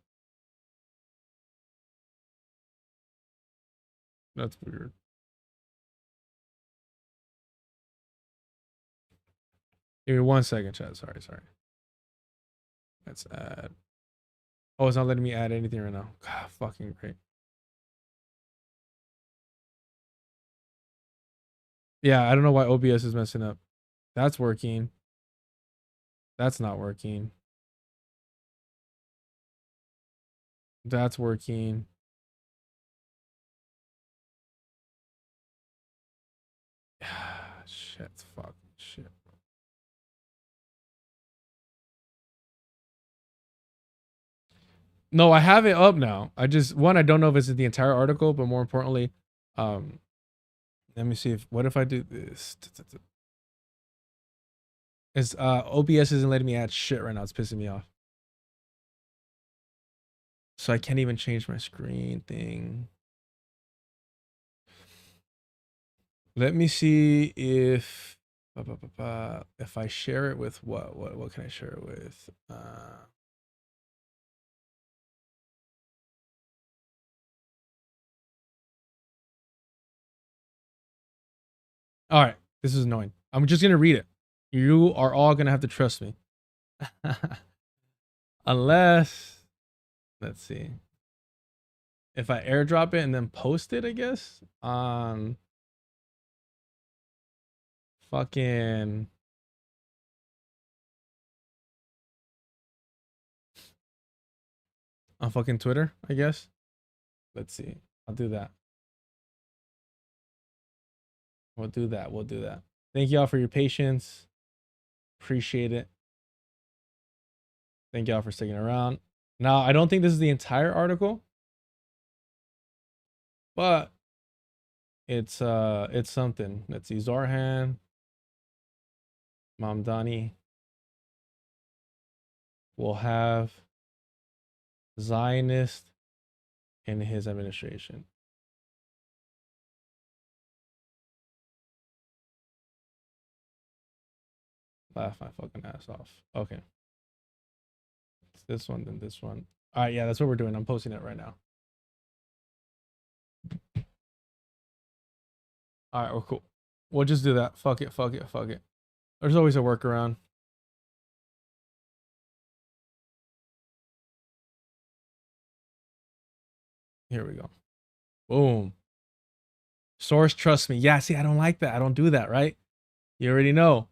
S1: That's weird. Give me 1 second, chat. Sorry. Let's add. Oh, it's not letting me add anything right now. God, fucking great. Yeah, I don't know why OBS is messing up. That's working. That's not working. That's working. Shit, fuck, shit. No, I have it up now. I don't know if it's in the entire article, but more importantly, let me see what if I do this? It's OBS isn't letting me add shit right now. It's pissing me off. So I can't even change my screen thing. Let me see if I share it with what can I share it with? All right, this is annoying. I'm just gonna read it. You are all gonna have to trust me. Unless, let's see. If I airdrop it and then post it, I guess, on fucking Twitter, I guess. Let's see. I'll do that. We'll do that. Thank y'all for your patience. Appreciate it. Thank y'all for sticking around. Now, I don't think this is the entire article, but it's something. Let's see. Zohran, Mamdani will have Zionist in his administration. Laugh my fucking ass off. Okay. this one, then this one. All right, yeah, that's what we're doing. I'm posting it right now. All right, well, cool. We'll just do that. Fuck it, fuck it, fuck it. There's always a workaround. Here we go. Boom. Source, trust me. Yeah, see, I don't like that. I don't do that, right? You already know.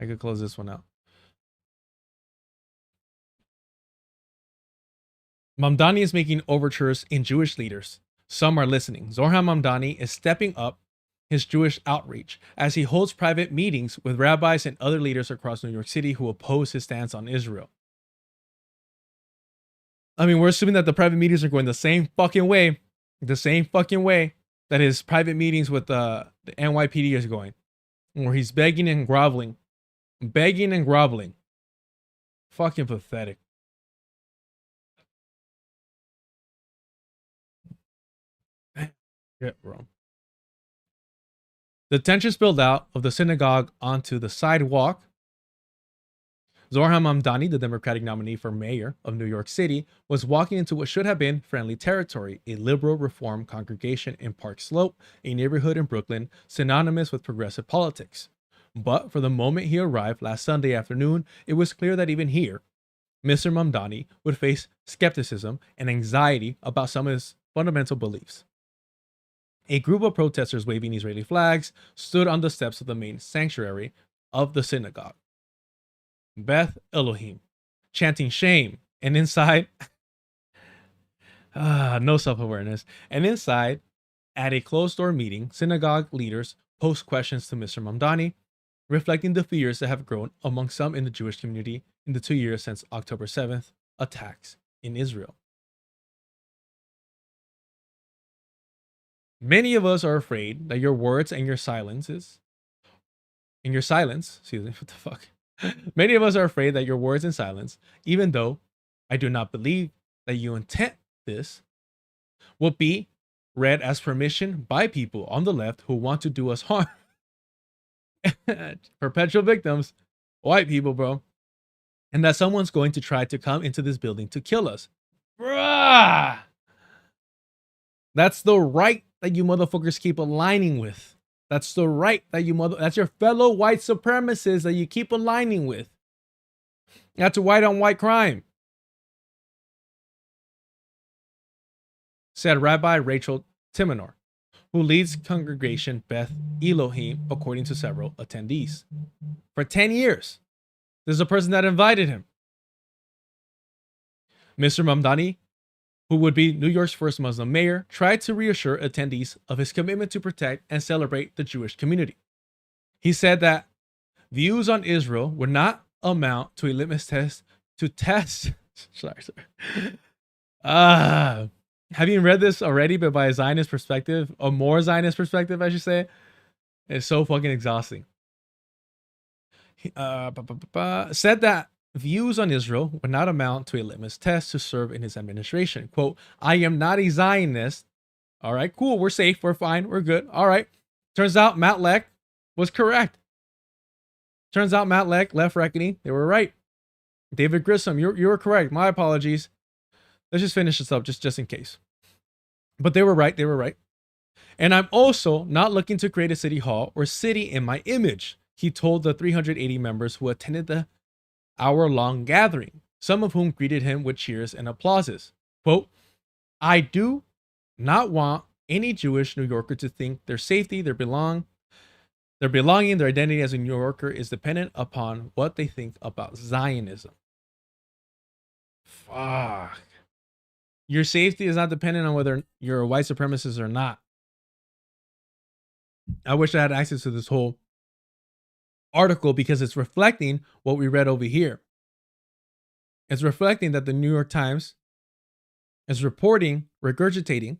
S1: I could close this one out. Mamdani is making overtures in Jewish leaders. Some are listening. Zohran Mamdani is stepping up his Jewish outreach as he holds private meetings with rabbis and other leaders across New York City who oppose his stance on Israel. I mean, we're assuming that the private meetings are going the same fucking way that his private meetings with the NYPD is going, where he's begging and groveling. Fucking pathetic. Yeah, bro. The tension spilled out of the synagogue onto the sidewalk. Zohran Mamdani, the Democratic nominee for mayor of New York City, was walking into what should have been friendly territory, a liberal reform congregation in Park Slope, a neighborhood in Brooklyn synonymous with progressive politics. But for the moment he arrived last Sunday afternoon, it was clear that even here, Mr. Mamdani would face skepticism and anxiety about some of his fundamental beliefs. A group of protesters waving Israeli flags stood on the steps of the main sanctuary of the synagogue, Beth Elohim, chanting shame, and inside, no self-awareness, and inside, at a closed-door meeting, synagogue leaders posed questions to Mr. Mamdani, reflecting the fears that have grown among some in the Jewish community in the 2 years since October 7th attacks in Israel. Many of us are afraid that your words and your silence, excuse me, what the fuck? Many of us are afraid that your words and silence, even though I do not believe that you intend this, will be read as permission by people on the left who want to do us harm. Perpetual victims, white people, bro. And that someone's going to try to come into this building to kill us. Bruh! That's the right that you motherfuckers keep aligning with. That's the right that that's your fellow white supremacists that you keep aligning with. That's a white on white crime. Said Rabbi Rachel Timonor, who leads congregation Beth Elohim, according to several attendees. For 10 years, this is a person that invited him. Mr. Mamdani, who would be New York's first Muslim mayor, tried to reassure attendees of his commitment to protect and celebrate the Jewish community. He said that views on Israel would not amount to a litmus test to test. Having read this already, but by a Zionist perspective, a more Zionist perspective, I should say, it's so fucking exhausting. Said that views on Israel would not amount to a litmus test to serve in his administration. Quote, I am not a Zionist. All right, cool. We're safe. We're fine. We're good. All right. Turns out Matt Leck was correct. Turns out Matt Leck, Left Reckoning, they were right. David Grissom, you were correct. My apologies. Let's just finish this up just in case. But they were right. They were right. And I'm also not looking to create a city hall or city in my image, he told the 380 members who attended the hour-long gathering, some of whom greeted him with cheers and applauses. Quote, I do not want any Jewish New Yorker to think their safety, their belonging, their identity as a New Yorker is dependent upon what they think about Zionism. Fuck. Your safety is not dependent on whether you're a white supremacist or not. I wish I had access to this whole article because it's reflecting what we read over here. It's reflecting that the New York Times is regurgitating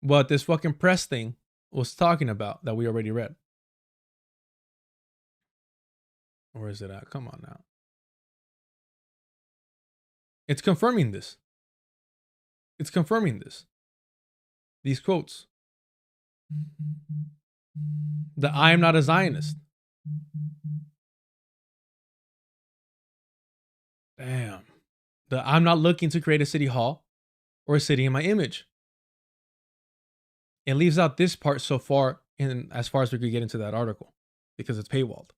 S1: what this fucking press thing was talking about that we already read. Where is it at? Come on now. It's confirming this. It's confirming this. These quotes. That I am not a Zionist. Damn. I'm not looking to create a city hall or a city in my image. It leaves out this part so far, in as far as we could get into that article, because it's paywalled.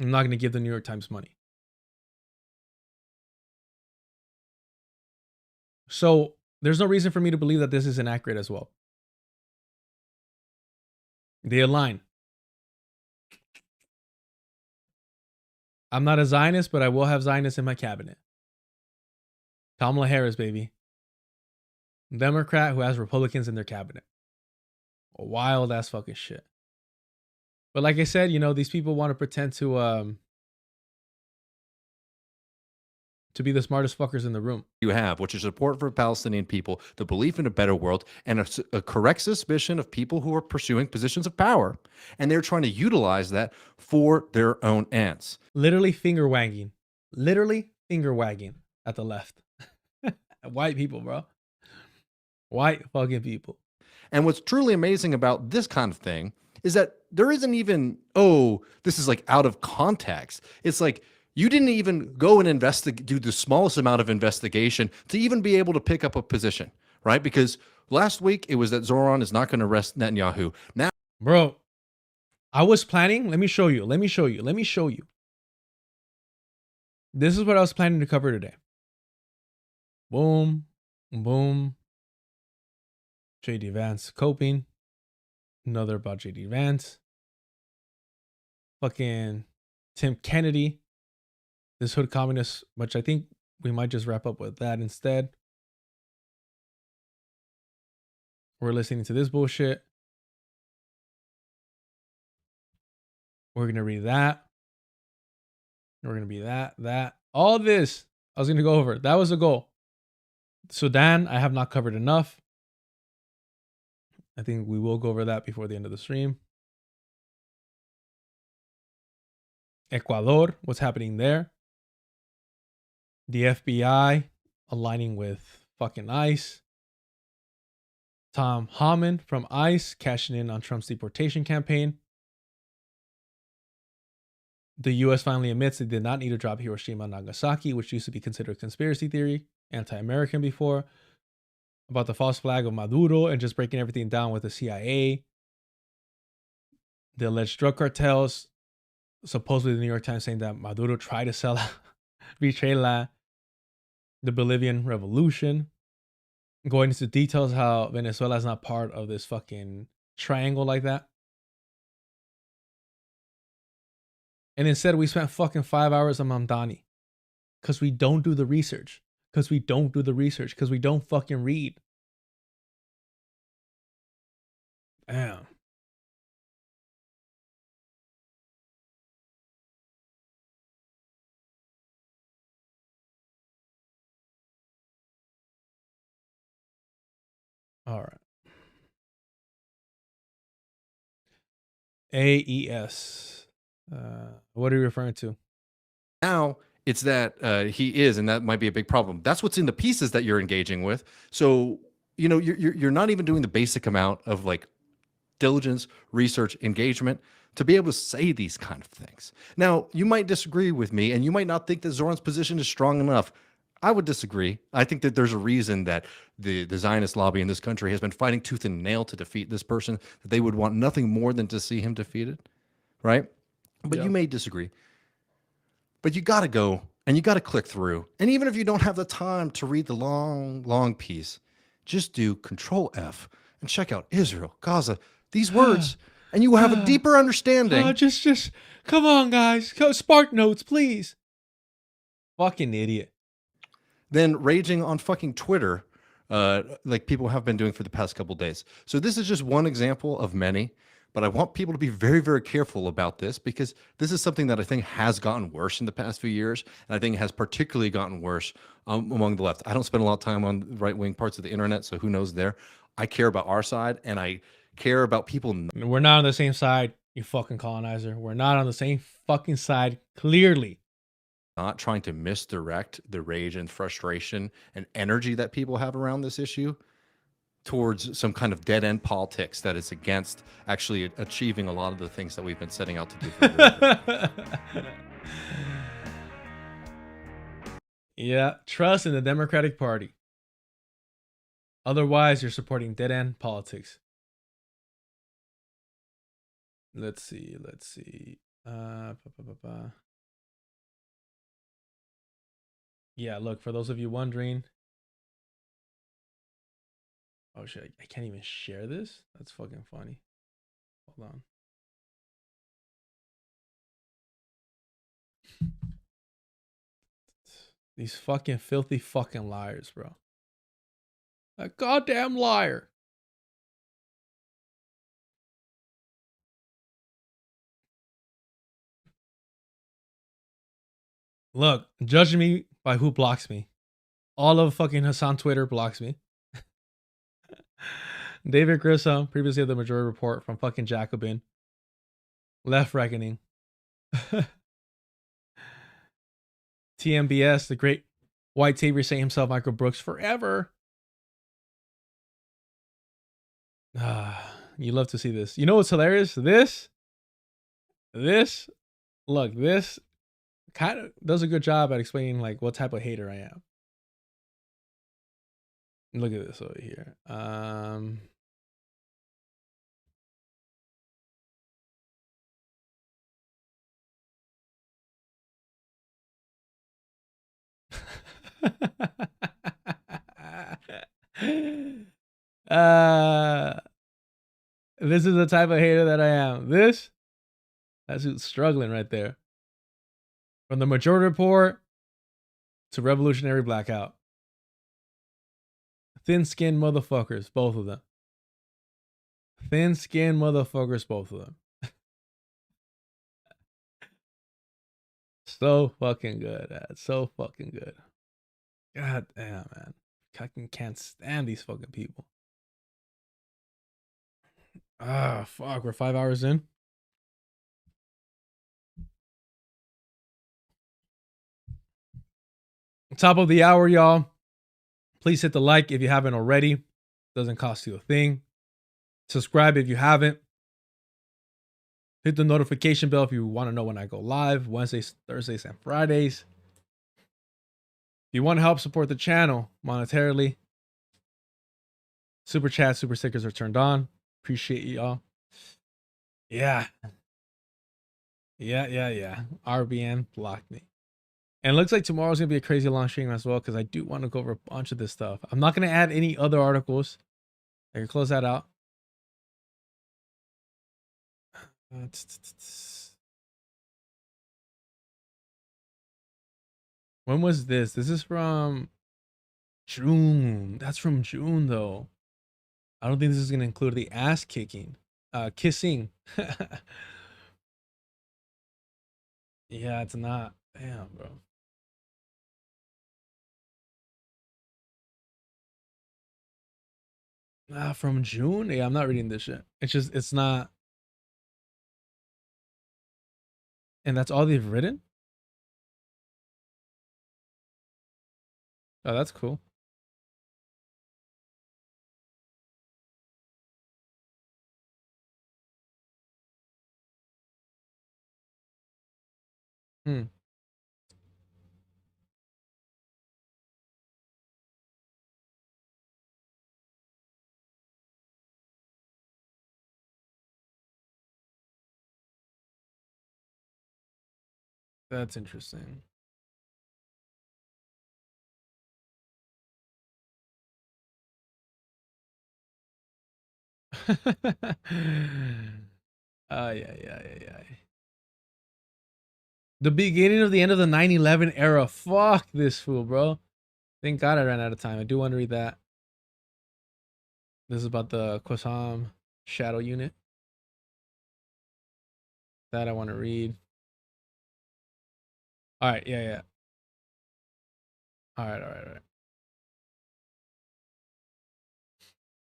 S1: I'm not going to give the New York Times money. So there's no reason for me to believe that this is inaccurate as well. They align. I'm not a Zionist, but I will have Zionists in my cabinet. Kamala Harris, baby. Democrat who has Republicans in their cabinet. Wild ass fucking shit. But like I said, you know, these people want to pretend to be the smartest fuckers in the room.
S18: You have, which is support for Palestinian people, the belief in a better world, and a correct suspicion of people who are pursuing positions of power. And they're trying to utilize that for their own ends.
S1: Literally finger wagging. Literally finger wagging at the left. White people, bro. White fucking people.
S18: And what's truly amazing about this kind of thing is that there isn't even, oh, this is like out of context. It's like, you didn't even go and do the smallest amount of investigation to even be able to pick up a position, right? Because last week it was that Zohran is not going to arrest Netanyahu. Now,
S1: bro, I was planning. Let me show you. This is what I was planning to cover today. Boom, boom. JD Vance coping. Another about JD Vance. Fucking Tim Kennedy. This hood communist, which I think we might just wrap up with that instead. We're listening to this bullshit. We're going to read that. We're going to be that. All this I was going to go over. That was the goal. Sudan, I have not covered enough. I think we will go over that before the end of the stream. Ecuador, what's happening there? The FBI aligning with fucking ICE. Tom Homan from ICE cashing in on Trump's deportation campaign. The US finally admits they did not need to drop Hiroshima and Nagasaki, which used to be considered conspiracy theory, anti-American before, about the false flag of Maduro and just breaking everything down with the CIA. The alleged drug cartels, supposedly the New York Times saying that Maduro tried to sell Vichela, the Bolivian revolution, going into details how Venezuela is not part of this fucking triangle like that. And instead we spent fucking 5 hours on Mamdani because we don't do the research. Because we don't fucking read. Damn. All right. AES. What are you referring to?
S18: now it's that he is, and that might be a big problem. That's what's in the pieces that you're engaging with. So, you know, you're not even doing the basic amount of like diligence, research, engagement to be able to say these kind of things. Now, you might disagree with me, and you might not think that Zoran's position is strong enough. I would disagree. I think that there's a reason that the Zionist lobby in this country has been fighting tooth and nail to defeat this person, that they would want nothing more than to see him defeated, right? But you may disagree. But you got to go and you got to click through. And even if you don't have the time to read the long piece, just do Control F and check out Israel, Gaza, these words, and you will have a deeper understanding.
S1: Just come on, guys. Spark notes, please. Fucking idiot.
S18: Then raging on fucking Twitter, like people have been doing for the past couple days. So this is just one example of many, but I want people to be very, very careful about this, because this is something that I think has gotten worse in the past few years, and I think has particularly gotten worse among the left. I don't spend a lot of time on right-wing parts of the internet, so who knows there. I care about our side, and I care about people.
S1: We're not on the same side, you fucking colonizer. We're not on the same fucking side, clearly.
S18: Not trying to misdirect the rage and frustration and energy that people have around this issue towards some kind of dead-end politics that is against actually achieving a lot of the things that we've been setting out to do. For
S1: Yeah, trust in the Democratic Party. Otherwise, you're supporting dead-end politics. Let's see. Yeah, look, for those of you wondering. Oh shit, I can't even share this? That's fucking funny. Hold on. These fucking filthy fucking liars, bro. A goddamn liar. Look, judging me by who blocks me. All of fucking Hassan Twitter blocks me. David Grissom, previously of the Majority Report from fucking Jacobin. Left Reckoning. TMBS, the great white savior saying himself, Michael Brooks, forever. You love to see this. You know what's hilarious? This, look, this kind of does a good job at explaining like what type of hater I am. Look at this over here. This is the type of hater that I am. That's who's struggling right there. From the Majority Report to Revolutionary Blackout. Thin-skinned motherfuckers, both of them. Thin-skinned motherfuckers, both of them. So fucking good. That's so fucking good. God damn, man. I can't stand these fucking people. Ah, fuck. We're 5 hours in. Top of the hour, y'all. Please hit the like if you haven't already. Doesn't cost you a thing. Subscribe if you haven't. Hit the notification bell if you want to know when I go live. Wednesdays, Thursdays, and Fridays. If you want to help support the channel monetarily, super chat, super stickers are turned on. Appreciate y'all. Yeah. RBN blocked me. And it looks like tomorrow's going to be a crazy long stream as well because I do want to go over a bunch of this stuff. I'm not going to add any other articles. I can close that out. When was this? This is from June. That's from June, though. I don't think this is going to include the ass kicking. Kissing. Yeah, it's not. Damn, bro. From June? Yeah, I'm not reading this shit. It's not. And that's all they've written? Oh, that's cool. That's interesting. Yeah. The beginning of the end of the 9/11 era. Fuck this fool, bro. Thank God I ran out of time. I do want to read that. This is about the Qassam shadow unit. That I want to read. All right, yeah. All right.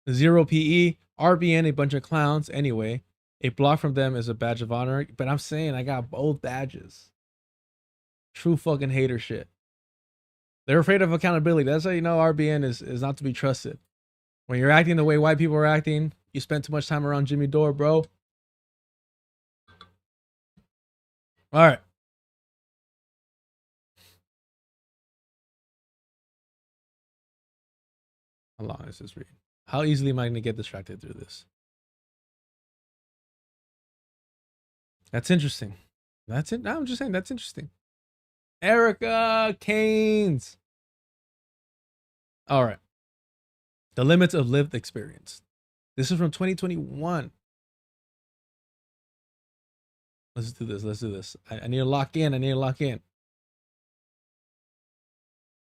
S1: Zero PE, RBN, a bunch of clowns. Anyway, a block from them is a badge of honor. But I'm saying I got both badges. True fucking hater shit. They're afraid of accountability. That's how you know RBN is not to be trusted. When you're acting the way white people are acting, you spent too much time around Jimmy Dore, bro. All right. How long is this read? How easily am I going to get distracted through this? That's interesting. That's it. No, I'm just saying that's interesting. Erica Keynes. All right. The limits of lived experience. This is from 2021. Let's do this. Let's do this. I need to lock in. I need to lock in.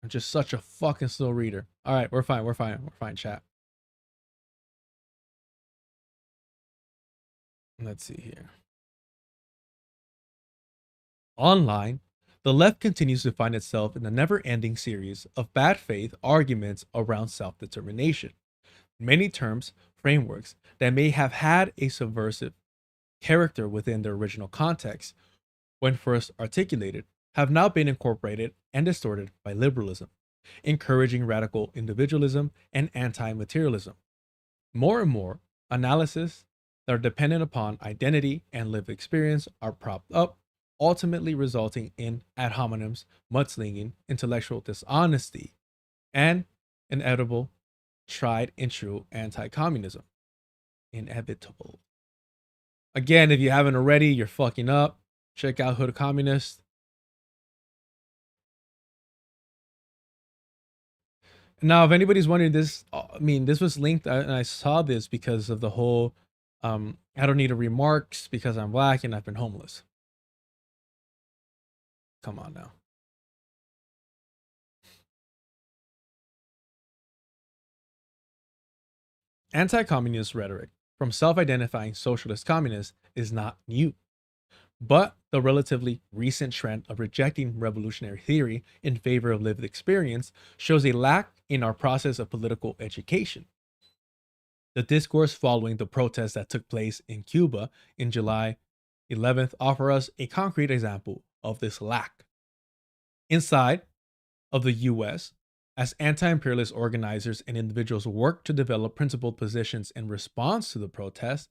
S1: I'm just such a fucking slow reader. All right, we're fine. We're fine. We're fine, chat. Let's see here. Online, the left continues to find itself in a never-ending series of bad faith arguments around self-determination. Many terms, frameworks that may have had a subversive character within their original context when first articulated have now been incorporated and distorted by liberalism, encouraging radical individualism and anti-materialism. More and more, analysis that are dependent upon identity and lived experience are propped up, ultimately resulting in ad hominems, mudslinging, intellectual dishonesty, and inevitable, tried and true anti-communism. Inevitable. Again, if you haven't already, you're fucking up. Check out Hood Communist. Now, if anybody's wondering, this, I mean, this was linked, and I saw this because of the whole, I don't need a remarks because I'm black and I've been homeless. Come on now. Anti-communist rhetoric from self-identifying socialist communists is not new, but the relatively recent trend of rejecting revolutionary theory in favor of lived experience shows a lack in our process of political education. The discourse following the protests that took place in Cuba in July 11th offer us a concrete example of this lack. Inside of the US, as anti-imperialist organizers and individuals work to develop principled positions in response to the protests,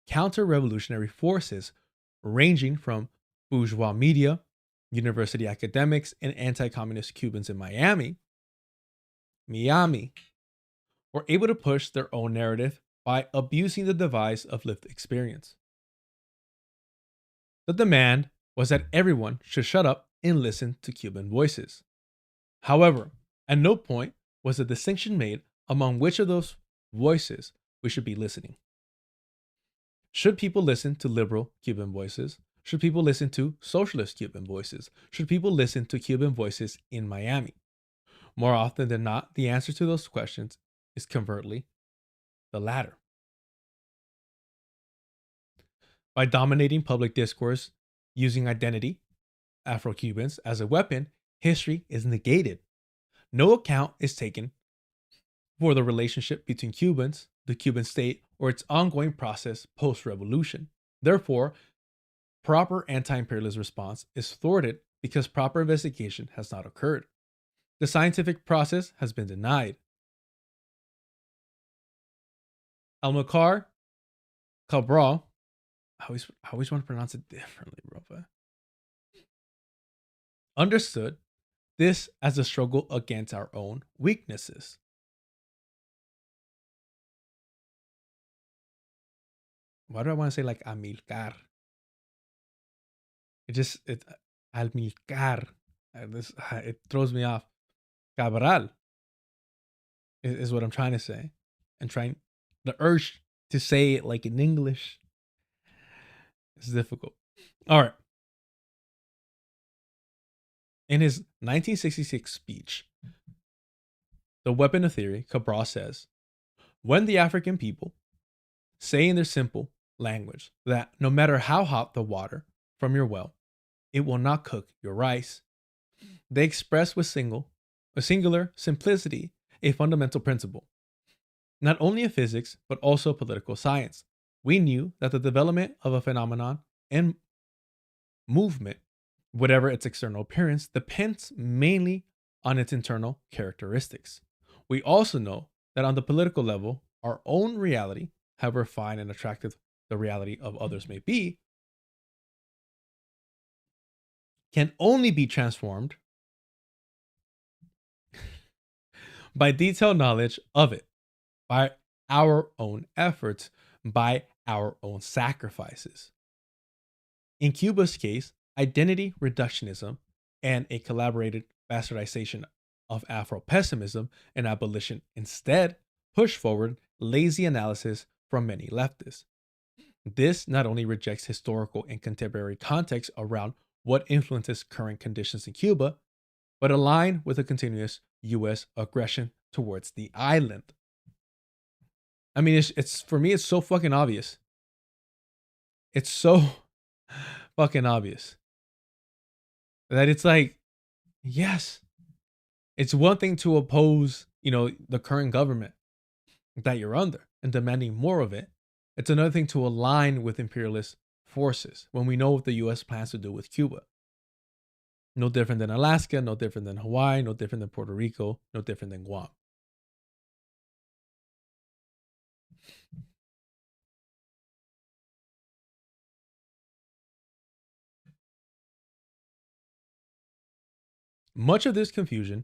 S1: counter-revolutionary forces ranging from bourgeois media, university academics, and anti-communist Cubans in Miami, were able to push their own narrative by abusing the device of lived experience. The demand was that everyone should shut up and listen to Cuban voices. However, at no point was a distinction made among which of those voices we should be listening. Should people listen to liberal Cuban voices? Should people listen to socialist Cuban voices? Should people listen to Cuban voices in Miami? More often than not, the answer to those questions is covertly the latter. By dominating public discourse using identity, Afro-Cubans, as a weapon, history is negated. No account is taken for the relationship between Cubans, the Cuban state, or its ongoing process post-revolution. Therefore, proper anti-imperialist response is thwarted because proper investigation has not occurred. The scientific process has been denied. Almacar Cabral, I always want to pronounce it differently, bro. Understood this as a struggle against our own weaknesses. Why do I want to say like Amilcar? It Almilcar. It throws me off. Cabral is what I'm trying to say, and the urge to say it like in English is difficult. All right. In his 1966 speech, The Weapon of Theory, Cabral says, when the African people say in their simple language that no matter how hot the water from your well, it will not cook your rice, they express with singular simplicity a fundamental principle, not only of physics, but also political science. We knew that the development of a phenomenon and movement, whatever its external appearance, depends mainly on its internal characteristics. We also know that on the political level, our own reality, however fine and attractive the reality of others may be, can only be transformed by detailed knowledge of it. by our own efforts, by our own sacrifices. In Cuba's case, identity reductionism and a collaborated bastardization of Afro-pessimism and abolition instead push forward lazy analysis from many leftists. This not only rejects historical and contemporary context around what influences current conditions in Cuba, but align with a continuous U.S. aggression towards the island. I mean, it's for me, it's so fucking obvious. It's so fucking obvious that it's like, yes, it's one thing to oppose, the current government that you're under and demanding more of it. It's another thing to align with imperialist forces when we know what the U.S. plans to do with Cuba. No different than Alaska, no different than Hawaii, no different than Puerto Rico, no different than Guam. Much of this confusion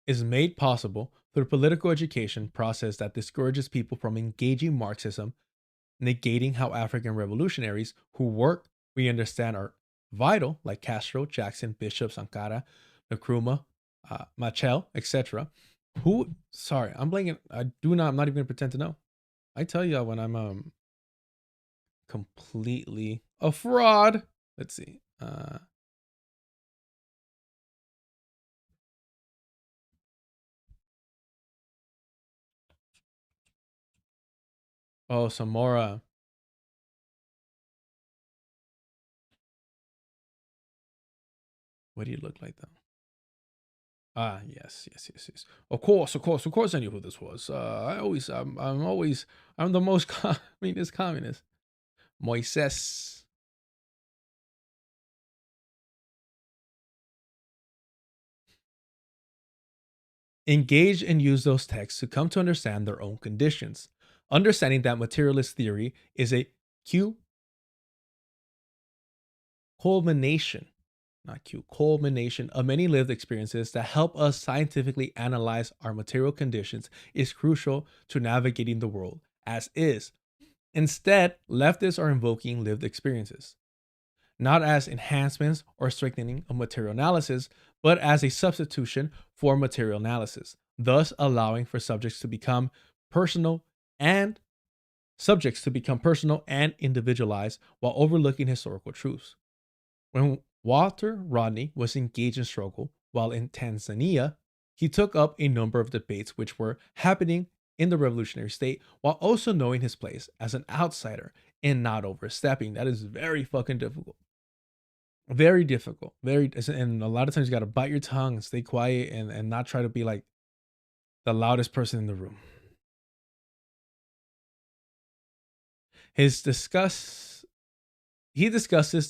S1: is made possible through a political education process that discourages people from engaging Marxism, negating how African revolutionaries who work we understand are vital, like Castro, Jackson, Bishop, Sankara, Nkrumah, Machel, etc. I'm blanking. I'm not even gonna pretend to know. I tell you when I'm completely a fraud. Let's see. Oh, Samora. What do you look like though? Yes. Of course I knew who this was. I'm the most communist communist. Moises. Engage and use those texts to come to understand their own conditions, understanding that materialist theory is a culmination of many lived experiences that help us scientifically analyze our material conditions is crucial to navigating the world as is. Instead, leftists are invoking lived experiences, not as enhancements or strengthening of material analysis, but as a substitution for material analysis, thus allowing for subjects to become personal and individualized while overlooking historical truths. When Walter Rodney was engaged in struggle while in Tanzania, he took up a number of debates which were happening in the revolutionary state while also knowing his place as an outsider and not overstepping. That is very fucking difficult. Very difficult. And a lot of times you got to bite your tongue and stay quiet and not try to be like the loudest person in the room. He discusses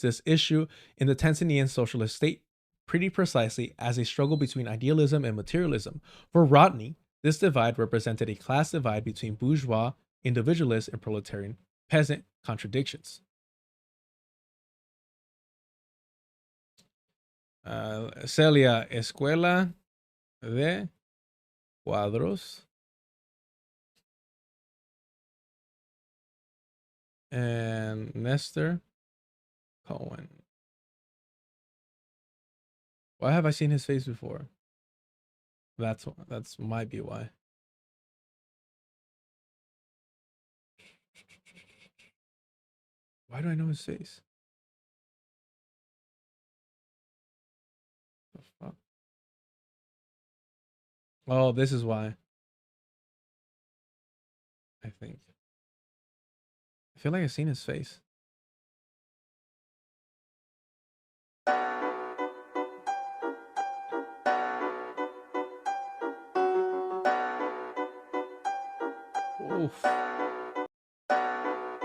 S1: this issue in the Tanzanian socialist state pretty precisely as a struggle between idealism and materialism. For Rodney, this divide represented a class divide between bourgeois, individualist, and proletarian peasant contradictions. Celia, Escuela de Cuadros. And Nestor Cohen. Why have I seen his face before? That's might be why. Why do I know his face? The fuck? Oh, this is why. I think. I feel like I've seen his face. Oof.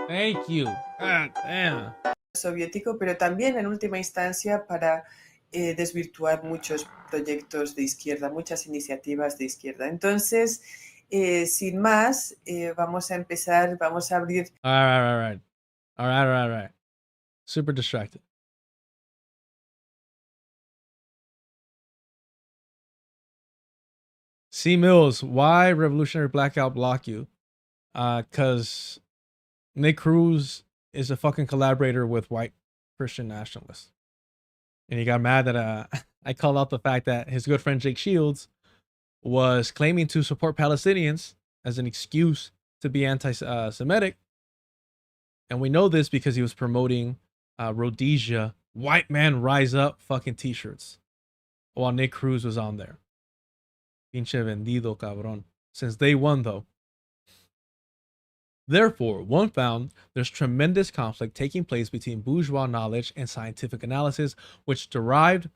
S1: Thank you. God damn.
S2: Soviético, pero también en última instancia para desvirtuar muchos proyectos de izquierda, muchas iniciativas de izquierda. Entonces, sin más, vamos a empezar, vamos a abrir.
S1: All right. Super distracted. C. Mills, why revolutionary blackout block you? Because Nick Cruz is a fucking collaborator with white Christian nationalists. And he got mad that I called out the fact that his good friend Jake Shields was claiming to support Palestinians as an excuse to be anti-Semitic. And we know this because he was promoting Rhodesia White Man Rise Up fucking t-shirts while Nick Cruz was on there. Pinche vendido, cabrón. Since day one, though. Therefore, one found there's tremendous conflict taking place between bourgeois knowledge and scientific analysis, which derived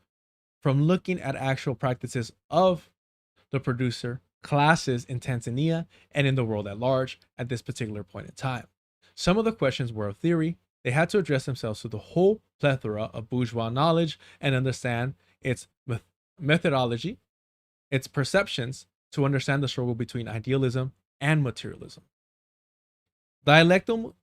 S1: from looking at actual practices of the producer classes in Tanzania and in the world at large at this particular point in time. Some of the questions were of theory. They had to address themselves to the whole plethora of bourgeois knowledge and understand its methodology, its perceptions, to understand the struggle between idealism and materialism. Dialectical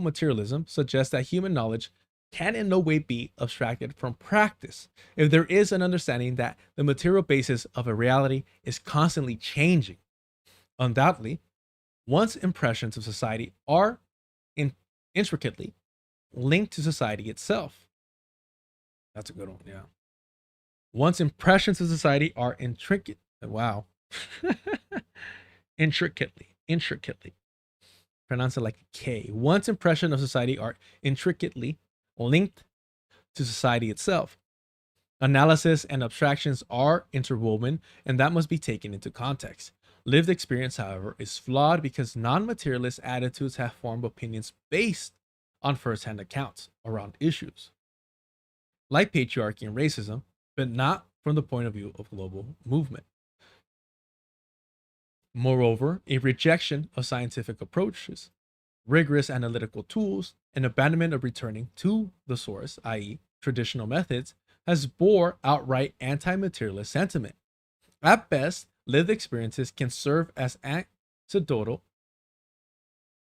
S1: materialism suggests that human knowledge can in no way be abstracted from practice if there is an understanding that the material basis of a reality is constantly changing. Undoubtedly, one's impressions of society are intricately linked to society itself. That's a good one, yeah. One's impressions of society are intricate. Wow. Intricately. Pronounce it like a K. One's impression of society are intricately linked to society itself. Analysis and abstractions are interwoven, and that must be taken into context. Lived experience, however, is flawed because non-materialist attitudes have formed opinions based on first-hand accounts around issues like patriarchy and racism, but not from the point of view of global movement. Moreover, a rejection of scientific approaches, rigorous analytical tools, and abandonment of returning to the source, i.e., traditional methods, has bore outright anti-materialist sentiment. At best, lived experiences can serve as anecdotal.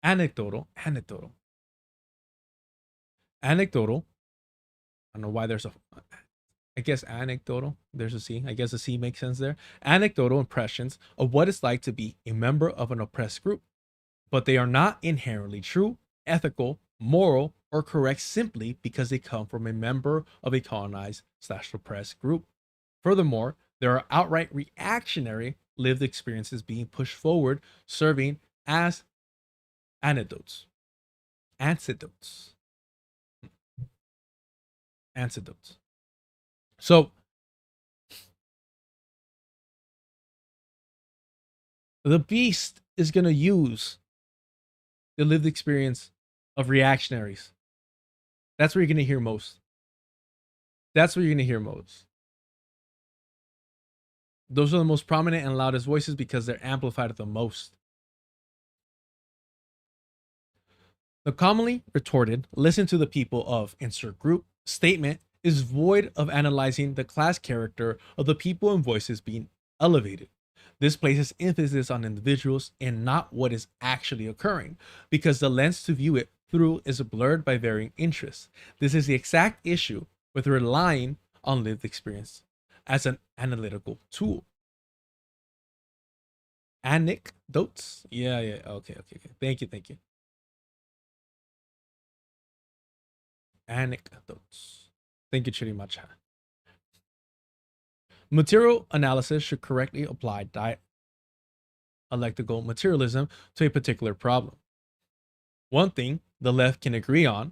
S1: I don't know why there's a, I guess anecdotal, there's a C. I guess the C makes sense there. Anecdotal impressions of what it's like to be a member of an oppressed group, but they are not inherently true, ethical, moral, or correct simply because they come from a member of a colonized/oppressed group. Furthermore, there are outright reactionary lived experiences being pushed forward, serving as antidotes. So, the beast is going to use the lived experience of reactionaries. That's where you're going to hear most. Those are the most prominent and loudest voices because they're amplified the most. The commonly retorted, listen to the people of insert group statement is void of analyzing the class character of the people and voices being elevated. This places emphasis on individuals and not what is actually occurring, because the lens to view it through is blurred by varying interests. This is the exact issue with relying on lived experience as an analytical tool. Anecdotes? Yeah. Okay. Thank you. Anecdotes. Thank you, Chirimacha. Material analysis should correctly apply dialectical materialism to a particular problem. One thing the left can agree on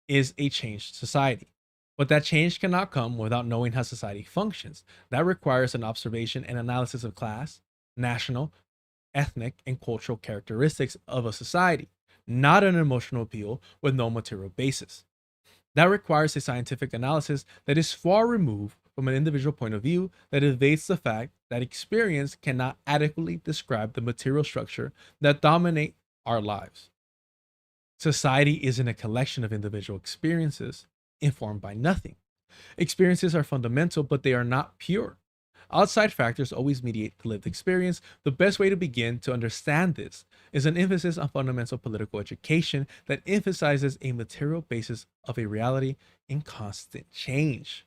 S1: is a changed society, but that change cannot come without knowing how society functions. That requires an observation and analysis of class, national, ethnic, and cultural characteristics of a society, not an emotional appeal with no material basis. That requires a scientific analysis that is far removed from an individual point of view, that evades the fact that experience cannot adequately describe the material structure that dominate our lives. Society isn't a collection of individual experiences informed by nothing. Experiences are fundamental, but they are not pure. Outside factors always mediate the lived experience. The best way to begin to understand this is an emphasis on fundamental political education that emphasizes a material basis of a reality in constant change.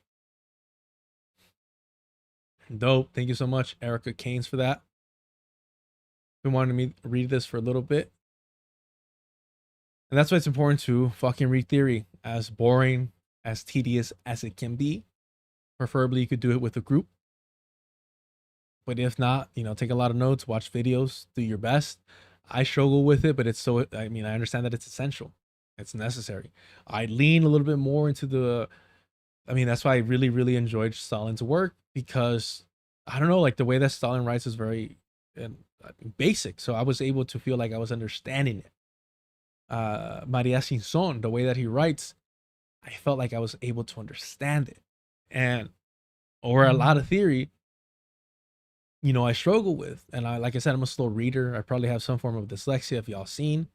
S1: Dope. Thank you so much, Erica Keynes, for that. been wanting me to read this for a little bit. And that's why it's important to fucking read theory, as boring, as tedious as it can be. Preferably you could do it with a group. But if not, take a lot of notes, watch videos, do your best. I struggle with it, but I understand that it's essential. It's necessary. I lean a little bit more into that's why I really, really enjoyed Stalin's work, because I don't know, like the way that Stalin writes is very basic. So I was able to feel like I was understanding it. Maria Sinson, the way that he writes, I felt like I was able to understand it. And or a lot of theory, I struggle with. And like I said, I'm a slow reader. I probably have some form of dyslexia, if y'all seen.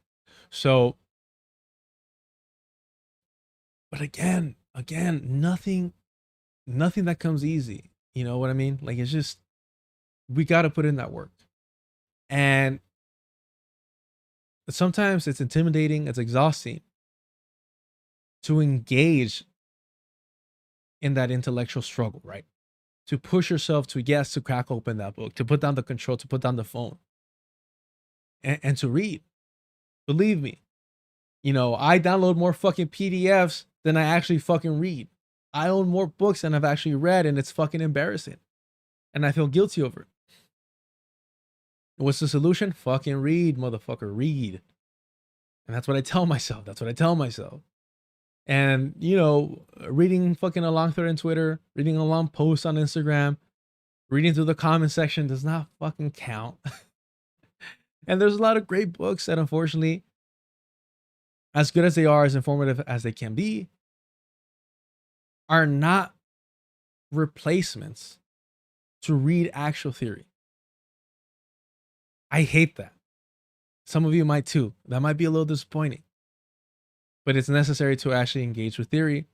S1: So, but again, nothing that comes easy. You know what I mean? Like, it's just, we got to put in that work. And sometimes it's intimidating, it's exhausting to engage in that intellectual struggle, right? To push yourself to crack open that book, to put down the control, to put down the phone, and to read. Believe me, I download more fucking PDFs than I actually fucking read. I own more books than I've actually read, and it's fucking embarrassing. And I feel guilty over it. What's the solution? Fucking read, motherfucker, read. And that's what I tell myself. And, reading fucking a long thread on Twitter, reading a long post on Instagram, reading through the comment section does not fucking count. And there's a lot of great books that, unfortunately, as good as they are, as informative as they can be, are not replacements to read actual theory. I hate that. Some of you might too. That might be a little disappointing. But it's necessary to actually engage with theory.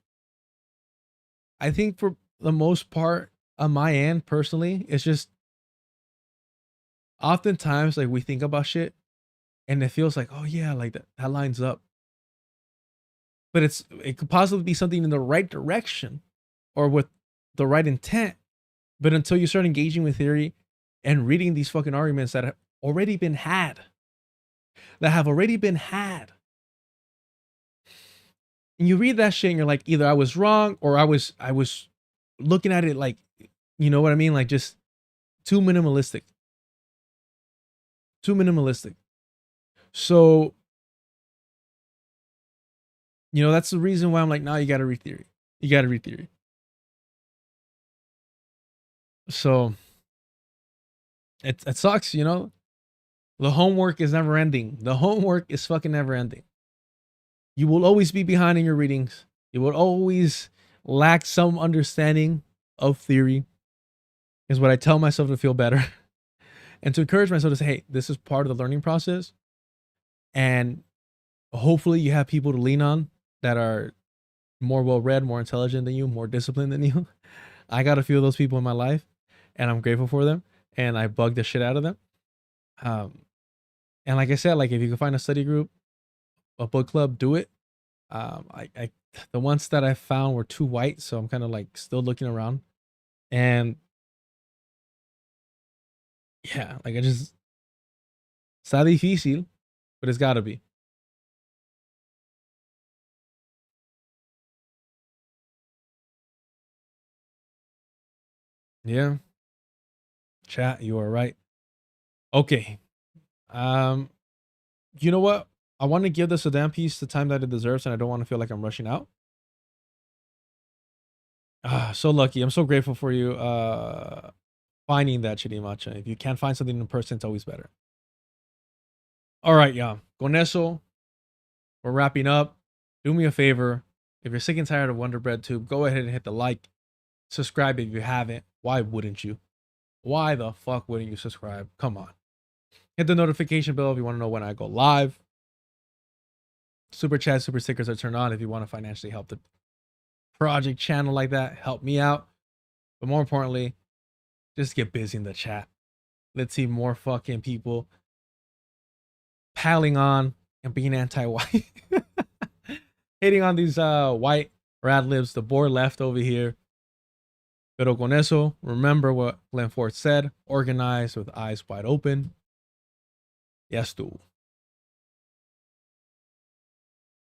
S1: I think for the most part, on my end, personally, it's just oftentimes like we think about shit and it feels like, oh yeah, like that lines up. But it could possibly be something in the right direction or with the right intent. But until you start engaging with theory and reading these fucking arguments that have already been had, and you read that shit and you're like, either I was wrong or I was looking at it like, you know what I mean? Like just too minimalistic. So, that's the reason why I'm like, nah, you got to read theory. So it sucks, The homework is never ending. The homework is fucking never ending. You will always be behind in your readings. You will always lack some understanding of theory, is what I tell myself to feel better. And to encourage myself to say, hey, this is part of the learning process. And hopefully you have people to lean on that are more well-read, more intelligent than you, more disciplined than you. I got a few of those people in my life, and I'm grateful for them. And I bug the shit out of them. And like I said, like if you can find a study group, a book club, do it. The ones that I found were too white, so I'm kind of like still looking around. And yeah, like está difícil, but it's gotta be. Yeah. Chat, you are right. Okay. You know what? I want to give this a damn piece the time that it deserves, and I don't want to feel like I'm rushing out. So lucky. I'm so grateful for you finding that, Chirimacha. If you can't find something in person, it's always better. All right, y'all. Con eso, we're wrapping up. Do me a favor. If you're sick and tired of Wonder Bread Tube, go ahead and hit the like. Subscribe if you haven't. Why wouldn't you? Why the fuck wouldn't you subscribe? Come on. Hit the notification bell if you want to know when I go live. Super chat, super stickers are turned on if you want to financially help the project channel like that. Help me out. But more importantly, just get busy in the chat. Let's see more fucking people piling on and being anti-white. Hating on these white rad libs. The board left over here. Pero con eso, remember what Glenn Ford said. Organize with eyes wide open. Ya estuvo.